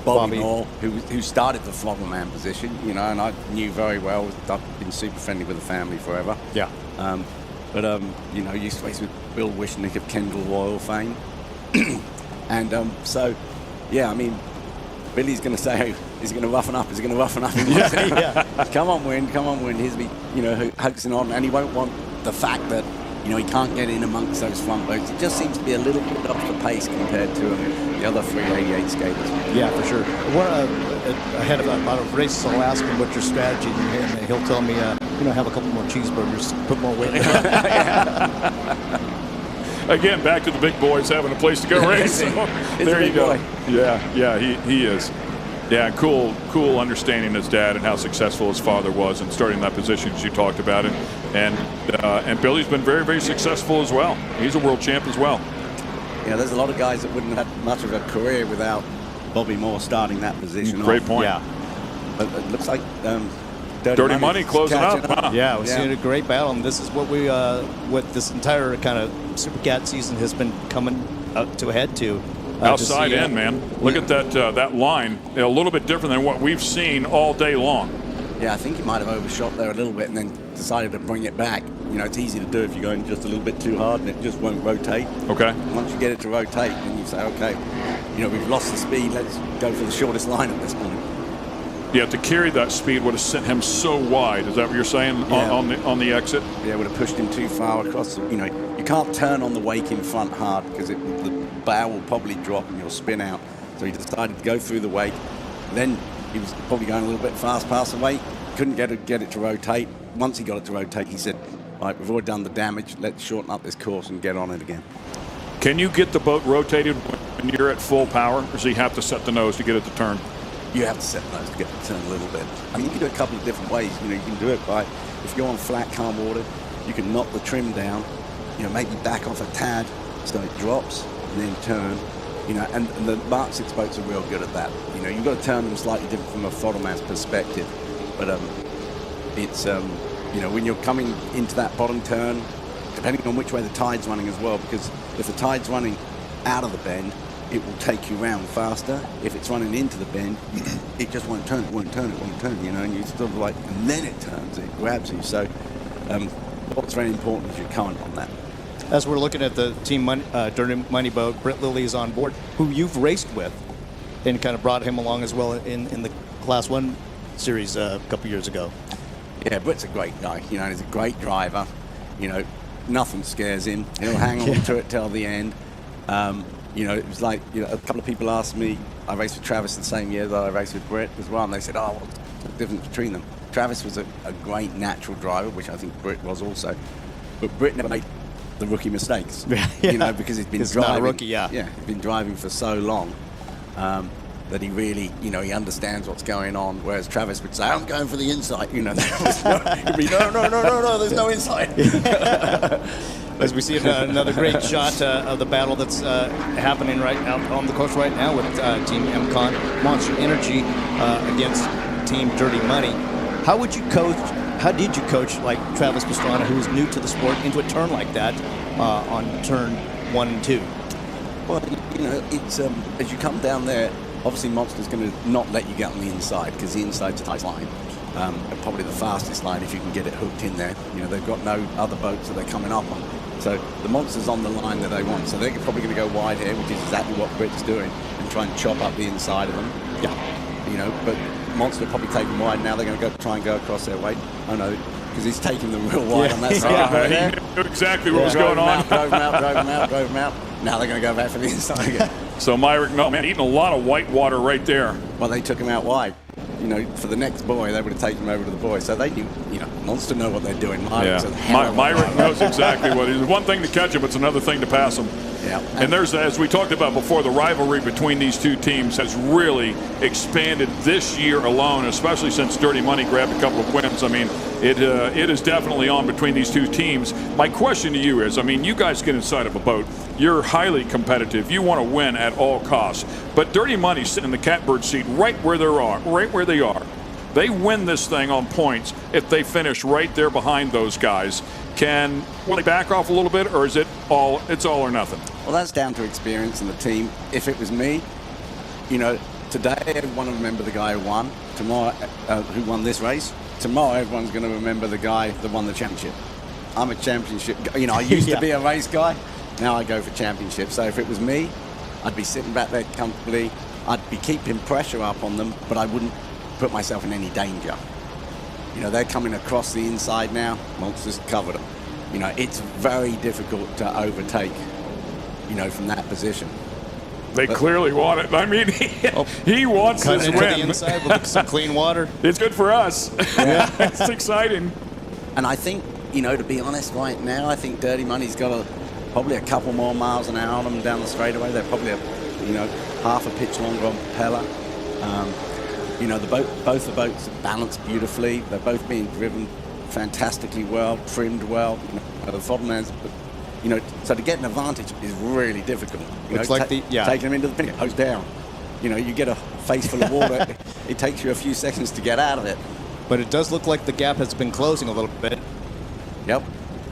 Bobby Moore, who started the floggerman position, and I knew very well. I've been super friendly with the family forever. Yeah. Used to race with Bill Wishnick of Kendall Royal fame. And so, yeah, I mean, Billy's going to say, he's going to roughen up, he's going to roughen up. Yeah. Come on, wind. He's be, hoaxing on, and he won't want the fact that, he can't get in amongst those front boats. It just seems to be a little bit off the pace compared to the other 388 skaters. Yeah, for sure. Ahead of a lot of races, I'll ask him what's your strategy, and he'll tell me, have a couple more cheeseburgers, put more weight in Again, back to the big boys having a place to go race. So there you go. Boy. Yeah, he is. Yeah, cool understanding his dad and how successful his father was in starting that position, as you talked about it. And Billy's been very, very successful as well. He's a world champ as well. Yeah, there's a lot of guys that wouldn't have had much of a career without Bobby Moore starting that position. Great point. Yeah. But it looks like Dirty Money closing up. Huh? Yeah, we're seeing a great battle, and this is what we, what this entire kind of Super Cat season has been coming up to a head to. Outside in, man. Look at that line. A little bit different than what we've seen all day long. Yeah, I think he might have overshot there a little bit and then decided to bring it back. It's easy to do if you're going just a little bit too hard and it just won't rotate. Okay. Once you get it to rotate, then you say, okay, we've lost the speed. Let's go for the shortest line at this point. Yeah, to carry that speed would have sent him so wide. Is that what you're saying on the exit? Yeah, would have pushed him too far across. You can't turn on the wake in front hard because the bow will probably drop and you'll spin out. So he decided to go through the wake. Then he was probably going a little bit fast past the wake. Couldn't get it to rotate. Once he got it to rotate, he said, right, we've already done the damage. Let's shorten up this course and get on it again. Can you get the boat rotated when you're at full power, or does he have to set the nose to get it to turn? You have to set the nose to get it to turn a little bit. I mean, you can do it a couple of different ways. You can do it by, if you go on flat, calm water, you can knock the trim down, maybe back off a tad so it drops and then turn. And the Mark 6 boats are real good at that. You've got to turn them slightly different from a throttle-man's perspective. But it's, when you're coming into that bottom turn, depending on which way the tide's running as well, because if the tide's running out of the bend, it will take you round faster. If it's running into the bend, it just won't turn, you know, and you sort of like, and then it turns, it grabs you. So what's very important is your current on that. As we're looking at the Team Dirty Money boat, Britt Lilly is on board, who you've raced with and kind of brought him along as well in the Class 1 series a couple years ago. Yeah, Britt's a great guy, you know, he's a great driver. You know, nothing scares him. He'll hang on to it till the end. You know, it was like, you know, a couple of people asked me, I raced with Travis the same year that I raced with Britt as well, and they said, oh, what's the difference between them? Travis was a great natural driver, which I think Britt was also, but Britt never made the rookie mistakes, you know, because he's been driving. Not a rookie, yeah. Yeah, he's been driving for so long that he really, you know, he understands what's going on, whereas Travis would say, I'm going for the inside, you know, he'd be, no, there's no inside. As we see another great shot of the battle that's happening right out on the course right now with Team MCon Monster Energy against Team Dirty Money. How did you coach like Travis Pastrana, who's new to the sport, into a turn like that on turn 1 and 2? Well, you know, it's as you come down there, obviously Monster's going to not let you get on the inside because the inside's a tight line. Probably the fastest line if you can get it hooked in there. You know, they've got no other boats that they're coming up on. So the Monster's on the line that they want. So they're probably going to go wide here, which is exactly what Britt's doing, and try and chop up the inside of them. Yeah. You know, but Monster probably taking wide. Now they're going to try and go across their way. Oh no, because he's taking them real wide on that side. Right there. He knew exactly what was going on. Drove them out. Now they're going to go back for the inside again. So Myrick, no, man, eating a lot of white water right there. Well, they took him out wide. You know, for the next buoy, they would have taken him over to the buoy. So they knew, you know, Monster know what they're doing. Myrick knows exactly what it is. One thing to catch him, it's another thing to pass him. Yeah. And there's, as we talked about before, the rivalry between these two teams has really expanded this year alone, especially since Dirty Money grabbed a couple of wins. I mean, it is definitely on between these two teams. My question to you is, I mean, you guys get inside of a boat. You're highly competitive. You want to win at all costs. But Dirty Money's sitting in the catbird seat right where they are. They win this thing on points if they finish right there behind those guys. Will they back off a little bit, or is it's all or nothing? Well, that's down to experience in the team. If it was me, you know, today everyone will remember the guy who won. Tomorrow, who won this race. Tomorrow, everyone's going to remember the guy that won the championship. I'm a championship guy. You know, I used to be a race guy. Now I go for championship. So if it was me, I'd be sitting back there comfortably. I'd be keeping pressure up on them, but I wouldn't put myself in any danger. You know, they're coming across the inside now. Monster's covered them. You know, it's very difficult to overtake, you know, from that position. They clearly want it. I mean, he wants this win. The inside with some clean water. It's good for us. Yeah. It's exciting. And I think, you know, to be honest, right now, I think Dirty Money's got probably a couple more miles an hour on them down the straightaway. They're probably, you know, half a pitch longer on propeller. You know, both the boats are balanced beautifully. They're both being driven fantastically well, trimmed well. You know, the Foddermans, you know, so to get an advantage is really difficult. You Looks know, like taking them into the pin, hose down. You know, you get a face full of water. It takes you a few seconds to get out of it. But it does look like the gap has been closing a little bit. Yep.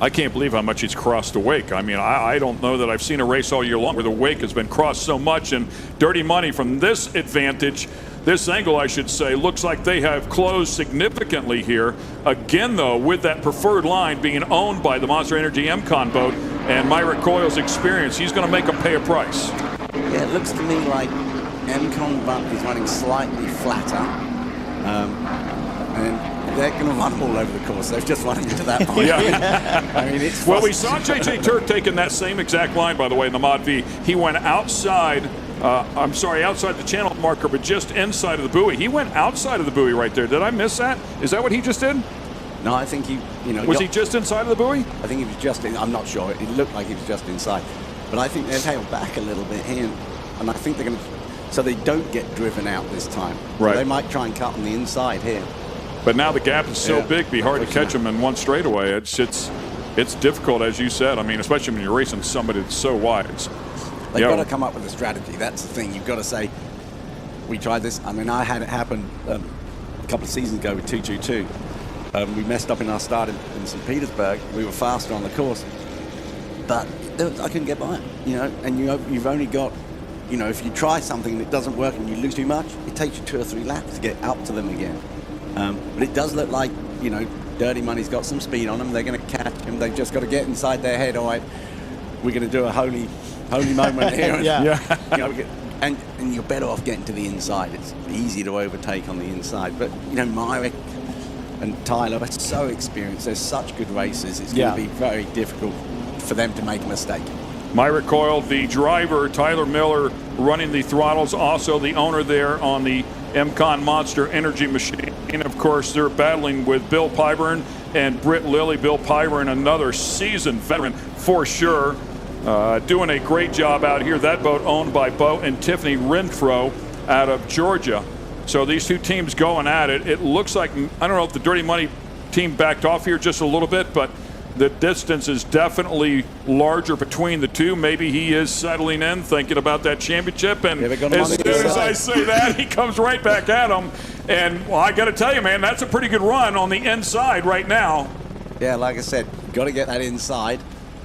I can't believe how much he's crossed the wake. I mean, I don't know that I've seen a race all year long where the wake has been crossed so much. And Dirty Money, from this advantage, this angle, I should say, looks like they have closed significantly here. Again, though, with that preferred line being owned by the Monster Energy MCon boat and Myrick Coyle's experience, he's going to make them pay a price. Yeah, it looks to me like MCon bump is running slightly flatter. And they're going to run them all over the course. They've just run into that point. Yeah. I mean, it's well, we saw JJ Turk taking that same exact line, by the way, in the Mod V. He went outside the channel marker, but just inside of the buoy. He went outside of the buoy right there. Did I miss that? Is that what he just did? No, I think he, you know. Was he just inside of the buoy? I think he was just in, I'm not sure. It looked like he was just inside. But I think they've held back a little bit here. And I think they're going to, so they don't get driven out this time. Right. So they might try and cut on the inside here. But now the gap is so big, it'd be hard to catch them in one straightaway. It's difficult, as you said. I mean, especially when you're racing somebody that's so wide. They've got to come up with a strategy. That's the thing. You've got to say, we tried this. I mean, I had it happen a couple of seasons ago with 222. We messed up in our start in St. Petersburg. We were faster on the course. But I couldn't get by it, and you've only got, if you try something and it doesn't work and you lose too much, it takes you 2 or 3 laps to get up to them again. But it does look like, Dirty Money's got some speed on them. They're going to catch him. They've just got to get inside their head. All right, we're going to do a holy moment here. And you're better off getting to the inside. It's easy to overtake on the inside. But, Myrick and Tyler are so experienced. They're such good racers. It's going to be very difficult for them to make a mistake. Myrick Coyle, the driver, Tyler Miller running the throttles, also the owner there on the MCON Monster Energy machine. And of course, they're battling with Bill Pyburn and Britt Lilly. Bill Pyburn, another seasoned veteran for sure, doing a great job out here. That boat owned by Bo and Tiffany Renfro out of Georgia. So these two teams going at it. It looks like, I don't know if the Dirty Money team backed off here just a little bit, but the distance is definitely larger between the two. Maybe he is settling in, thinking about that championship. And as soon as I say that, he comes right back at him. And, well, I got to tell you, man, that's a pretty good run on the inside right now. Yeah, like I said, got to get that inside.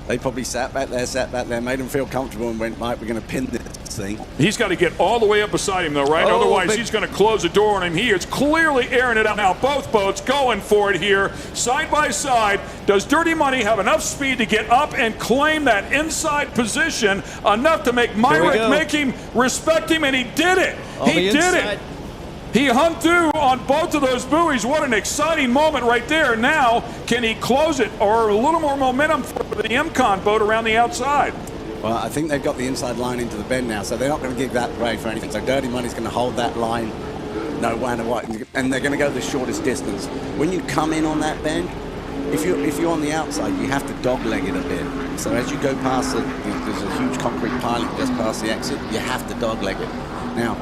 They probably sat back there, made them feel comfortable and went, Mike, we're going to pin this thing. He's got to get all the way up beside him, though, right? Otherwise, he's going to close the door on him. He is clearly airing it out now. Both boats going for it here, side by side. Does Dirty Money have enough speed to get up and claim that inside position, enough to make Myrick make him respect him? And he did it. He did it. He hung through on both of those buoys. What an exciting moment right there. Now, can he close it, or a little more momentum for the MCON boat around the outside? Well, I think they've got the inside line into the bend now, so they're not going to give that away for anything. So Dirty Money's going to hold that line no matter what, and they're going to go the shortest distance. When you come in on that bend, if you're on the outside, you have to dogleg it a bit. So as you go past there's a huge concrete piling just past the exit, you have to dogleg it. Now,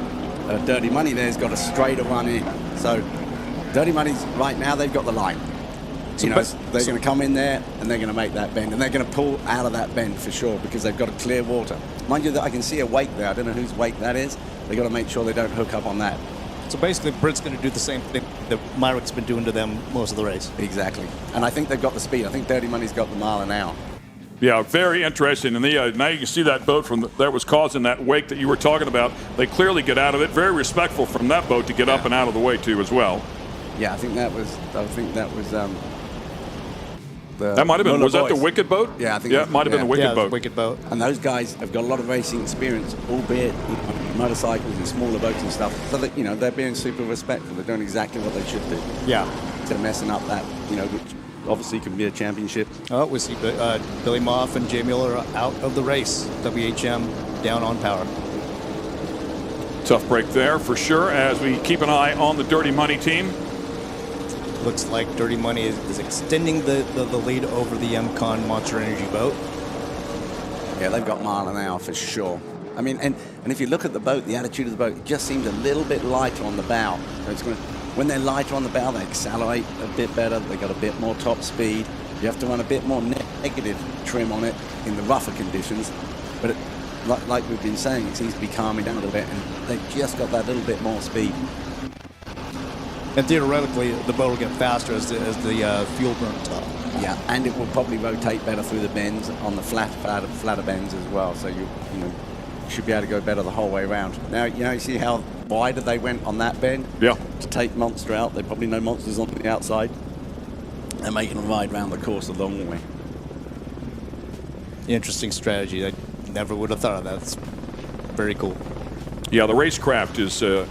Dirty Money there's got a straighter run in. So Dirty Money's right now, they've got the line. They're going to come in there and they're going to make that bend, and they're going to pull out of that bend for sure because they've got a clear water. Mind you, that I can see a wake there. I don't know whose wake that is. They've got to make sure they don't hook up on that. So basically, Britt's going to do the same thing that Myrick's been doing to them most of the race. Exactly. And I think they've got the speed. I think Dirty Money's got the mile an hour. Yeah, very interesting. And now you can see that boat that was causing that wake that you were talking about. They clearly get out of it. Very respectful from that boat to get up and out of the way too, as well. Yeah, I think that was. That might have been. Was that the Wicked boat? Yeah, I think. Yeah, it might have been the Wicked boat. Wicked boat. And those guys have got a lot of racing experience, albeit motorcycles and smaller boats and stuff. So that they're being super respectful. They're doing exactly what they should do. Yeah. Instead of messing up that, which obviously can be a championship. Oh, we see Billy Moff and Jay Mueller out of the race. WHM down on power. Tough break there for sure as we keep an eye on the Dirty Money team. Looks like Dirty Money is extending the lead over the MCON Monster Energy boat. Yeah, they've got mile an hour for sure. I mean, and if you look at the boat, the attitude of the boat, it just seems a little bit lighter on the bow. So when they're lighter on the bow, they accelerate a bit better. They got a bit more top speed. You have to run a bit more negative trim on it in the rougher conditions. But like we've been saying, it seems to be calming down a little bit, and they've just got that little bit more speed. And theoretically, the boat will get faster as the fuel burns up. Yeah, and it will probably rotate better through the bends on the flatter bends as well. So you should be able to go better the whole way around. Now, you see how wide they went on that bend? Yeah. To take Monster out. They probably know Monster's on the outside. They're making them ride around the course a long way. Interesting strategy. I never would have thought of that. It's very cool. Yeah, the racecraft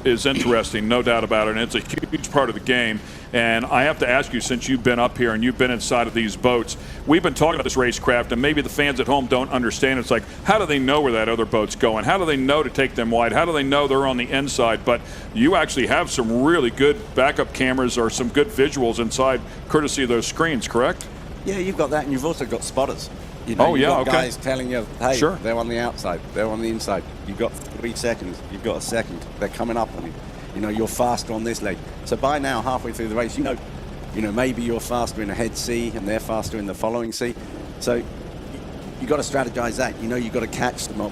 is interesting, no doubt about it, and it's a huge part of the game. And I have to ask you, since you've been up here and you've been inside of these boats, we've been talking about this racecraft, and maybe the fans at home don't understand. It's like, how do they know where that other boat's going? How do they know to take them wide? How do they know they're on the inside? But you actually have some really good backup cameras or some good visuals inside, courtesy of those screens, correct? Yeah, you've got that, and you've also got spotters. You've got guys telling you, hey, they're on the outside, they're on the inside. You've got 3 seconds, you've got a second, they're coming up on you. You're faster on this leg. So by now, halfway through the race, maybe you're faster in a head C and they're faster in the following C. So you've got to strategize that. You've got to catch them up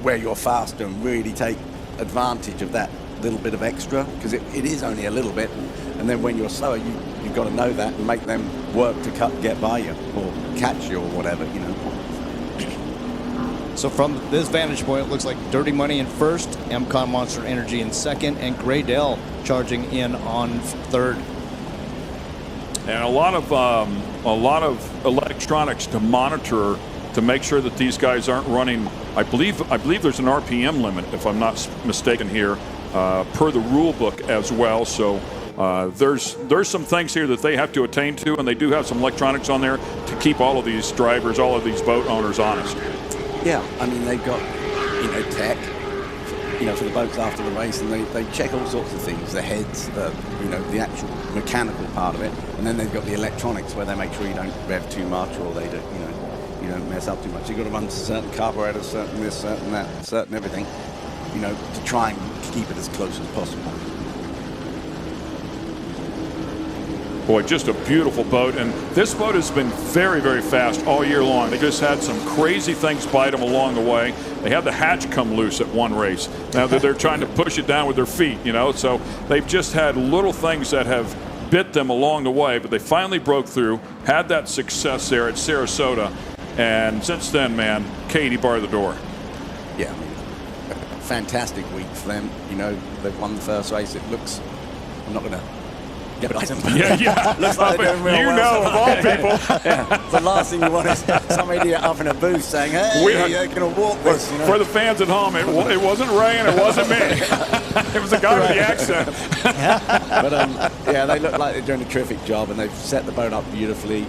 where you're faster and really take advantage of that little bit of extra, because it is only a little bit. And then when you're slower, you've got to know that and make them work to get by you or catch you or whatever. So from this vantage point, it looks like Dirty Money in first, MCON Monster Energy in second, and Gray Dale charging in on third. And a lot of electronics to monitor to make sure that these guys aren't running. I believe there's an RPM limit, if I'm not mistaken here, per the rule book as well. So there's some things here that they have to attain to, and they do have some electronics on there to keep all of these drivers, all of these boat owners honest. Yeah, I mean, they've got, tech, for the boats after the race, and they check all sorts of things, the heads, the actual mechanical part of it, and then they've got the electronics where they make sure you don't rev too much or they don't, you don't mess up too much. You've got to run certain carburetors, certain this, certain that, certain everything, to try and keep it as close as possible. Boy, just a beautiful boat, and this boat has been very, very fast all year long. They just had some crazy things bite them along the way. They had the hatch come loose at one race. Now they're trying to push it down with their feet, so they've just had little things that have bit them along the way, but they finally broke through, had that success there at Sarasota, and since then, man, Katie barred the door. Yeah, I mean, fantastic week for them. They've won the first race. It looks, I'm not going to jeopardize them. Yeah. Looks like they're doing real well. Of all people. Yeah. The last thing you want is some idiot up in a booth saying, hey, you're going to walk this. For the fans at home, it wasn't Ray and it wasn't me. It was the guy with the accent. But they look like they're doing a terrific job, and they've set the boat up beautifully.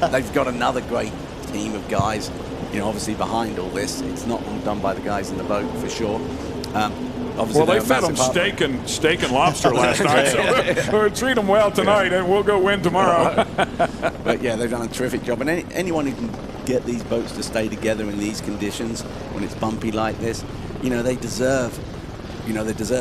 They've got another great team of guys, obviously behind all this. It's not all done by the guys in the boat, for sure. Well, they fed them steak and lobster last night, so we'll treat them well tonight, and we'll go win tomorrow. But yeah, they've done a terrific job, and anyone who can get these boats to stay together in these conditions when it's bumpy like this, they deserve,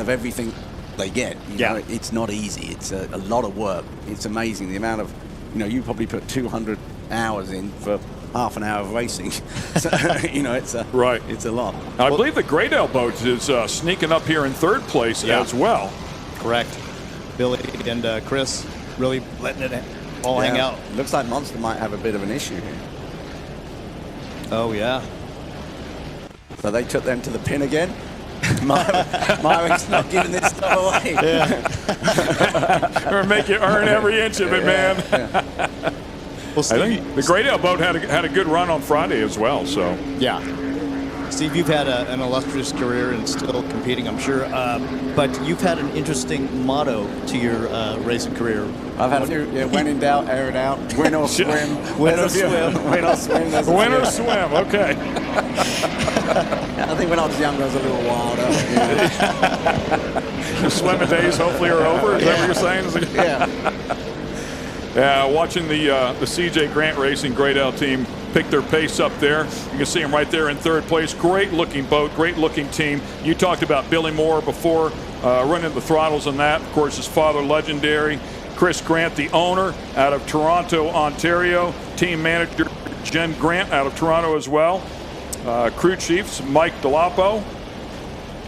everything they get. It's not easy. It's a lot of work. It's amazing the amount of, you probably put 200 hours in for half an hour of racing. So, it's a lot. I believe the Gray Dale boat is sneaking up here in third place as well. Correct. Billy and Chris really letting it all hang out. Looks like Monster might have a bit of an issue here. Oh, yeah. So they took them to the pin again. Myrick's not giving this stuff away. Yeah. We're make you earn every inch of it, man. Yeah. I think the Gray Dale boat had a good run on Friday as well. So yeah, Steve, you've had an illustrious career and still competing, I'm sure. But you've had an interesting motto to your racing career. I've had a few. Yeah, when in doubt, air it out. Win or swim. Win or swim. Win or swim. Win or swim. Okay. I think when I was younger, I was a little wilder. The swimming days hopefully are over. Is that what you're saying? Yeah. Yeah, watching the CJ Grant Racing Gray Dale team pick their pace up there. You can see them right there in third place. Great looking boat, great looking team. You talked about Billy Moore before, running the throttles on that. Of course, his father, legendary. Chris Grant, the owner, out of Toronto, Ontario. Team manager Jen Grant out of Toronto as well. Crew chiefs Mike DeLapo.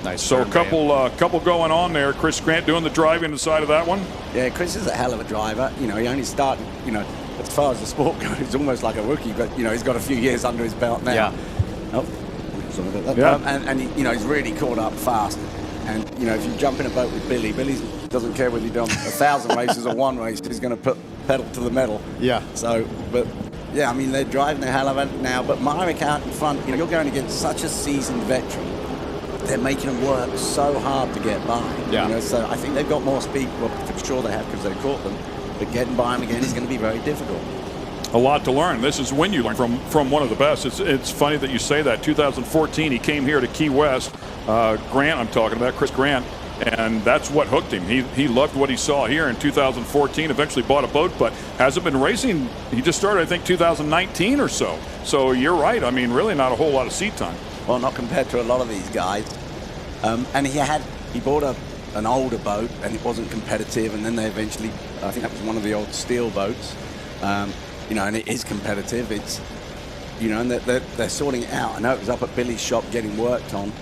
Nice. So a couple going on there. Chris Grant doing the driving inside of that one. Yeah, Chris is a hell of a driver. He only started, as far as the sport goes, almost like a rookie, but, he's got a few years under his belt now. Yeah. Oh, yeah. And he's really caught up fast. And, if you jump in a boat with Billy doesn't care whether you've done 1,000 races or one race, he's going to put pedal to the metal. Yeah. So, but, yeah, I mean, they're driving a hell of it now. But Myrick out in front, you're going against such a seasoned veteran. They're making them work so hard to get by. Yeah. So I think they've got more speed. Well, for sure they have because they caught them. But getting by them again is going to be very difficult. A lot to learn. This is when you learn from one of the best. It's funny that you say that. 2014, he came here to Key West. Grant, I'm talking about, Chris Grant. And that's what hooked him. He loved what he saw here in 2014, eventually bought a boat, but hasn't been racing. He just started, I think, 2019 or so. So you're right. I mean, really not a whole lot of seat time. Well, not compared to a lot of these guys. And he bought an older boat, and it wasn't competitive. And then they eventually, I think that was one of the old steel boats. And it is competitive. It's, and they're sorting it out. I know it was up at Billy's shop getting worked on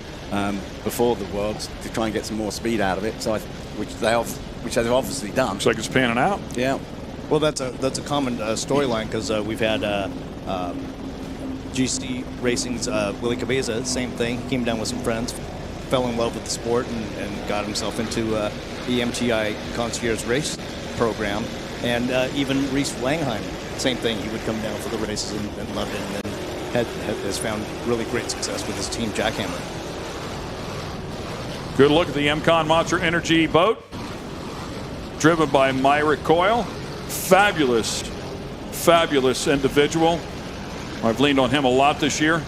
before the Worlds to try and get some more speed out of it. So which they've obviously done. Looks like it's panning out. Yeah. Well, that's a common storyline because we've had GC Racing's Willie Cabeza, same thing. He came down with some friends, fell in love with the sport, and got himself into the MTI Concierge Race program. And even Reese Langheim, same thing. He would come down for the races and loved it, and then has found really great success with his team, Jackhammer. Good look at the MCon Monster Energy boat, driven by Myra Coyle. Fabulous, fabulous individual. I've leaned on him a lot this year.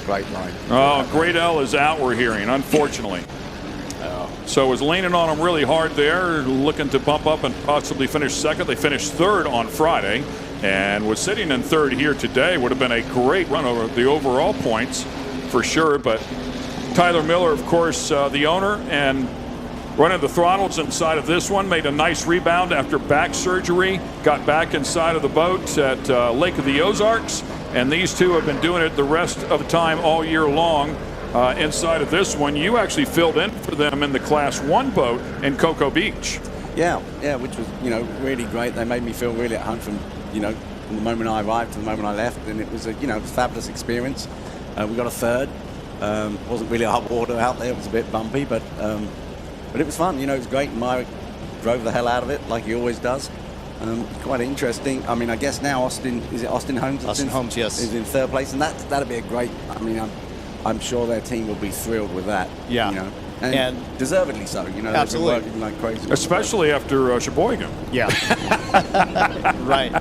Great line. Oh, Great L is out, we're hearing, unfortunately. So was leaning on him really hard there, looking to bump up and possibly finish second. They finished third on Friday and was sitting in third here today. Would have been a great run over the overall points for sure. But Tyler Miller, of course, the owner, and running the throttles inside of this one, made a nice rebound after back surgery, got back inside of the boat at Lake of the Ozarks, and these two have been doing it the rest of the time all year long. Inside of this one, you actually filled in for them in the Class 1 boat in Cocoa Beach. Yeah, which was, really great. They made me feel really at home from the moment I arrived to the moment I left, and it was a, fabulous experience. We got a third. Wasn't really hot water out there. It was a bit bumpy, but it was fun. It was great. Mike drove the hell out of it like he always does. Quite interesting. I mean, I guess now Austin Holmes? Austin Holmes, yes. Is in third place, and that'd be a great. I mean, I'm sure their team will be thrilled with that. Yeah. And deservedly so. Absolutely. They've been working like crazy. Especially after Sheboygan. Yeah. Right.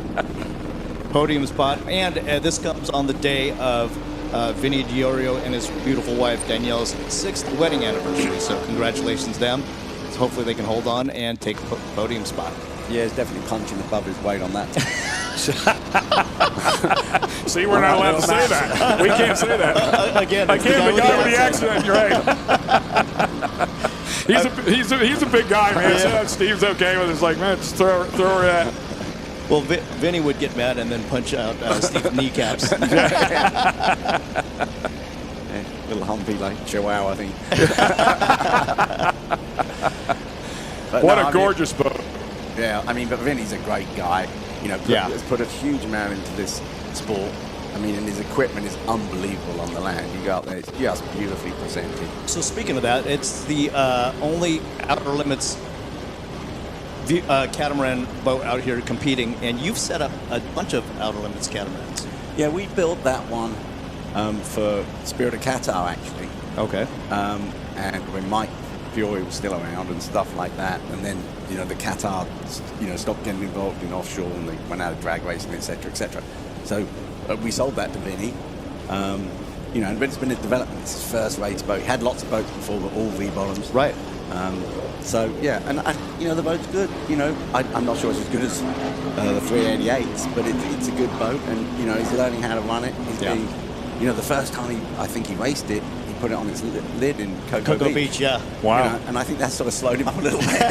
Podium spot. And this comes on the day of Vinny Diorio and his beautiful wife Danielle's 6th wedding anniversary. So congratulations them. So hopefully they can hold on and take a podium spot. Yeah, he's definitely punching above his weight on that. See, we're not allowed to say that. We can't say that. Again, I can't. The guy with the accident. You're right. He's a big guy, man. Yeah. So Steve's okay with it. It's like, man, just throw her at. Well, Vinny would get mad and then punch out Steve's kneecaps. Little humpy like Chihuahua, I think. What a gorgeous boat. Yeah, I mean, but Vinny's a great guy. Has put a huge amount into this sport. I mean, and his equipment is unbelievable on the land. You go out there, it's just beautifully presented. So speaking of that, it's the only Outer Limits catamaran boat out here competing, and you've set up a bunch of Outer Limits catamarans. Yeah, we built that one for Spirit of Qatar, actually. Okay. And when Mike Fiore was still around and stuff like that, and then the Qatar stopped getting involved in offshore and they went out of drag racing, etc., etc. So we sold that to Vinny. But it's been a development. It's his first race boat. He had lots of boats before, but all V-bottoms. Right. So yeah, and the boat's good. I'm not sure it's as good as the 388s, but it's a good boat, and he's learning how to run it. He's being, the first time I think he raced it, he put it on its lid in Cocoa Beach. Yeah. Wow. And I think that sort of slowed him up a little bit.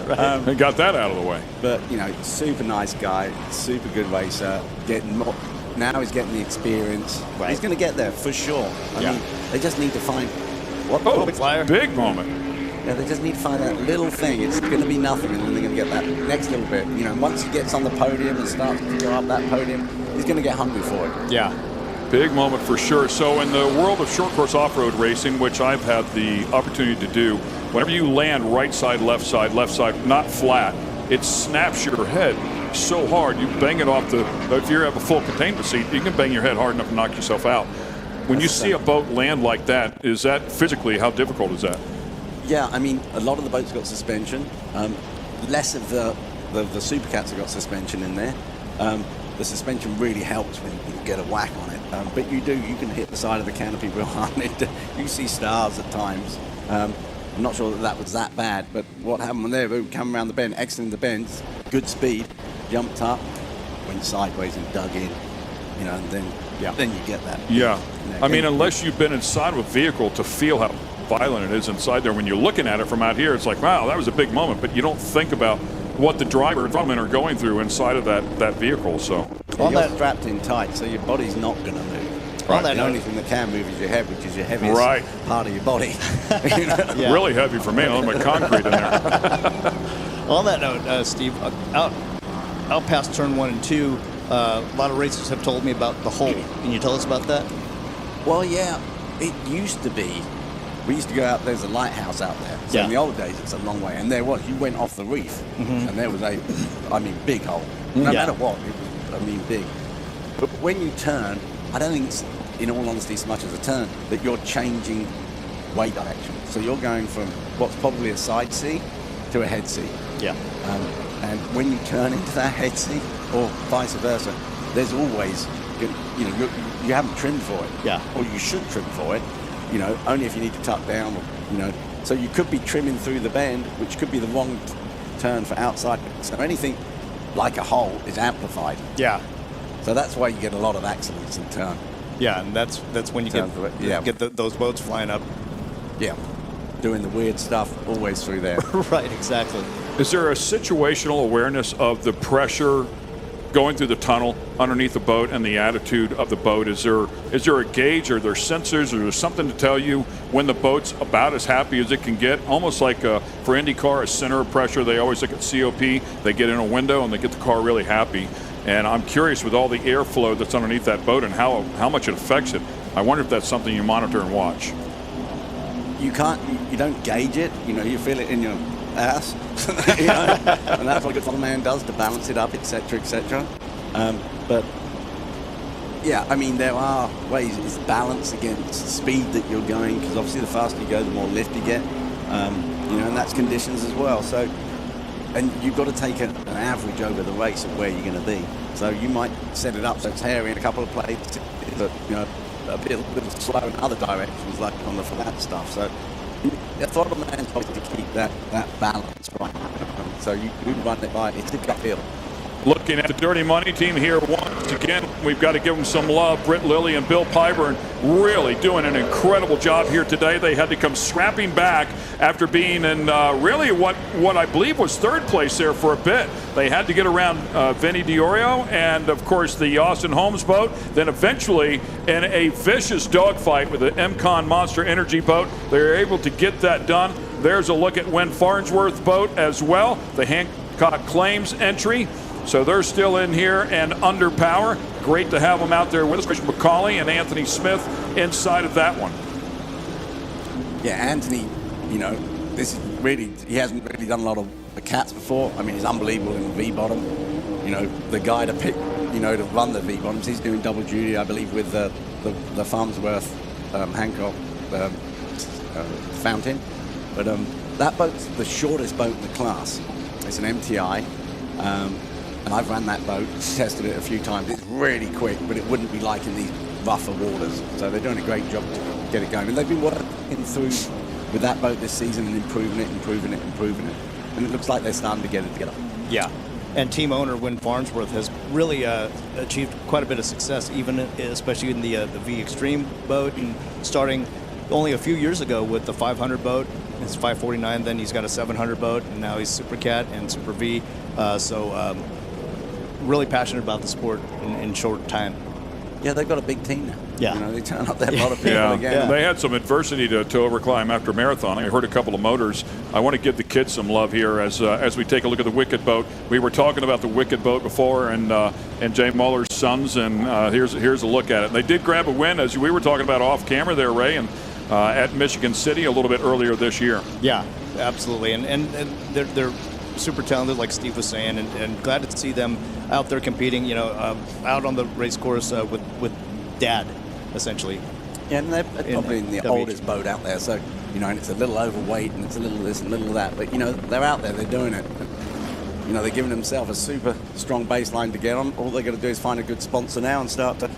Right. They got that out of the way. But super nice guy, super good racer. Now he's getting the experience. Right. He's going to get there for sure. I mean, they just need to find big moment. Yeah, they just need to find that little thing. It's going to be nothing, and then they're going to get that next little bit. Once he gets on the podium and starts to go up that podium, he's going to get hungry for it. Yeah. Big moment for sure. So in the world of short course off-road racing, which I've had the opportunity to do, whenever you land right side, left side, not flat, it snaps your head so hard. You bang it off if you have a full containment seat, you can bang your head hard enough to knock yourself out. When you see a boat land like that, is that physically, how difficult is that? Yeah, I mean, a lot of the boats got suspension. Less of the Supercats have got suspension in there. The suspension really helps when you get a whack on it. But you can hit the side of the canopy real hard. You see stars at times. I'm not sure that was that bad, but what happened there, we come around the bend, exiting the bend, good speed, jumped up, went sideways and dug in, and then you get that. Yeah. I mean, unless you've been inside of a vehicle to feel how violent it is inside there, when you're looking at it from out here, it's like, wow, that was a big moment, but you don't think about what the driver and drummer are going through inside of that vehicle. So you're strapped in tight, so your body's not going to move. Right. The only thing that can move is your head, which is your heaviest part of your body. Really heavy for me. I don't have my concrete in there. On that note, Steve, out past turn 1 and 2, A lot of racers have told me about the hole. Can you tell us about that? Well, yeah, it used to be. We used to go out, there's a lighthouse out there. So in the old days, it's a long way. And there was, you went off the reef, and there was big hole. No matter what, it was, big. But when you turn, I don't think it's, in all honesty, so much as a turn, that you're changing weight direction. So you're going from what's probably a side C to a head C. Yeah. And when you turn into that head C, or vice versa, there's always, you haven't trimmed for it. Yeah. Or you should trim for it, only if you need to tuck down, or, So you could be trimming through the bend, which could be the wrong turn for outside. So anything like a hole is amplified. Yeah. So that's why you get a lot of accidents in turn. Yeah, and that's when you get those boats flying up. Yeah. Doing the weird stuff always through there. Right, exactly. Is there a situational awareness of the pressure going through the tunnel underneath the boat and the attitude of the boat? Is there a gauge, or are there sensors, or there's something to tell you when the boat's about as happy as it can get? Almost like for IndyCar, a center of pressure. They always look at COP. They get in a window and they get the car really happy. And I'm curious, with all the airflow that's underneath that boat and how much it affects it, I wonder if that's something you monitor and watch. You don't gauge it. You feel it in your ass. And that's what a good man does to balance it up, etc., etc. But yeah, there are ways. It's balance against the speed that you're going, because obviously the faster you go, the more lift you get. And that's conditions as well. So, and you've got to take an average over the race of where you're going to be. So you might set it up so it's hairy in a couple of places, but a bit slow in other directions, like on the flat stuff. So the throttle man's got to keep that balance right. So you run it by, it's a gut feel. Looking at the Dirty Money team here once again, we've got to give them some love. Britt Lilly and Bill Pyburn really doing an incredible job here today. They had to come scrapping back after being in really what I believe was third place there for a bit. They had to get around Vinny Diorio and, of course, the Austin Holmes boat. Then eventually, in a vicious dogfight with the MCon Monster Energy boat, they were able to get that done. There's a look at Wen Farnsworth boat as well, the Hancock Claims entry. So they're still in here and under power. Great to have them out there with us. Christian McCauley and Anthony Smith inside of that one. Yeah, Anthony, this is really, he hasn't really done a lot of the cats before. He's unbelievable in the V-bottom. The guy to pick, to run the V-bottoms. He's doing double duty, I believe, with the Farnsworth Hancock Fountain. But that boat's the shortest boat in the class. It's an MTI. And I've ran that boat, tested it a few times. It's really quick, but it wouldn't be like in these rougher waters. So they're doing a great job to get it going. And they've been working through with that boat this season and improving it. And it looks like they're starting to get it together. Yeah. And team owner Wen Farnsworth has really achieved quite a bit of success, especially in the V Extreme boat, and starting only a few years ago with the 500 boat. It's 549, then he's got a 700 boat, and now he's Super Cat and Super V. Really passionate about the sport in short time. Yeah, they've got a big team now. Yeah. They turn up there, a lot of people again. Yeah. They had some adversity to overclimb after marathon. I heard a couple of motors. I want to give the kids some love here as we take a look at the Wicked boat. We were talking about the Wicked boat before and Jay Muller's sons, and here's a look at it. They did grab a win, as we were talking about off camera there, Ray, and at Michigan City a little bit earlier this year. Yeah, absolutely. And they're super talented, like Steve was saying, and glad to see them out there competing, out on the race course with Dad, essentially. Yeah, and they're probably in the oldest boat out there, so, and it's a little overweight, and it's a little this and a little that, but, they're out there, they're doing it. They're giving themselves a super strong baseline to get on. All they got to do is find a good sponsor now and start to,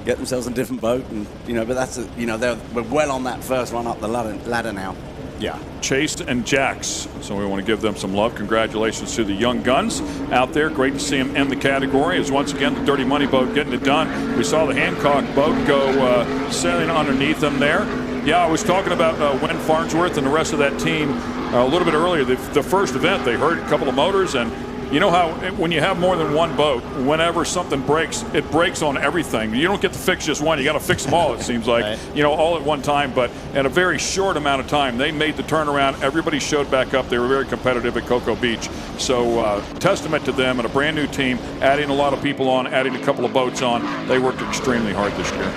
get themselves a different boat, and, but that's, we're well on that first run up the ladder now. Yeah. Chase and Jax. So we want to give them some love. Congratulations to the young guns out there. Great to see them in the category. As once again, the Dirty Money boat getting it done. We saw the Hancock boat go sailing underneath them there. Yeah, I was talking about Wen Farnsworth and the rest of that team a little bit earlier. The first event, they heard a couple of motors, and you know how when you have more than one boat, whenever something breaks, it breaks on everything. You don't get to fix just one. You got to fix them all, it seems like, Right. all at one time. But in a very short amount of time, they made the turnaround. Everybody showed back up. They were very competitive at Cocoa Beach. So testament to them and a brand new team, adding a lot of people on, adding a couple of boats on. They worked extremely hard this year.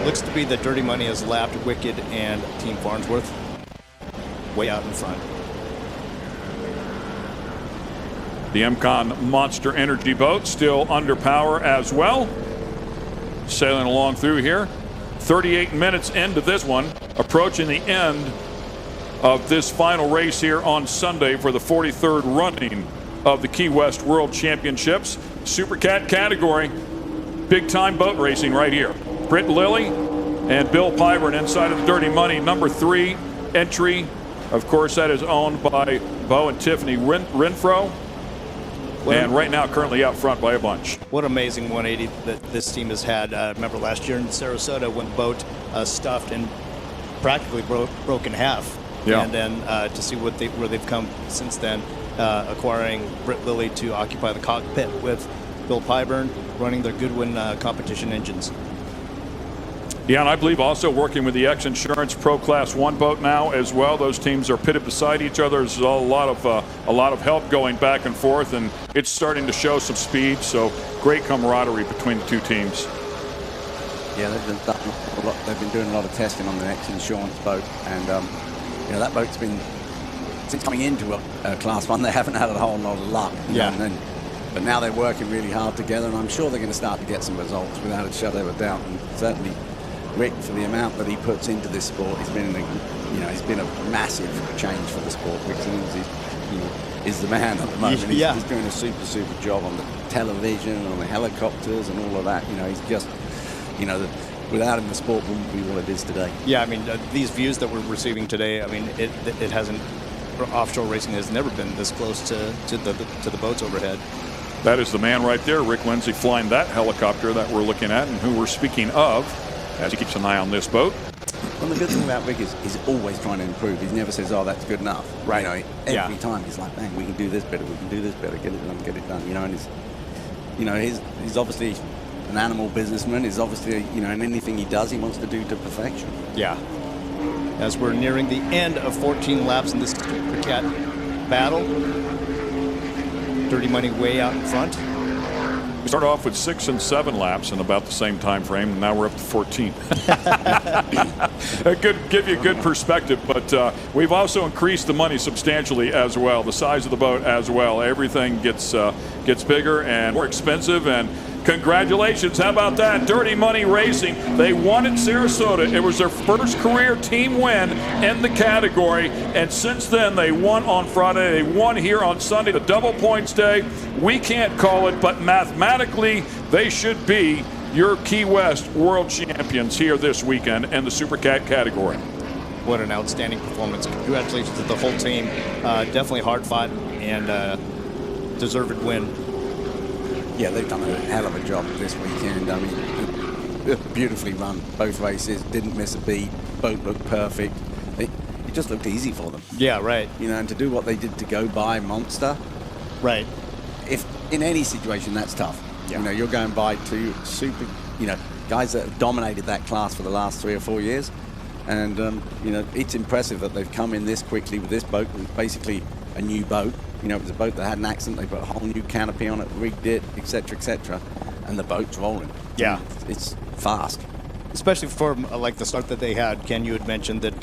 Looks to be that Dirty Money has lapped Wicked and Team Farnsworth way out in front. The MCON Monster Energy boat still under power as well. Sailing along through here. 38 minutes into this one, approaching the end of this final race here on Sunday for the 43rd running of the Key West World Championships. Super Cat category, big time boat racing right here. Britt Lilly and Bill Pyburn inside of the Dirty Money number 3 entry. Of course, that is owned by Bo and Tiffany Renfro. And right now, currently out front by a bunch. What amazing 180 that this team has had. Remember last year in Sarasota when the boat stuffed and practically broke in half. Yeah. And then to see where they've come since then, acquiring Britt Lilly to occupy the cockpit with Bill Pyburn running their Goodwin competition engines. Yeah, and I believe also working with the X-Insurance Pro Class 1 boat now as well. Those teams are pitted beside each other. There's a lot of help going back and forth, and it's starting to show some speed. So great camaraderie between the two teams. Yeah, they've been doing a lot of testing on the X-Insurance boat, and that boat's been, since coming into a Class 1, they haven't had a whole lot of luck. Yeah. But now they're working really hard together, and I'm sure they're going to start to get some results without a shadow of a doubt. And certainly Rick, for the amount that he puts into this sport, he's been a massive change for the sport. Rick is the man at the moment. He's doing a super job on the television, on the helicopters, and all of that. He's just, without him, the sport wouldn't be what it is today. Yeah, I mean, these views that we're receiving today, I mean, it hasn't, offshore racing has never been this close to the boats overhead. That is the man right there, Rick Lindsay, flying that helicopter that we're looking at and who we're speaking of as he keeps an eye on this boat. Well, the good thing about Rick is he's always trying to improve. He never says, "Oh, that's good enough." Right. Every time he's like, "Man, we can do this better. We can do this better. Get it done." And he's obviously an animal businessman. He's obviously, in anything he does, he wants to do to perfection. Yeah. As we're nearing the end of 14 laps in this Super Cat battle, Dirty Money way out in front. We started off with 6 and 7 laps in about the same time frame, and now we're up to 14. It could give you a good perspective, but we've also increased the money substantially as well, the size of the boat as well. Everything gets bigger and more expensive, and congratulations. How about that? Dirty Money Racing. They won at Sarasota. It was their first career team win in the category. And since then, they won on Friday. They won here on Sunday, the double points day. We can't call it, but mathematically, they should be your Key West World Champions here this weekend in the Super Cat category. What an outstanding performance. Congratulations to the whole team. Definitely hard fought and deserved win. Yeah, they've done a hell of a job this weekend. I mean, beautifully run, both races, didn't miss a beat, boat looked perfect. It just looked easy for them. Yeah, right. And to do what they did to go by Monster. Right. If in any situation, that's tough. Yeah. You're going by two super, guys that have dominated that class for the last 3 or 4 years. And, it's impressive that they've come in this quickly with this boat. It was basically a new boat. It was a boat that had an accident. They put a whole new canopy on it, rigged it, etc., and the boat's rolling. Yeah. It's fast. Especially for like the start that they had. Ken, you had mentioned that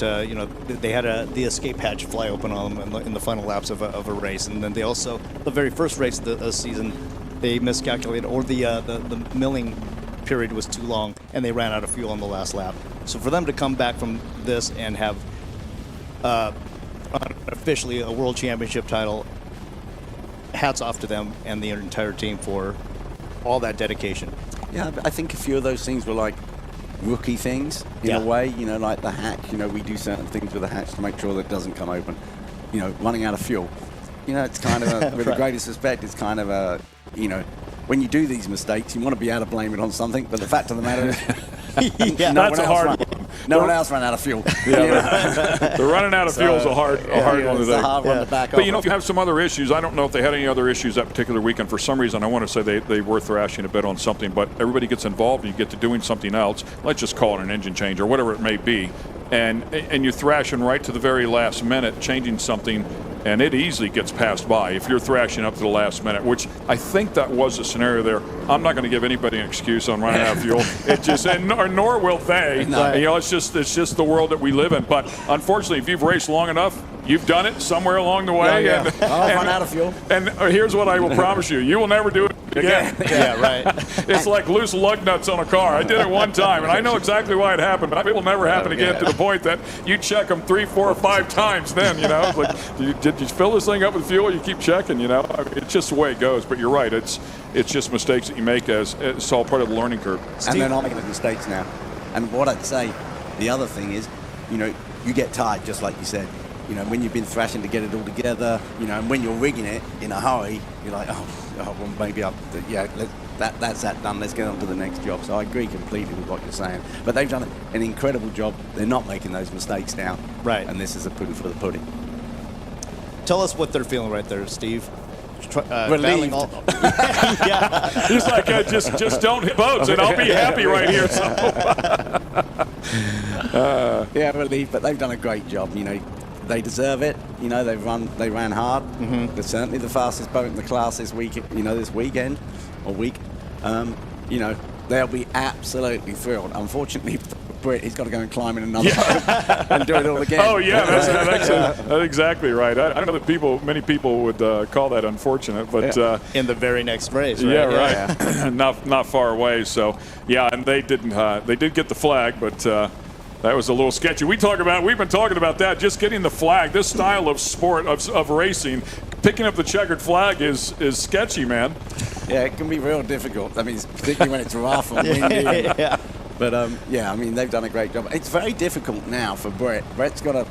they had the escape hatch fly open on them in the final laps of a race, and then they also, the very first race of the season, they miscalculated, or the milling period was too long, and they ran out of fuel on the last lap. So for them to come back from this and have officially a world championship title, hats off to them and the entire team for all that dedication. Yeah, I think a few of those things were like rookie things in a way, like the hatch. We do certain things with the hatch to make sure that it doesn't come open. Running out of fuel. It's kind of with the greatest respect, it's kind of a, when you do these mistakes, you want to be able to blame it on something, but the fact of the matter is, that's a hard one. No one else ran out of fuel. The running out of fuel is a hard one to it's a hard one to back But off you know, of. if you have some other issues, I don't know if they had any other issues that particular weekend. For some reason, I want to say they were thrashing a bit on something, but everybody gets involved and you get to doing something else. Let's just call it an engine change or whatever it may be. And you're thrashing right to the very last minute, changing something, and it easily gets passed by if you're thrashing up to the last minute, which I think that was the scenario there. I'm not going to give anybody an excuse on running out of fuel. It just, nor will they. No. You know, it's just the world that we live in. But unfortunately, if you've raced long enough, you've done it somewhere along the way. Yeah. And, I've run out of fuel. And here's what I will promise you: you will never do it again. Yeah, right. It's like loose lug nuts on a car. I did it one time, and I know exactly why it happened, but it will never happen again to the point that you check them 3, 4, or 5 times then, you know. It's like, did you fill this thing up with fuel? You keep checking, you know. I mean, it's just the way it goes, but you're right. It's just mistakes that you make as it's all part of the learning curve. And they're not making the mistakes now. And what I'd say, the other thing is, you know, you get tired, just like you said. You know, when you've been thrashing to get it all together, you know, and when you're rigging it in a hurry, you're like, well, maybe that's that done. Let's get on to the next job. So I agree completely with what you're saying. But they've done an incredible job. They're not making those mistakes now. Right. And this is a proof for the pudding. Tell us what they're feeling right there, Steve. Relieved. Yeah. He's like, just don't hit boats, and I'll be happy right here. So. Yeah, relieved. But they've done a great job. You know, they deserve it. You know, they ran hard. Mm-hmm. They're certainly the fastest boat in the class this week. You know, this weekend or week. You know, they'll be absolutely thrilled. Unfortunately, for Britt, he's got to go and climb in another boat and do it all again. Oh yeah, that's exactly right. I know that many people would call that unfortunate, but in the very next race, right? Yeah, right. Yeah. not far away. So yeah, and they didn't. They did get the flag, but. That was a little sketchy. We've been talking about that. Just getting the flag. This style of sport of racing, picking up the checkered flag is sketchy, man. Yeah, it can be real difficult. I mean, particularly when it's rough and windy. Yeah. But yeah, I mean, they've done a great job. It's very difficult now for Brett. Brett's got to,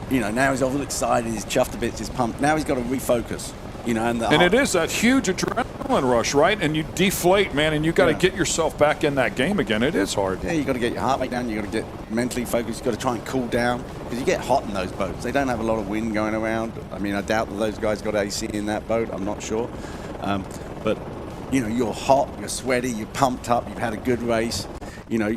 you know, now he's all excited. He's chuffed to bits. He's pumped. Now he's got to refocus. You know, and it is that huge adrenaline rush, right? And you deflate, man, and you got to get yourself back in that game again. It is hard. Yeah, you got to get your heart rate down. You got to get mentally focused. You got to try and cool down because you get hot in those boats. They don't have a lot of wind going around. I mean, I doubt that those guys got AC in that boat. I'm not sure, but you know, you're hot, you're sweaty, you're pumped up. You've had a good race, you know,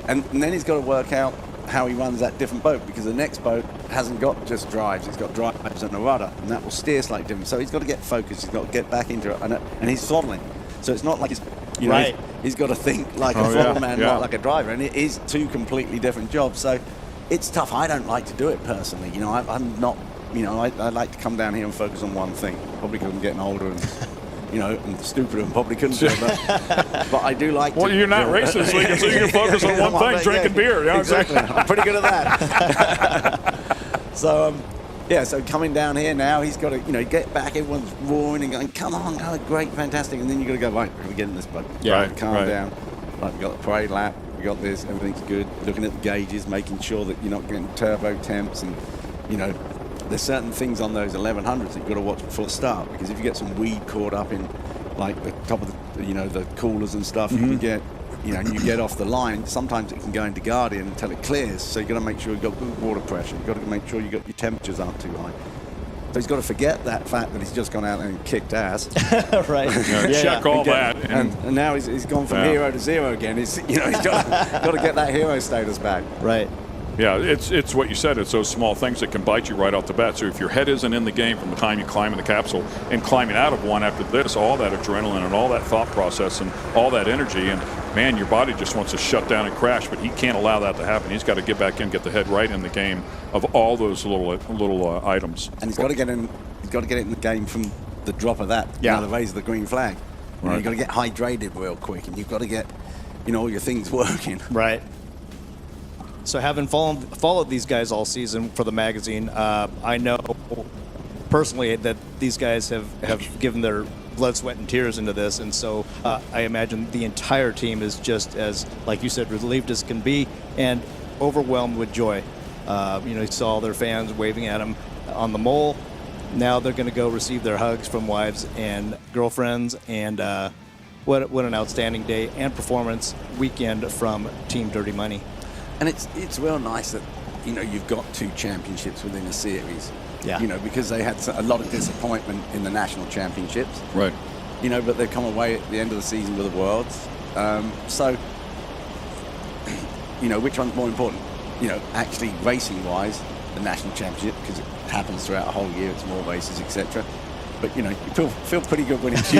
and then he's got to work out how he runs that different boat because the next boat hasn't got just drives, it's got drives and a rudder, and that will steer slightly different. So he's got to get focused, he's got to get back into it, and he's throttling. So it's not like he's, you know, right. he's got to think like a throttle man, not like a driver, and it is two completely different jobs. So it's tough. I don't like to do it personally. You know, I'm not, you know, I like to come down here and focus on one thing. Probably because I'm getting older and, you know, and stupider and probably couldn't do it. But I do like to. Well, you're not racing this weekend, so you can focus on one thing, drinking beer. Yeah, exactly. I'm pretty good at that. So, yeah, so coming down here now, he's got to, you know, get back. Everyone's roaring and going, come on, oh, great, fantastic. And then you've got to go, right, we're going to get in this boat. Yeah, calm down. Right, we got the parade lap. We got this. Everything's good. Looking at the gauges, making sure that you're not getting turbo temps. And, you know, there's certain things on those 1100s that you've got to watch before start. Because if you get some weed caught up in, like, the top of the, you know, the coolers and stuff, you can get, you know, and you get off the line, sometimes it can go into Guardian until it clears. So you've got to make sure you've got good water pressure. You've got to make sure your temperatures aren't too high. So he's got to forget that fact that he's just gone out and kicked ass. Right. Check all that. And now he's gone from hero to zero again. He's got to get that hero status back. Right. Yeah, it's what you said. It's those small things that can bite you right off the bat. So if your head isn't in the game from the time you climb in the capsule and climbing out of one after this, all that adrenaline and all that thought process and all that energy, and man, your body just wants to shut down and crash. But he can't allow that to happen. He's got to get back in, get the head right in the game of all those little items. And he's got to get in. He's got to get it in the game from the drop of that. Yeah. You know, the raise of the green flag. You know, you've got to get hydrated real quick, and you've got to get, you know, all your things working. Right. So having followed these guys all season for the magazine, I know personally that these guys have given their blood, sweat, and tears into this, and so I imagine the entire team is just as, like you said, relieved as can be and overwhelmed with joy. You know, you saw their fans waving at them on the mole. Now they're going to go receive their hugs from wives and girlfriends, and what an outstanding day and performance weekend from Team Dirty Money. And it's real nice that, you've got 2 championships within a series. Yeah. Because they had a lot of disappointment in the national championships. Right. But they've come away at the end of the season with the Worlds. So, which one's more important? Actually racing-wise, the national championship, because it happens throughout a whole year, it's more races, etc. But, you feel pretty good when it's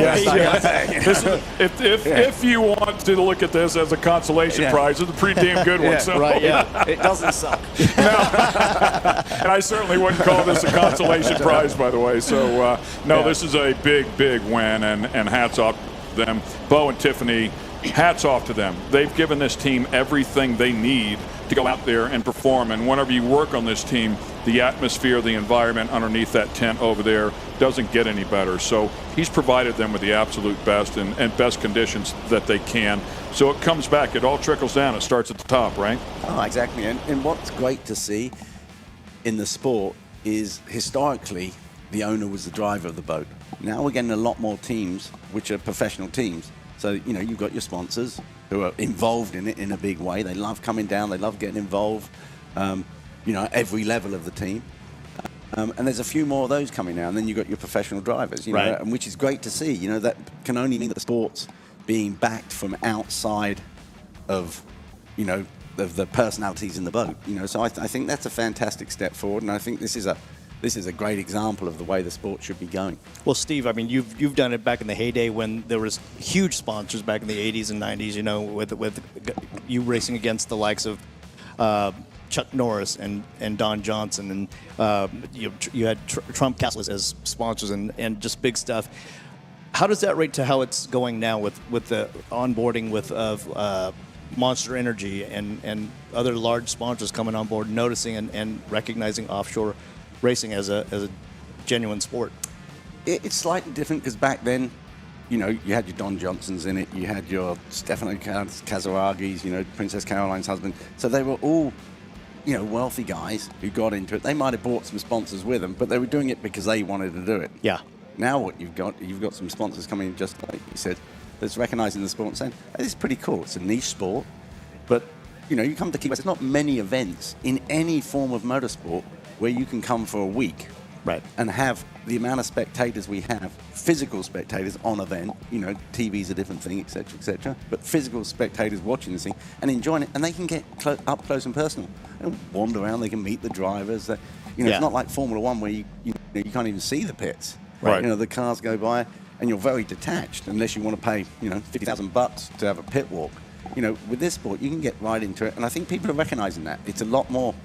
If you want to look at this as a consolation prize, it's a pretty damn good one. So. Right, yeah. It doesn't suck. And I certainly wouldn't call this a consolation prize, by the way. So, this is a big, big win, and hats off to them. Bo and Tiffany, hats off to them. They've given this team everything they need to go out there and perform. And whenever you work on this team, the atmosphere, the environment underneath that tent over there doesn't get any better. So he's provided them with the absolute best and best conditions that they can. So it comes back. It all trickles down. It starts at the top, right? Oh, exactly. And what's great to see in the sport is historically the owner was the driver of the boat. Now we're getting a lot more teams which are professional teams. So, you've got your sponsors who are involved in it in a big way. They love coming down. They love getting involved, every level of the team. And there's a few more of those coming now. And then you've got your professional drivers, right. And which is great to see. That can only mean that the sport's being backed from outside of, of the personalities in the boat. So I think that's a fantastic step forward. And I think this is a great example of the way the sport should be going. Well, Steve, you've done it back in the heyday when there was huge sponsors back in the 80s and 90s, with you racing against the likes of Chuck Norris and Don Johnson, and you had Trump Castles as sponsors and just big stuff. How does that rate to how it's going now with the onboarding of Monster Energy and other large sponsors coming on board, noticing and recognizing offshore racing as a genuine sport? It's slightly different because back then, you had your Don Johnsons in it, you had your Stefano Casaragis, Princess Caroline's husband. So they were all, wealthy guys who got into it. They might have brought some sponsors with them, but they were doing it because they wanted to do it. Yeah. Now what you've got some sponsors coming in, just like you said, that's recognizing the sport and saying, hey, this is pretty cool. It's a niche sport, but, you come to Key West, there's not many events in any form of motorsport where you can come for a week, right, and have the amount of spectators we have, physical spectators on event. TV's a different thing, etc. But physical spectators watching this thing and enjoying it, and they can get up close and personal. They can wander around, they can meet the drivers. It's not like Formula One where you can't even see the pits. Right. The cars go by and you're very detached unless you want to pay $50,000 to have a pit walk. With this sport you can get right into it, and I think people are recognizing that. It's a lot more.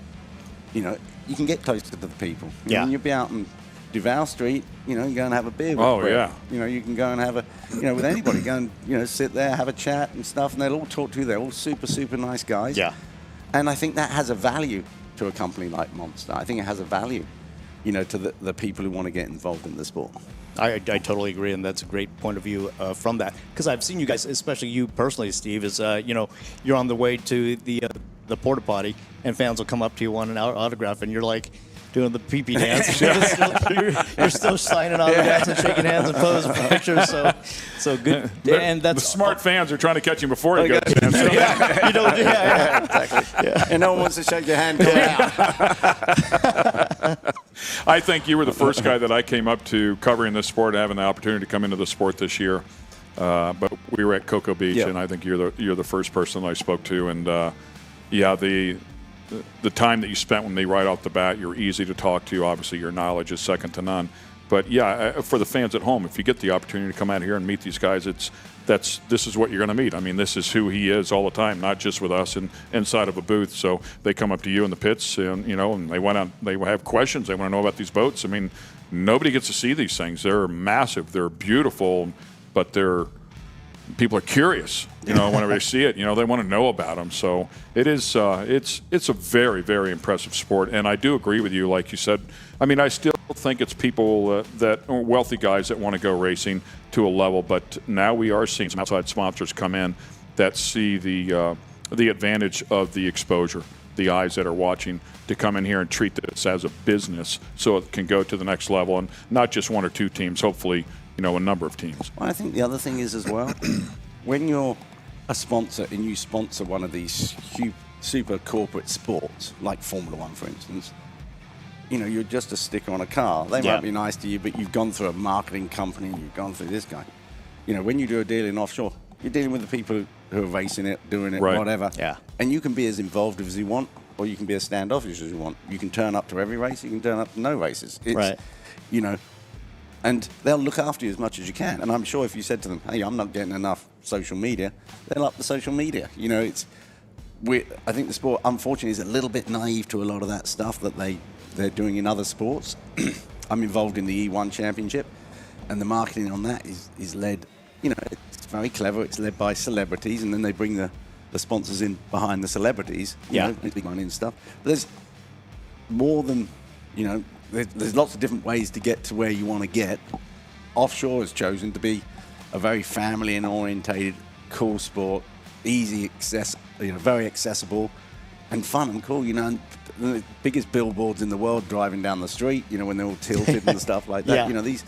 You can get closer to the people. Yeah. You'll be out in Duval Street, you go and have a beer with yeah. You can go and have with anybody, go and, sit there, have a chat and stuff, and they'll all talk to you. They're all super, super nice guys. Yeah. And I think that has a value to a company like Monster. I think it has a value, to the people who want to get involved in the sport. I totally agree, and that's a great point of view from that. Because I've seen you guys, especially you personally, Steve, is, you're on the way to the porta potty, and fans will come up to you, want an autograph, and you're like doing the pee-pee dance. You're still signing autographs and shaking hands and posing for pictures. So good. And that's the smart fans are trying to catch him before he goes. Exactly. Yeah. And no one wants to shake your hand. I think you were the first guy that I came up to covering this sport, having the opportunity to come into the sport this year. But we were at Cocoa Beach, and I think you're the first person I spoke to. And the time that you spent with me right off the bat, you're easy to talk to. Obviously, your knowledge is second to none. But for the fans at home, if you get the opportunity to come out here and meet these guys, this is what you're going to meet. I mean, this is who he is all the time, not just with us and inside of a booth. So they come up to you in the pits, and and they have questions. They want to know about these boats. I mean, nobody gets to see these things. They're massive. They're beautiful, but people are curious, whenever they see it, they want to know about them. So it is, it's a very, very impressive sport. And I do agree with you, like you said. I mean, I still think it's people that are wealthy guys that want to go racing to a level, but now we are seeing some outside sponsors come in that see the advantage of the exposure, the eyes that are watching, to come in here and treat this as a business so it can go to the next level, and not just one or two teams, hopefully, a number of teams. Well, I think the other thing is as well, when you're a sponsor and you sponsor one of these super corporate sports, like Formula One, for instance, you're just a sticker on a car. They might be nice to you, but you've gone through a marketing company, you've gone through this guy. When you do a deal in offshore, you're dealing with the people who are racing it, doing it, whatever. Yeah. And you can be as involved as you want, or you can be as standoffish as you want. You can turn up to every race, you can turn up to no races. It's, and they'll look after you as much as you can. And I'm sure if you said to them, hey, I'm not getting enough social media, they'll up the social media. I think the sport, unfortunately, is a little bit naive to a lot of that stuff that they're doing in other sports. I'm involved in the E1 Championship, and the marketing on that is led, it's very clever. It's led by celebrities, and then they bring the sponsors in behind the celebrities, big money and stuff. But there's more than, there's lots of different ways to get to where you want to get. Offshore has chosen to be a very family and orientated, cool sport, easy very accessible and fun and cool. And the biggest billboards in the world driving down the street, when they're all tilted and stuff like that. These,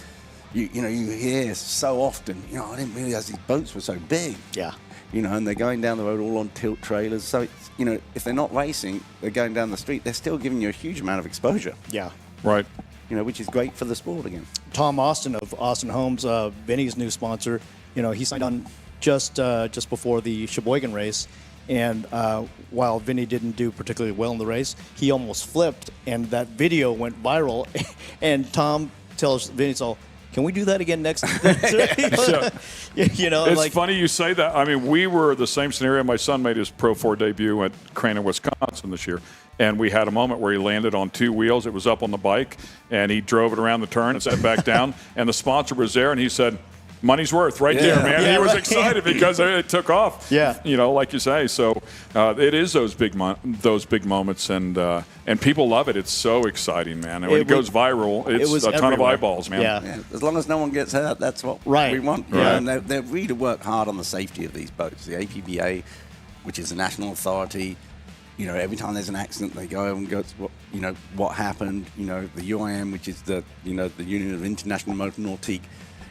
you hear so often, I didn't realize these boats were so big. Yeah. And they're going down the road all on tilt trailers. So, it's, if they're not racing, they're going down the street, they're still giving you a huge amount of exposure. Yeah. Right. Which is great for the sport again. Tom Austin of Austin Homes, Vinny's new sponsor, he signed on just before the Sheboygan race. And while Vinny didn't do particularly well in the race, he almost flipped, and that video went viral. And Tom tells Vinny, so, can we do that again next time? It's funny you say that. I mean, we were the same scenario. My son made his Pro 4 debut at Crane, Wisconsin this year. And we had a moment where he landed on two wheels. It was up on the bike, and he drove it around the turn and set back down. And the sponsor was there, and he said, money's worth there, man. Yeah, he was excited because it took off. Yeah. Like you say. So it is those big moments, and people love it. It's so exciting, man. And when it goes viral, it's a ton of eyeballs, man. Yeah. As long as no one gets hurt, that's what we want. Right. And they really work hard on the safety of these boats. The APBA, which is the national authority, every time there's an accident, they go and go to what happened. The UIM, which is the the Union of International Motor Nautique.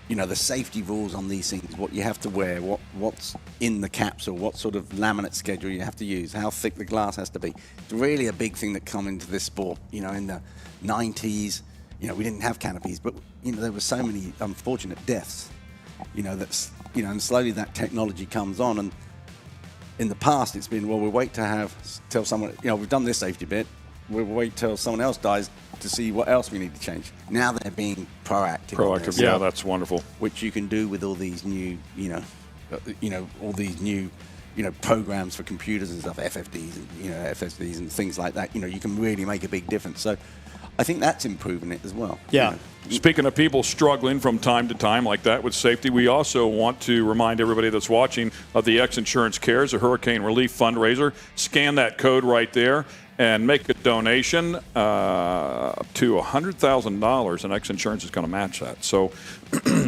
The safety rules on these things, what you have to wear, what's in the capsule, what sort of laminate schedule you have to use, how thick the glass has to be. It's really a big thing that come into this sport. In the 90s, we didn't have canopies, but, there were so many unfortunate deaths, that's, and slowly that technology comes on. And in the past, it's been, well, we'll wait to tell someone, we've done this safety bit, we'll wait till someone else dies to see what else we need to change. Now they're being proactive. Yeah, that's wonderful. Which you can do with all these new, all these new, programs for computers and stuff, FFDs and FSDs and things like that. You can really make a big difference. So I think that's improving it as well. Yeah. Speaking of people struggling from time to time like that with safety, we also want to remind everybody that's watching of the X Insurance Cares, a hurricane relief fundraiser. Scan that code right there and make a donation to $100,000, and X Insurance is going to match that. So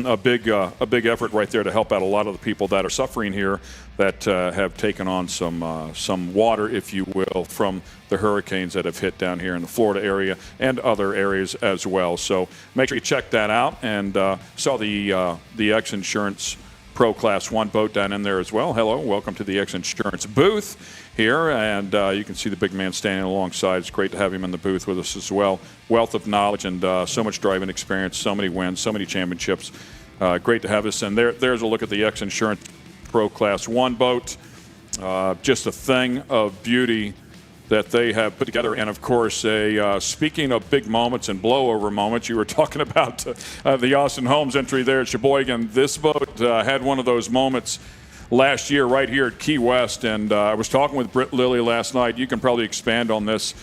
a big effort right there to help out a lot of the people that are suffering here that have taken on some water, if you will, from the hurricanes that have hit down here in the Florida area and other areas as well. So make sure you check that out. And saw the X Insurance Pro Class 1 boat down in there as well. Hello, welcome to the X Insurance booth here, and you can see the big man standing alongside. It's great to have him in the booth with us as well. Wealth of knowledge and so much driving experience, so many wins, so many championships. Great to have us. And there's a look at the X Insurance Pro Class 1 boat. Just a thing of beauty that they have put together. And, of course, speaking of big moments and blowover moments, you were talking about the Austin Homes entry there at Sheboygan. This boat had one of those moments last year right here at Key West, and I was talking with Britt Lilly last night. You can probably expand on this.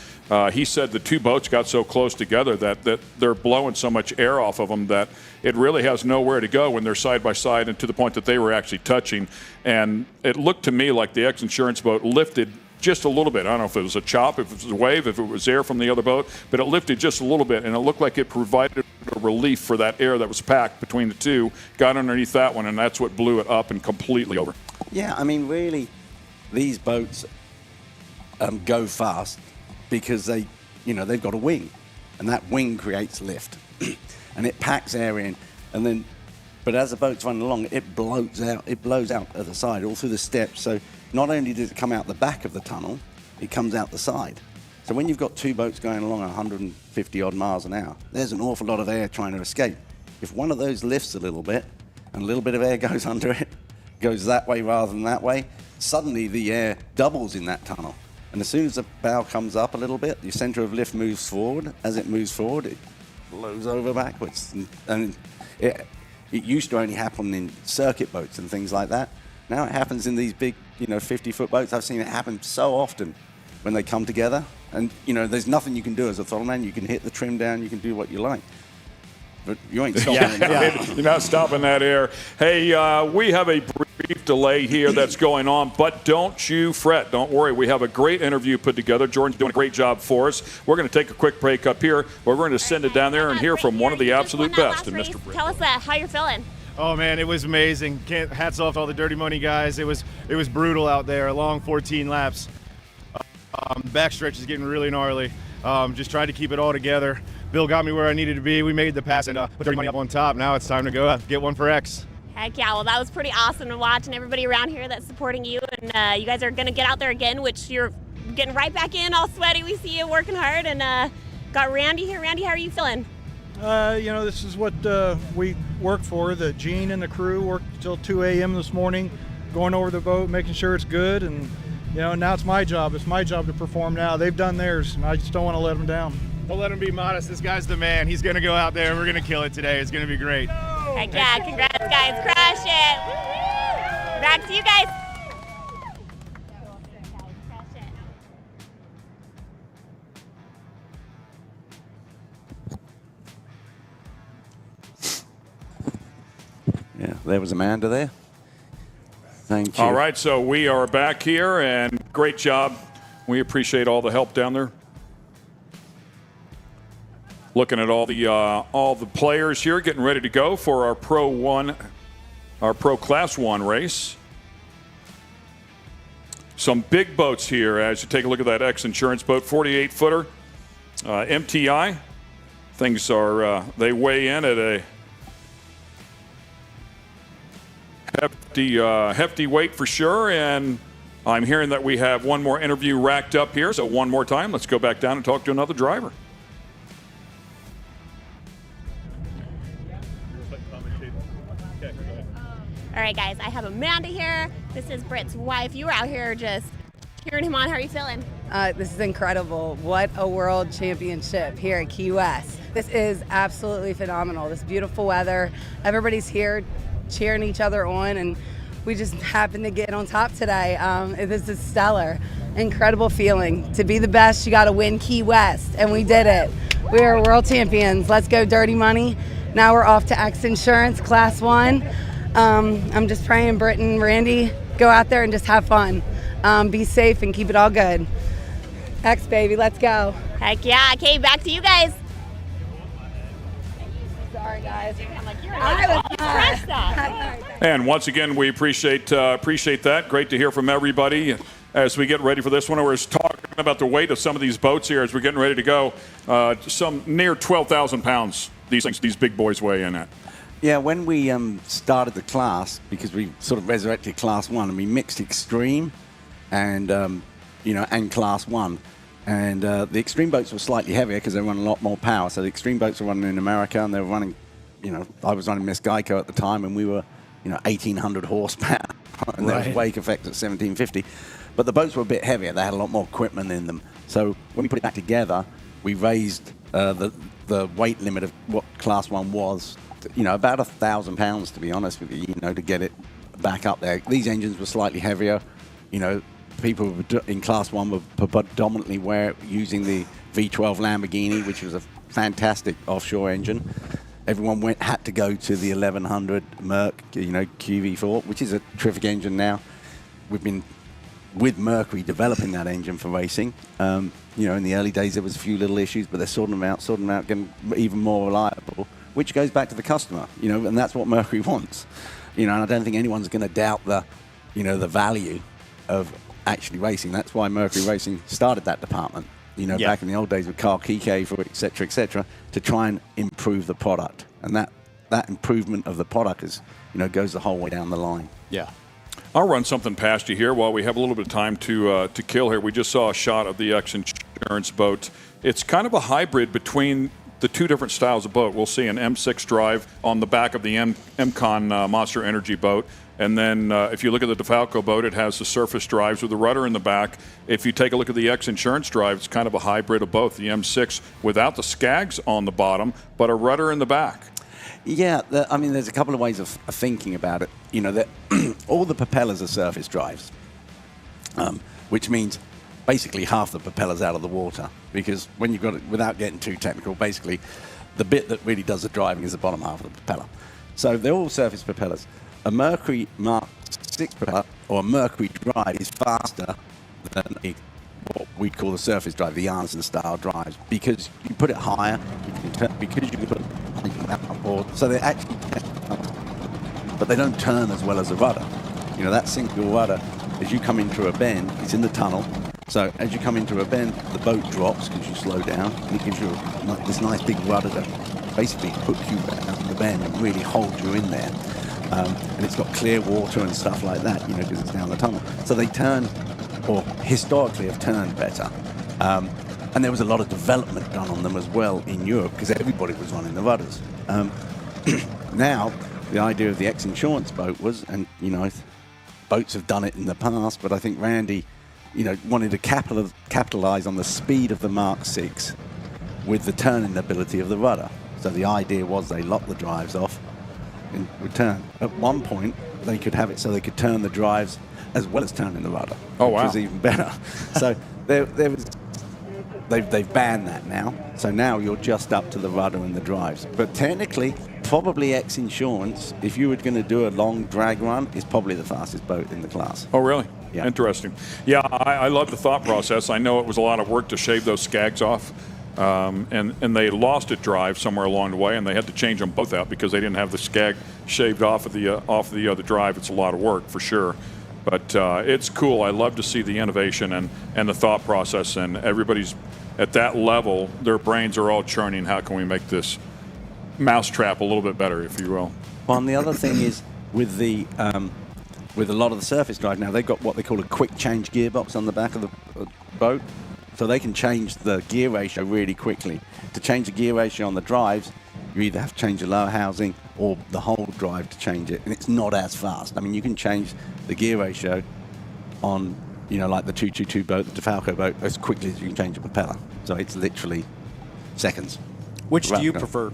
He said the two boats got so close together that they're blowing so much air off of them that it really has nowhere to go when they're side by side, and to the point that they were actually touching. And it looked to me like the X Insurance boat lifted just a little bit. I don't know if it was a chop, if it was a wave, if it was air from the other boat, but it lifted just a little bit, and it looked like it provided a relief for that air that was packed between the two, got underneath that one, and that's what blew it up and completely over. Yeah, I mean, really, these boats go fast because they've got a wing, and that wing creates lift, and it packs air in, and then, but as the boat's running along, it blows out at the side, all through the steps. So not only does it come out the back of the tunnel, it comes out the side. So when you've got two boats going along 150 odd miles an hour, there's an awful lot of air trying to escape. If one of those lifts a little bit and a little bit of air goes under it, goes that way rather than that way, suddenly the air doubles in that tunnel. And as soon as the bow comes up a little bit, the center of lift moves forward. As it moves forward, it blows over backwards. And it used to only happen in circuit boats and things like that. Now it happens in these big, 50-foot boats. I've seen it happen so often when they come together. And, there's nothing you can do as a throttle man. You can hit the trim down. You can do what you like. But you ain't stopping it. You're not stopping that air. Hey, we have a brief delay here that's going on, but don't you fret. Don't worry. We have a great interview put together. Jordan's doing a great job for us. We're going to take a quick break up here. We're going to send it down there and hear from one of the absolute best. And Mr. Tell us how you're feeling. Oh man, it was amazing. Hats off to all the Dirty Money guys. It was brutal out there. A long 14 laps. Backstretch is getting really gnarly. Just tried to keep it all together. Bill got me where I needed to be. We made the pass and put Dirty Money up on top. Now it's time to go out, get one for X. Heck yeah, well that was pretty awesome to watch, and everybody around here that's supporting you, and you guys are going to get out there again, which you're getting right back in, all sweaty. We see you working hard, and got Randy here. Randy, how are you feeling? This is what we work for. The Gene and the crew worked till 2 a.m. this morning, going over the boat, making sure it's good, and now it's my job. It's my job to perform now. They've done theirs, and I just don't want to let them down. Don't let him be modest. This guy's the man. He's going to go out there and we're going to kill it today. It's going to be great. Heck yeah, congrats guys, crush it. Woo-hoo! Back to you guys. Yeah, there was Amanda there. Thank you. All right, so we are back here, and great job. We appreciate all the help down there. Looking at all the players here, getting ready to go for our Pro Class 1 race. Some big boats here as you take a look at that X Insurance boat, 48-footer, MTI. Things are, they weigh in at a hefty weight for sure, and I'm hearing that we have one more interview racked up here, so one more time, let's go back down and talk to another driver. All right, guys, I have Amanda here. This is Britt's wife. You were out here just cheering him on. How are you feeling? This is incredible. What a world championship here at Key West. This is absolutely phenomenal. This beautiful weather. Everybody's here cheering each other on, and we just happened to get on top today. This is stellar. Incredible feeling. To be the best, you got to win Key West, and we did it. We are world champions. Let's go Dirty Money. Now we're off to X Insurance Class 1. I'm just praying Britt and Randy go out there and just have fun. Be safe and keep it all good. X, baby, let's go. Heck yeah. Okay, back to you guys. Sorry, guys. And once again, we appreciate that. Great to hear from everybody as we get ready for this one. We're talking about the weight of some of these boats here as we're getting ready to go. Some near 12,000 pounds these big boys weigh in at. Yeah, when we started the class, because we sort of resurrected Class 1, and we mixed Extreme and, and Class 1. And the Extreme boats were slightly heavier because they run a lot more power. So the Extreme boats were running in America, and they were running, I was running Miss Geico at the time, and we were, 1,800 horsepower. And there was wake effect at 1,750. But the boats were a bit heavier. They had a lot more equipment in them. So when we put it back together, we raised the weight limit of what Class 1 was, about 1,000 pounds, to be honest with you, to get it back up there. These engines were slightly heavier. People in Class 1 were predominantly using the V12 Lamborghini, which was a fantastic offshore engine. Everyone had to go to the 1100 Merc, QV4, which is a terrific engine now. We've been with Mercury developing that engine for racing. In the early days there was a few little issues, but they're sorting them out, getting even more reliable, which goes back to the customer, and that's what Mercury wants. And I don't think anyone's going to doubt the value of actually racing. That's why Mercury Racing started that department, back in the old days with Carl Kike, et cetera, to try and improve the product. And that improvement of the product is, goes the whole way down the line. Yeah. I'll run something past you here while we have a little bit of time to kill here. We just saw a shot of the XINSURANCE boat. It's kind of a hybrid between the two different styles of boat. We'll see an M6 drive on the back of the MCon Monster Energy boat. And then if you look at the DeFalco boat, it has the surface drives with the rudder in the back. If you take a look at the XINSURANCE drive, it's kind of a hybrid of both. The M6 without the skags on the bottom, but a rudder in the back. Yeah, I mean, there's a couple of ways of thinking about it. You know, that all the propellers are surface drives, which means basically half the propeller's out of the water, because when you've got it, without getting too technical, basically the bit that really does the driving is the bottom half of the propeller. So they're all surface propellers. A Mercury Mark 6 propeller or a Mercury drive is faster than what we call the surface drive, the Janssen style drives, because you put it higher, because you can put it outboard, so they actually, but they don't turn as well as a rudder. You know, that single rudder, as you come into a bend, it's in the tunnel, so as you come into a bend, the boat drops because you slow down, and it gives you this nice big rudder to basically hook you out in the bend and really hold you in there. And it's got clear water and stuff like that, you know, because it's down the tunnel. So they turn, or historically have turned better. And there was a lot of development done on them as well in Europe, because everybody was running the rudders. Now, the idea of the XINSURANCE boat was, and you know, boats have done it in the past, but I think Randy, you know, wanted to capitalize on the speed of the Mark 6 with the turning ability of the rudder. So the idea was they locked the drives off and would turn. At one point, they could have it so they could turn the drives as well as turning the rudder. Oh, wow. Which was even better. So they've banned that now. So now you're just up to the rudder and the drives. But technically, probably XINSURANCE, if you were going to do a long drag run, is probably the fastest boat in the class. Oh, really? Yeah. Interesting. Yeah, I love the thought process. I know it was a lot of work to shave those skags off. And they lost a drive somewhere along the way, and they had to change them both out because they didn't have the skag shaved off of the other drive. It's a lot of work for sure, but it's cool. I love to see the innovation and the thought process, and everybody's at that level. Their brains are all churning. How can we make this mousetrap a little bit better, if you will? Well, and the other thing is with a lot of the surface drive now, they've got what they call a quick change gearbox on the back of the boat. So they can change the gear ratio really quickly. To change the gear ratio on the drives, you either have to change the lower housing or the whole drive to change it, and it's not as fast. I mean, you can change the gear ratio on, you know, like the 222 boat, the DeFalco boat, as quickly as you can change the propeller. So it's literally seconds. Which do you prefer?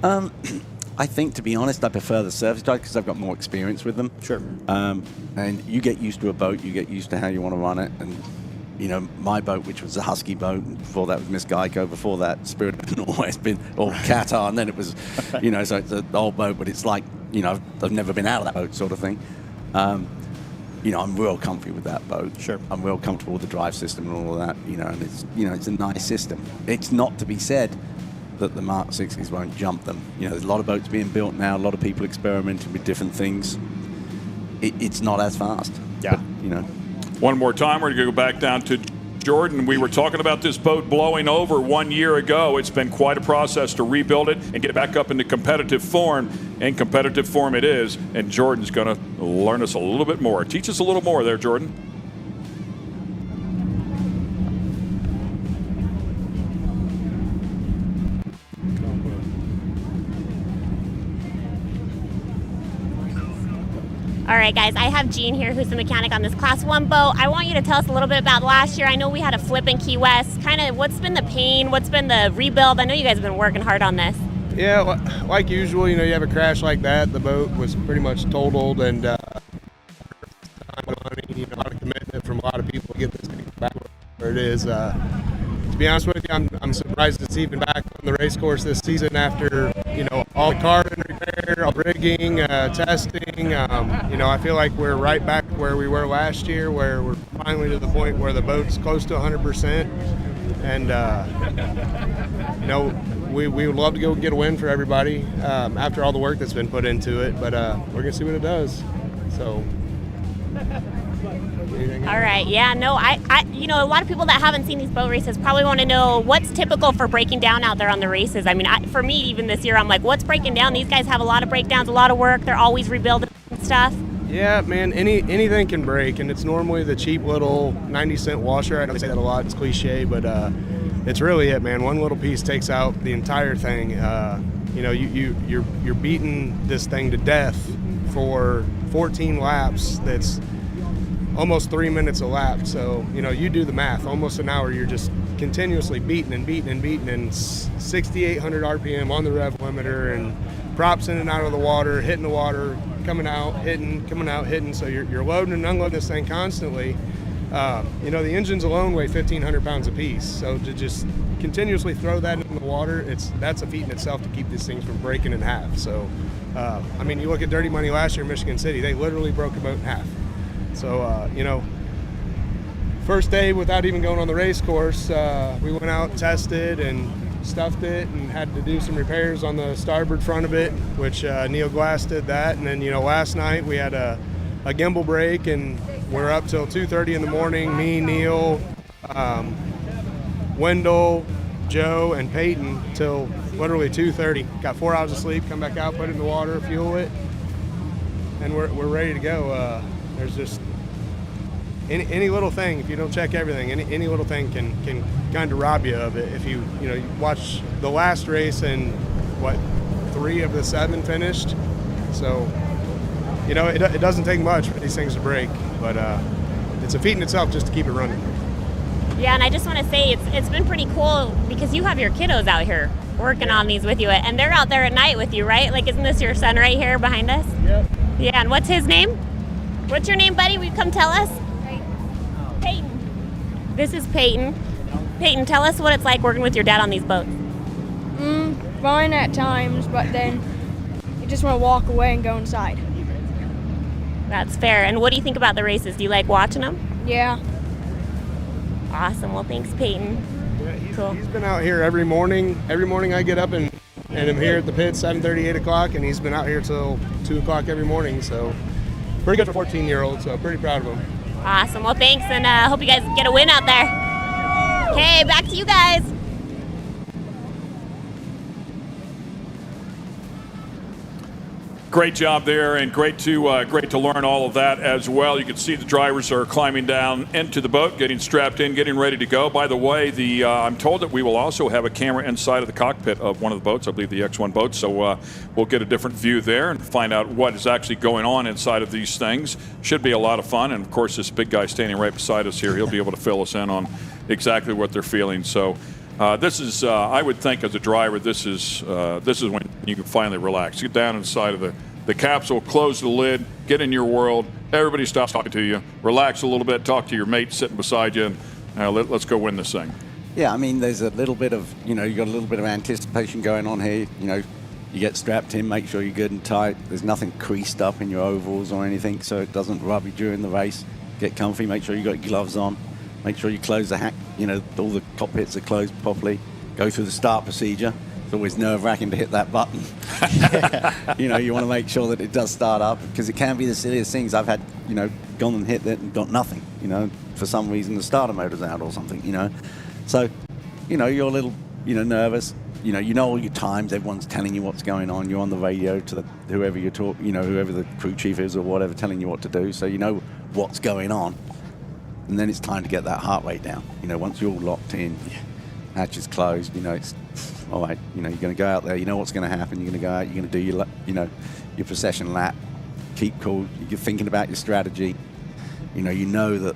I think, to be honest, I prefer the surface drive because I've got more experience with them. Sure. And you get used to a boat, you get used to how you want to run it, and you know, my boat, which was a Husky boat, and before that was Miss Geico, before that Spirit of the Northwest, or Qatar, and then it was, you know, so it's an old boat, but it's like, you know, I've never been out of that boat sort of thing. You know, I'm real comfy with that boat. Sure. I'm real comfortable with the drive system and all of that, you know, and it's a nice system. It's not to be said that the Mark 6s won't jump them. You know, there's a lot of boats being built now, a lot of people experimenting with different things. It's not as fast. Yeah. But, you know. One more time, we're going to go back down to Jordan. We were talking about this boat blowing over 1 year ago. It's been quite a process to rebuild it and get it back up into competitive form. And competitive form it is. And Jordan's going to learn us a little bit more. Teach us a little more there, Jordan. All right, guys, I have Gene here, who's the mechanic on this Class 1 boat. I want you to tell us a little bit about last year. I know we had a flip in Key West. Kind of what's been the pain? What's been the rebuild? I know you guys have been working hard on this. Yeah, like usual, you know, you have a crash like that, the boat was pretty much totaled, and a lot of commitment from a lot of people to get this thing back where it is. To be honest with you, I'm surprised it's even back on the race course this season after, you know, all the carbon repair, all rigging, testing. You know, I feel like we're right back where we were last year, where we're finally to the point where the boat's close to 100%. And, you know, we would love to go get a win for everybody after all the work that's been put into it, but we're going to see what it does. So. All right, yeah, no, I you know, a lot of people that haven't seen these boat races probably want to know what's typical for breaking down out there on the races. I mean, for me, even this year, I'm like, what's breaking down? These guys have a lot of breakdowns, a lot of work. They're always rebuilding stuff. Yeah, man, anything can break, and it's normally the cheap little 90-cent washer. I know they say that a lot, it's cliche, but it's really it, man. One little piece takes out the entire thing. You know, you're beating this thing to death for 14 laps. That's almost 3 minutes a lap. So, you know, you do the math. Almost an hour, you're just continuously beating and 6,800 RPM on the rev limiter, and props in and out of the water, hitting the water, coming out, hitting, coming out, hitting. So you're loading and unloading this thing constantly. You know, the engines alone weigh 1,500 pounds apiece. So to just continuously throw that in the water, that's a feat in itself to keep these things from breaking in half. So, I mean, you look at Dirty Money last year in Michigan City, they literally broke a boat in half. So, you know, first day without even going on the race course, we went out, tested, and stuffed it, and had to do some repairs on the starboard front of it, which Neil Glass did that. And then, you know, last night we had a gimbal break, and we're up till 2:30 in the morning, me, Neil, Wendell, Joe, and Peyton, till literally 2:30. Got 4 hours of sleep, come back out, put it in the water, fuel it, and we're ready to go. There's just any little thing, if you don't check everything, any little thing can kind of rob you of it. If you watch the last race, and 3 of the 7 finished. So, you know, it doesn't take much for these things to break, but it's a feat in itself just to keep it running. Yeah, and I just want to say it's been pretty cool because you have your kiddos out here working on these with you, and they're out there at night with you, right? Like, isn't this your son right here behind us? Yep. Yeah, and what's his name? What's your name, buddy? Will you come tell us? Peyton. This is Peyton. Peyton, tell us what it's like working with your dad on these boats. Fun at times, but then you just want to walk away and go inside. That's fair. And what do you think about the races? Do you like watching them? Yeah. Awesome. Well, thanks, Peyton. Yeah, cool. He's been out here every morning. Every morning I get up and I'm here at the pit 7:30, 8 o'clock, and he's been out here till 2 o'clock every morning. So pretty good for a 14-year-old, so pretty proud of him. Awesome. Well, thanks, and hope you guys get a win out there. Okay, back to you guys. Great job there, and great to learn all of that as well. You can see the drivers are climbing down into the boat, getting strapped in, getting ready to go. By the way, I'm told that we will also have a camera inside of the cockpit of one of the boats, I believe the X1 boat, so we'll get a different view there and find out what is actually going on inside of these things. Should be a lot of fun, and of course this big guy standing right beside us here, he'll be able to fill us in on exactly what they're feeling. So this is, I would think as a driver, this is when you can finally relax. Get down inside of the capsule, close the lid, get in your world. Everybody stops talking to you. Relax a little bit, talk to your mate sitting beside you, and let's go win this thing. Yeah, I mean, there's a little bit of, you got a little bit of anticipation going on here. You get strapped in, make sure you're good and tight. There's nothing creased up in your overalls or anything, so it doesn't rub you during the race. Get comfy, make sure you got your gloves on. Make sure you close the all the cockpits are closed properly. Go through the start procedure. It's always nerve-wracking to hit that button. You want to make sure that it does start up, because it can be the silliest things. I've had, gone and hit it and got nothing. For some reason the starter motor's out or something. So, you're a little, nervous. You know all your times. Everyone's telling you what's going on. You're on the radio to whoever you talk, whoever the crew chief is or whatever, telling you what to do. So you know what's going on. And then it's time to get that heart rate down. Once you're all locked in, hatches closed, it's all right. You're going to go out there. You know what's going to happen. You're going to go out. You're going to do your procession lap. Keep cool. You're thinking about your strategy. You know that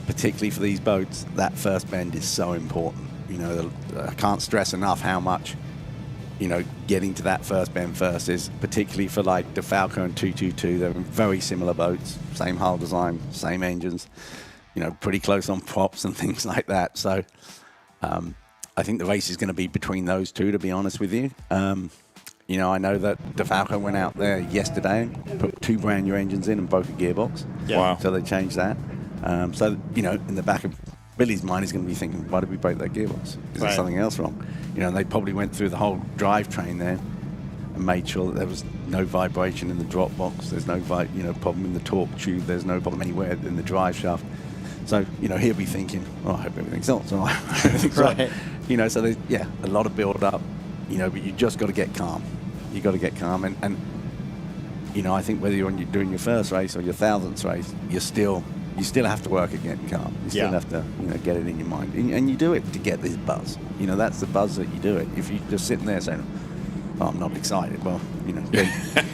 particularly for these boats, that first bend is so important. I can't stress enough how much, getting to that first bend first is, particularly for like the Falco and 222. They're very similar boats, same hull design, same engines. Pretty close on props and things like that. So I think the race is going to be between those two, to be honest with you. I know that DeFalco went out there yesterday and put 2 brand new engines in and broke a gearbox. Yeah. Wow. So they changed that. So, in the back of Billy's mind, he's going to be thinking, why did we break that gearbox? Is there something else wrong? And they probably went through the whole drivetrain there and made sure that there was no vibration in the drop box. There's no problem in the torque tube. There's no problem anywhere in the drive shaft. So, he'll be thinking, I hope everything's all right. Everything's right. So there's, a lot of build up, but you just got to get calm. You got to get calm. And I think whether you're doing your first race or your 1000th race, you still have to work at getting calm. You still have to, get it in your mind. And you do it to get this buzz. That's the buzz that you do it. If you're just sitting there saying, oh, I'm not excited, well,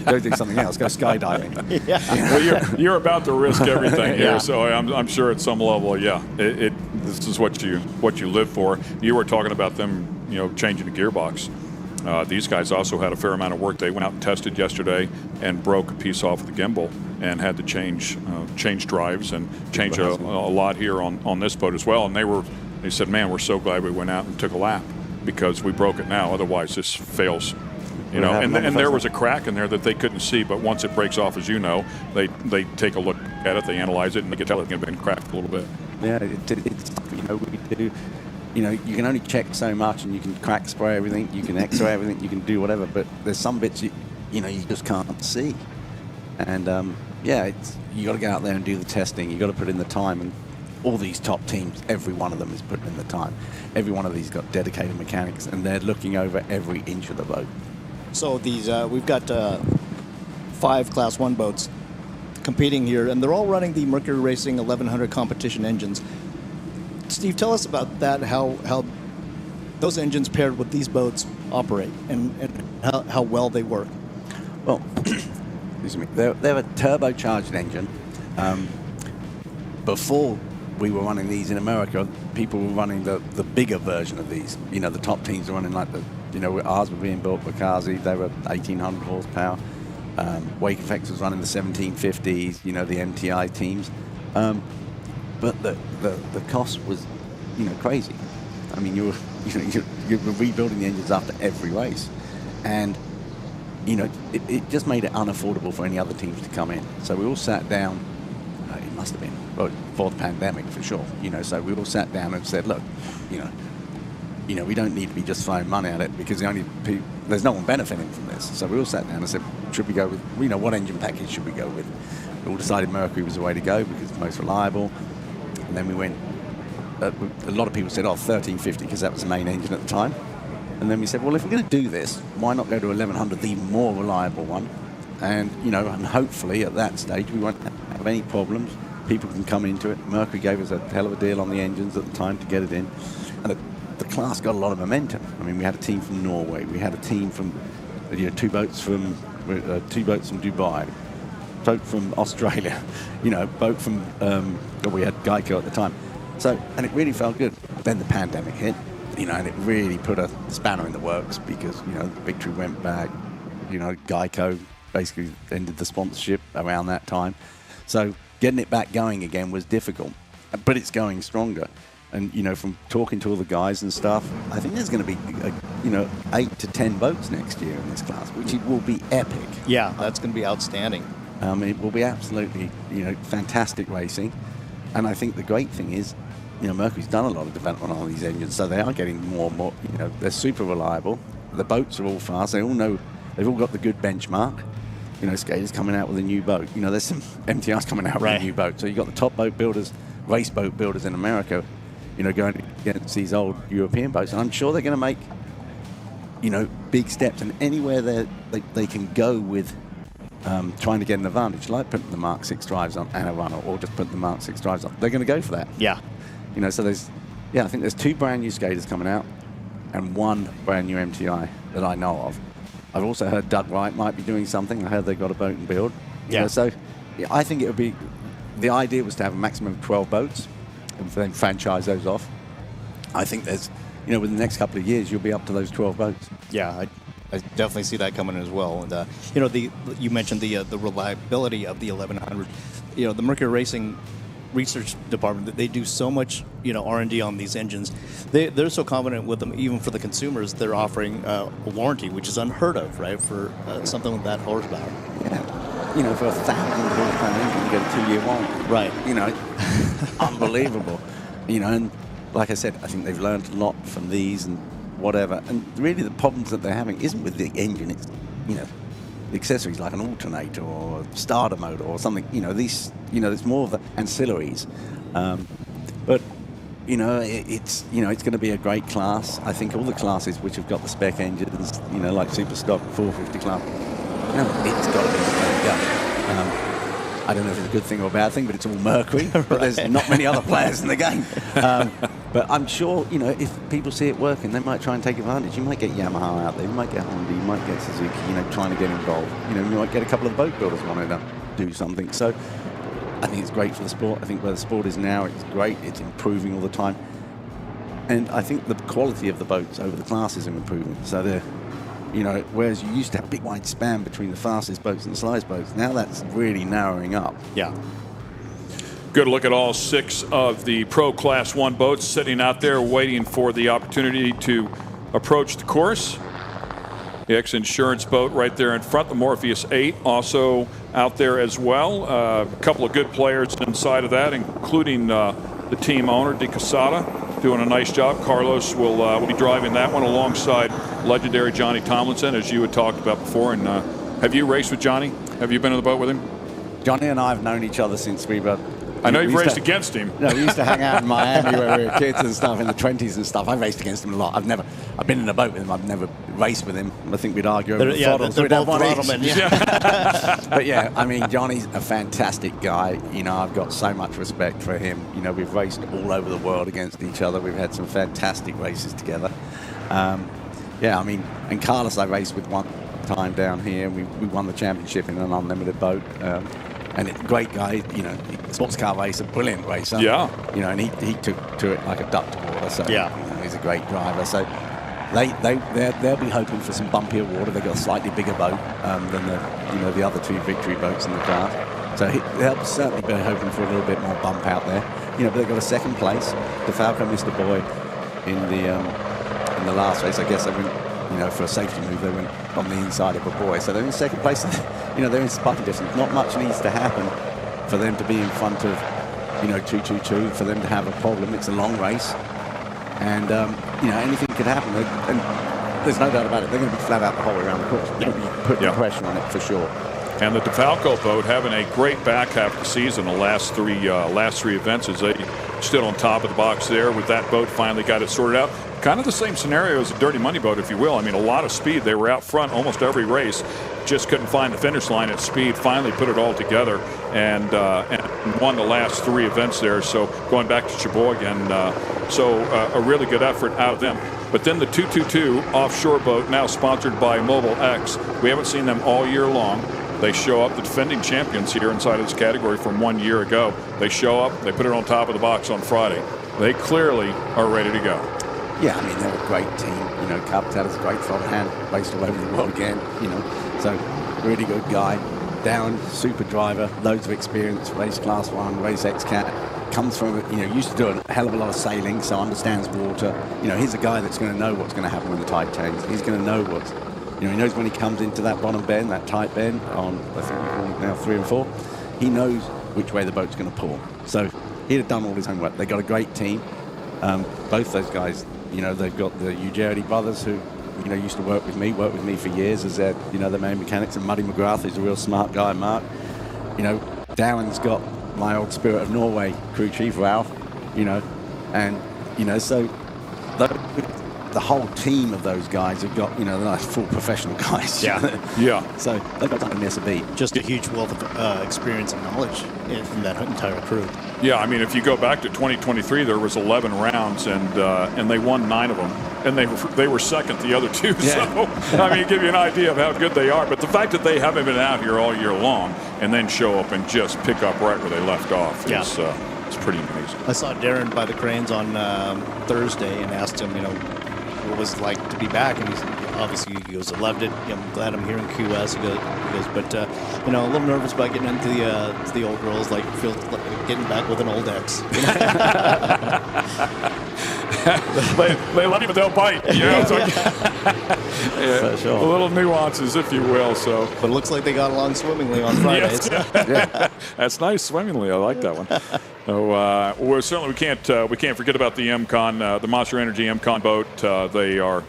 go do something else. Go skydiving. Well, you're about to risk everything here, so I'm sure at some level, this is what you live for. You were talking about them, changing the gearbox. These guys also had a fair amount of work. They went out and tested yesterday and broke a piece off of the gimbal and had to change drives and change a lot here on this boat as well. And they said, man, we're so glad we went out and took a lap because we broke it now. Otherwise, this fails. And there was a crack in there that they couldn't see, but once it breaks off, as you know, they take a look at it, they analyze it, and they can tell it's been cracked a little bit. Yeah, it's we do. You can only check so much, and you can crack spray everything, you can X-ray everything, you can do whatever, but there's some bits you just can't see. And you got to go out there and do the testing. You got to put in the time, and all these top teams, every one of them is putting in the time. Every one of these got dedicated mechanics, and they're looking over every inch of the boat. So these we've got 5 Class 1 boats competing here, and they're all running the Mercury Racing 1100 competition engines. Steve, tell us about that, how those engines paired with these boats operate and how well they work. Well, excuse me, they're a turbocharged engine. Before we were running these in America, people were running the bigger version of these. The top teams were running like ours were being built by Kazi. They were 1,800 horsepower. Wake Effects was running the 1750s, the MTI teams. But the cost was, crazy. I mean, you were rebuilding the engines after every race. And, it just made it unaffordable for any other teams to come in. So we all sat down. It must have been before the pandemic for sure. So we all sat down and said, look, we don't need to be just throwing money at it because there's no one benefiting from this. So we all sat down and said, should we go with, what engine package should we go with? We all decided Mercury was the way to go because it's the most reliable. And then we went, a lot of people said, 1350 because that was the main engine at the time. And then we said, well, if we're going to do this, why not go to 1100, the more reliable one? And, and hopefully at that stage we won't have any problems. People can come into it. Mercury gave us a hell of a deal on the engines at the time to get it in. And the class got a lot of momentum. I mean, we had a team from Norway. We had a team from, 2 boats from Dubai, boat from Australia, boat from, we had Geico at the time. So, and it really felt good. Then the pandemic hit, and it really put a spanner in the works because, Victory went back, Geico basically ended the sponsorship around that time. So getting it back going again was difficult, but it's going stronger. And, from talking to all the guys and stuff, I think there's going to be, 8 to 10 boats next year in this class, which will be epic. Yeah, that's going to be outstanding. It will be absolutely, fantastic racing. And I think the great thing is, Mercury's done a lot of development on these engines, so they are getting more and more, they're super reliable. The boats are all fast. They all know, they've all got the good benchmark. Skaters coming out with a new boat. There's some MTRs coming out with a new boat. So you've got the top boat builders, race boat builders in America, going against these old European boats. And I'm sure they're going to make, big steps. And anywhere they can go with trying to get an advantage, like putting the Mark 6 drives on and a runner, or just putting the Mark 6 drives on, they're going to go for that. Yeah. So I think there's 2 brand new skaters coming out and 1 brand new MTI that I know of. I've also heard Doug Wright might be doing something. I heard they've got a boat and build. So I think it would be, the idea was to have a maximum of 12 boats and then franchise those off. I think there's, within the next couple of years, you'll be up to those 12 boats. Yeah, I definitely see that coming as well. And, you mentioned the reliability of the 1100. The Mercury Racing research department, they do so much, R&D on these engines. They're so confident with them, even for the consumers, they're offering a warranty, which is unheard of, right, for something with that horsepower. Yeah. For a 1,000 horsepower engine, you get a 2-year warranty. Right. Unbelievable. And like I said, I think they've learned a lot from these and whatever. And really the problems that they're having isn't with the engine, it's, the accessories like an alternator or a starter motor or something, these, there's more of the ancillaries. But, it's going to be a great class. I think all the classes which have got the spec engines, like Super Stock 450 class, it's got to be the way to go. I don't know if it's a good thing or a bad thing, but it's all Mercury. But there's not many other players in the game. But I'm sure, if people see it working, they might try and take advantage. You might get Yamaha out there, you might get Honda, you might get Suzuki, trying to get involved. You might get a couple of boat builders wanting to do something. So I think it's great for the sport. I think where the sport is now, it's great. It's improving all the time. And I think the quality of the boats over the classes are improving. So they're, whereas you used to have a big wide span between the fastest boats and the slowest boats, now that's really narrowing up. Yeah. Good look at all 6 of the Pro Class 1 boats sitting out there waiting for the opportunity to approach the course. The X-Insurance boat right there in front, the Morpheus 8, also out there as well. A couple of good players inside of that, including the team owner, De Quesada, doing a nice job. Carlos will be driving that one alongside legendary Johnny Tomlinson, as you had talked about before. And have you raced with Johnny? Have you been in the boat with him? Johnny and I have known each other since we were... I know you've raced against him. No, we used to hang out in Miami when we were kids and stuff, in the 20s and stuff. I raced against him a lot. I've been in a boat with him. I've never raced with him. I think we'd argue over the throttles. They're both throttlemen. But yeah, I mean, Johnny's a fantastic guy. I've got so much respect for him. We've raced all over the world against each other. We've had some fantastic races together. And Carlos I raced with one time down here. We won the championship in an unlimited boat. And it's a great guy, sports car racer, brilliant racer. Yeah. And he took to it like a duck to water. So yeah, he's a great driver. So they'll be hoping for some bumpier water. They've got a slightly bigger boat than the other 2 victory boats in the class. So they'll certainly be hoping for a little bit more bump out there. But they've got a 2nd place. DeFalco missed a buoy in the last race. I guess they went, for a safety move, they went on the inside of a buoy. So they're in 2nd place. They're in sparking distance. Not much needs to happen for them to be in front of, 222, for them to have a problem. It's a long race. And, anything could happen. And there's no doubt about it. They're going to be flat out the whole way around the course. They're going to be putting pressure on it for sure. And the DeFalco boat having a great back half of the season, the last three events, as they stood on top of the box there with that boat, finally got it sorted out. Kind of the same scenario as a Dirty Money boat, if you will. I mean, a lot of speed. They were out front almost every race, just couldn't find the finish line at speed. Finally put it all together and won the last 3 events there. So going back to Sheboygan, a really good effort out of them. But then the 222 offshore boat, now sponsored by Mobile X. We haven't seen them all year long. They show up, the defending champions here inside of this category from 1 year ago. They show up, they put it on top of the box on Friday. They clearly are ready to go. Yeah, I mean, they're a great team. Carpetada's a great front hand, raced all over the world again, So, really good guy. Down, super driver, loads of experience, race Class 1, race X-Cat. Comes from, used to do a hell of a lot of sailing, so understands water. He's a guy that's going to know what's going to happen when the tide changes. He's going to know what's... he knows when he comes into that bottom bend, that tight bend on, I think we call it now 3 and 4, he knows which way the boat's going to pull. So he'd have done all his homework. They've got a great team. Both those guys, they've got the Ujeri brothers who, used to work with me for years as their, their main mechanics. And Muddy McGrath is a real smart guy, Mark. Darren's got my old Spirit of Norway crew chief, Ralph, and, so the whole team of those guys have got, they're like full professional guys. Yeah. So they've got to miss a beat. Just a huge wealth of experience and knowledge from that entire crew. Yeah, I mean, if you go back to 2023, there was 11 rounds, and they won 9 of them, and they were second the other 2. Yeah. So, I mean, give you an idea of how good they are. But the fact that they haven't been out here all year long and then show up and just pick up right where they left off is it's pretty amazing. I saw Darren by the cranes on Thursday and asked him, what was it like to be back, and he goes, I loved it. I'm glad I'm here in Key West. He goes, but a little nervous about getting into the old girls, like feel like getting back with an old ex. they love you, but they'll bite. Sure. Little nuances, if you will. So, but it looks like they got along swimmingly on Friday. Yes. That's nice, swimmingly. I like that one. So, we can't forget about the MCon, the Monster Energy MCon boat. They are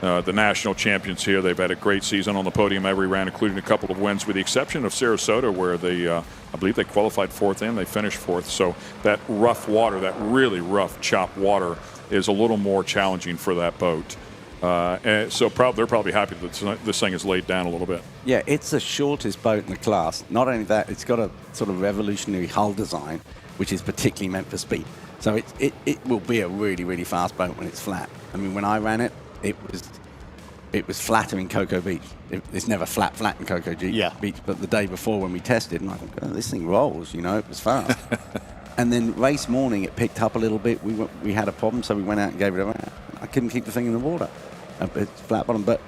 the national champions here. They've had a great season on the podium every round, including a couple of wins, with the exception of Sarasota, where they, I believe they qualified 4th and they finished 4th. So that rough water, that really rough, chopped water, is a little more challenging for that boat. And so they're probably happy that this thing is laid down a little bit. Yeah, it's the shortest boat in the class. Not only that, it's got a sort of revolutionary hull design, which is particularly meant for speed. So it will be a really, really fast boat when it's flat. I mean, when I ran it, it was flatter in Cocoa Beach. It's never flat in Cocoa Beach, but the day before when we tested, and I thought, oh, this thing rolls, it was fast. And then race morning, it picked up a little bit. We had a problem, so we went out and gave it a run. I couldn't keep the thing in the water. It's flat bottom, but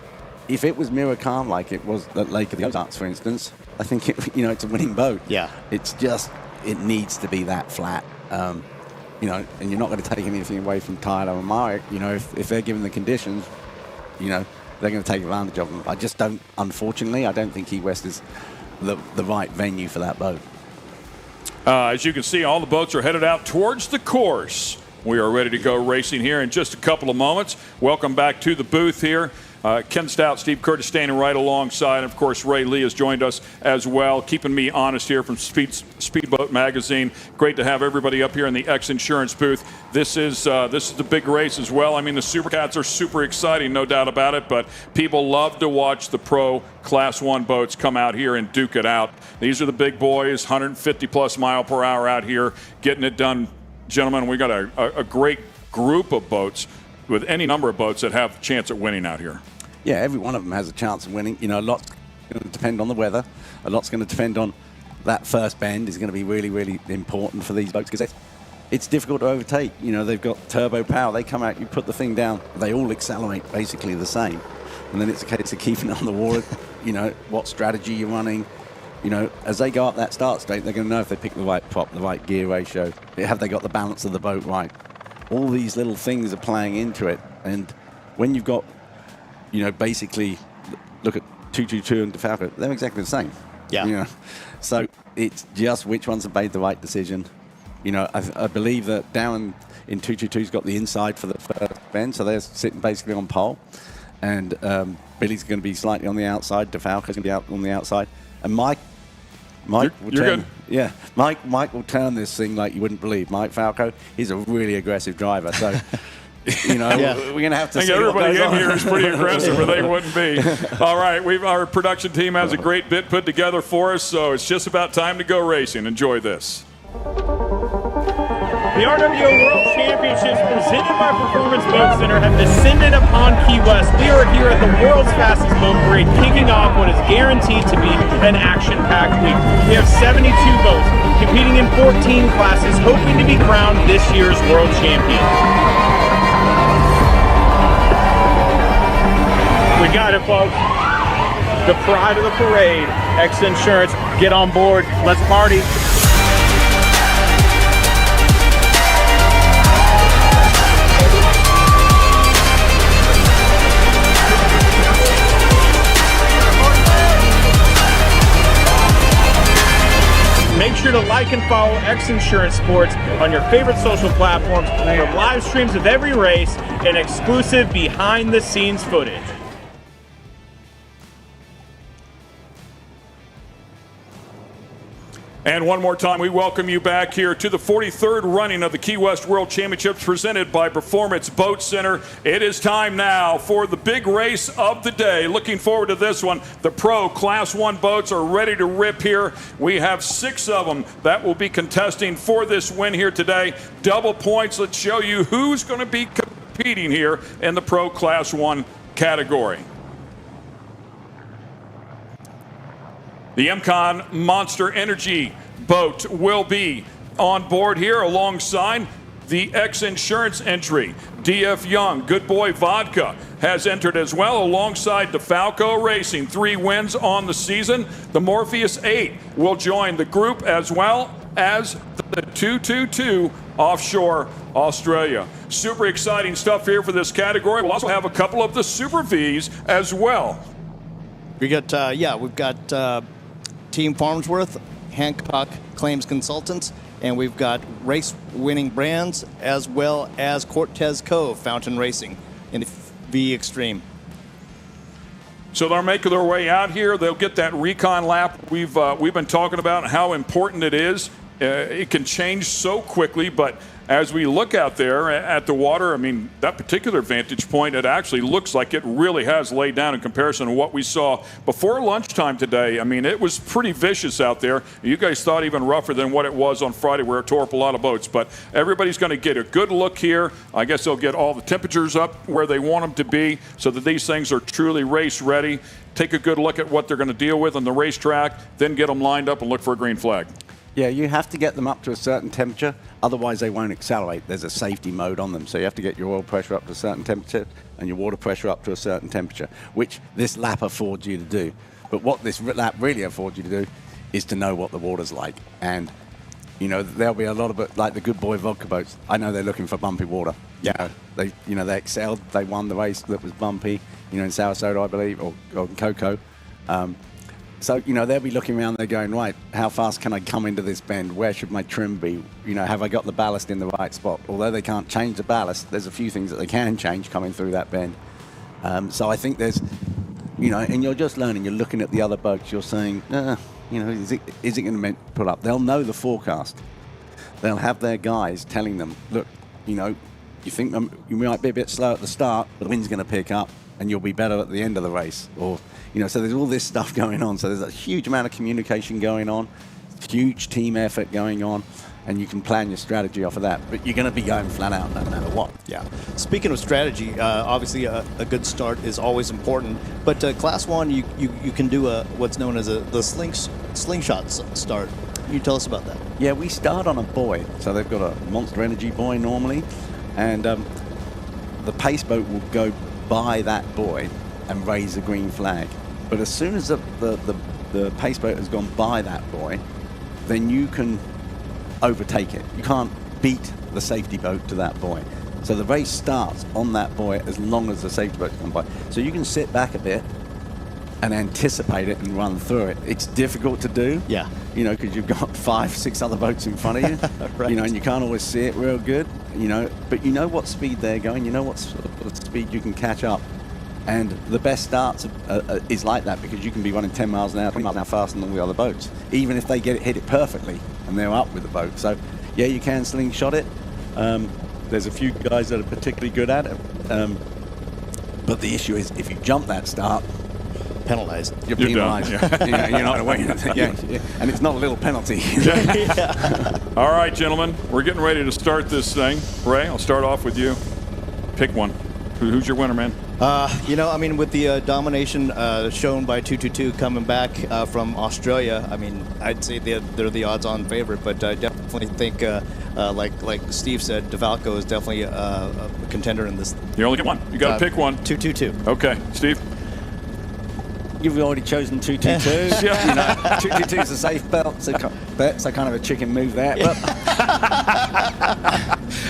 if it was mirror calm like it was at Lake of the Ozarks, for instance, I think it's a winning boat. Yeah. It's just, it needs to be that flat. And you're not going to take anything away from Tyler and Marek. If they're given the conditions, they're going to take advantage of them. Unfortunately, I don't think Key West is the right venue for that boat. As you can see, all the boats are headed out towards the course. We are ready to go racing here in just a couple of moments. Welcome back to the booth here. Ken Stout, Steve Curtis standing right alongside. And of course, Ray Lee has joined us as well, keeping me honest here from Speedboat Magazine. Great to have everybody up here in the X Insurance booth. This is the big race as well. I mean, the Supercats are super exciting, no doubt about it, but people love to watch the pro Class 1 boats come out here and duke it out. These are the big boys, 150-plus mile per hour out here, getting it done. Gentlemen, we got a great group of boats with any number of boats that have a chance at winning out here. Yeah, every one of them has a chance of winning. A lot's going to depend on the weather. A lot's going to depend on that first bend is going to be really, really important for these boats because it's difficult to overtake. They've got turbo power. They come out, you put the thing down, they all accelerate basically the same. And then it's a case of keeping it on the water, what strategy you're running. As they go up that start straight, they're going to know if they pick the right prop, the right gear ratio. Have they got the balance of the boat right? All these little things are playing into it. And when you've got, basically, look at 222 and DeFalco, they're exactly the same. Yeah. So it's just which ones have made the right decision. I believe that Darren in 222's got the inside for the first bend, so they're sitting basically on pole. And Billy's going to be slightly on the outside. DeFalco's going to be out on the outside. And Mike will turn. Good. Yeah, Mike will turn this thing like you wouldn't believe. Mike Falco, he's a really aggressive driver. So, we're going to have to see everybody what goes in here on. is pretty aggressive, or they wouldn't be. All right, our production team has a great bit put together for us, so it's just about time to go racing. Enjoy this. The RWO World Championships presented by Performance Boat Center have descended upon Key West. We are here at the world's fastest boat parade, kicking off what is guaranteed to be an action-packed week. We have 72 boats competing in 14 classes, hoping to be crowned this year's world champion. We got it, folks. The pride of the parade, X Insurance. Get on board. Let's party. Make sure to like and follow X Insurance Sports on your favorite social platforms for live streams of every race and exclusive behind-the-scenes footage. And one more time, we welcome you back here to the 43rd running of the Key West World Championships presented by Performance Boat Center. It is time now for the big race of the day. Looking forward to this one. The Pro Class 1 boats are ready to rip here. We have 6 of them that will be contesting for this win here today. Double points. Let's show you who's going to be competing here in the Pro Class 1 category. The MCON Monster Energy boat will be on board here alongside the X Insurance entry. DF Young, Good Boy Vodka, has entered as well alongside DeFalco Racing. 3 wins on the season. The Morpheus 8 will join the group as well as the 222 offshore Australia. Super exciting stuff here for this category. We'll also have a couple of the Super Vs as well. We got, we've got Team Farnsworth, Hancock Claims Consultants, and we've got race-winning brands as well as Cortez Cove Fountain Racing in V Extreme. So they're making their way out here. They'll get that recon lap we've been talking about, how important it is. It can change so quickly, but as we look out there at the water, I mean, that particular vantage point, it actually looks like it really has laid down in comparison to what we saw before lunchtime today. I mean, it was pretty vicious out there. You guys thought even rougher than what it was on Friday, where it tore up a lot of boats. But everybody's going to get a good look here. I guess they'll get all the temperatures up where they want them to be so that these things are truly race ready. Take a good look at what they're going to deal with on the racetrack, then get them lined up and look for a green flag. Yeah, you have to get them up to a certain temperature, otherwise they won't accelerate. There's a safety mode on them, so you have to get your oil pressure up to a certain temperature and your water pressure up to a certain temperature, which this lap affords you to do. But what this lap really affords you to do is to know what the water's like. And, you know, there'll be a lot of it, like the Good Boy vodka boats. I know they're looking for bumpy water. Yeah. They excelled. They won the race that was bumpy, in Sarasota, I believe, or Coco. So, they'll be looking around there going, right, how fast can I come into this bend? Where should my trim be? Have I got the ballast in the right spot? Although they can't change the ballast, there's a few things that they can change coming through that bend. So I think there's, and you're just learning. You're looking at the other boats. You're saying, is it going to pull up? They'll know the forecast. They'll have their guys telling them, look, you think you might be a bit slow at the start, but the wind's going to pick up and you'll be better at the end of the race. Or, so there's all this stuff going on. So there's a huge amount of communication going on, huge team effort going on, and you can plan your strategy off of that. But you're going to be going flat out no matter what. Yeah. Speaking of strategy, obviously a good start is always important. But Class 1, you can do what's known as the slingshot start. Can you tell us about that? Yeah, we start on a buoy. So they've got a Monster Energy buoy normally, and the pace boat will go by that buoy and raise a green flag. But as soon as the pace boat has gone by that buoy, then you can overtake it. You can't beat the safety boat to that buoy. So the race starts on that buoy as long as the safety boat's gone by. So you can sit back a bit and anticipate it and run through it. It's difficult to do, because you've got 5-6 other boats in front of you, right. And you can't always see it real good, but you know what speed they're going, you know what sort of speed you can catch up. And the best starts is like that, because you can be running 10 miles an hour, 20 miles an hour faster than all the other boats, even if they hit it perfectly and they're up with the boat. So, yeah, you can slingshot it. There's a few guys that are particularly good at it. But the issue is, if you jump that start, penalized. You're penalized. You're not away. And it's not a little penalty. All right, gentlemen, we're getting ready to start this thing. Ray, I'll start off with you. Pick one. Who's your winner, man? With the domination shown by 222 coming back from Australia, I'd say they're the odds-on favorite, but I definitely think, like Steve said, DeFalco is definitely a contender in this. You only get one. You got to pick one. 222. Okay, Steve. You've already chosen 222. 222 is a safe bet, so kind of a chicken move there. But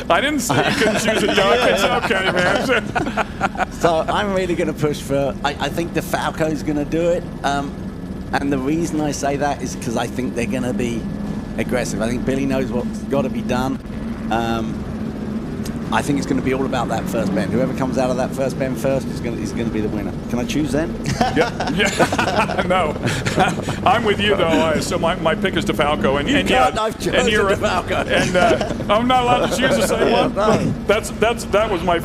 I didn't say you couldn't choose a duck. It's okay, man. So I'm really going to push for. I think DeFalco's going to do it, and the reason I say that is because I think they're going to be aggressive. I think Billy knows what's got to be done. I think it's going to be all about that first bend. Whoever comes out of that first bend first is going to be the winner. Can I choose then? Yeah. No. I'm with you, though. So my pick is DeFalco. I've chosen DeFalco. And I'm not allowed to choose the same one? No. That was my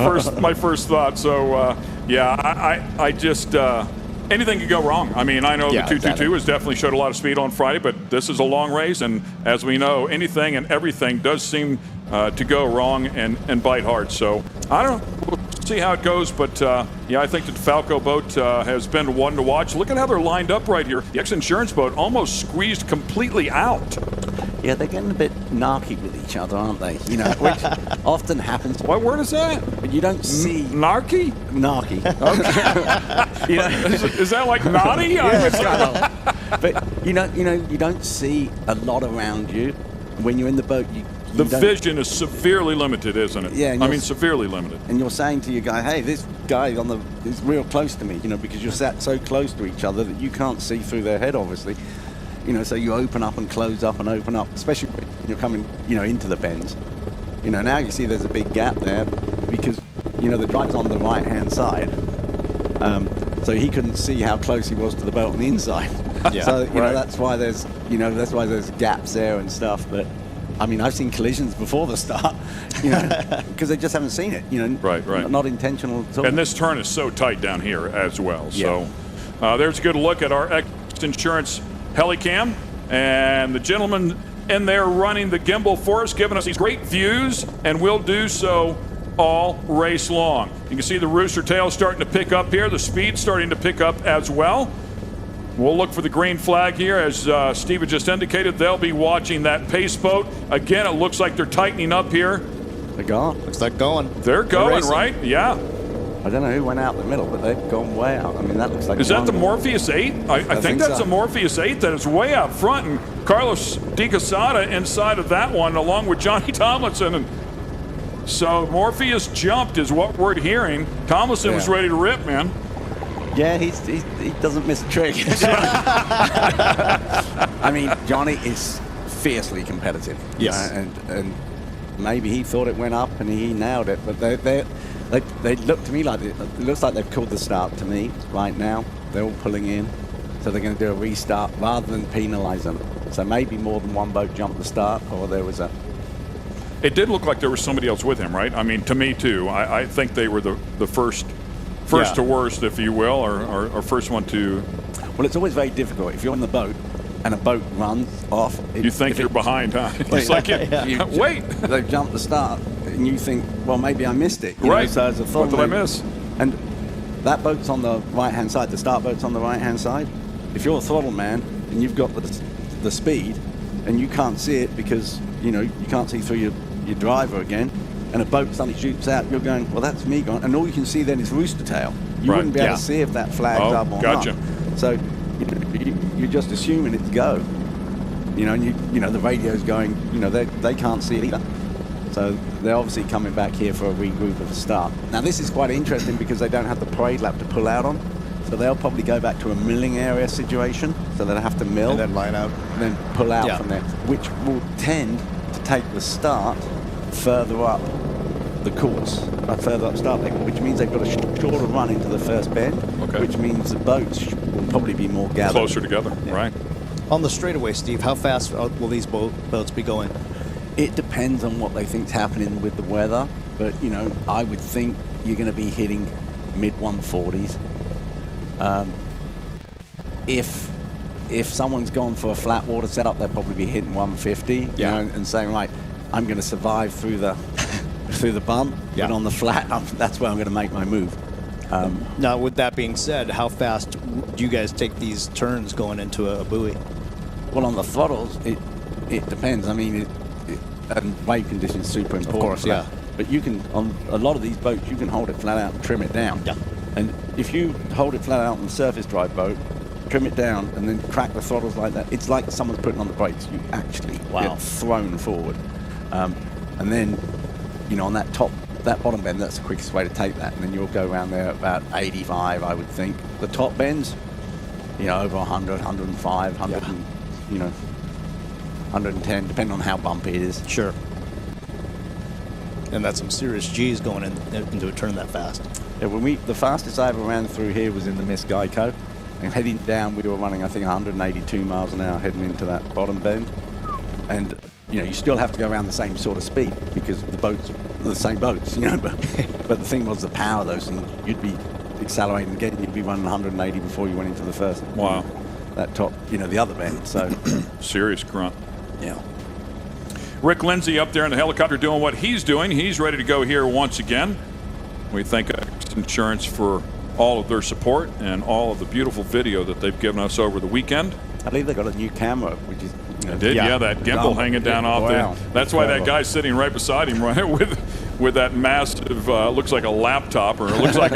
first thought. So, I just... anything could go wrong. I know the 222 has definitely showed a lot of speed on Friday, but this is a long race, and as we know, anything and everything does seem to go wrong and bite hard. So I don't know. We'll see how it goes, but I think the DeFalco boat has been one to watch. Look at how they're lined up right here. The XINSURANCE boat almost squeezed completely out. Yeah, they're getting a bit narky with each other, aren't they? Which often happens. What word is that? But you don't see narky. Narky. Okay. Is that like naughty? But you don't see a lot around you when you're in the boat. The vision is severely limited, isn't it? Yeah. Severely limited. And you're saying to your guy, hey, this guy is real close to me, because you're sat so close to each other that you can't see through their head, obviously. So you open up and close up and open up, especially when you're coming, into the bends. Now you see there's a big gap there because, the driver's on the right-hand side. So he couldn't see how close he was to the boat on the inside. Yeah, so, right. that's why there's gaps there and stuff. But I mean, I've seen collisions before the start, because they just haven't seen it, Right. Not intentional at all. And this turn is so tight down here as well. So there's a good look at our X-Insurance Helicam. And the gentleman in there running the gimbal for us, giving us these great views, and will do so all race long. You can see the rooster tail starting to pick up here, the speed starting to pick up as well. We'll look for the green flag here. As Steve had just indicated, they'll be watching that pace boat. Again, it looks like they're tightening up here. They're going. Looks like going. They're going, right? Yeah. I don't know who went out in the middle, but they've gone way out. I mean, that looks like... Is that the Morpheus 8? I think that's so. the Morpheus 8 that is way out front. And Carlos De Quesada inside of that one, along with Johnny Tomlinson. And so Morpheus jumped is what we're hearing. Tomlinson was ready to rip, man. Yeah, he doesn't miss a trick. I mean, Johnny is fiercely competitive. Yes. And maybe he thought it went up and he nailed it. But they look to me like it looks like they've called the start to me right now. They're all pulling in. So they're going to do a restart rather than penalize them. So maybe more than one boat jumped the start, or there was a... It did look like there was somebody else with him, right? I mean, to me, too. I think they were the first to worst, if you will, or first one to... Well, it's always very difficult. If you're in the boat and a boat runs off... You think you're behind, huh? It's like, wait! They've jumped the start, and you think, well, maybe I missed it. Right. So as a thought, What did I miss? And that boat's on the right-hand side. The start boat's on the right-hand side. If you're a throttle man and you've got the speed, and you can't see it because, you can't see through your driver again, and a boat suddenly shoots out, you're going, well, that's me gone. And all you can see then is rooster tail. You wouldn't be able to see if that flag's up or gotcha. not. So you're just assuming it's go. And the radio's going, they can't see it either. So they're obviously coming back here for a regroup at the start. Now this is quite interesting because they don't have the parade lap to pull out on. So they'll probably go back to a milling area situation. So they'll have to mill. And then line out. And then pull out from there, which will tend to take the start further up the course, further up start lane, which means they've got a shorter run into the first bend, which means the boats will probably be more gathered. Closer together, right. On the straightaway, Steve, how fast will these boats be going? It depends on what they think's happening with the weather, but, I would think you're going to be hitting mid-140s. If someone's gone for a flat water setup, they'll probably be hitting 150, and saying, right, I'm going to survive through the bump, but on the flat, that's where I'm going to make my move. Now, with that being said, how fast do you guys take these turns going into a buoy? Well, on the throttles, it depends. I mean, and wave conditions are super important. Of course, But you can, on a lot of these boats, you can hold it flat out and trim it down. Yeah. And if you hold it flat out on a surface drive boat, trim it down, and then crack the throttles like that, it's like someone's putting on the brakes. You actually get thrown forward. And then, on that bottom bend, that's the quickest way to take that. And then you'll go around there at about 85, I would think. The top bends, over 100, 105, 100, and, 110, depending on how bumpy it is. Sure. And that's some serious G's going into a turn that fast. Yeah, the fastest I ever ran through here was in the Miss Geico. And heading down, we were running, I think, 182 miles an hour heading into that bottom bend. And, you still have to go around the same sort of speed because the boats are the same boats, But the thing was the power of those things. You'd be accelerating again, you'd be running 180 before you went into the first. Wow. That top, the other bend. So serious grunt. Yeah. Rick Lindsay up there in the helicopter doing what he's doing. He's ready to go here once again. We thank Insurance for all of their support and all of the beautiful video that they've given us over the weekend. I believe they got a new camera, which is... that gimbal hanging down off there. That's why that guy's sitting right beside him, right, with that massive, looks like a laptop, or it looks like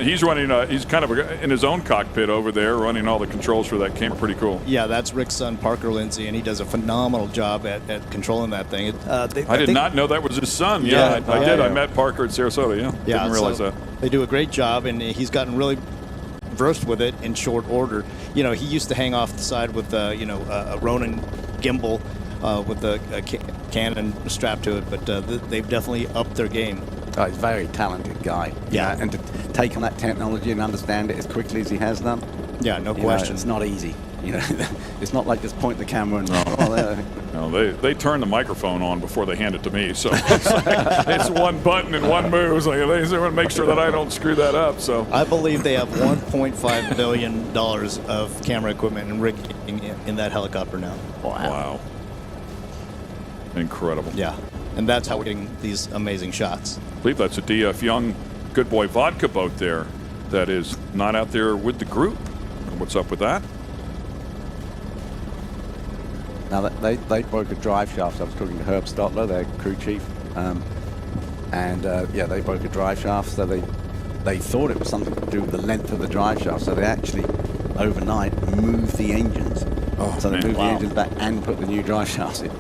he's running, he's kind of in his own cockpit over there, running all the controls for that camera. Pretty cool. Yeah, that's Rick's son, Parker Lindsay, and he does a phenomenal job at controlling that thing. I did not know that was his son. I did. I met Parker at Sarasota, Didn't realize that. They do a great job, and he's gotten really versed with it in short order. He used to hang off the side with a Ronin gimbal with a Canon strapped to it, but they've definitely upped their game. Oh, he's a very talented guy. Yeah. And to take on that technology and understand it as quickly as he has done. Yeah, no question. It's not easy. You know, it's not like just point the camera and No, they turn the microphone on before they hand it to me, so it's one button and one move. It's like they want to make sure that I don't screw that up. So I believe they have $1.5 billion of camera equipment and rigging in that helicopter now. Wow. Incredible. Yeah, and that's how we're getting these amazing shots. I believe that's a DF Young Good Boy vodka boat there that is not out there with the group. What's up with that? Now, they broke a drive shaft. I was talking to Herb Stotler, their crew chief, yeah, they broke a drive shaft. So they thought it was something to do with the length of the drive shaft. So they actually, overnight, moved the engines. So they moved the engines back and put the new drive shafts in.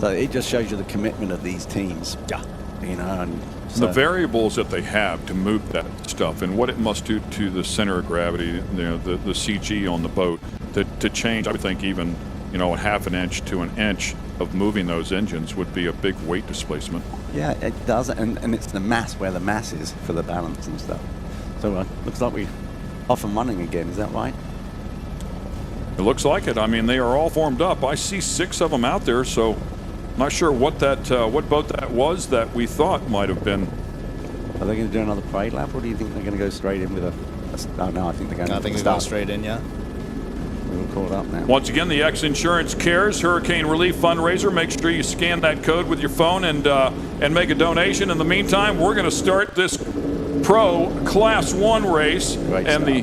So it just shows you the commitment of these teams. Yeah. You know, and the variables that they have to move that stuff and what it must do to the center of gravity, you know, the CG on the boat, to change, I would think even, you know, a half an inch to an inch of moving those engines would be a big weight displacement. Yeah, it does, and it's the mass where the mass is for the balance and stuff. So looks like we're off and running again. Is that right? It looks like it. I mean, they are all formed up. I see 6 of them out there, so I'm not sure what that what boat that was that we thought might have been. Are they going to do another parade lap, or do you think they're going to go straight in with a oh, no, I think they're going to. I think they're going straight in, yeah. We're all caught up now. Once again, the XINSURANCE Cares Hurricane Relief Fundraiser. Make sure you scan that code with your phone and make a donation. In the meantime, we're going to start this Pro Class 1 race. And the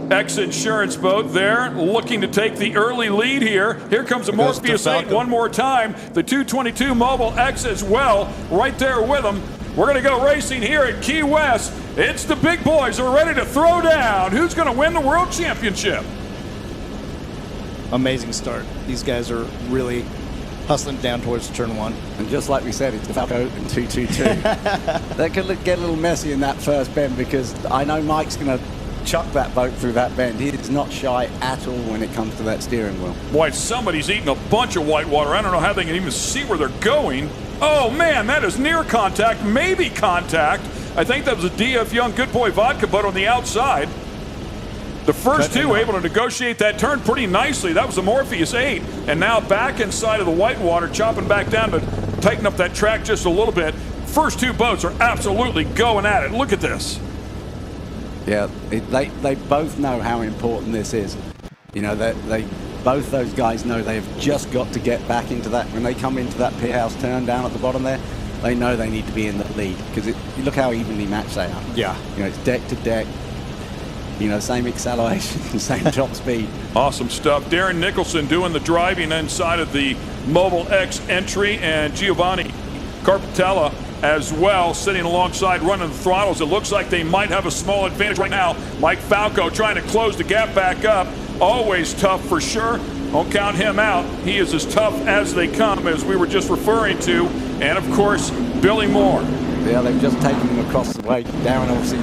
XINSURANCE boat there looking to take the early lead here. Here comes a Morpheus 8 one more time. The 222 Mobile X as well, right there with them. We're going to go racing here at Key West. It's the big boys who are ready to throw down. Who's going to win the World Championship? Amazing start. These guys are really hustling down towards turn 1. And just like we said, it's the Falco and 222. That could get a little messy in that first bend, because I know Mike's going to chuck that boat through that bend. He is not shy at all when it comes to that steering wheel. Boy, somebody's eating a bunch of white water. I don't know how they can even see where they're going. Oh man, that is near contact, maybe contact. I think that was a DF Young Good Boy vodka boat on the outside. The first two able to negotiate that turn pretty nicely. That was the Morpheus 8. And now back inside of the whitewater, chopping back down to tighten up that track just a little bit. First 2 boats are absolutely going at it. Look at this. Yeah, they both know how important this is. You know, they both those guys know they've just got to get back into that. When they come into that pit house turn down at the bottom there, they know they need to be in the lead, because look how evenly matched they are. Yeah. You know, it's deck to deck. You know, same acceleration, same top speed. Awesome stuff. Darren Nicholson doing the driving inside of the Mobile X entry, and Giovanni Carpatella as well, sitting alongside running the throttles. It looks like they might have a small advantage right now. Mike Falco trying to close the gap back up. Always tough for sure. Don't count him out. He is as tough as they come, as we were just referring to. And of course, Billy Moore. Yeah, they've just taken him across the way. Darren obviously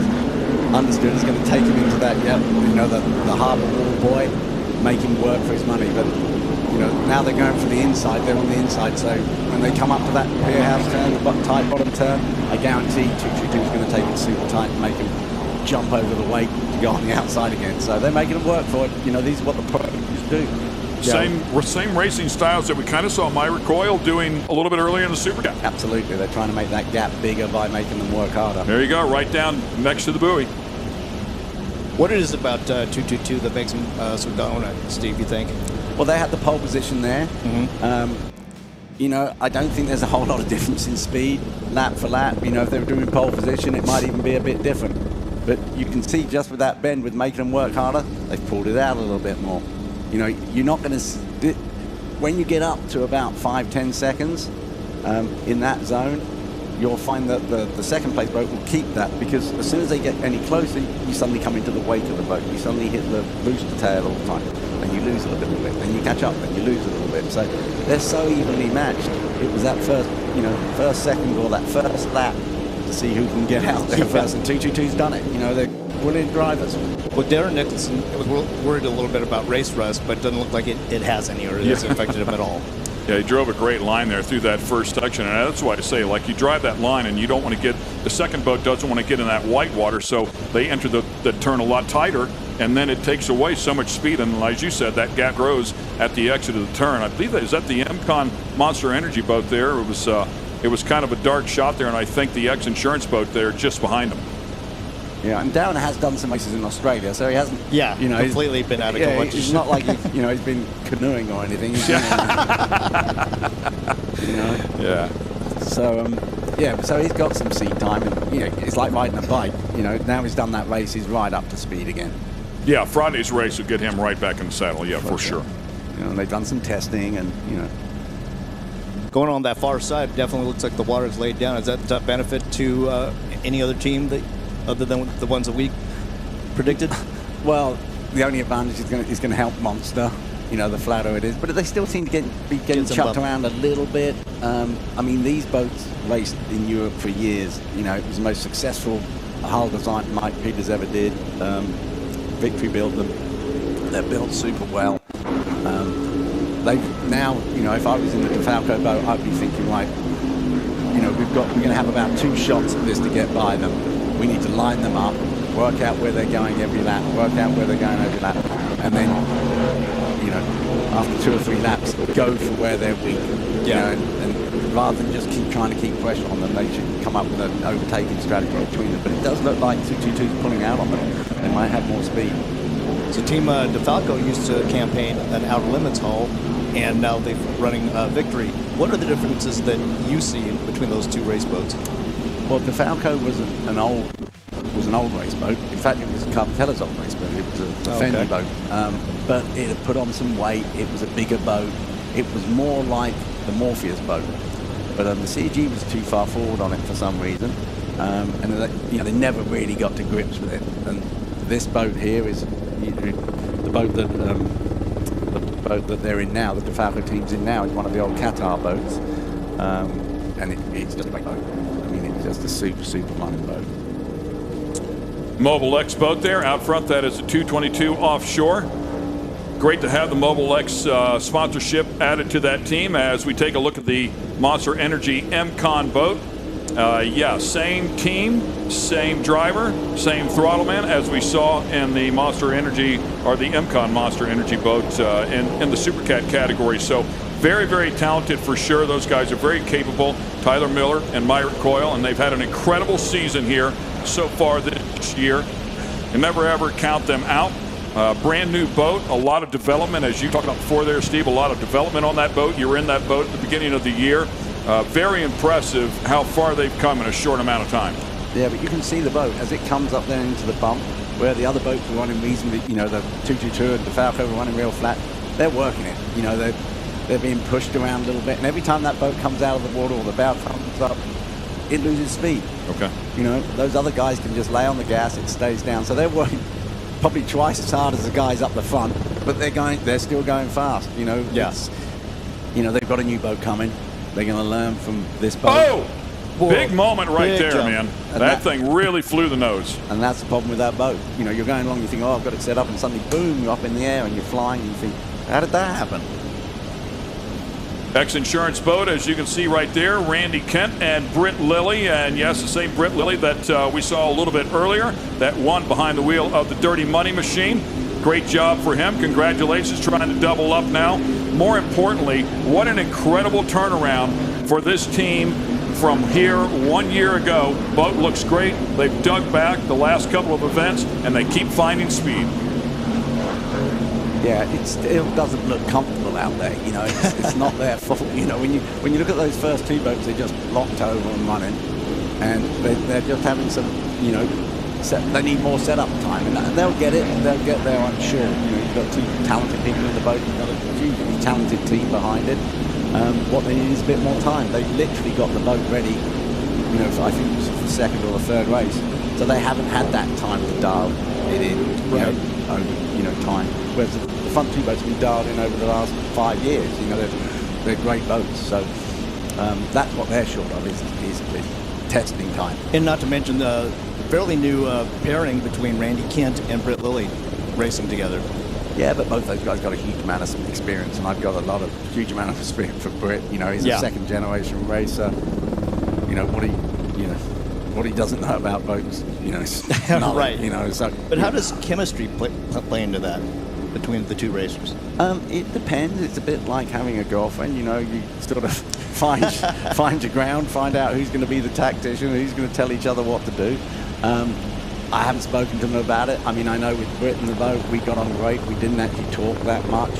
understood he's going to take him into that, you know, the harbour wall boy, make him work for his money. But, you know, now they're going for the inside. They're on the inside. So when they come up to that pier house turn, the tight bottom turn, I guarantee 222 is going to take it super tight and make him jump over the weight to go on the outside again. So they're making them work for it. You know, these are what the pros do. Same racing styles that we kind of saw Myra Coyle doing a little bit earlier in the Super Cup. Absolutely. They're trying to make that gap bigger by making them work harder. There you go, right down next to the buoy. What is it about 222 that makes them so dominant, Steve, you think? Well, they had the pole position there. You know, I don't think there's a whole lot of difference in speed, lap for lap. You know, if they were doing pole position, it might even be a bit different. But you can see just with that bend, with making them work harder, they've pulled it out a little bit more. You know, you're not going to... When you get up to about 5-10 seconds in that zone, you'll find that the second place boat will keep that, because as soon as they get any closer, you suddenly come into the wake of the boat. You suddenly hit the booster tail all the time. Then you lose a little bit. Then you catch up, then you lose a little bit. So they're so evenly matched. It was that first second or that first lap to see who can get out there first. And 222's done it. You know, they're brilliant drivers. Well, Darren Nicholson was worried a little bit about race rust, but it doesn't look like it has any, or it hasn't affected him at all. Yeah, he drove a great line there through that first section, and that's why I say, like, you drive that line and you don't want to get, the second boat doesn't want to get in that white water, so they enter the turn a lot tighter, and then it takes away so much speed, and as you said, that gap grows at the exit of the turn. I believe that is at the MCON Monster Energy boat there. It was kind of a dark shot there, and I think the X-Insurance boat there just behind him. Yeah, and Darren has done some races in Australia, so he hasn't. Yeah, you know, completely been out of competition. It's not like he's been canoeing or anything. Yeah. So so he's got some seat time, and it's like riding a bike. Now he's done that race, he's right up to speed again. Yeah, Friday's race will get him right back in the saddle. Yeah, for sure. And they've done some testing, and Going on that far side, definitely looks like the water's laid down. Is that a benefit to any other team other than the ones that we predicted? Well, the only advantage is going to help Monster, the flatter it is. But they still seem to be getting chucked around a little bit. I mean, these boats raced in Europe for years. It was the most successful hull design Mike Peters ever did. Victory built them. They're built super well. They've now, if I was in the DeFalco boat, I'd be thinking, right, we're going to have about 2 shots at this to get by them. We need to line them up, work out where they're going every lap, work out where they're going every lap, and then, after 2 or 3 laps, go for where they're weak. And rather than just keep trying to keep pressure on them, they should come up with an overtaking strategy between them. But it does look like 222's pulling out on them. They might have more speed. So Team DeFalco used to campaign an Outer Limits hull, and now they're running Victory. What are the differences that you see between those 2 race boats? Well, DeFalco was an old race boat. In fact, it was Carpatella's old race boat. It was a Fendi boat. But it had put on some weight. It was a bigger boat. It was more like the Morpheus boat. But the CG was too far forward on it for some reason. And they never really got to grips with it. And this boat here is the boat that they're in now, the DeFalco team's in now, is one of the old Qatar boats. And it's just a great boat. I mean, it's just a super, super running boat. Mobile X boat there out front. That is a 222 offshore. Great to have the Mobile X sponsorship added to that team as we take a look at the Monster Energy MCON boat. Same team, same driver, same throttle man as we saw in the Monster Energy, or the MCON Monster Energy boat in the Super Cat category. So very, very talented for sure. Those guys are very capable. Tyler Miller and Myrick Coyle, and they've had an incredible season here so far this year. You never ever count them out. Brand new boat, a lot of development, as you talked about before there, Steve, a lot of development on that boat. You were in that boat at the beginning of the year. Very impressive how far they've come in a short amount of time. Yeah, but you can see the boat as it comes up there into the bump, where the other boats were running reasonably, the 222 and the Falco were running real flat. They're working it. They're being pushed around a little bit, and every time that boat comes out of the water or the bow comes up, it loses speed. Okay. Those other guys can just lay on the gas, it stays down. So they're working probably twice as hard as the guys up the front, but they're still going fast. Yes. They've got a new boat coming. They're going to learn from this boat. Oh! Big moment right there, man. That thing really flew the nose. And that's the problem with that boat. You're going along, you think, oh, I've got it set up, and suddenly, boom, you're up in the air and you're flying, and you think, how did that happen? X-Insurance boat, as you can see right there, Randy Kent and Britt Lilly. And yes, the same Britt Lilly that we saw a little bit earlier, that won behind the wheel of the Dirty Money Machine. Great job for him. Congratulations, trying to double up now. More importantly, what an incredible turnaround for this team from here 1 year ago. Boat looks great. They've dug back the last couple of events, and they keep finding speed. Yeah, it still doesn't look comfortable out there. It's not their fault. When you look at those first 2 boats, they're just locked over and running, and they're just having some, they need more setup time, and they'll get it, and they'll get there, I'm sure. You've got 2 talented people in the boat, you've got a hugely talented team behind it. What they need is a bit more time. They've literally got the boat ready, I think it was the 2nd or the 3rd race, so they haven't had that time to dial it in, over time. Whereas the front 2 boats have been dialed in over the last 5 years. They're great boats, so that's what they're short of is testing time. And not to mention the fairly new pairing between Randy Kent and Britt Lilly racing together. Yeah, but both those guys got a huge amount of experience, and I've got a huge amount of experience for Britt. You know, he's a second generation racer. You know what he doesn't know about boats. You know, it's nothing, right. You know, so. But how does chemistry play into that between the two racers? It depends. It's a bit like having a girlfriend. You know, you sort of find your ground, find out who's going to be the tactician, who's going to tell each other what to do. I haven't spoken to them about it. I mean, I know with Britt in the boat, we got on great. We didn't actually talk that much.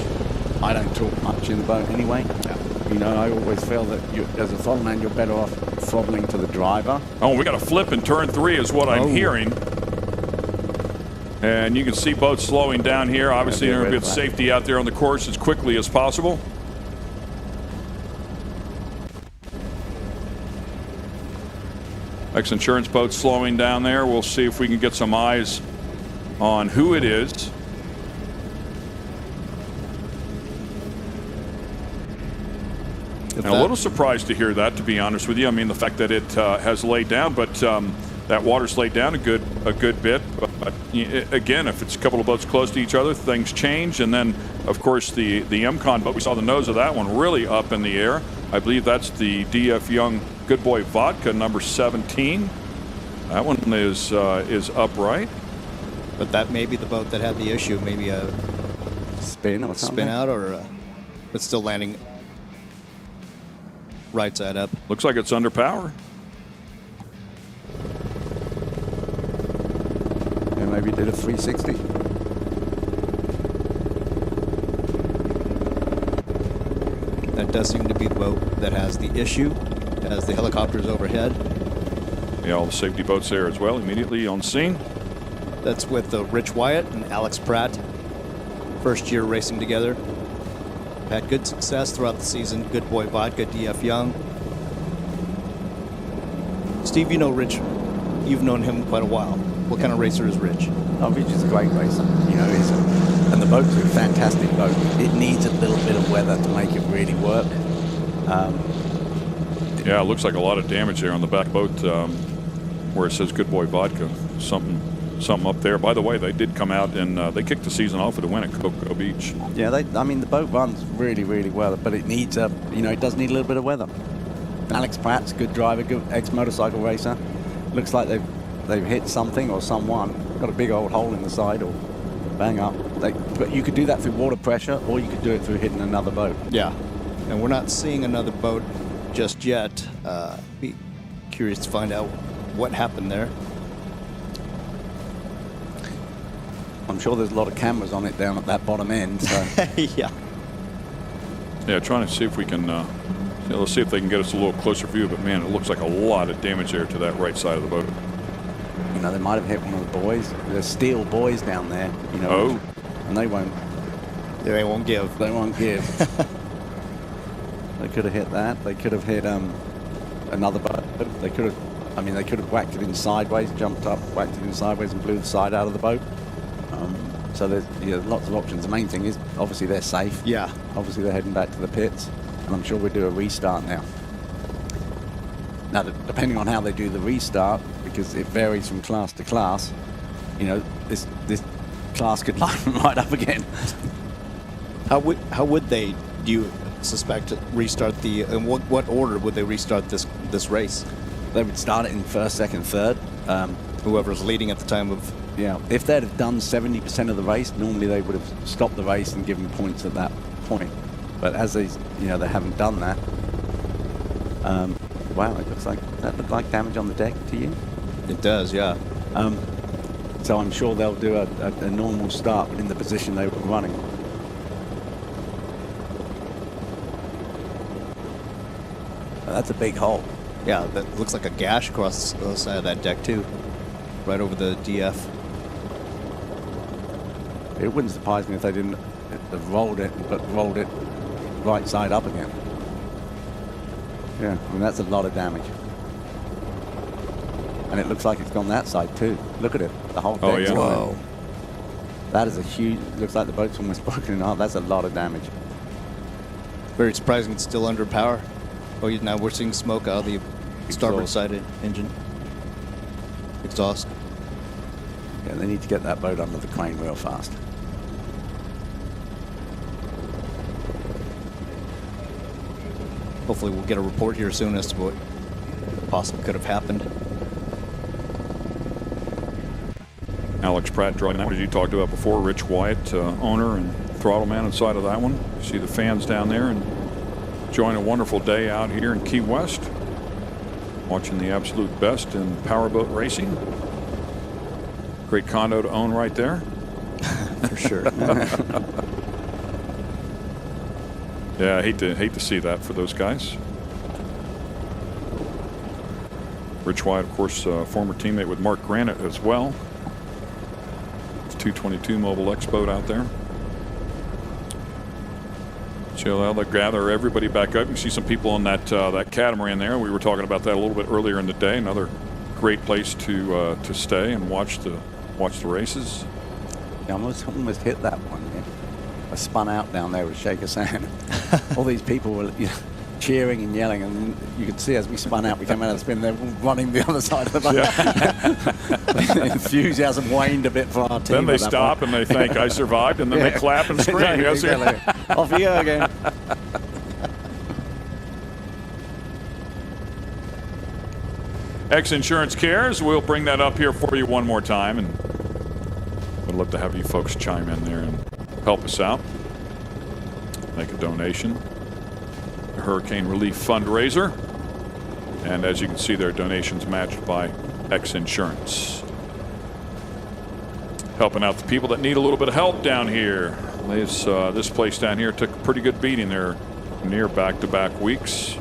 I don't talk much in the boat anyway. Yeah. You know, I always feel that as a throttle man, you're better off throttling to the driver. Oh, we got a flip in turn 3 is what I'm hearing. And you can see boats slowing down here. Obviously, they're going to get safety out there on the course as quickly as possible. X-Insurance boat slowing down there. We'll see if we can get some eyes on who it is. And a little surprised to hear that, to be honest with you. I mean, the fact that it has laid down, but that water's laid down a good bit. But again, if it's a couple of boats close to each other, things change. And then, of course, the MCON boat, we saw the nose of that one really up in the air. I believe that's the DF Young Good Boy Vodka number 17. That one is upright. But that may be the boat that had the issue. Maybe a spin or something. Spin out, or it's still landing right side up. Looks like it's under power. Yeah, maybe did a 360. That does seem to be the boat that has the issue, as the helicopters overhead. Yeah, all the safety boats there as well, immediately on scene. That's with Rich Wyatt and Alex Pratt. First year racing together. Had good success throughout the season. Good Boy Vodka, DF Young. Steve, you know Rich. You've known him quite a while. What kind of racer is Rich? Oh, Rich is a great racer. You know, and the boat's a fantastic boat. It needs a little bit of weather to make it really work. Yeah, it looks like a lot of damage there on the back boat where it says Good Boy Vodka. Something up there. By the way, they did come out and they kicked the season off with a win at Cocoa Beach. Yeah, I mean, the boat runs really, really well, but it needs it does need a little bit of weather. Alex Pratt's a good driver, good ex-motorcycle racer. Looks like they've hit something or someone, got a big old hole in the side or bang up. But you could do that through water pressure, or you could do it through hitting another boat. Yeah, and we're not seeing another boat just yet. Be curious to find out what happened there. I'm sure there's a lot of cameras on it down at that bottom end. So. Yeah. Yeah, trying to see if we can. Let's see if they can get us a little closer view. But man, it looks like a lot of damage there to that right side of the boat. You know, they might have hit one of the boys. There's steel boys down there. You know, and they won't. They won't give. They won't give. They could have hit that. They could have hit another boat. They could have. I mean, they could have whacked it in sideways, jumped up, whacked it in sideways, and blew the side out of the boat. So there's lots of options. The main thing is obviously they're safe. Yeah. Obviously they're heading back to the pits, and I'm sure we'll do a restart now. Now, depending on how they do the restart, because it varies from class to class, you know, this class could line right up again. How would they, do you suspect, restart in what order would they restart this race? They would start it in first, second, third. Whoever's leading at the time of. Yeah, if they'd have done 70% of the race, normally they would have stopped the race and given points at that point. But as they haven't done that. Wow, it looks like that looked like damage on the deck to you. It does, yeah. So I'm sure they'll do a normal start in the position they were running. That's a big hole. Yeah, that looks like a gash across the side of that deck too, right over the DF. It wouldn't surprise me if they didn't have rolled it, but rolled it right side up again. Yeah, I mean, that's a lot of damage. And it looks like it's gone that side too. Look at it, the whole thing. Oh, yeah. Whoa. That is a huge, looks like the boat's almost broken in half. That's a lot of damage. Very surprising it's still under power. Oh, now we're seeing smoke out of the starboard side engine. Exhaust. Yeah, they need to get that boat under the crane real fast. hopefully we'll get a report here soon as to what possibly could have happened. Alex Pratt drawing that, as you talked about before. Rich Wyatt, owner and throttle man inside of that one. See the fans down there and enjoying a wonderful day out here in Key West. Watching the absolute best in powerboat racing. Great condo to own right there. For sure. Yeah, I hate to see that for those guys. Rich Wyatt, of course, former teammate with Mark Granite as well. 222 Mobile X boat out there. So they'll gather everybody back up. You can see some people on that that catamaran there. We were talking about that a little bit earlier in the day. Another great place to stay and watch the races. Yeah, I almost hit that one. Yeah. I spun out down there with Shaker Sand. All these people were cheering and yelling, and you could see as we spun out, we came out of the spin, they're running the other side of the boat. Yeah. Enthusiasm waned a bit for our team. Then they stop and they think, I survived, and then they clap and scream. Exactly, Yes, exactly. Off you go again. X-Insurance Cares, we'll bring that up here for you one more time, and we'd love to have you folks chime in there and help us out. Make a donation. A hurricane relief fundraiser. And as you can see there, donations matched by X-Insurance. Helping out the people that need a little bit of help down here. This place down here took a pretty good beating there near back-to-back weeks.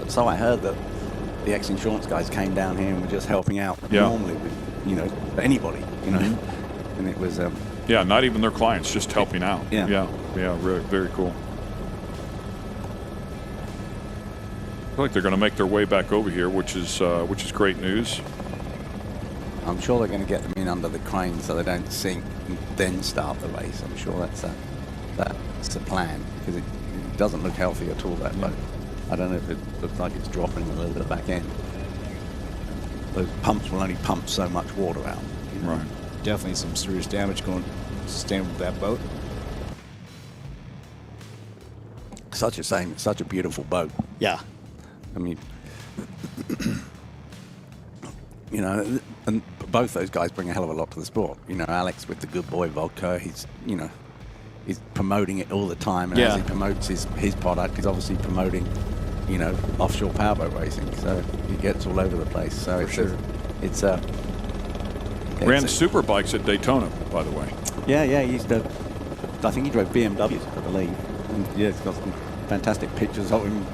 So I heard that the X-Insurance guys came down here and were just helping out normally with, anybody, and it was... yeah, not even their clients, just helping out. Yeah, really, very cool. I feel like they're going to make their way back over here, which is great news. I'm sure they're going to get them in under the crane so they don't sink and then start the race. I'm sure that's the plan, because it doesn't look healthy at all, that boat. I don't know if it looks like it's dropping a little bit back end. Those pumps will only pump so much water out. Right. Definitely some serious damage sustained with that boat. Such a shame. It's such a beautiful boat. Yeah. I mean, and both those guys bring a hell of a lot to the sport. Alex with the Good Boy vodka, he's promoting it all the time, and as he promotes his product, he's obviously promoting, offshore powerboat racing. So he gets all over the place. So it's ran superbikes at Daytona, by the way. Yeah, he used to. I think he drove BMWs, I believe. And, he's got some fantastic pictures of him.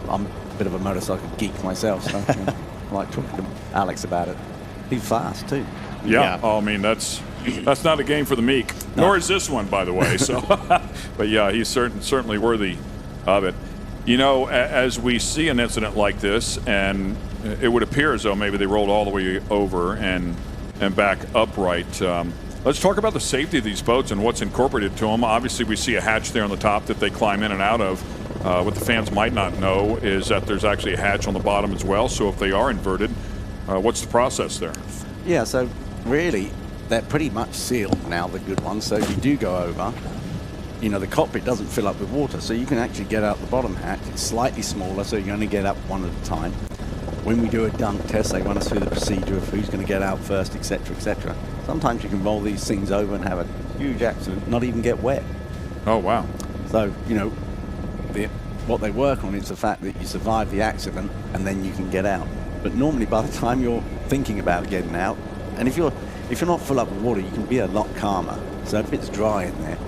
I'm a bit of a motorcycle geek myself, so I like talking to Alex about it. He's fast too. Yeah. Oh, I mean, that's not a game for the meek. No. Nor is this one, by the way. So, but yeah, he's certainly worthy of it. As we see an incident like this, and it would appear as though maybe they rolled all the way over and back upright. Let's talk about the safety of these boats and what's incorporated to them. Obviously, we see a hatch there on the top that they climb in and out of. What the fans might not know is that there's actually a hatch on the bottom as well. So if they are inverted, what's the process there? Yeah, so really, they're pretty much sealed now, the good ones. So if you do go over, the cockpit doesn't fill up with water. So you can actually get out the bottom hatch. It's slightly smaller, so you only get up one at a time. When we do a dunk test, they run us through the procedure of who's going to get out first, etc., etc. Sometimes you can roll these things over and have a huge accident, not even get wet. Oh, wow. So, what they work on is the fact that you survive the accident and then you can get out. But normally by the time you're thinking about getting out, and if you're not full up with water, you can be a lot calmer. So if it's dry in there,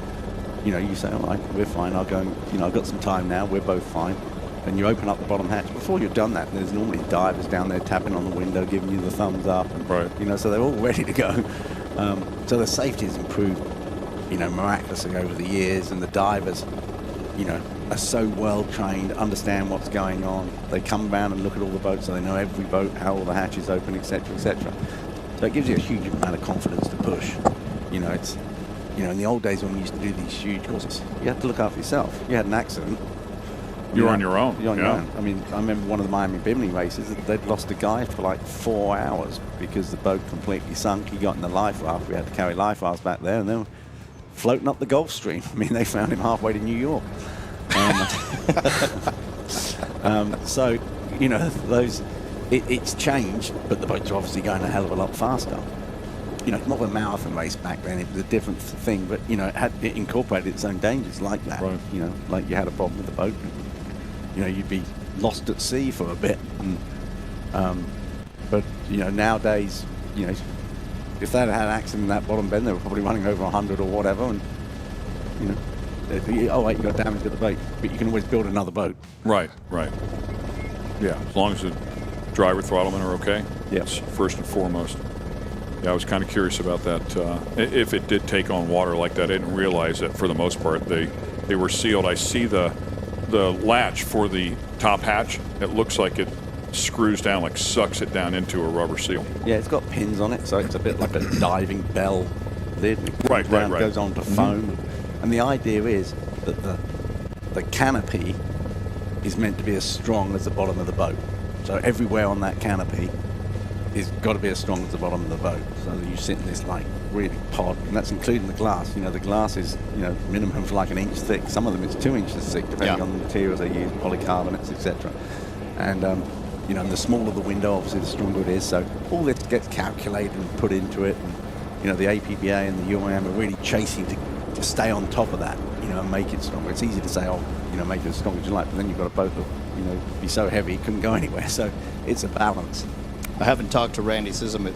you say, all right, we're fine, I'll go, I've got some time now, we're both fine. And you open up the bottom hatch. Before you've done that, there's normally divers down there tapping on the window, giving you the thumbs up. And, right. So they're all ready to go. So the safety has improved, miraculously over the years, and the divers, are so well trained, understand what's going on. They come around and look at all the boats, so they know every boat, how all the hatches open, etc., etc. So it gives you a huge amount of confidence to push. It's, in the old days when we used to do these huge courses, you had to look after yourself. If you had an accident, you're on your own. You're on your own. I mean, I remember one of the Miami Bimini races, they'd lost a guy for like 4 hours because the boat completely sunk. He got in the life raft. We had to carry life rafts back there, and then floating up the Gulf Stream. I mean, they found him halfway to New York. So, you know, it's changed, but the boats are obviously going a hell of a lot faster. You know, not a marathon race back then, it was a different thing, but, you know, it incorporated its own dangers like that. Right. You know, like you had a problem with the boat. You know, you'd be lost at sea for a bit. And, but, you know, nowadays, you know, if they'd had an accident in that bottom bend, they were probably running over 100 or whatever, and, you know, oh wait, you got damage to the boat, but you can always build another boat. Right. Yeah, as long as the driver throttlemen are okay. Yes. First and foremost. Yeah, I was kind of curious about that. If it did take on water like that, I didn't realize that for the most part they were sealed. I see the latch for the top hatch. It looks like it screws down, like sucks it down into a rubber seal. Yeah, it's got pins on it, so it's a bit like a diving bell lid. Right. Goes on to foam. And the idea is that the canopy is meant to be as strong as the bottom of the boat. So everywhere on that canopy is got to be as strong as the bottom of the boat. So that you sit in this like really pod, and that's including the glass. You know, the glass is, you know, minimum for like an inch thick. Some of them it's 2 inches thick, depending on the materials they use, polycarbonates, etc. And you know, and the smaller the window, obviously, the stronger it is. So all this gets calculated and put into it. And, you know, the APBA and the UIM are really chasing to stay on top of that, you know, and make it stronger. It's easy to say, oh, you know, make it as strong as you like, but then you've got a boat that, you know, be so heavy it couldn't go anywhere. So it's a balance. I haven't talked to Randy Sissom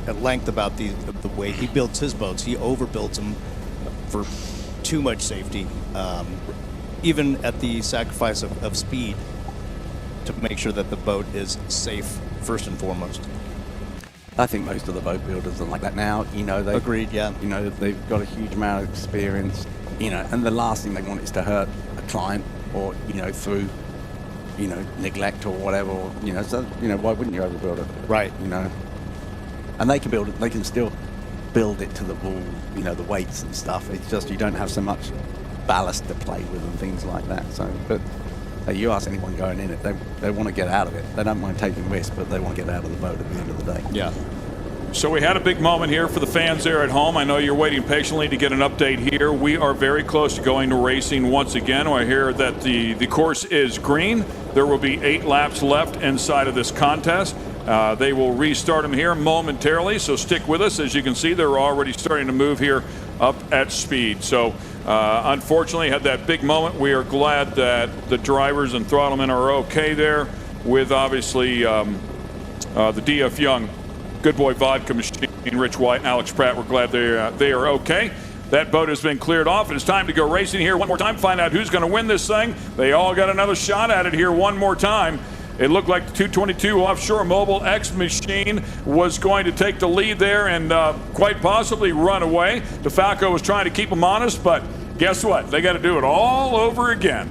at length about the way he builds his boats. He overbuilds them for too much safety, even at the sacrifice of speed, to make sure that the boat is safe first and foremost. I think most of the boat builders are like that now. You know, they agreed. Yeah. You know, they've got a huge amount of experience. You know, and the last thing they want is to hurt a client, or, you know, through, you know, neglect or whatever. Or, you know, so, you know, why wouldn't you overbuild it? Right. You know, and they can build it. They can still build it to the wall. You know, the weights and stuff. It's just you don't have so much ballast to play with and things like that. So, but you ask anyone going in it, they want to get out of it. They don't mind taking risks, but they want to get out of the boat at the end of the day. Yeah. So we had a big moment here for the fans there at home. I know you're waiting patiently to get an update here. We are very close to going to racing once again. I hear that the course is green. There will be 8 laps left inside of this contest. They will restart them here momentarily, so stick with us. As you can see, they're already starting to move here up at speed. So unfortunately, had that big moment. We are glad that the drivers and throttlemen are okay there, with obviously the DF Young Good Boy Vodka Machine, Rich White and Alex Pratt. We're glad they are okay. That boat has been cleared off, and it's time to go racing here one more time, find out who's going to win this thing. They all got another shot at it here one more time. It looked like the 222 Offshore Mobile X Machine was going to take the lead there and quite possibly run away. DeFalco was trying to keep them honest, but guess what? They got to do it all over again.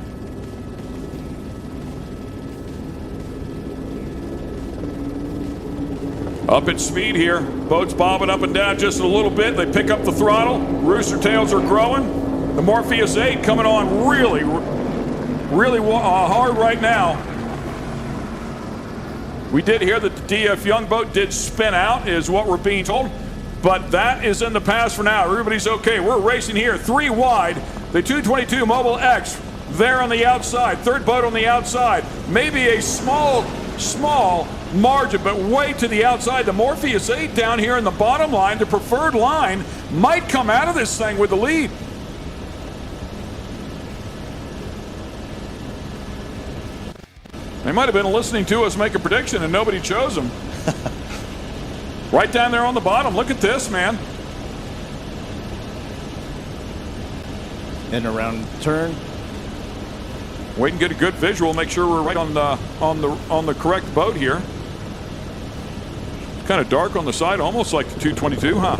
Up at speed here. Boats bobbing up and down just a little bit. They pick up the throttle. Rooster tails are growing. The Morpheus 8 coming on really hard right now. We did hear that the DF Young boat did spin out, is what we're being told. But that is in the past for now. Everybody's okay. We're racing here 3 wide. The 222 Mobile X there on the outside. Third boat on the outside. Maybe a small margin, but way to the outside. The Morpheus 8 down here in the bottom line, the preferred line, might come out of this thing with the lead. They might have been listening to us make a prediction and nobody chose them. Right down there on the bottom. Look at this, man. And around turn. Wait and get a good visual. Make sure we're right on the correct boat here. It's kind of dark on the side, almost like the 222, huh?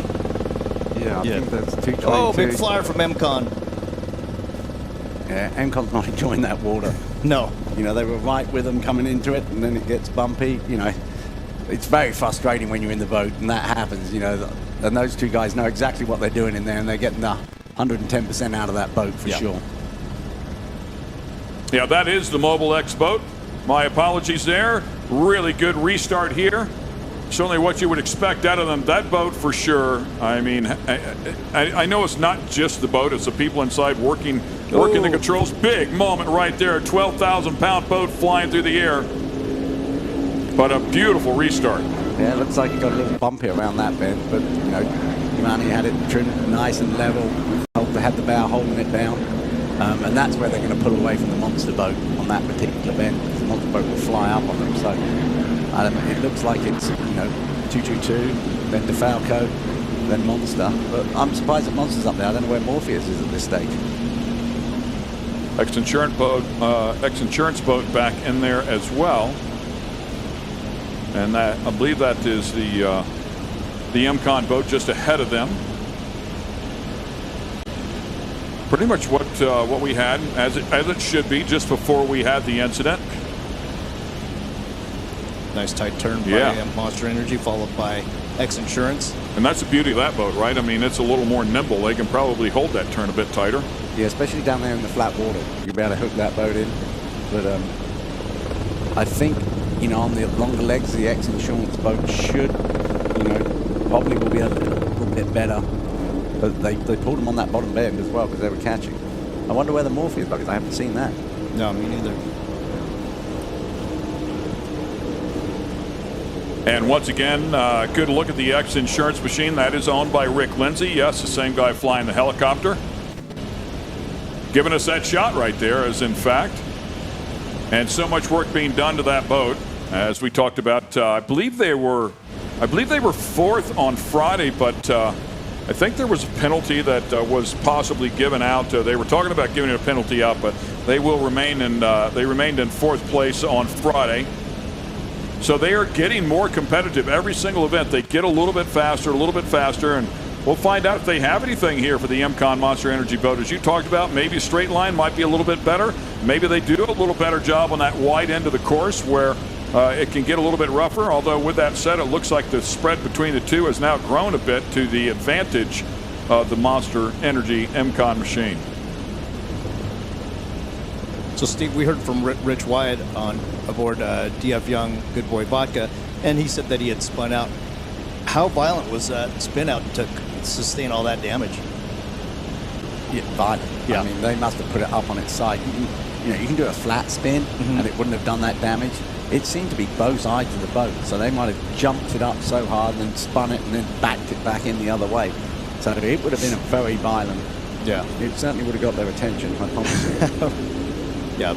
Yeah, I think that's 222. Oh, big flyer from MCON. Yeah, MCON's not enjoying that water. No. You know, they were right with them coming into it, and then it gets bumpy. You know, it's very frustrating when you're in the boat and that happens, you know. And those two guys know exactly what they're doing in there, and they're getting the 110% out of that boat for sure. Yeah, that is the Mobile X boat. My apologies there. Really good restart here. certainly what you would expect out of them. That boat for sure. I mean, I know it's not just the boat, it's the people inside working the controls. Big moment right there, 12,000-pound boat flying through the air. But a beautiful restart. Yeah, it looks like it got a little bumpy around that bend, but you know, Imani had it trimmed nice and level, had the bow holding it down, and that's where they're going to pull away from the monster boat on that particular bend. The monster boat will fly up on them, so I don't know, it looks like it's 222, then DeFalco, then Monster, but I'm surprised that Monster's up there. I don't know where Morpheus is at this stage. X-Insurance boat back in there as well. And that, I believe that is the MCON boat just ahead of them. Pretty much what we had, as it should be, just before we had the incident. Nice tight turn by Monster Energy, followed by X-Insurance. And that's the beauty of that boat, right? I mean, it's a little more nimble. They can probably hold that turn a bit tighter. Yeah, especially down there in the flat water. You'll be able to hook that boat in. But I think, on the longer legs, the X-Insurance boat should, probably will be a little bit better. But they pulled them on that bottom bend as well because they were catching. I wonder where the Morpheus bug is. I haven't seen that. No, me neither. And once again, good look at the X-Insurance machine. That is owned by Rick Lindsay. Yes, the same guy flying the helicopter. Giving us that shot right there, as in fact. And so much work being done to that boat. As we talked about, I believe they were fourth on Friday, but I think there was a penalty that was possibly given out. They were talking about giving a penalty out, but they will remain in. They remained in fourth place on Friday. So they are getting more competitive every single event. They get a little bit faster, and we'll find out if they have anything here for the MCON Monster Energy boat. As you talked about, maybe a straight line might be a little bit better. Maybe they do a little better job on that wide end of the course where it can get a little bit rougher. Although with that said, it looks like the spread between the two has now grown a bit to the advantage of the Monster Energy MCON machine. So, Steve, we heard from Rich Wyatt aboard DF Young Good Boy Vodka, and he said that he had spun out. How violent was that spin out to sustain all that damage? Yeah, violent. Yeah. I mean, they must have put it up on its side. You can do a flat spin, and it wouldn't have done that damage. It seemed to be both sides of the boat, so they might have jumped it up so hard and then spun it and then backed it back in the other way. So it would have been a very violent. Yeah. It certainly would have got their attention, I promise you. Yeah.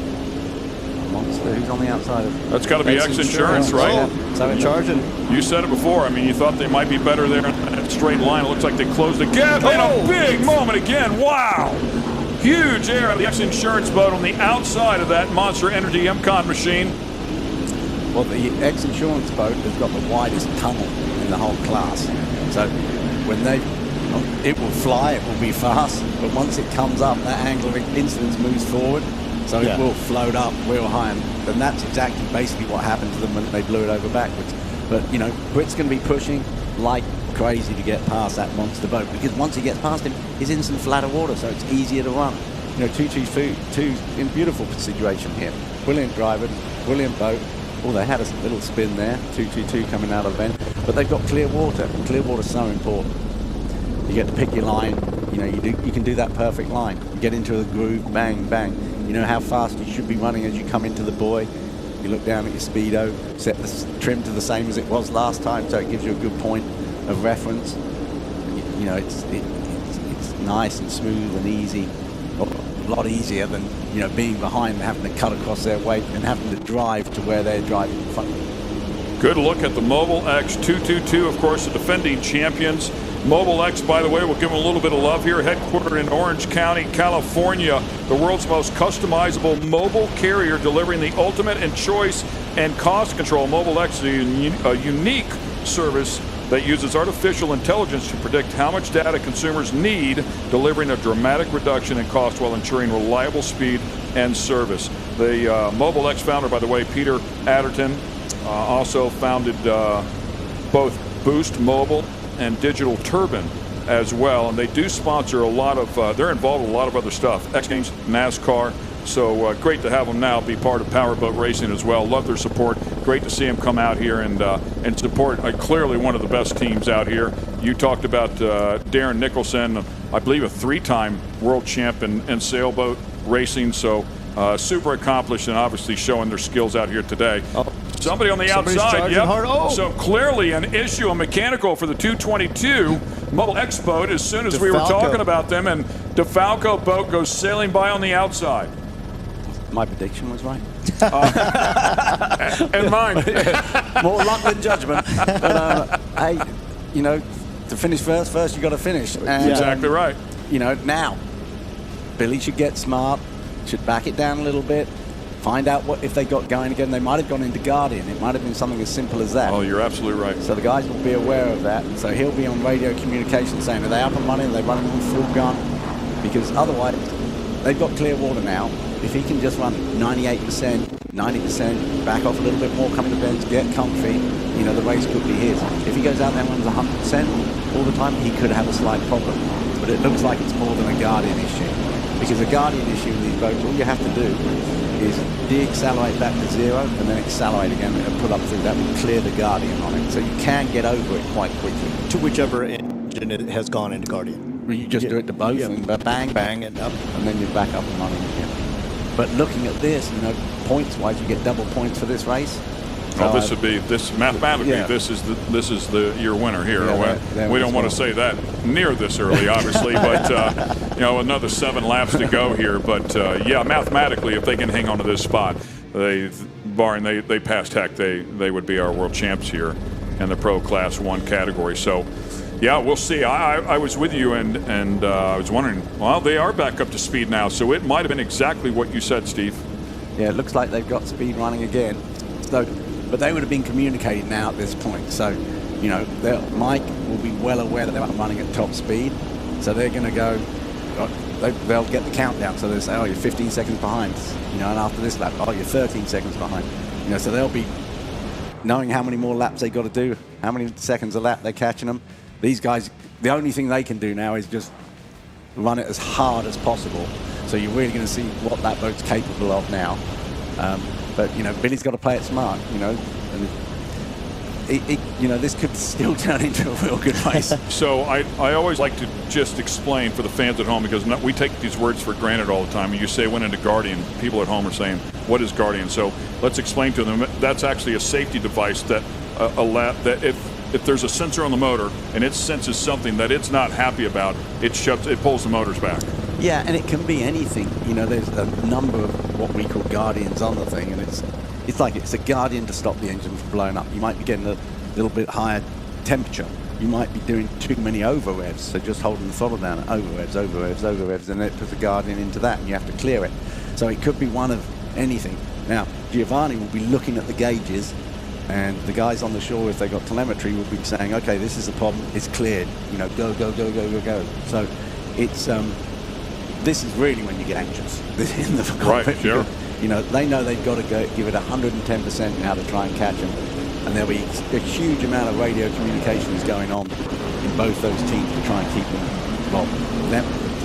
Monster, who's on the outside of That's got to be X-Insurance, right? Yeah. So in charge. You said it before. I mean, you thought they might be better there in that straight line. It looks like they closed the gap. And a big moment again. Wow. Huge air on the X-Insurance boat on the outside of that Monster Energy MCON machine. Well, the X-Insurance boat has got the widest tunnel in the whole class. So when it will fly, it will be fast, but once it comes up, that angle of incidence moves forward. So it will float up real high, and that's exactly basically what happened to them when they blew it over backwards. But, Britt's going to be pushing like crazy to get past that monster boat, because once he gets past him, he's in some flatter water, so it's easier to run. 222 in beautiful situation here. Brilliant driver, brilliant boat. Oh, they had a little spin there, 222 coming out of the bend, but they've got clear water. Clear water's so important. You get to pick your line. You can do that perfect line. You get into a groove, bang, bang. You know how fast you should be running as you come into the buoy. You look down at your speedo, set the trim to the same as it was last time, so it gives you a good point of reference. It's nice and smooth and easy. A lot easier than being behind and having to cut across their weight and having to drive to where they're driving in front of you. Good look at the Mobile X 222, of course, the defending champions. Mobile X, by the way, we'll give them a little bit of love here. Headquartered in Orange County, California, the world's most customizable mobile carrier, delivering the ultimate in choice and cost control. Mobile X is a unique service that uses artificial intelligence to predict how much data consumers need, delivering a dramatic reduction in cost while ensuring reliable speed and service. The Mobile X founder, by the way, Peter Adderton, also founded both Boost Mobile and Digital Turbine as well, and they do sponsor a lot of they're involved with a lot of other stuff. X Games, NASCAR, So great to have them now be part of Powerboat Racing as well. Love their support. Great to see them come out here and support clearly one of the best teams out here. You talked about Darren Nicholson, I believe a 3-time world champ in sailboat racing. So super accomplished and obviously showing their skills out here today. Somebody on the outside, yep. Hard. So clearly an issue, a mechanical for the 222 Mobile X boat as soon as we were talking about them, and DeFalco boat goes sailing by on the outside. My prediction was right. And mine. More luck than judgment. But, hey, you know, to finish first you got to finish. And, exactly right. You know, now, Billy should get smart, should back it down a little bit, find out what if they got going again. They might have gone into Guardian. It might have been something as simple as that. Oh, you're absolutely right. So the guys will be aware of that. So he'll be on radio communication saying, are they up and running? Are they running on full gun? Because otherwise, they've got clear water now. If he can just run 98%, 90%, back off a little bit more, come to the bends, get comfy, you know, the race could be his. If he goes out there and runs 100% all the time, he could have a slight problem. But it looks like it's more than a Guardian issue. Because a Guardian issue with these boats, all you have to do is de-accelerate back to 0 and then accelerate again and pull up through. That will clear the Guardian on it. So you can get over it quite quickly. To whichever engine it has gone into Guardian. You just do it to both and bang, bang, and up. And then you're back up and running again. But looking at this, you know, points-wise, you get double points for this race. Well, this would be mathematically. Yeah. This is your winner here. Yeah, we don't want to say that near this early, obviously, but you know, another 7 laps to go here. But yeah, mathematically, if they can hang on to this spot, they passed Heck, they would be our world champs here in the Pro Class 1 category. So. Yeah, we'll see. I was with you, and I was wondering, well, they are back up to speed now, so it might have been exactly what you said, Steve. Yeah, it looks like they've got speed running again. So, but they would have been communicating now at this point. So, you know, Mike will be well aware that they're running at top speed. So they're going to go, they'll get the countdown. So they'll say, oh, you're 15 seconds behind. You know, and after this lap, oh, you're 13 seconds behind. You know, so they'll be knowing how many more laps they got to do, how many seconds a lap they're catching them. These guys, the only thing they can do now is just run it as hard as possible. So you're really going to see what that boat's capable of now. But, you know, Billy's got to play it smart, you know. And you know, this could still turn into a real good race. So I always like to just explain for the fans at home, because we take these words for granted all the time. You say went into Guardian, people at home are saying, what is Guardian? So let's explain to them that's actually a safety device that if there's a sensor on the motor and it senses something that it's not happy about, it pulls the motors back. Yeah, and it can be anything. You know, there's a number of what we call Guardians on the thing, and it's like it's a Guardian to stop the engine from blowing up. You might be getting a little bit higher temperature. You might be doing too many over revs, so just holding the throttle down at over revs, and it puts a Guardian into that, and you have to clear it. So it could be one of anything. Now, Giovanni will be looking at the gauges, and the guys on the shore, if they got telemetry, will be saying, okay, this is the problem, it's cleared, you know, go. So it's, this is really when you get anxious in the cockpit. Right, sure. You know, they know they've got to give it 110% now to try and catch them. And there'll be a huge amount of radio communications going on in both those teams to try and keep them, well,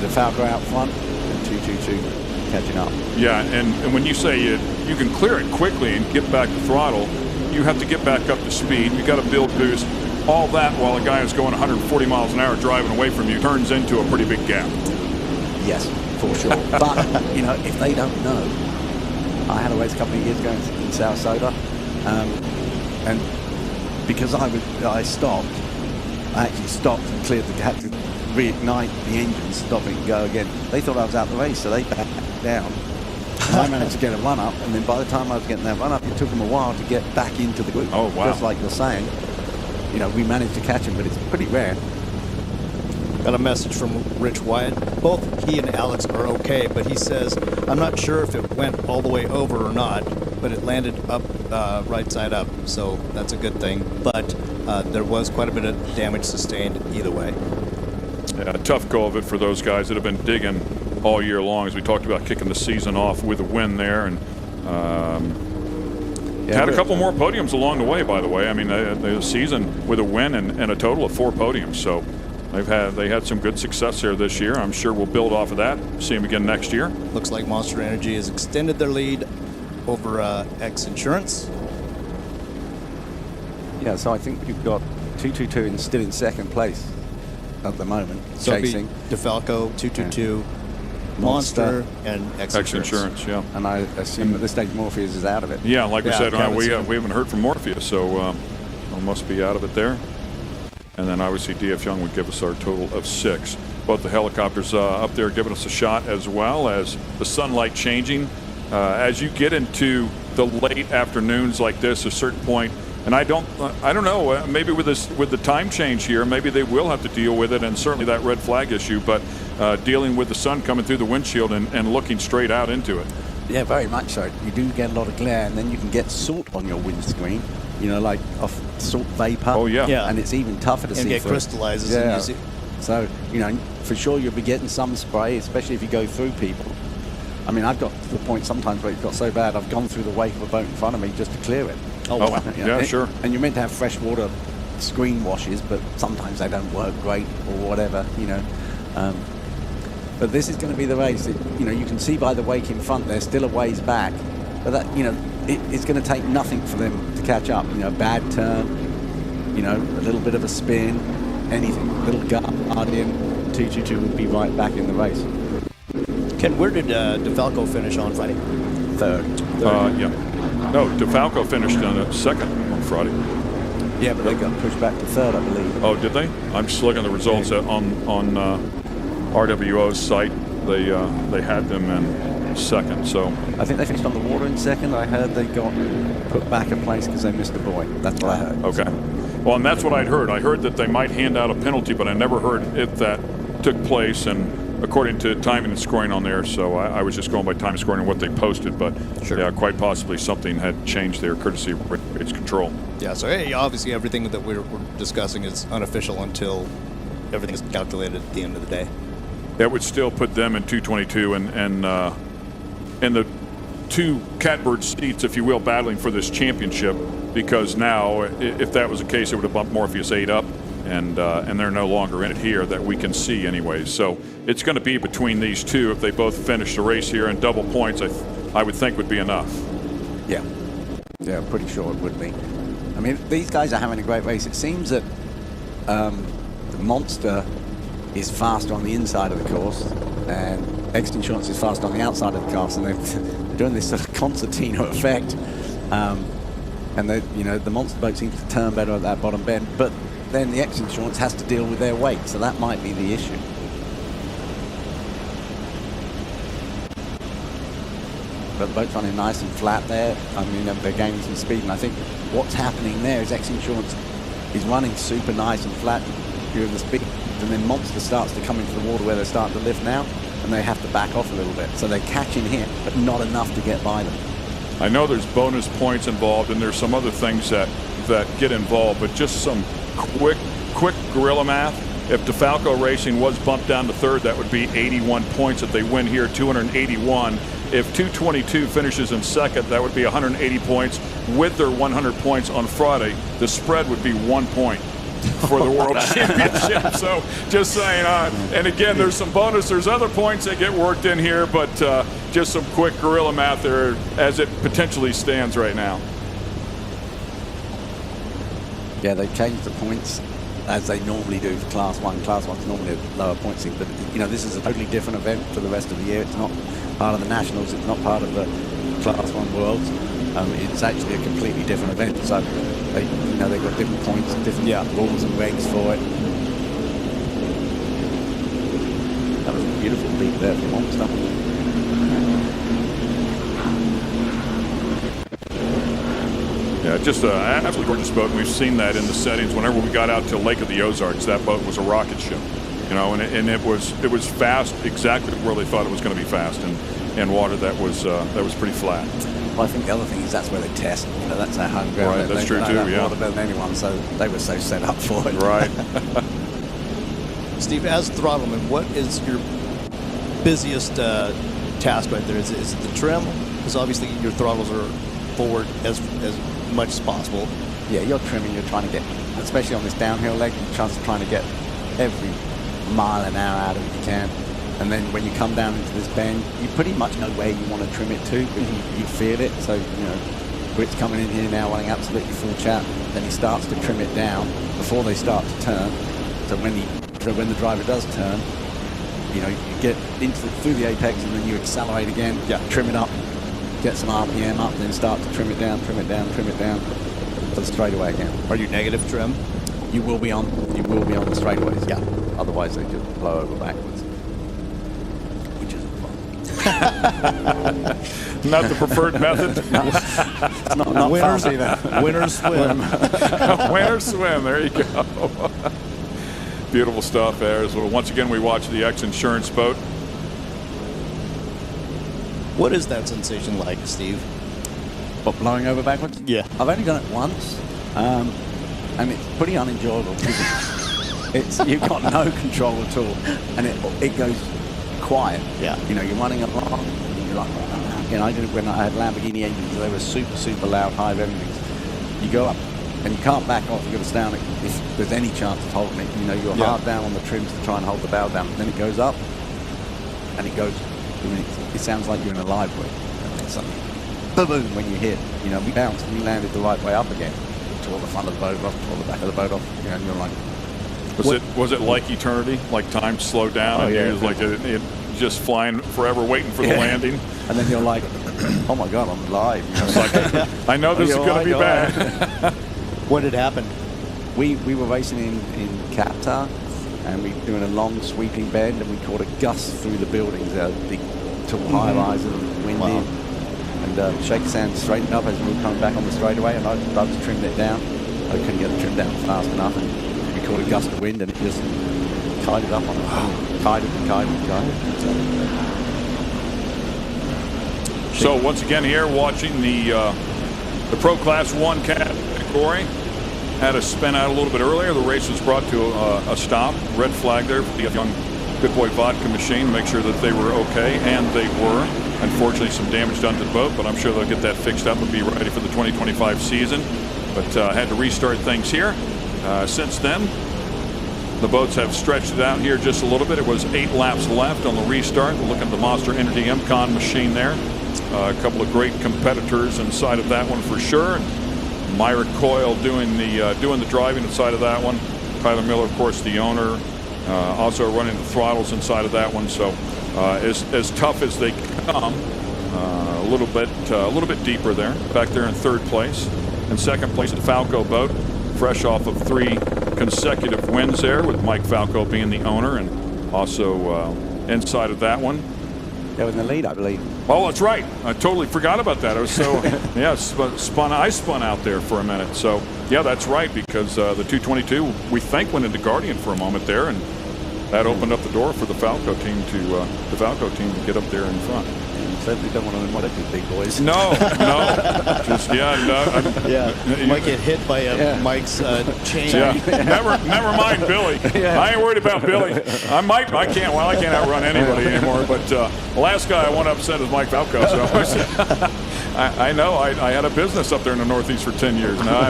the Falco out front and 222 catching up. Yeah, and when you say you can clear it quickly and get back to throttle, you have to get back up to speed. You got to build boost. All that while a guy is going 140 miles an hour driving away from you turns into a pretty big gap. Yes, for sure. But, you know, if they don't know, I had a race a couple of years ago in South Soda, and because I stopped, I actually stopped and cleared had to reignite the engine, stop it and go again. They thought I was out the race, so they backed down. I managed to get a run up, and then by the time I was getting that run up, it took them a while to get back into the group. Oh, wow. Just like you're saying, you know, we managed to catch him, but it's pretty rare. Got a message from Rich Wyatt. Both he and Alex are okay, but he says, I'm not sure if it went all the way over or not, but it landed up right side up, so that's a good thing. But there was quite a bit of damage sustained either way. Yeah, tough go of it for those guys that have been digging all year long, as we talked about kicking the season off with a win there, and had a couple more podiums along the way, by the way. I mean, the season with a win and a total of 4 podiums, so They had some good success there this year. I'm sure we'll build off of that. See them again next year. Looks like Monster Energy has extended their lead over XINSURANCE. Yeah, so I think you've got 222 still in second place at the moment, So chasing DeFalco, 222, Monster, and XINSURANCE, yeah. And I assume at this stage Morpheus is out of it. Yeah, like we said, we haven't heard from Morpheus, so we must be out of it there. And then obviously DF Young would give us our total of 6. Both the helicopters up there giving us a shot, as well as the sunlight changing. As you get into the late afternoons like this, a certain point, and I don't know, maybe with the time change here, maybe they will have to deal with it, and certainly that red flag issue, but dealing with the sun coming through the windshield and looking straight out into it. Yeah, very much so. You do get a lot of glare, and then you can get salt on your windscreen, like off salt vapor. Oh, yeah. And it's even tougher to see. And it crystallizes. Yeah. And you see. So, for sure you'll be getting some spray, especially if you go through people. I mean, I've got to the point sometimes where it got so bad, I've gone through the wake of a boat in front of me just to clear it. Oh, wow. Yeah, sure. And you're meant to have freshwater screen washes, but sometimes they don't work great or whatever, But this is going to be the race. You can see by the wake in front, they're still a ways back. But that, it's going to take nothing for them to catch up. A bad turn, a little bit of a spin, anything, a little guardian, 222 would be right back in the race. Ken, where did DeFalco finish on Friday? Third. Yeah. No, DeFalco finished on second on Friday. Yeah, but they got pushed back to third, I believe. Oh, did they? I'm just looking at the results on RWO's site. They had them in second, so. I think they finished on the water in second. I heard they got put back a place because they missed a buoy. That's what I heard. Okay. Well, and that's what I'd heard. I heard that they might hand out a penalty, but I never heard if that took place, and according to timing and scoring on there, so I was just going by time scoring and what they posted, but yeah, quite possibly something had changed there, courtesy of race control. Yeah, so hey, obviously everything that we're discussing is unofficial until everything is calculated at the end of the day. That would still put them in 222 and the two catbird seats, if you will, battling for this championship, because now, if that was the case, it would have bumped Morpheus 8 up, and they're no longer in it here that we can see anyway. So it's going to be between these two. If they both finish the race here, and double points, I would think would be enough. Yeah, pretty sure it would be. I mean, these guys are having a great race. It seems that the Monster is faster on the inside of the course, and XINSURANCE is faster on the outside of the course, and they're doing this sort of concertina effect. And the Monster boat seems to turn better at that bottom bend, but then the XINSURANCE has to deal with their weight, so that might be the issue. But the boat's running nice and flat there. I mean, they're gaining some speed, and I think what's happening there is XINSURANCE is running super nice and flat during the speed, and then Monster starts to come into the water where they're starting to lift now, and they have to back off a little bit. So they're catching him, but not enough to get by them. I know there's bonus points involved, and there's some other things that get involved, but just some quick guerrilla math. If DeFalco Racing was bumped down to third, that would be 81 points. If they win here, 281. If 222 finishes in second, that would be 180 points. With their 100 points on Friday, the spread would be 1 point for the World Championship. So just saying, and again, there's other points that get worked in here, but just some quick guerrilla math there as it potentially stands right now. Yeah, they've changed the points as they normally do for Class 1. Class 1's normally a lower point seed, but this is a totally different event for the rest of the year. It's not part of the Nationals, it's not part of the Class 1 Worlds. It's actually a completely different event, so they've got different points, different rules and regs for it. That was a beautiful beat there for Monster. Yeah, just an absolutely gorgeous boat, and we've seen that in the settings. Whenever we got out to Lake of the Ozarks, that boat was a rocket ship, and it was fast exactly where they thought it was going to be fast, and water that was pretty flat. Well, I think the other thing is that's where they test. That's their home ground. Right, that's true too. Yeah, water better than anyone, so they were so set up for it. Right. Steve, as throttleman, what is your busiest task right there? Is it the trim? Because obviously your throttles are forward as much as possible. Yeah, you're trimming. You're trying to get, especially on this downhill leg, you're trying to get every mile an hour out of it you can. And then when you come down into this bend, you pretty much know where you want to trim it to, but you feel it. So, you know, Britt's coming in here now running absolutely full chat. Then he starts to trim it down before they start to turn. So when the driver does turn, you know, you get through the apex and then you accelerate again, trim it up, get some RPM up, then start to trim it down to the straightaway again. Are you negative trim? You will be on the straightaways. Yeah. Otherwise they just blow over backwards. Which isn't fun. Not the preferred method. It's not Winners, fun either. Winners swim. Winners swim. There you go. Beautiful stuff there. So once again, we watch the XINSURANCE boat. What is that sensation like, Steve? But blowing over backwards? Yeah. I've only done it once, and it's pretty unenjoyable because you've got no control at all, and it goes quiet. Yeah. You know, you're running along, and you're like, you know, I did it when I had Lamborghini engines. They were super, super loud, high everything. You go up, and you can't back off. You've got to stay on it if there's any chance of holding it. You know, you're hard down on the trims to try and hold the bow down. Then it goes up, and it goes. I mean, it sounds like you're in a library. And then suddenly, boom! When you hit, you know, we bounced and we landed the right way up again. Tore the front of the boat off, tore the back of the boat off. You know, and you're like, was it like eternity? Like time slowed down? Oh, and yeah. it was like it just flying forever, waiting for the landing. And then you're like, oh my God, I'm live. You know, it's like, I know this is going to be bad. What had happened? We were racing in Qatar, and we were doing a long sweeping bend, and we caught a gust through the buildings, big tall high rise and windy. And Shake Sand straightened up as we were coming back on the straightaway, and I was trimmed it down. I couldn't get the trim down fast enough, and we caught a gust of wind, and it just kited up on it. Kited. So once again here, watching the Pro Class 1 category. Had to spin out a little bit earlier. The race was brought to a stop. Red flag there for the young Good Boy Vodka machine to make sure that they were okay, and they were. Unfortunately, some damage done to the boat, but I'm sure they'll get that fixed up and be ready for the 2025 season. But had to restart things here. Since then, the boats have stretched it out here just a little bit. It was 8 laps left on the restart. We're looking at the Monster Energy MCon machine there. A couple of great competitors inside of that one for sure. Myra Coyle doing the driving inside of that one. Tyler Miller, of course, the owner, also running the throttles inside of that one. So as tough as they come, a little bit deeper there. Back there in third place. In second place, the Falco boat, fresh off of 3 consecutive wins there, with Mike Falco being the owner, and also inside of that one. They were in the lead, I believe. Oh, that's right. I totally forgot about that. I was so I spun out there for a minute. So yeah, that's right, because the 222 we think went into Guardian for a moment there, and that opened up the door for the Falco team to get up there in front. Certainly don't want to win these big boys. No. Just You might get hit by Mike's chain. Yeah. Never mind Billy. I ain't worried about Billy. I can't outrun anybody anymore. But the last guy I want to upset is Mike Falco. So I know. I had a business up there in the Northeast for 10 years. No,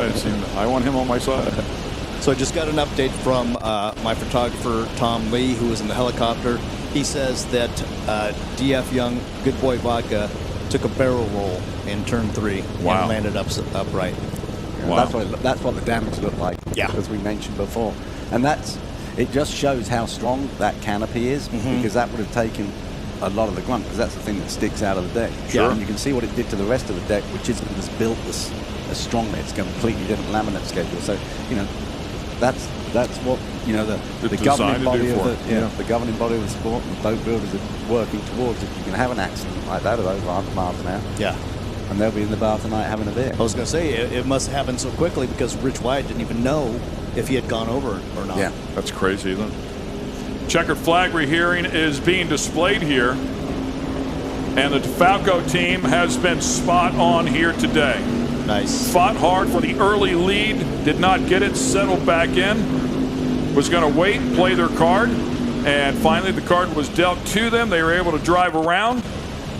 I want him on my side. So I just got an update from my photographer, Tom Lee, who was in the helicopter. He says that DF Young, Good Boy Vodka, took a barrel roll in turn 3 and landed upright. Wow. That's what the damage looked like, as we mentioned before. And it just shows how strong that canopy is, because that would have taken a lot of the grunt, because that's the thing that sticks out of the deck. Sure. And you can see what it did to the rest of the deck, which isn't as built as strongly. It's a completely different laminate schedule. So, you know, that's what, you know, the governing body of the governing body of the sport, and the boat builders are working towards. If you can have an accident like that at over 100 miles an hour, and they'll be in the bar tonight having a beer. I was going to say, it must have happened so quickly because Rich Wyatt didn't even know if he had gone over or not. Yeah, that's crazy, isn't it? Checkered flag rehearing is being displayed here, and the Falco team has been spot on here today. Nice. Fought hard for the early lead, did not get it, settled back in, was going to wait, play their card, and finally the card was dealt to them. They were able to drive around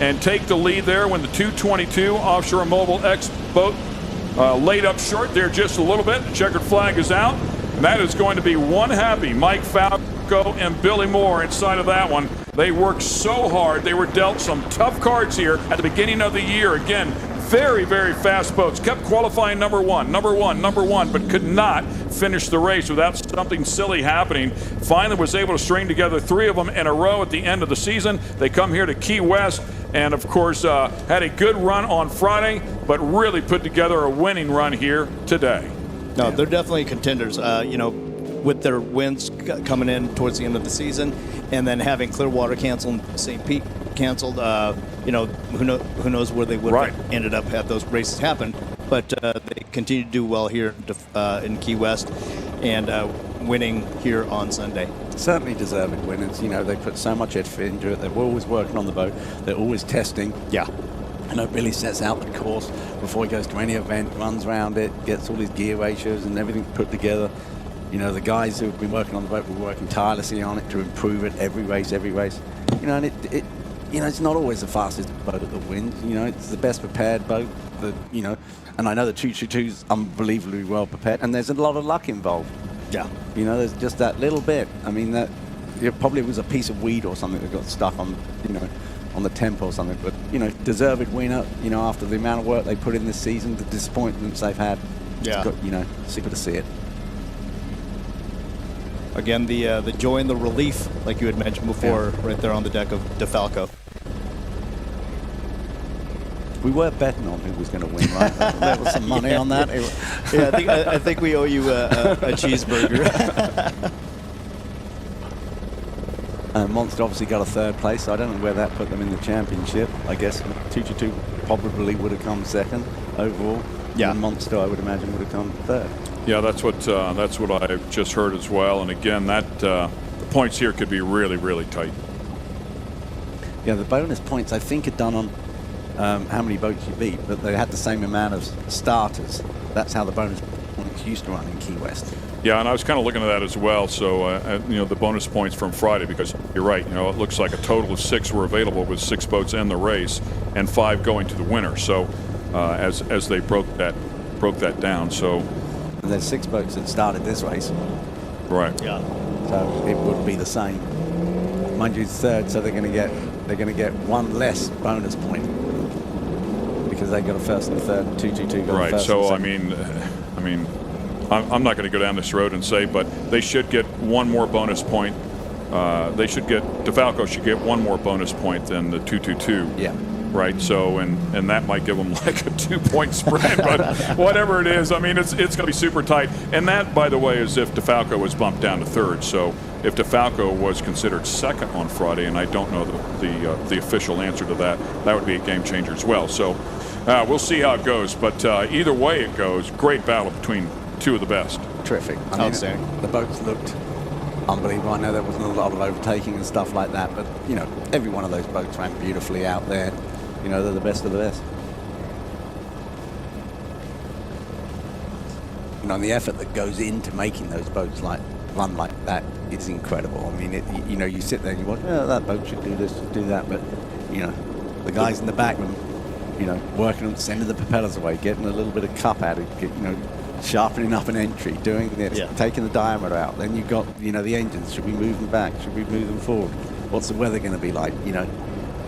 and take the lead there when the 222 Offshore Mobile X boat laid up short there just a little bit. The checkered flag is out. And that is going to be one happy Mike Falco and Billy Moore inside of that one. They worked so hard. They were dealt some tough cards here at the beginning of the year. Again, very, very fast boats. Kept qualifying number one, but could not finish the race without something silly happening. Finally was able to string together 3 of them in a row at the end of the season. They come here to Key West and, of course, had a good run on Friday, but really put together a winning run here today. No, they're definitely contenders. With their wins coming in towards the end of the season, and then having Clearwater canceled and St. Pete canceled, who knows where they would have ended up had those races happened. But they continue to do well here in Key West and winning here on Sunday. Certainly deserving winners. They put so much effort into it. They're always working on the boat. They're always testing. Yeah. Billy sets out the course before he goes to any event, runs around it, gets all his gear ratios and everything put together. The guys who've been working on the boat were working tirelessly on it to improve it every race. And it's not always the fastest boat that wins. It's the best prepared boat. And I know the 222's unbelievably well prepared, and there's a lot of luck involved. Yeah. There's just that little bit. I mean, that it probably was a piece of weed or something that got stuck on, on the temp or something. But, deserved winner, after the amount of work they put in this season, the disappointments they've had. Yeah. Super to see it. Again, the joy and the relief, like you had mentioned before, right there on the deck of DeFalco. We were betting on who was going to win, right? There was some money on that. I think we owe you a cheeseburger. Monster obviously got a 3rd place, so I don't know where that put them in the championship. I guess 222 probably would have come 2nd overall. Yeah. And Monster, I would imagine, would have come 3rd. Yeah, that's what I've just heard as well. And again, the points here could be really, really tight. Yeah, the bonus points I think are done on how many boats you beat, but they had the same amount of starters. That's how the bonus points used to run in Key West. Yeah, and I was kind of looking at that as well. So, the bonus points from Friday, because you're right. It looks like a total of 6 were available with 6 boats in the race, and 5 going to the winner. So, as they broke that down, so. And there's 6 boats that started this race. Right. Yeah. So it would be the same. Mind you, 3rd, so they're going to get 1 less bonus point because they got a 1st and a 3rd. 222 got a 1st. Right. So I mean, I'm not going to go down this road and say, but they should get 1 more bonus point. DeFalco should get 1 more bonus point than the 222. Yeah. Right, so and that might give them like a 2-point spread, but whatever it is, I mean, it's going to be super tight. And that, by the way, is if DeFalco was bumped down to 3rd. So if DeFalco was considered 2nd on Friday, and I don't know the official answer to that, that would be a game changer as well. So we'll see how it goes. But either way it goes, great battle between 2 of the best. Terrific. The boats looked unbelievable. I know there wasn't a lot of overtaking and stuff like that, but every one of those boats ran beautifully out there. They're the best of the best. And the effort that goes into making those boats run like that is incredible. I mean, you sit there and you watch, that boat should do this, should do that, but the guys in the back, working on sending the propellers away, getting a little bit of cup out of it, sharpening up an entry, doing this, taking the diameter out. Then you've got, the engines. Should we move them back? Should we move them forward? What's the weather going to be like?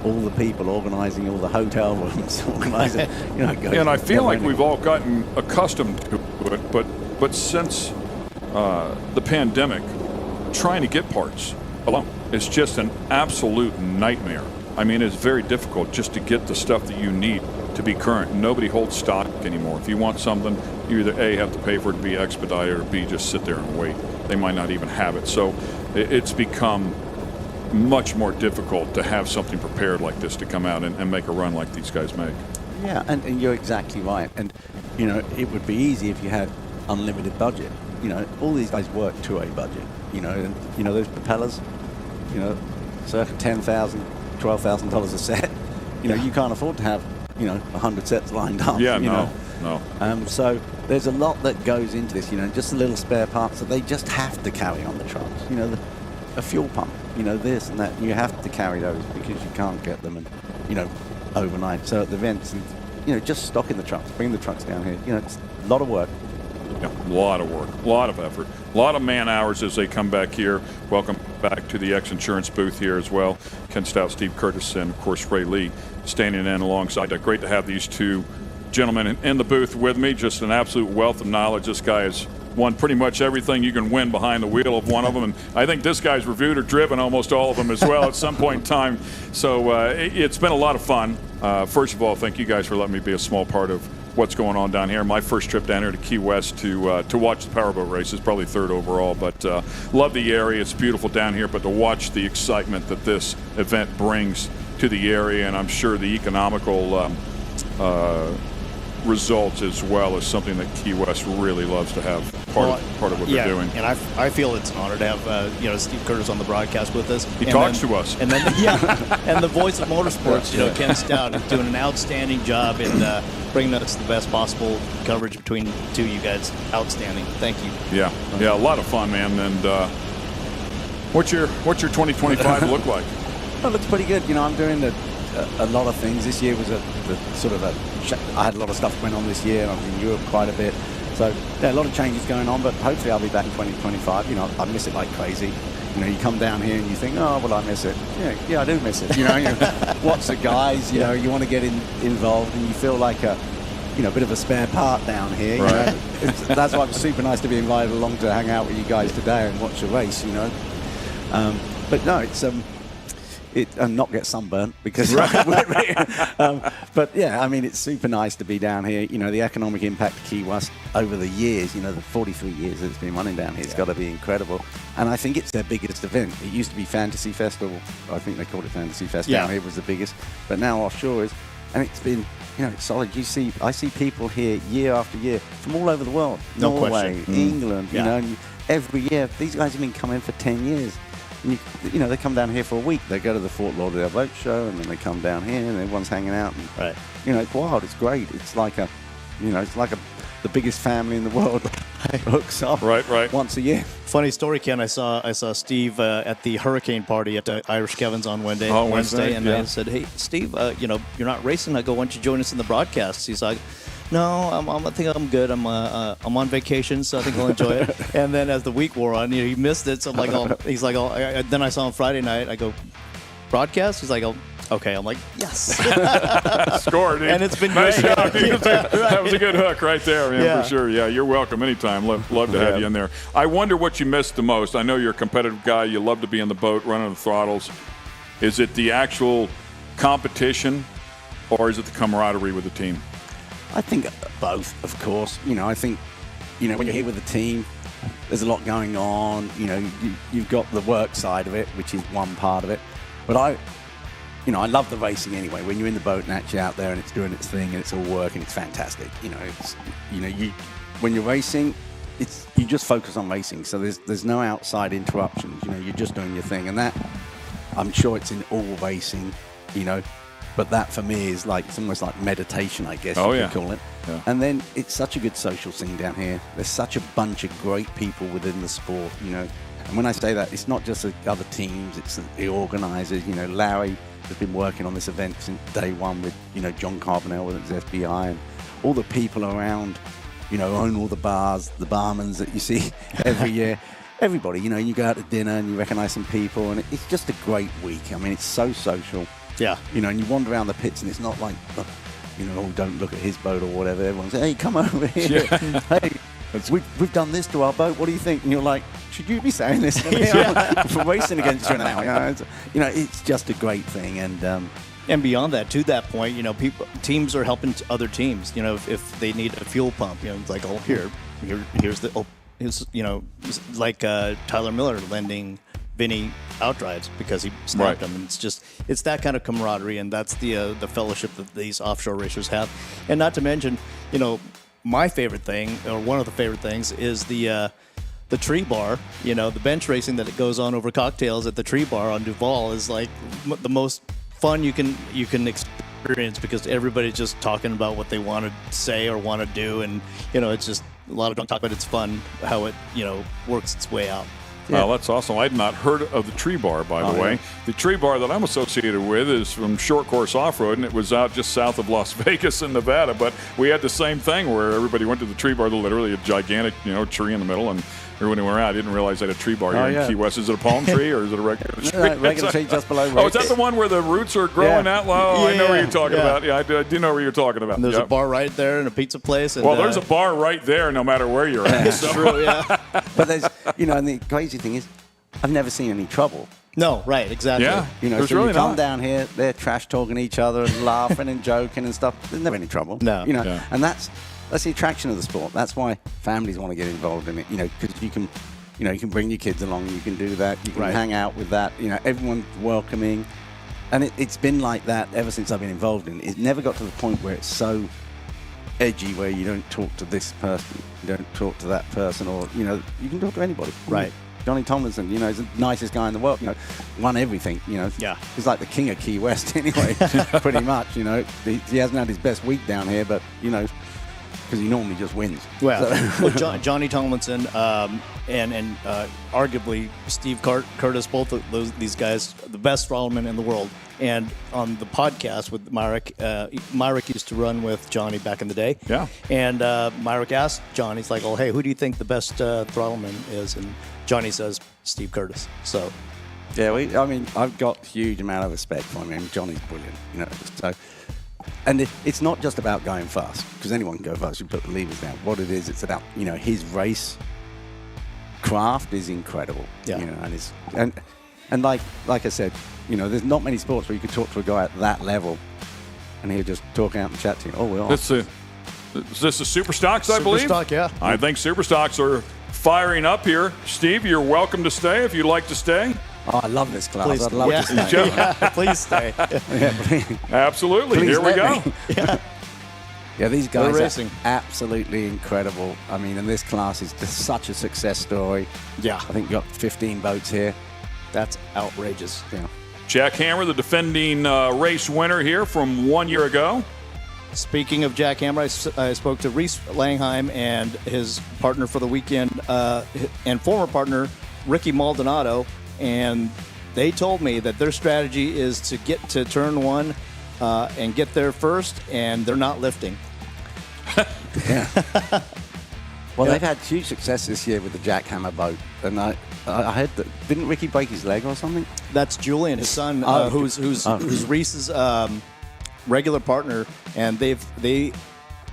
All the people organising all the hotel rooms, organising, and I feel like we've all gotten accustomed to it, but since the pandemic, trying to get parts alone is just an absolute nightmare. I mean, it's very difficult just to get the stuff that you need to be current. Nobody holds stock anymore. If you want something, you either A, have to pay for it to be expedited, or B, just sit there and wait. They might not even have it. So it's become much more difficult to have something prepared like this to come out and make a run like these guys make. Yeah, and you're exactly right. And, it would be easy if you had unlimited budget. All these guys work to a budget, and, those propellers, circa $10,000, $12,000 a set. You can't afford to have, 100 sets lined up. Yeah, no. So there's a lot that goes into this, just the little spare parts that they just have to carry on the trucks. A fuel pump, this and that. You have to carry those because you can't get them, and overnight. So at the events, and just stocking the trucks, bringing the trucks down here. It's a lot of work, Yeah, a lot of work, a lot of effort, a lot of man hours as they come back here. Welcome back to the X Insurance booth here as well. Ken Stout, Steve Curtis, and of course Ray Lee standing in alongside. Great to have these two gentlemen in the booth with me. Just an absolute wealth of knowledge. This guy has won pretty much everything you can win behind the wheel of one of them, and I think this guy's reviewed or driven almost all of them as well at some point in time. So it's been a lot of fun. First of all, thank you guys for letting me be a small part of what's going on down here. My first trip down here to Key West to watch the powerboat races, probably third overall, but love the area. It's beautiful down here, but to watch the excitement that this event brings to the area, and I'm sure the economical results as well is something that Key West really loves to have part of what they're doing. And I feel it's an honor to have Steve Curtis on the broadcast with us. He talks to us. And then and the voice of motorsports, Ken Stout is doing an outstanding job in bringing us the best possible coverage between the two of you guys. Outstanding. Thank you. Yeah, a lot of fun, man. And what's your 2025 look like? Well, it looks pretty good. I'm doing a lot of things. This year was I had a lot of stuff going on this year, and I was in Europe quite a bit. So, a lot of changes going on, but hopefully I'll be back in 2025. I miss it like crazy. You come down here and you think, oh, well, I miss it. Yeah, I do miss it. You watch the guys, you want to get involved, and you feel like a bit of a spare part down here. Right. That's why it was super nice to be invited along to hang out with you guys today and watch a race, But no, it's... and not get sunburnt because but yeah, it's super nice to be down here. The economic impact of Key West over the years, the 43 years that it's been running down here, it's got to be incredible. And I think it's their biggest event. It used to be Fantasy Festival. I think they called it Fantasy Fest. Down here was the biggest, but now offshore is, and it's been it's solid. I see people here year after year from all over the world. No Norway, question. England, and every year these guys have been coming for 10 years. And they come down here for a week. They go to the Fort Lauderdale Boat Show, and then they come down here, and everyone's hanging out. And, right. It's wild. It's great. It's like the biggest family in the world hooks up once a year. Funny story, Ken. I saw Steve at the hurricane party at Irish Kevin's on Wednesday, and I said, "Hey, Steve, you're not racing." I go, "Why don't you join us in the broadcast?" He's like, "No, I think I'm good. I'm on vacation, so I think I'll enjoy it." And then as the week wore on, he missed it. So I'm like, then I saw him Friday night. I go, "Broadcast?" He's like, "Okay." I'm like, "Yes." Scored. And it's been nice great. job. That was a good hook right there, man, for sure. Yeah, you're welcome anytime. Love to have you in there. I wonder what you missed the most. I know you're a competitive guy. You love to be in the boat, running the throttles. Is it the actual competition, or is it the camaraderie with the team? I think both, of course. I think, when you're here with the team, there's a lot going on. You've got the work side of it, which is one part of it. But I love the racing anyway. When you're in the boat and actually out there and it's doing its thing and it's all working, it's fantastic. When you're racing, you just focus on racing. So there's no outside interruptions. You're just doing your thing, and that I'm sure it's in all racing. But that for me is it's almost like meditation, I guess you could call it. Yeah. And then it's such a good social scene down here. There's such a bunch of great people within the sport, And when I say that, it's not just the other teams, it's the organisers. Larry has been working on this event since day one with, John Carbonell with his FBI, and all the people around, own all the bars, the barmans that you see every year. Everybody, you go out to dinner and you recognise some people, and it's just a great week. It's so social. Yeah. And you wander around the pits, and it's not like, don't look at his boat or whatever. Everyone's like, hey, come over here. Yeah. Hey, we've done this to our boat. What do you think? And you're like, should you be saying this for racing against you now? It's just a great thing. And beyond that, to that point, teams are helping other teams. If they need a fuel pump, it's like, here's like Tyler Miller lending Vinny outdrives because he snapped them. And it's that kind of camaraderie, and that's the fellowship that these offshore racers have. And not to mention, my favorite thing, or one of the favorite things, is the tree bar. The bench racing that goes on over cocktails at the tree bar on Duval is like the most fun you can experience, because everybody's just talking about what they want to say or want to do, and it's just a lot of talk, but it's fun how it works its way out. Well, that's awesome. I'd not heard of the tree bar, by the way. The tree bar that I'm associated with is from Short Course Off-Road, and it was out just south of Las Vegas in Nevada. But we had the same thing where everybody went to the tree bar, literally a gigantic, tree in the middle, and everybody went around. I didn't realize they had a tree bar here in Key West. Is it a palm tree or is it a regular tree? No, regular tree just below. Oh, is that the one where the roots are growing out? Oh, I know what you're talking about. Yeah, I do know what you're talking about. And there's a bar right there and a pizza place. And, well, there's a bar right there no matter where you're at. That's true, yeah. But there's, and the crazy thing is, I've never seen any trouble. No, right, exactly. Yeah, so really you come down here, they're trash talking each other and laughing and joking and stuff. There's never any trouble. No. And that's the attraction of the sport. That's why families want to get involved in it. Because you can, you can bring your kids along. You can do that. You can hang out with that. Everyone's welcoming, and it's been like that ever since I've been involved in it. It never got to the point where it's so edgy where you don't talk to this person, you don't talk to that person, or you can talk to anybody. Right. Johnny Tomlinson, is the nicest guy in the world. Won everything. Yeah. He's like the king of Key West anyway, pretty much. He hasn't had his best week down here, but because he normally just wins. Well, Johnny Tomlinson and arguably Steve Curtis, both of these guys, the best throttlmen in the world. And on the podcast with Myrick, Myrick used to run with Johnny back in the day. Yeah. And Myrick asked Johnny, he's like, "Oh, hey, who do you think the best throttlman is?" And Johnny says Steve Curtis. So, yeah, I've got a huge amount of respect for him. Johnny's brilliant, So, and it's not just about going fast, because anyone can go fast. You put the levers down. What it is, it's about his race craft is incredible. Yeah. And like I said, there's not many sports where you can talk to a guy at that level, and he'll just talk out and chat to you. Oh, well. Is this the Super Stocks, I believe? Super Stock, yeah. I think Super Stocks are firing up here. Steve, you're welcome to stay if you'd like to stay. Oh, I love this class. Please, I'd love to stay. Please stay. Absolutely. Please here we go. Yeah, these guys racing. are absolutely incredible. And this class is just such a success story. Yeah. I think we've got 15 boats here. That's outrageous. Yeah. Jack Hammer, the defending race winner here from 1 year ago. Speaking of Jack Hammer, I spoke to Reese Langheim and his partner for the weekend and former partner, Ricky Maldonado, and they told me that their strategy is to get to turn one and get there first, and they're not lifting. Yeah. Well, they've had huge success this year with the Jack Hammer boat, and I heard that didn't Ricky break his leg or something? That's Julian, his son, who's Reese's regular partner, and they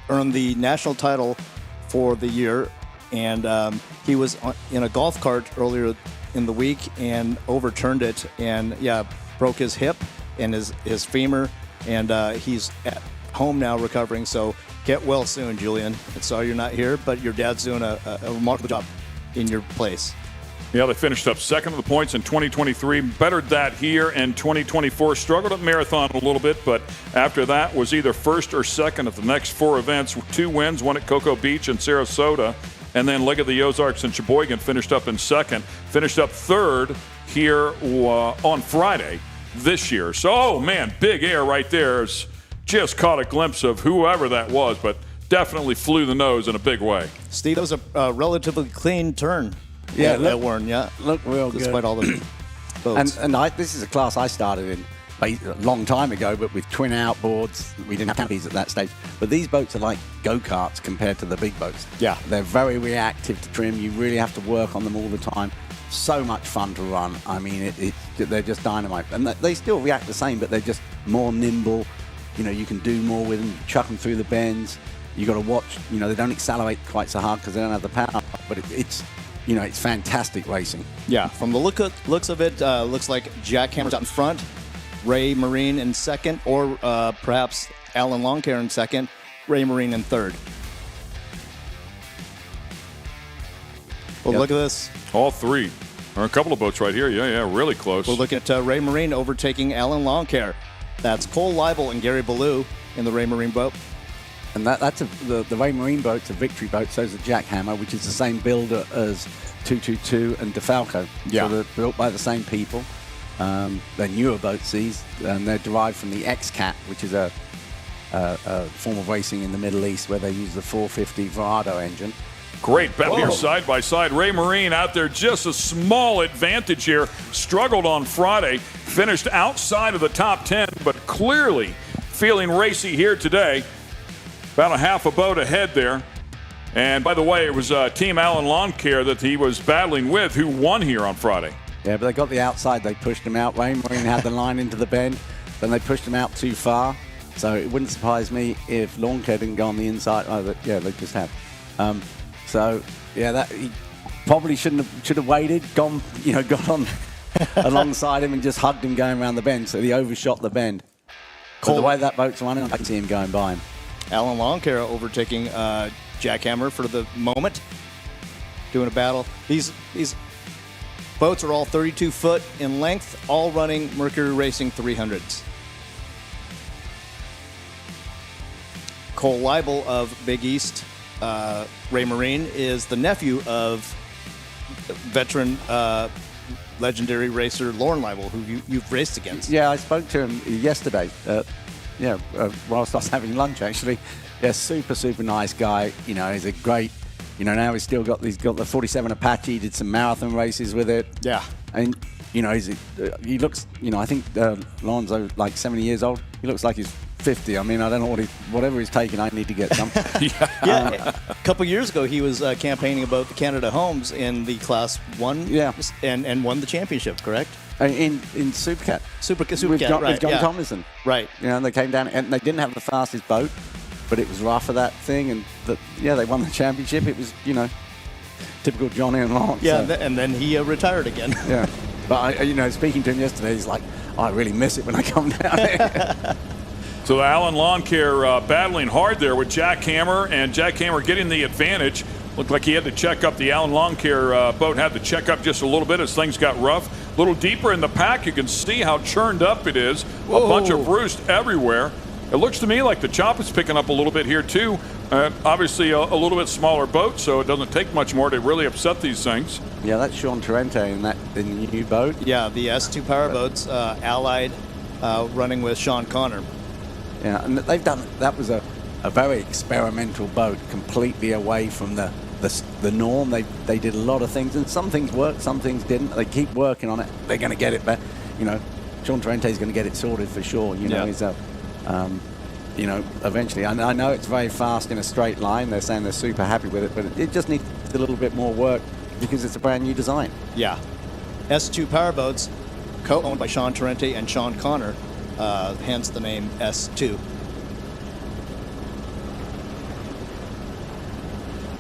earned the national title for the year. And he was in a golf cart earlier in the week and overturned it, and broke his hip and his femur, and he's at home now recovering. So get well soon, Julian. And sorry you're not here, but your dad's doing a remarkable job in your place. Yeah, they finished up second of the points in 2023, bettered that here in 2024, struggled at Marathon a little bit, but after that was either first or second at the next four events, 2 wins, one at Cocoa Beach and Sarasota, and then Lake of the Ozarks and Sheboygan finished up in second, finished up third here on Friday this year. So, oh man, big air right there. Just caught a glimpse of whoever that was, but definitely flew the nose in a big way. Steve, that was a relatively clean turn. Yeah, that Warren. Yeah, look real good. Despite all the boats. And this is a class I started in a long time ago, but with twin outboards. We didn't have canopies at that stage. But these boats are like go-karts compared to the big boats. Yeah. They're very reactive to trim. You really have to work on them all the time. So much fun to run. I mean, they're just dynamite. And they still react the same, but they're just more nimble. You can do more with them, chuck them through the bends. You got to watch, they don't accelerate quite so hard because they don't have the power, but it's fantastic racing. Yeah, from the looks of it, looks like Jack Hammer's out in front, Ray Marine in second, or perhaps Alan Longcare in second, Ray Marine in third. Well, look at this. All three. Or a couple of boats right here. Yeah, really close. We're looking at Ray Marine overtaking Alan Longcare. That's Cole Leibel and Gary Ballou in the Ray Marine boat. And that's the Ray Marine boat's a victory boat, so is the Jack Hammer, which is the same builder as 222 and DeFalco. Yeah. So they're built by the same people. They're newer boats, these, and they're derived from the X-Cat, which is a form of racing in the Middle East where they use the 450 Verado engine. Great battle here side by side. Ray Marine out there, just a small advantage here. Struggled on Friday, finished outside of the top 10, but clearly feeling racy here today. About a half a boat ahead there. And by the way, it was Team Allen Lawn Care that he was battling with who won here on Friday. Yeah, but they got the outside. They pushed him out. Ray Marine had the line into the bend. Then they pushed him out too far. So it wouldn't surprise me if Lawn Care didn't go on the inside. Oh, yeah, they just have. So yeah, that he probably should have waited, got on alongside him and just hugged him going around the bend. So he overshot the bend. But the way that boat's running, I can see him going by him. Allen Lawn Care overtaking Jackhammer for the moment, doing a battle. These boats are all 32 foot in length, all running Mercury Racing 300s. Cole Leibel of Big East, Ray Marine, is the nephew of veteran legendary racer Lauren Leibel, who you've raced against. Yeah, I spoke to him yesterday. Whilst I was having lunch, actually. Yeah, super nice guy. You know, he's a great. You know, now he's got the 47 Apache. Did some marathon races with it. Yeah, and you know, he looks. You know, I think Lauren's like 70 years old. He looks like he's 50. I mean, I don't know whatever he's taking, I need to get some. A couple years ago, he was campaigning about the Canada Homes in the Class 1 and won the championship, correct? In Supercat. Supercat, with John Tomlinson. Right. You know, and they came down, and they didn't have the fastest boat, but it was rough for that thing, and they won the championship. It was, you know, typical Johnny and Lawrence. Yeah, so. And then he retired again. Yeah. But, speaking to him yesterday, he's like, I really miss it when I come down here. So the Allen Lawn Care battling hard there with Jackhammer, and Jackhammer getting the advantage. Looked like he had to check up. The Allen Lawn Care boat had to check up just a little bit as things got rough. A little deeper in the pack, you can see how churned up it is. A bunch of roost everywhere. It looks to me like the chop is picking up a little bit here too. Obviously a little bit smaller boat, so it doesn't take much more to really upset these things. Yeah, that's Sean Torrente in the new boat. Yeah, the S2 powerboats, Allied, running with Sean Connor. Yeah, and that was a very experimental boat, completely away from the norm. They did a lot of things, and some things worked, some things didn't. They keep working on it. They're going to get it back. You know, Sean Torrente's going to get it sorted for sure. You know, he's eventually. I know it's very fast in a straight line. They're saying they're super happy with it, but it just needs a little bit more work because it's a brand new design. Yeah, S2 powerboats, co-owned by Sean Torrente and Sean Connor. Hence the name S2.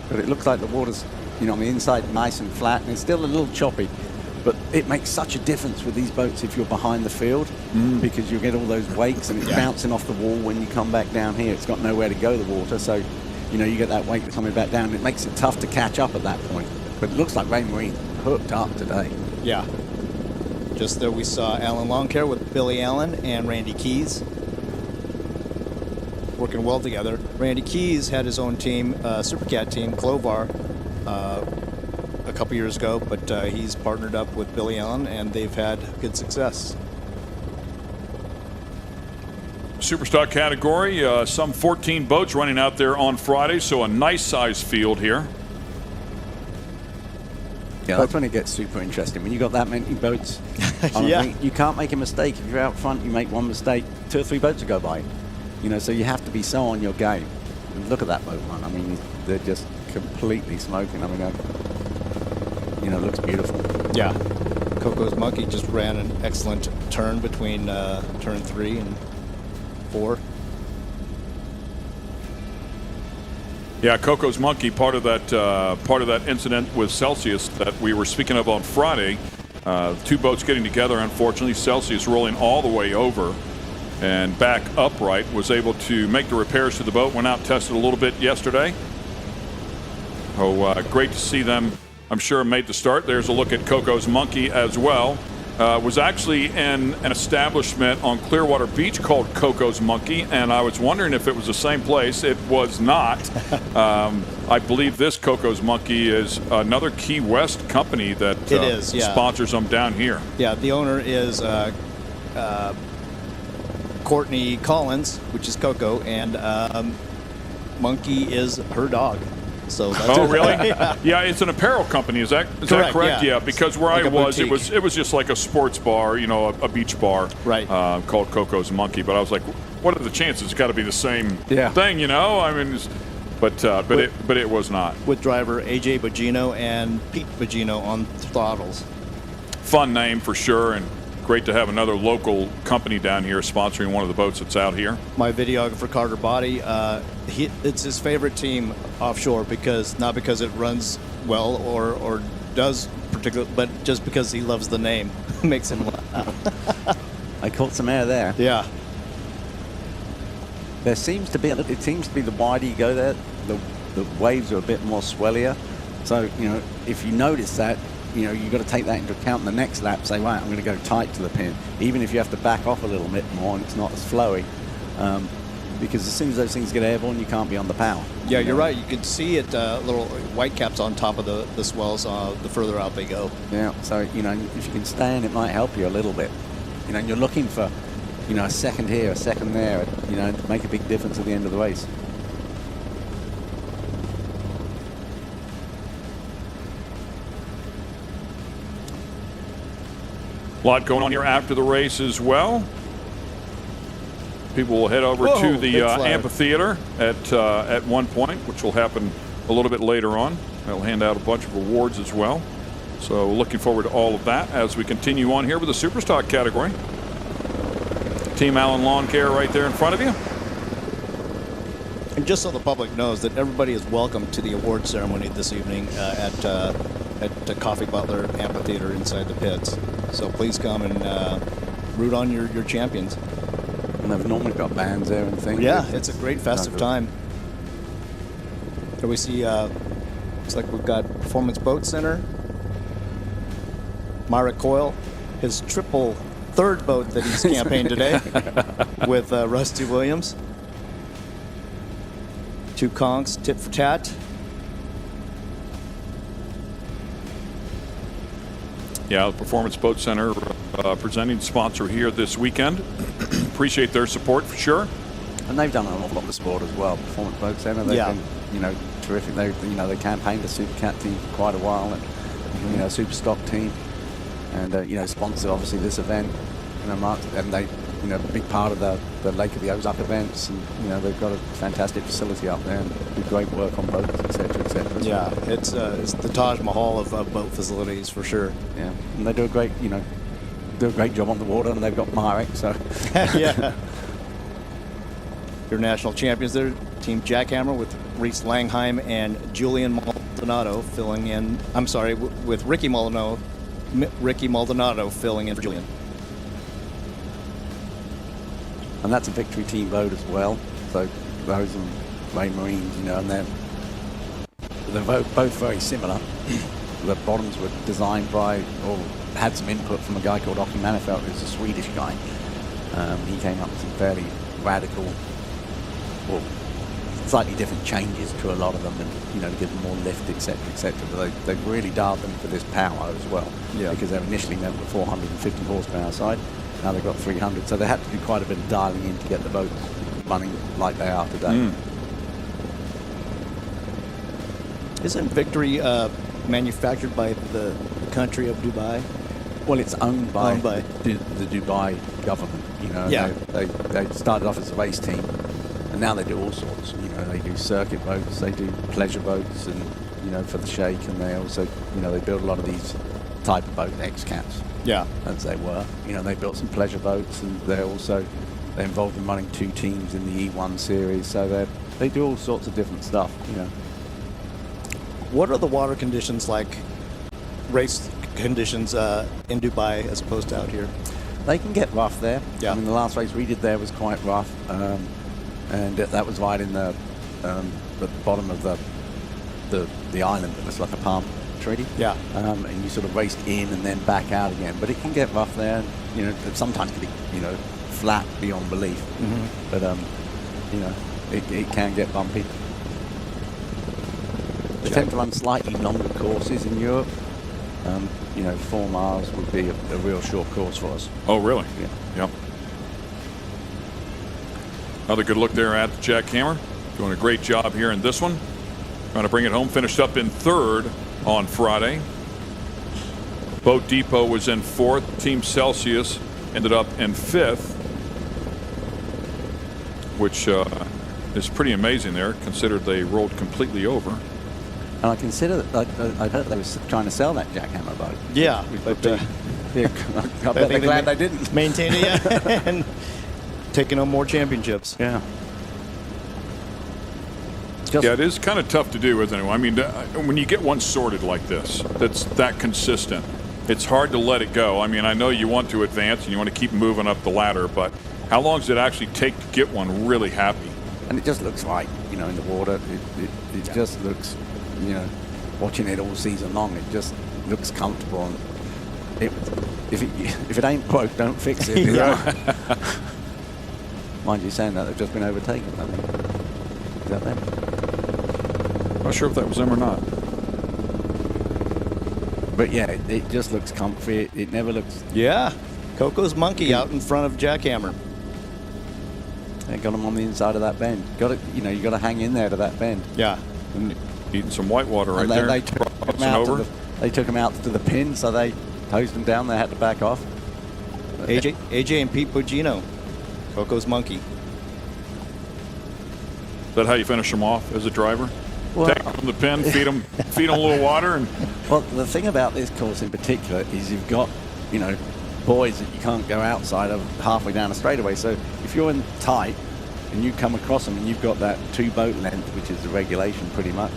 But it looks like the water's, on the inside nice and flat, and it's still a little choppy. But it makes such a difference with these boats if you're behind the field, because you get all those wakes and it's bouncing off the wall when you come back down here. It's got nowhere to go, the water, so you get that wake coming back down. It makes it tough to catch up at that point. But it looks like Ray Marine hooked up today. Yeah. Just there we saw Allen Lawn Care with Billy Allen and Randy Keys working well together. Randy Keys had his own team, Supercat team, Clovar, a couple years ago, but he's partnered up with Billy Allen, and they've had good success. Superstock category, some 14 boats running out there on Friday, so a nice size field here. Yeah, that's when it gets super interesting. When you got that many boats, you can't make a mistake. If you're out front, you make one mistake, 2 or 3 boats will go by. So you have to be so on your game. And look at that boat run. I mean, they're just completely smoking. I mean, it looks beautiful. Yeah. Coco's Monkey just ran an excellent turn between turn 3 and 4. Yeah, Coco's Monkey, part of that incident with Celsius that we were speaking of on Friday. 2 boats getting together. Unfortunately, Celsius rolling all the way over and back upright, was able to make the repairs to the boat. Went out, tested a little bit yesterday. Oh, great to see them. I'm sure made the start. There's a look at Coco's Monkey as well. Was actually in an establishment on Clearwater Beach called Coco's Monkey, and I was wondering if it was the same place. It was not. I believe this Coco's Monkey is another Key West company that sponsors them down here. Yeah, the owner is Courtney Collins, which is Coco, and Monkey is her dog. So that's oh, really? Yeah, it's an apparel company. Is that correct? Yeah. Yeah, because where Like I a was, boutique. it was just like a sports bar, you know, a beach bar, right? Called Coco's Monkey. But I was like, what are the chances? It's got to be the same thing, you know? I mean, but it was not. With driver AJ Bogino and Pete Bogino on throttles. Fun name for sure, and great to have another local company down here sponsoring one of the boats that's out here. My videographer Carter Body, it's his favorite team offshore not because it runs well or does particular, but just because he loves the name. Makes him laugh. I caught some air there. Yeah. There seems to be the wider you go there, the waves are a bit more swellier. So, you know, if you notice that, you know, you've got to take that into account in the next lap. Say, right, I'm going to go tight to the pin, even if you have to back off a little bit more and it's not as flowy. Because as soon as those things get airborne, you can't be on the power. Yeah, you're right. You can see it, little white caps on top of the swells the further out they go. Yeah, so, you know, if you can stay in, it might help you a little bit. You know, and you're looking for, you know, a second here, a second there, you know, to make a big difference at the end of the race. A lot going on here after the race as well. People will head over to the amphitheater at one point, which will happen a little bit later on. They'll hand out a bunch of awards as well. So looking forward to all of that as we continue on here with the Superstock category. Team Allen Lawn Care right there in front of you. And just so the public knows that everybody is welcome to the award ceremony this evening at the Coffee Butler Amphitheater inside the pits. So please come and root on your champions. And they've normally got bands there and things. Yeah, it's a great festive time. Here we see, looks like we've got Performance Boat Center. Myra Coyle, his third boat that he's campaigned today with Rusty Williams. Two conchs, tit for tat. Yeah, the Performance Boat Center presenting sponsor here this weekend. Appreciate their support for sure. And they've done an awful lot of sport as well. Performance Boat Center, they've been, you know, terrific. They campaigned the Super Cat team for quite a while, and you know, Super Stock team, and you know, sponsored obviously this event. You know, Mark, and they, you know, a big part of the Lake of the Ozark events, and you know, they've got a fantastic facility up there and do great work on boats, etc., etc. Yeah, it's the Taj Mahal of boat facilities for sure. Yeah, and they do a great, you know, job on the water, and they've got Marek, so yeah. Your national champions there, Team Jackhammer with Reese Langheim and Julian Maldonado filling in. I'm sorry, with Ricky Maldonado filling in for Julian. And that's a Victory Team boat as well. So those and Ray Marines, you know, and they're both very similar. The bottoms were designed by, or had some input from a guy called Åke Mannerfelt, who's a Swedish guy. He came up with some fairly radical, or slightly different changes to a lot of them, and you know, to give them more lift, etc., etc. But they've really dialed them for this power as well. Yeah. Because they were initially meant for 450 horsepower side. Now they've got 300, so they had to do quite a bit of dialing in to get the boats running like they are today. Isn't Victory manufactured by the country of Dubai? Well, it's owned by the Dubai government. You know, yeah. They started off as a race team, and now they do all sorts. You know, they do circuit boats, they do pleasure boats, and you know, for the Sheikh, and they also, you know, they build a lot of these type of boat X-Cats. Yeah, as they were. You know, they built some pleasure boats, and they're involved in running 2 teams in the E1 series. So they do all sorts of different stuff. You know. What are the water conditions like? Race conditions in Dubai as opposed to out here? They can get rough there. Yeah. I mean, the last race we did there was quite rough, and that was right in the bottom of the island. It was like a palm tree. Yeah. And you sort of raced in and then back out again. But it can get rough there. You know, sometimes it can be, you know, flat beyond belief. Mm-hmm. But you know, it can get bumpy. They tend to run slightly longer courses in Europe. You know, 4 miles would be a real short course for us. Oh, really? Yeah. Yep. Another good look there at the Jackhammer. Doing a great job here in this one. Trying to bring it home. Finished up in 3rd on Friday. Boat Depot was in 4th. Team Celsius ended up in 5th, which is pretty amazing there, considered they rolled completely over. And I consider that I heard they were trying to sell that jackhammer boat. Yeah, but I bet they're glad they didn't maintain it, yeah, and taking on more championships. Yeah. Yeah, it is kind of tough to do, isn't it? I mean, when you get one sorted like this, that's that consistent, it's hard to let it go. I mean, I know you want to advance and you want to keep moving up the ladder, but how long does it actually take to get one really happy? And it just looks right, you know, in the water. It just looks, you know, watching it all season long, it just looks comfortable. And if it ain't broke, don't fix it. Mind you saying that, they've just been overtaken, I think. Is that them? Not sure if that was them or not. But yeah, it just looks comfy. It never looks... Yeah. Coco's Monkey out in front of Jackhammer. They got them on the inside of that bend. Got to, you know, you got to hang in there to that bend. Yeah. And eating some whitewater right there. there. They took them out to the pin, so they hosed them down. They had to back off. AJ and Pete Bugino. Coco's Monkey. Is that how you finish them off as a driver? Well, take them from the pin, feed them a little water, and. Well, the thing about this course in particular is you've got, you know, buoys that you can't go outside of halfway down a straightaway. So if you're in tight and you come across them and you've got that 2 boat length, which is the regulation pretty much,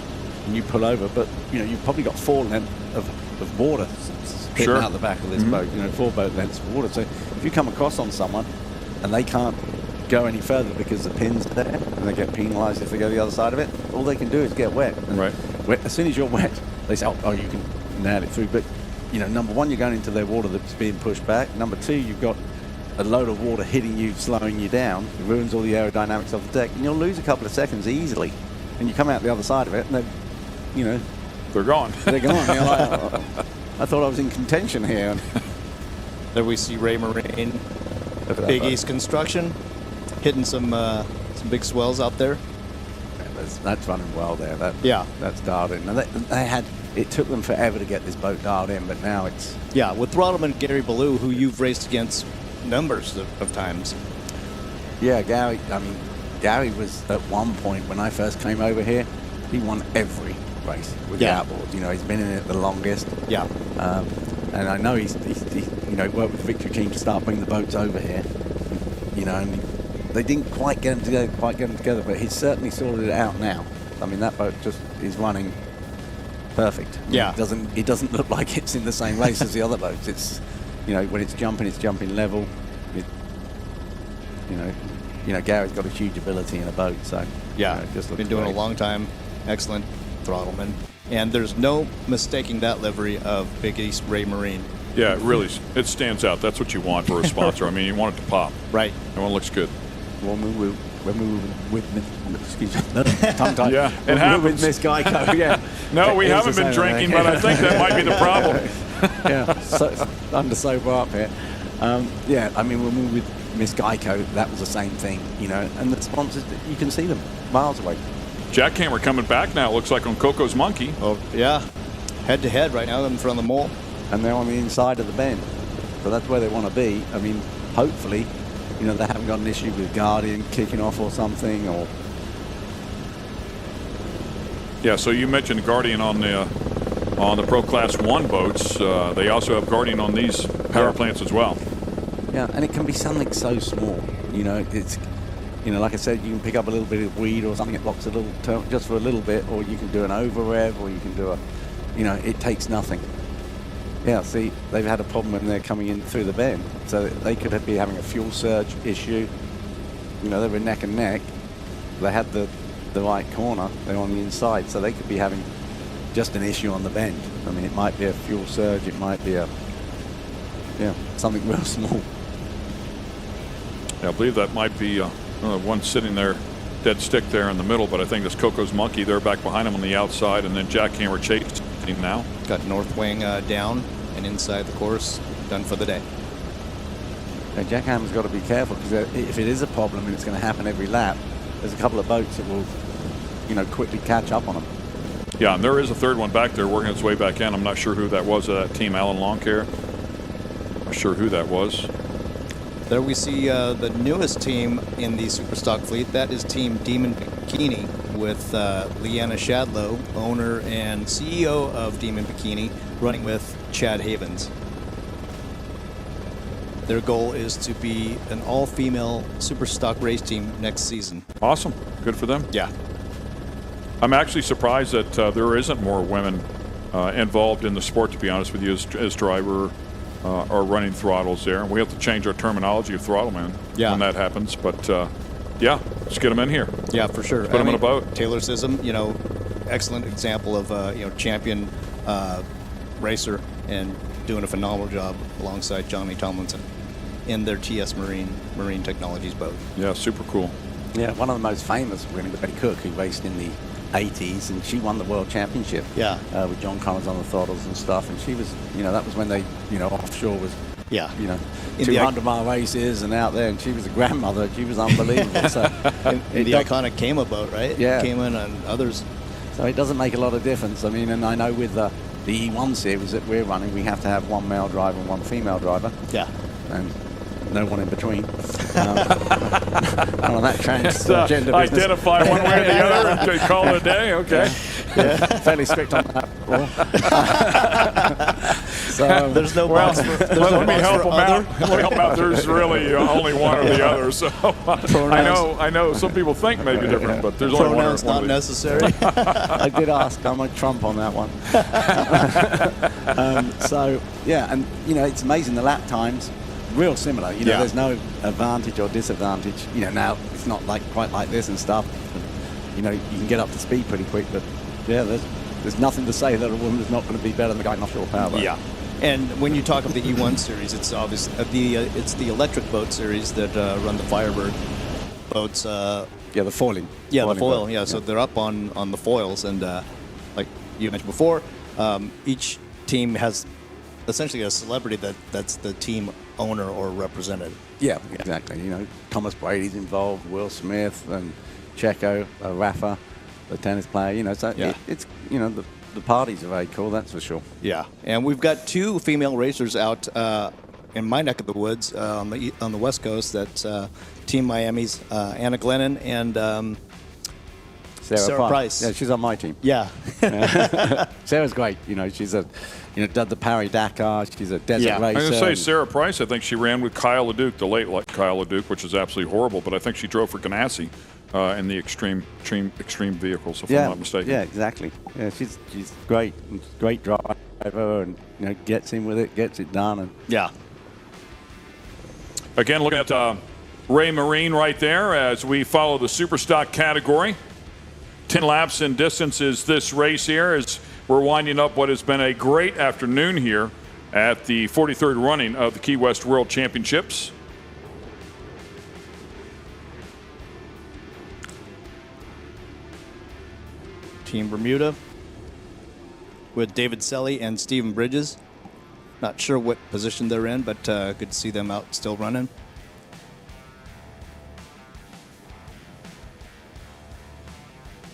and you pull over, but you know you've probably got 4 length of water spitting out the back of this boat. You know, 4 boat lengths of water. So if you come across on someone and they can't go any further because the pin's there and they get penalized if they go the other side of it, all they can do is get wet. And as soon as you're wet, they say, oh, you can nail it through. But you know, number one, you're going into their water that's being pushed back. Number two, you've got a load of water hitting you, slowing you down. It ruins all the aerodynamics of the deck, and you'll lose a couple of seconds easily. And you come out the other side of it, and they're gone. They're gone. You're like, oh, I thought I was in contention here. There we see Ray Marine, Big East Construction, hitting some big swells out there. Yeah, that's running well there. That's dialed in. And it took them forever to get this boat dialed in, but now it's... Yeah, with Throttleman Gary Ballou, who you've raced against numbers of times. Yeah, Gary, I mean, Gary was at one point when I first came over here, he won every race with the outboards. You know, he's been in it the longest. Yeah. And I know he's worked with the Victory team to start bringing the boats over here. You know, and they didn't quite get them together, but he's certainly sorted it out now. I mean, that boat just is running perfect. Yeah. It doesn't look like it's in the same race as the other boats. It's, you know, when it's jumping level. You know, Gary's got a huge ability in a boat, so yeah, just been doing it a long time. Excellent Throttleman, and there's no mistaking that livery of Big East Ray Marine. Yeah, it stands out. That's what you want for a sponsor. I mean, you want it to pop. Right. Everyone looks good. When we were tongue-tied. Yeah, it happens. With Miss Geico, yeah. No, we haven't been drinking, but I think that might be the problem. Yeah, so under sober up here. Yeah, I mean, when we were with Miss Geico, that was the same thing, you know, and the sponsors, you can see them miles away. Jackhammer coming back now, it looks like, on Coco's Monkey. Oh, yeah. Head-to-head right now in front of the mole. And they're on the inside of the bend. So that's where they want to be. I mean, hopefully, you know, they haven't got an issue with Guardian kicking off or something, or... Yeah, so you mentioned Guardian on the Pro Class 1 boats. They also have Guardian on these power plants as well. Yeah, and it can be something so small. You know, it's, you know, like I said, you can pick up a little bit of weed or something that blocks a little turn just for a little bit, or you can do an over rev, or you can do you know, it takes nothing. Yeah, see, they've had a problem when they're coming in through the bend, so they could be having a fuel surge issue. You know, they were neck and neck. They had the right corner. They're on the inside, so they could be having just an issue on the bend. I mean, it might be a fuel surge. It might be something real small. Yeah, I believe that might be one sitting there, dead stick there in the middle, but I think it's Coco's Monkey. They're back behind him on the outside, and then Jackhammer chasing him now. Got north wing down and inside the course, done for the day. Now, Jackhammer's got to be careful, because if it is a problem and it's going to happen every lap, there's a couple of boats that will, you know, quickly catch up on them. Yeah, and there is a third one back there working its way back in. I'm not sure who that was, that team, Alan Longcare. Not sure who that was. There we see the newest team in the Superstock fleet. That is Team Demon Bikini with Leanna Shadlow, owner and CEO of Demon Bikini, running with Chad Havens. Their goal is to be an all-female Superstock race team next season. Awesome. Good for them. Yeah. I'm actually surprised that there isn't more women involved in the sport, to be honest with you, as driver or running throttles there. We have to change our terminology of throttle man when that happens. But, yeah, let's get them in here. Yeah, for sure. Let's put them in a boat. Taylor Sism, excellent example of, champion racer and doing a phenomenal job alongside Johnny Tomlinson in their TS Marine Technologies boat. Yeah, super cool. Yeah, one of the most famous women, Betty Cook, who raced in the 80s, and she won the world championship. Yeah. With John Connors on the throttles and stuff, and she was, that was when they, offshore was, 200-mile races and out there, and she was a grandmother. She was unbelievable. So in the iconic Kama boat, right? Yeah. Kama and others. So it doesn't make a lot of difference. I mean, and I know with the E1 series that we're running, we have to have one male driver and one female driver. Yeah. And no one in between. None of that transgender business. Identify one way or the other and call it a day. Okay. Yeah. Fairly strict on that. So there's no box for let me help them out. Let me help out. There's really only one or the other. So I know some people think maybe different, but there's only one. Pronouns not necessary. I did ask. I'm a Trump on that one. So yeah, and it's amazing the lap times. Real similar, there's no advantage or disadvantage. Now it's not quite like this and stuff. You can get up to speed pretty quick, but yeah, there's nothing to say that a woman is not going to be better than the guy in offshore power boat. Yeah, and when you talk of the E1 series, it's obvious it's the electric boat series that run the Firebird boats. The foiling. Yeah, the foil. Yeah, so they're up on the foils, and like you mentioned before, each team has essentially a celebrity that's the team owner or representative. Yeah, exactly. Thomas Brady's involved, Will Smith, and Checo, Rafa, the tennis player. So it's the parties are very cool. That's for sure. Yeah, and we've got two female racers out in my neck of the woods on the West Coast. That's Team Miami's Anna Glennon and Sarah Price. Yeah, she's on my team. Yeah. Sarah's great. She's did the Paris Dakar. She's a desert racer. I'm going to say Sarah Price. I think she ran with Kyle LeDuc, the late Kyle LeDuc, which is absolutely horrible. But I think she drove for Ganassi in the extreme vehicles, if I'm not mistaken. Yeah, exactly. Yeah, she's great. Great driver, and gets in with it, gets it done. And yeah. Again, looking at Ray Marine right there as we follow the Superstock category. 10 laps in distances this race here as we're winding up what has been a great afternoon here at the 43rd running of the Key West World Championships. Team Bermuda with David Selly and Stephen Bridges. Not sure what position they're in, but good to see them out still running.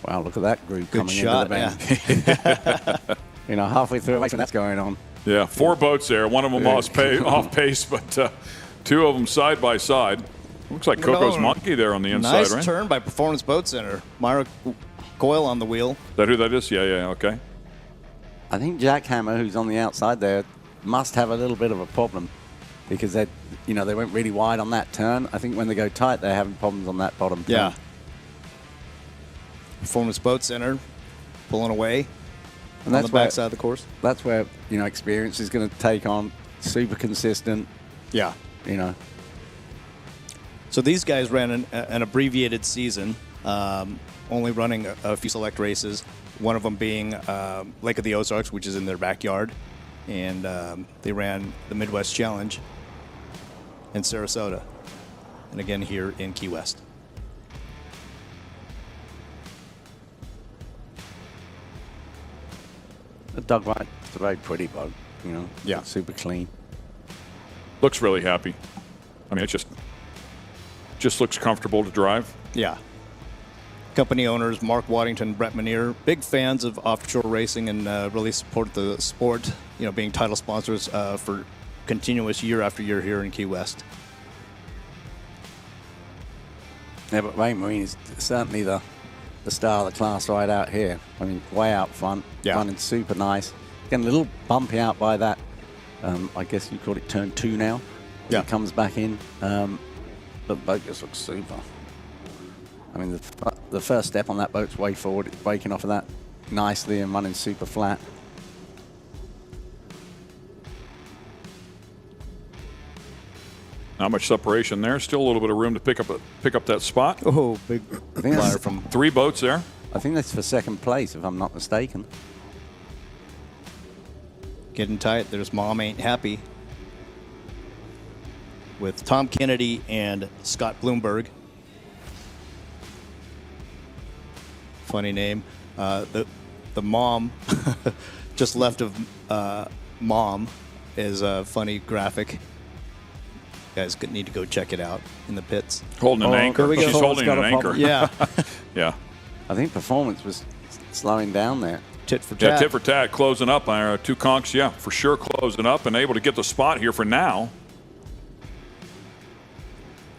Wow, look at that group Good coming shot, into the bend. Halfway through a race, and that's going on. Yeah, 4 boats there. One of them off pace, but 2 of them side by side. Looks like Coco's Monkey there on the inside, nice right? Nice turn by Performance Boat Center. Myra Coyle on the wheel. Is that who that is? Yeah, okay. I think Jack Hammer, who's on the outside there, must have a little bit of a problem because they went really wide on that turn. I think when they go tight, they're having problems on that bottom turn. Yeah. Performance Boat Center pulling away and on the backside of the course. That's where, experience is going to take on. Super consistent. Yeah. So these guys ran an abbreviated season, only running a few select races, one of them being Lake of the Ozarks, which is in their backyard. And they ran the Midwest Challenge in Sarasota. And again here in Key West. The dog ride, it's a very pretty boat, Yeah. It's super clean. Looks really happy. I mean, it just looks comfortable to drive. Yeah. company owners Mark Waddington, Brett Manier, big fans of offshore racing and really support the sport, being title sponsors for continuous year after year here in Key West. Yeah, but Ray Marine is certainly the star of the class right out here. I mean, way out front, running super nice. Getting a little bumpy out by that, I guess you call it turn 2 now. Yeah. He comes back in, but the boat just looks super. I mean, the first step on that boat's way forward. It's breaking off of that nicely and running super flat. Not much separation there. Still a little bit of room to pick up that spot. Oh, big flyer from 3 boats there. I think that's for second place, if I'm not mistaken. Getting tight. There's Mom Ain't Happy with Tom Kennedy and Scott Bloomberg. Funny name. The mom just left of Mom is a funny graphic. You guys need to go check it out in the pits. Holding an anchor. She's holding an anchor. Yeah. Yeah. I think Performance was slowing down there. Tit for tat. Yeah, tit for tat, closing up. 2 conchs, yeah, for sure closing up and able to get the spot here for now.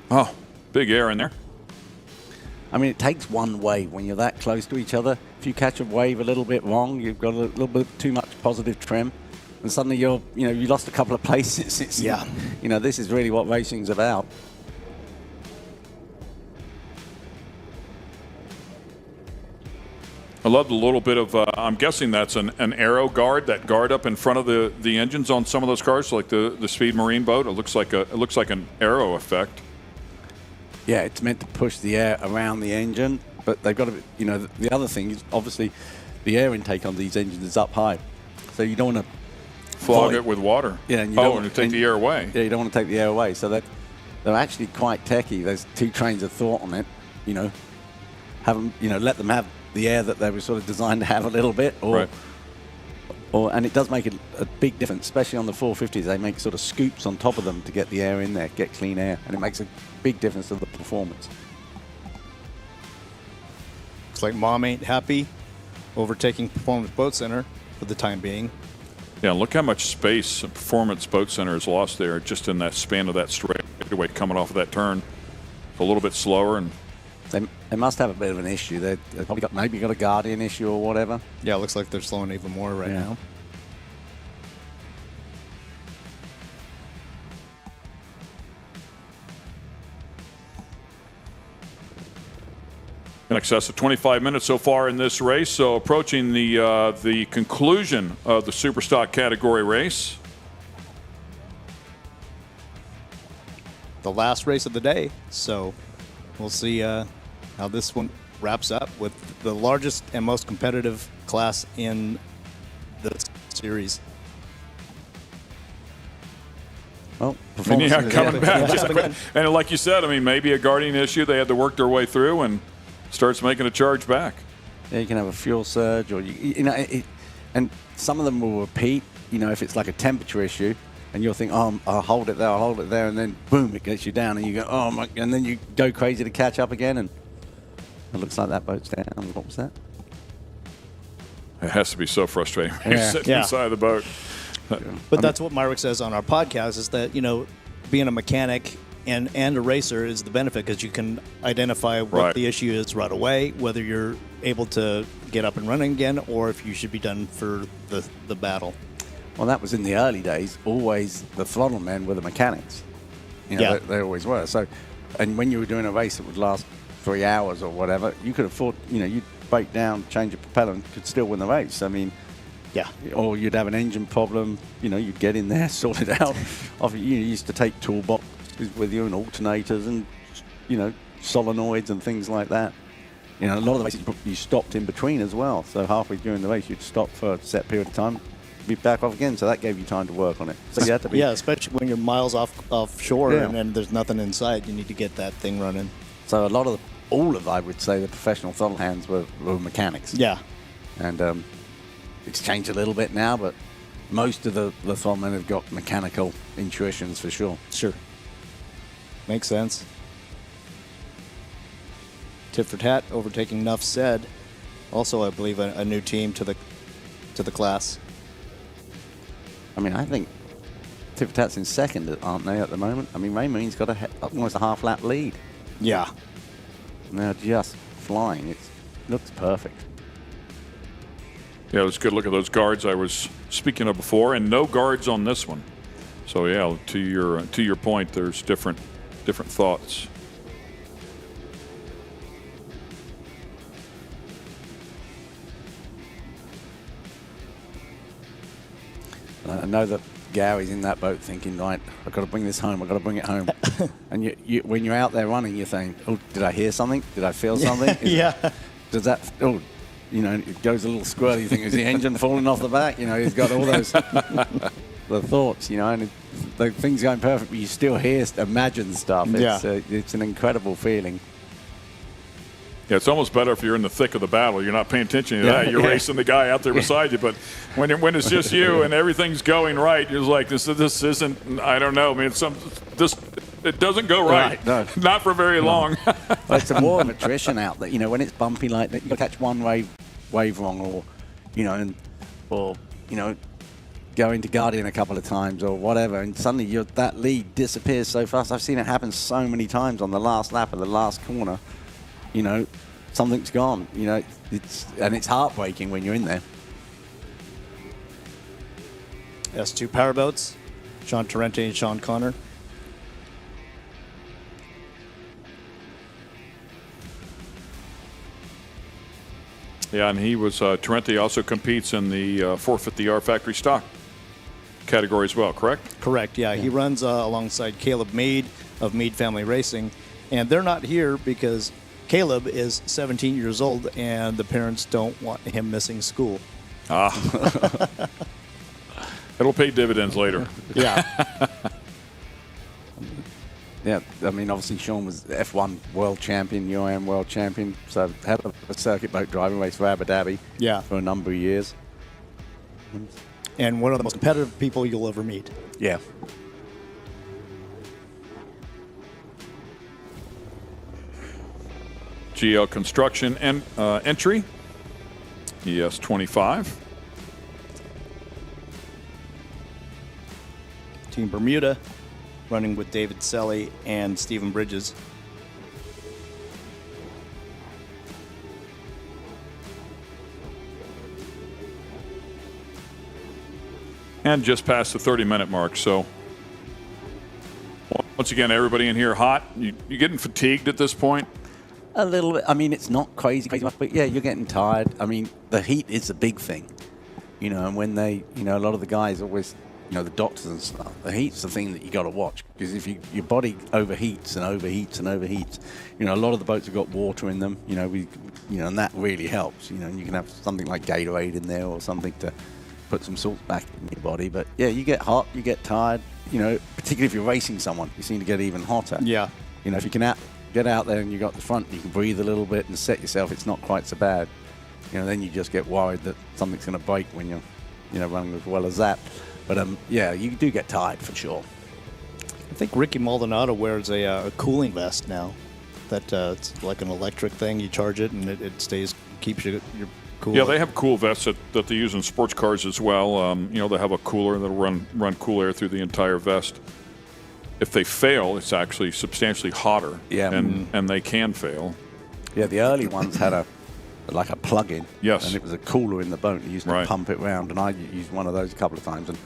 Oh, big air in there. I mean, it takes one wave when you're that close to each other. If you catch a wave a little bit wrong, you've got a little bit too much positive trim, and suddenly you lost a couple of places. This is really what racing's about. I love the little bit of, I'm guessing that's an aero guard, that guard up in front of the engines on some of those cars, like the Speed Marine boat. It looks like an aero effect. Yeah, it's meant to push the air around the engine, but they've got to, the other thing is obviously the air intake on these engines is up high. So you don't want to flog it with water. Yeah, and you take the air away. Yeah, you don't want to take the air away. So they're actually quite techy. There's 2 trains of thought on it, let them have the air that they were sort of designed to have a little bit, and it does make a big difference, especially on the 450s. They make sort of scoops on top of them to get the air in there, get clean air, and it makes a big difference to the performance. Looks like Mom Ain't Happy overtaking Performance Boat Center for the time being. Yeah, look how much space Performance Boat Center has lost there just in that span of that straightaway coming off of that turn. A little bit slower, and they must have a bit of an issue. They've probably maybe got a Guardian issue or whatever. Yeah, it looks like they're slowing even more right now. In excess of 25 minutes so far in this race, so approaching the conclusion of the Superstock category race. The last race of the day, so we'll see how this one wraps up with the largest and most competitive class in the series. Well, coming back. And like you said, maybe a Guardian issue they had to work their way through and starts making a charge back. Yeah, you can have a fuel surge, or and some of them will repeat. If it's like a temperature issue, and you'll think, oh, I'll hold it there, and then boom, it gets you down, and you go, oh my, and then you go crazy to catch up again, and it looks like that boat's down. What was that? It has to be so frustrating when you're sitting inside the boat. But that's what Myrick says on our podcast, is that, being a mechanic and a racer is the benefit, because you can identify what the issue is right away, whether you're able to get up and running again, or if you should be done for the battle. Well, that was in the early days. Always the throttle men were the mechanics. They always were. So, and when you were doing a race that would last 3 hours or whatever, you could afford, you'd break down, change a propeller, and could still win the race. Or you'd have an engine problem, you'd get in there, sort it out. You used to take toolboxes with you and alternators and, solenoids and things like that. A lot of the races you stopped in between as well. So halfway during the race, you'd stop for a set period of time, be back off again. So that gave you time to work on it. So you had to be. Yeah, especially when you're miles offshore and there's nothing inside, you need to get that thing running. So I would say, the professional throttle hands were mechanics. Yeah. And it's changed a little bit now, but most of the throttle men have got mechanical intuitions for sure. Sure. Makes sense. Tit for Tat overtaking Nuff Said. Also, I believe, a new team to the class. I mean, I think Tit for Tat's in second, aren't they, at the moment? I mean, Raymond's got almost a half-lap lead. Yeah. And they're just flying. It looks perfect. Yeah, it was a good look at those guards I was speaking of before, and no guards on this one. So yeah, to your point, there's different thoughts. I know that Gary's in that boat thinking, right, I've got to bring this home, I've got to bring it home. And you, when you're out there running, you're saying, oh, did I hear something? Did I feel something? Yeah. Does that, it goes a little squirrely. You think, is the engine falling off the back? He's got all those the thoughts, and the things going perfect, but you still hear, imagine stuff. It's an incredible feeling. Yeah, it's almost better if you're in the thick of the battle. You're not paying attention to that. You're racing the guy out there beside you. But when it's just you and everything's going right, you're like, this isn't. I don't know. I mean, it doesn't go right. No. Not for very long. Well, it's more of attrition out there. When it's bumpy like that, you catch one wave wrong, or go into Guardian a couple of times or whatever, and suddenly that lead disappears so fast. I've seen it happen so many times on the last lap of the last corner. Something's gone. It's heartbreaking when you're in there. S2 powerboats, Sean Torrente and Sean Connor. Yeah, and he was Torrente also competes in the 450R factory stock category as well, correct? Correct, yeah. He runs alongside Caleb Mead of Mead Family Racing, and they're not here because Caleb is 17 years old, and the parents don't want him missing school. It'll pay dividends later. Yeah. Yeah, I mean, obviously Sean was F1 world champion, UAM world champion, so had a circuit boat driving race for Abu Dhabi for a number of years. And one of the most competitive people you'll ever meet. Yeah. GL Construction and entry, ES25. Team Bermuda, running with David Selly and Stephen Bridges. And just past the 30-minute mark, so once again, everybody in here hot. You getting fatigued at this point? A little bit. I mean, it's not crazy, but yeah, you're getting tired. I mean, the heat is a big thing, and when they, a lot of the guys always, the doctors and stuff, the heat's the thing that you got to watch, because if your body overheats and overheats and overheats, a lot of the boats have got water in them, and that really helps, and you can have something like Gatorade in there or something to put some salt back in your body. But yeah, you get hot, you get tired, particularly if you're racing someone, you seem to get even hotter. Yeah. If you can get out there and you got the front, you can breathe a little bit and set yourself, it's not quite so bad. Then you just get worried that something's going to break when you're running as well as that. But yeah, you do get tired for sure. I think Ricky Maldonado wears a cooling vest now. That it's like an electric thing. You charge it and it keeps you cool. Yeah, they have cool vests that they use in sports cars as well. They have a cooler that'll run cool air through the entire vest. If they fail, it's actually substantially hotter. Yeah. And they can fail. Yeah, the early ones had a plug-in. Yes. And it was a cooler in the boat. You used to pump it round, and I used one of those a couple of times. And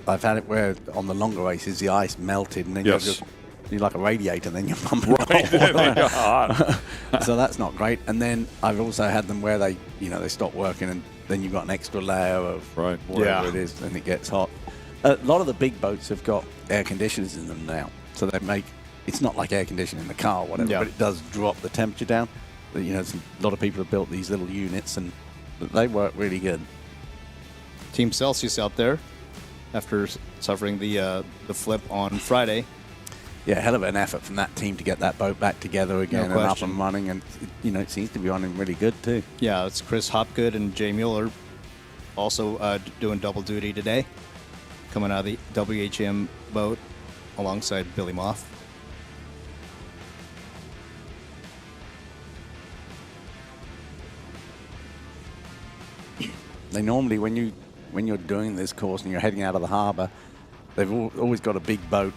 I've had it where on the longer races the ice melted, and then you're like a radiator, and then you're pumping it hot. So that's not great. And then I've also had them where they stop working, and then you've got an extra layer of whatever it is, and it gets hot. A lot of the big boats have got air conditioners in them now, so it's not like air conditioning in the car or whatever, but it does drop the temperature down. A lot of people have built these little units, and they work really good. Team Celsius out there, after suffering the flip on Friday. Yeah, hell of an effort from that team to get that boat back together again and up and running, and it seems to be running really good too. Yeah, it's Chris Hopgood and Jay Mueller also doing double duty today, coming out of the WHM boat alongside Billy Moff. They normally, when you're doing this course and you're heading out of the harbour, they've always got a big boat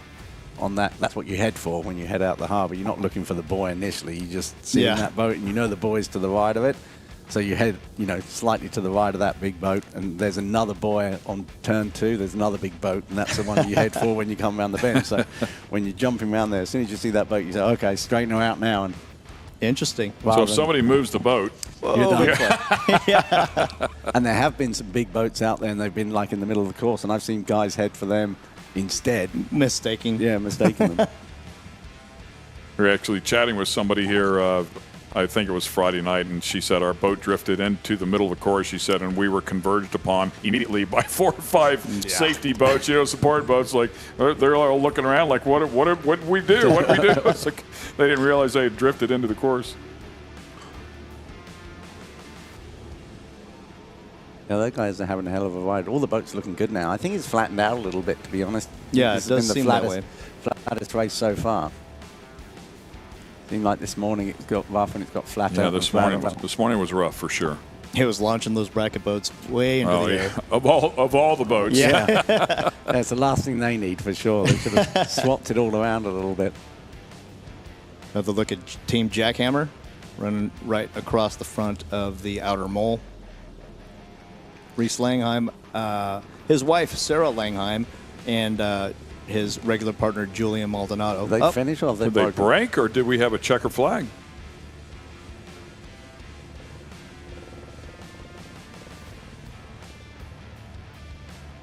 on that. That's what you head for when you head out the harbour. You're not looking for the buoy initially. You just see in that boat, and you know the buoy's to the right of it. So you head, slightly to the right of that big boat, and there's another buoy on turn 2. There's another big boat, and that's the one you head for when you come around the bend. So when you're jumping around there, as soon as you see that boat, you say, okay, straighten her out now. And interesting. So if somebody moves the boat, you're done. And there have been some big boats out there, and they've been like in the middle of the course, and I've seen guys head for them instead. Mistaking them. We're actually chatting with somebody here, I think it was Friday night, and she said our boat drifted into the middle of the course, she said, and we were converged upon immediately by 4 or 5 safety boats, support boats. Like, they're all looking around like, what did we do? What did we do? It's like they didn't realize they had drifted into the course. Yeah, those guys are having a hell of a ride. All the boats are looking good now. I think it's flattened out a little bit, to be honest. Yeah, this it does has been seem the that way. flattest race so far. Seemed like this morning it's got rough and it's got flat. Yeah, this morning was rough for sure. It was launching those bracket boats way into the air. Of all the boats. Yeah. That's the last thing they need for sure. They should have swapped it all around a little bit. Have a look at Team Jackhammer running right across the front of the outer mole. Reese Langheim, his wife Sarah Langheim, and his regular partner Julian Maldonado. Did they finish or did they break, or did we have a checker flag?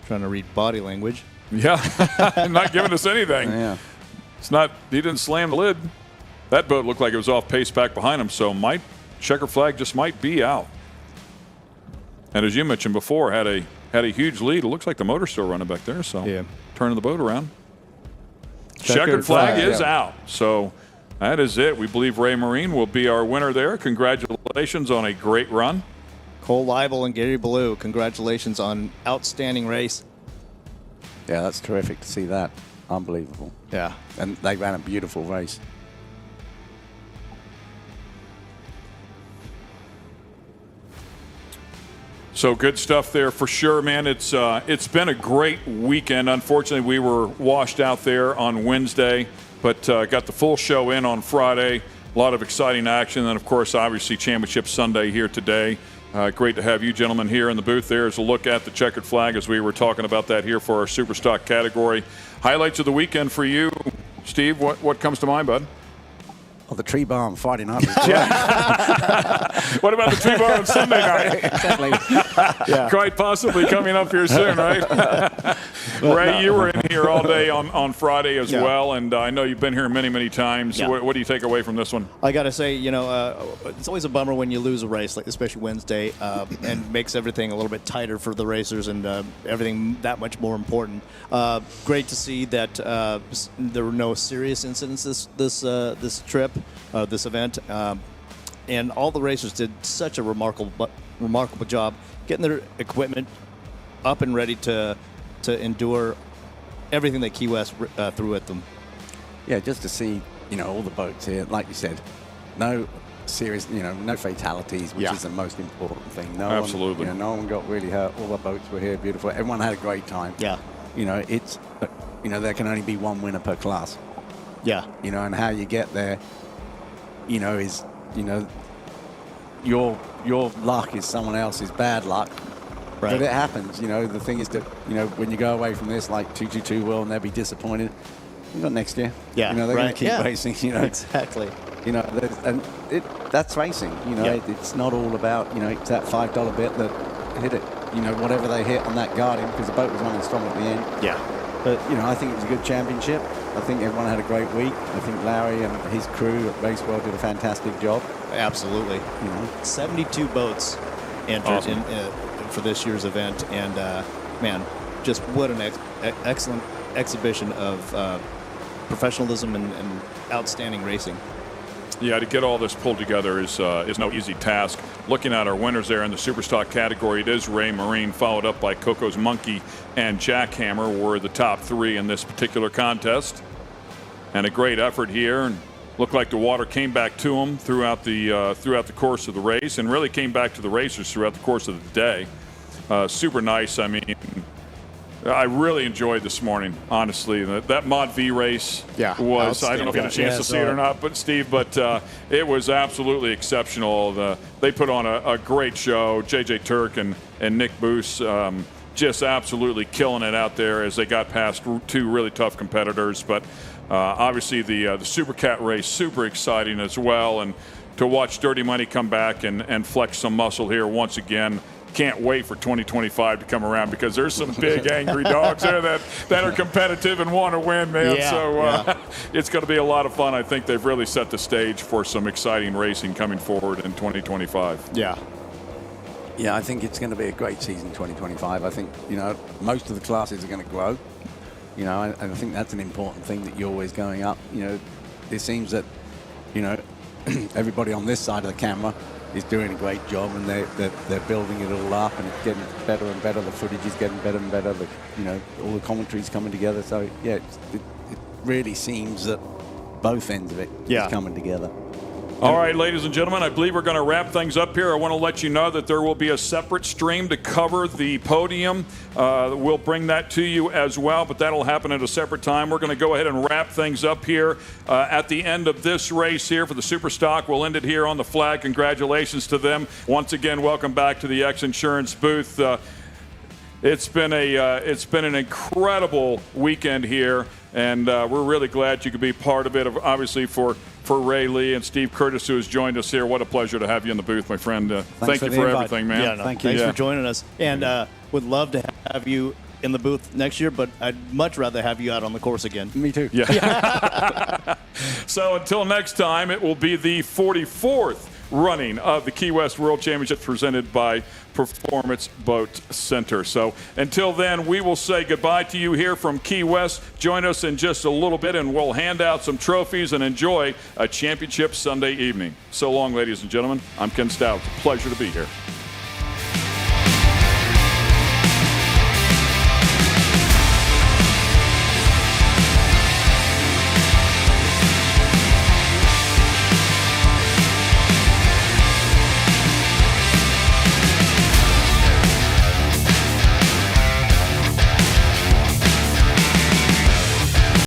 Trying to read body language. Yeah, not giving us anything. Yeah. It's not. He didn't slam the lid. That boat looked like it was off pace back behind him, so checker flag just might be out. And as you mentioned before, had a huge lead. It looks like the motor still running back there, so turning the boat around. Checkered flag is out. So that is it. We believe Ray Marine will be our winner there. Congratulations on a great run. Cole Leibel and Gary Ballou, congratulations on outstanding race. Yeah, that's terrific to see that. Unbelievable. Yeah. And they ran a beautiful race. So good stuff there for sure, man. It's been a great weekend. Unfortunately, we were washed out there on Wednesday, but got the full show in on Friday. A lot of exciting action. And, of course, obviously, Championship Sunday here today. Great to have you gentlemen here in the booth. There is a look at the checkered flag as we were talking about that here for our Superstock category. Highlights of the weekend for you, Steve. What comes to mind, bud? Oh, the tree bar on Friday night was What about the tree bar on Sunday night? Exactly. Yeah. Quite possibly coming up here soon, right? Ray, you were in here all day on Friday as well, and I know you've been here many, many times. Yeah. What do you take away from this one? I got to say, it's always a bummer when you lose a race, like especially Wednesday, and makes everything a little bit tighter for the racers and everything that much more important. Great to see that there were no serious incidents this trip, this event, and all the racers did such a remarkable job getting their equipment up and ready to endure everything that Key West threw at them. Yeah, just to see, all the boats here, like you said, no serious, no fatalities, which is the most important thing. No Absolutely. One, no one got really hurt. All the boats were here, beautiful. Everyone had a great time. Yeah. There can only be one winner per class. Yeah. And how you get there, is, your luck is someone else's bad luck. Right. But it happens, The thing is that, when you go away from this, like 222 will, and they'll be disappointed. Not next year. Yeah. They're going to keep racing. Exactly. That's racing. It's not all about it's that $5 bit that hit it. Whatever they hit on that guardian, because the boat was running strong at the end. Yeah. But I think it was a good championship. I think everyone had a great week. I think Larry and his crew at Racewell did a fantastic job. Absolutely. 72 boats entered in for this year's event, and man, just what an excellent exhibition of professionalism and outstanding racing. Yeah, to get all this pulled together is no easy task. Looking at our winners there in the Superstock category, it is Ray Marine, followed up by Coco's Monkey and Jackhammer were the top three in this particular contest. And a great effort here, and looked like the water came back to them throughout the course of the race, and really came back to the racers throughout the course of the day. super nice. I mean, I really enjoyed this morning, honestly. That Mod V race was, I don't know if you had a chance to see it or not, but Steve, it was absolutely exceptional. They put on a great show. JJ Turk and Nick Boos just absolutely killing it out there as they got past two really tough competitors. But obviously the Super Cat race, super exciting as well. And to watch Dirty Money come back and flex some muscle here once again. Can't wait for 2025 to come around because there's some big angry dogs there that are competitive and want to win, man. It's going to be a lot of fun. I think they've really set the stage for some exciting racing coming forward in 2025. Yeah, I think it's going to be a great season 2025. I think, most of the classes are going to grow, and I think that's an important thing, that you're always going up. It seems that, everybody on this side of the camera is doing a great job, and they're building it all up, and it's getting better and better. The footage is getting better and better. All the commentary's coming together. So it really seems that both ends of it is coming together. All right, ladies and gentlemen, I believe we're going to wrap things up here. I want to let you know that there will be a separate stream to cover the podium. We'll bring that to you as well, but that'll happen at a separate time. We're going to go ahead and wrap things up here at the end of this race here for the Super Stock. We'll end it here on the flag. Congratulations to them. Once again, welcome back to the X Insurance booth. It's been an incredible weekend here, and we're really glad you could be part of it. Obviously, for Ray Lee and Steve Curtis, who has joined us here, what a pleasure to have you in the booth, my friend. Thank you for everything, man. Thanks for joining us, and would love to have you in the booth next year, but I'd much rather have you out on the course again. Me too. Yeah. So until next time, it will be the 44th running of the Key West World Championship presented by Performance Boat Center. So until then, we will say goodbye to you here from Key West. Join us in just a little bit, and we'll hand out some trophies and enjoy a championship Sunday evening. So long, ladies and gentlemen. I'm Ken Stout. It's a pleasure to be here.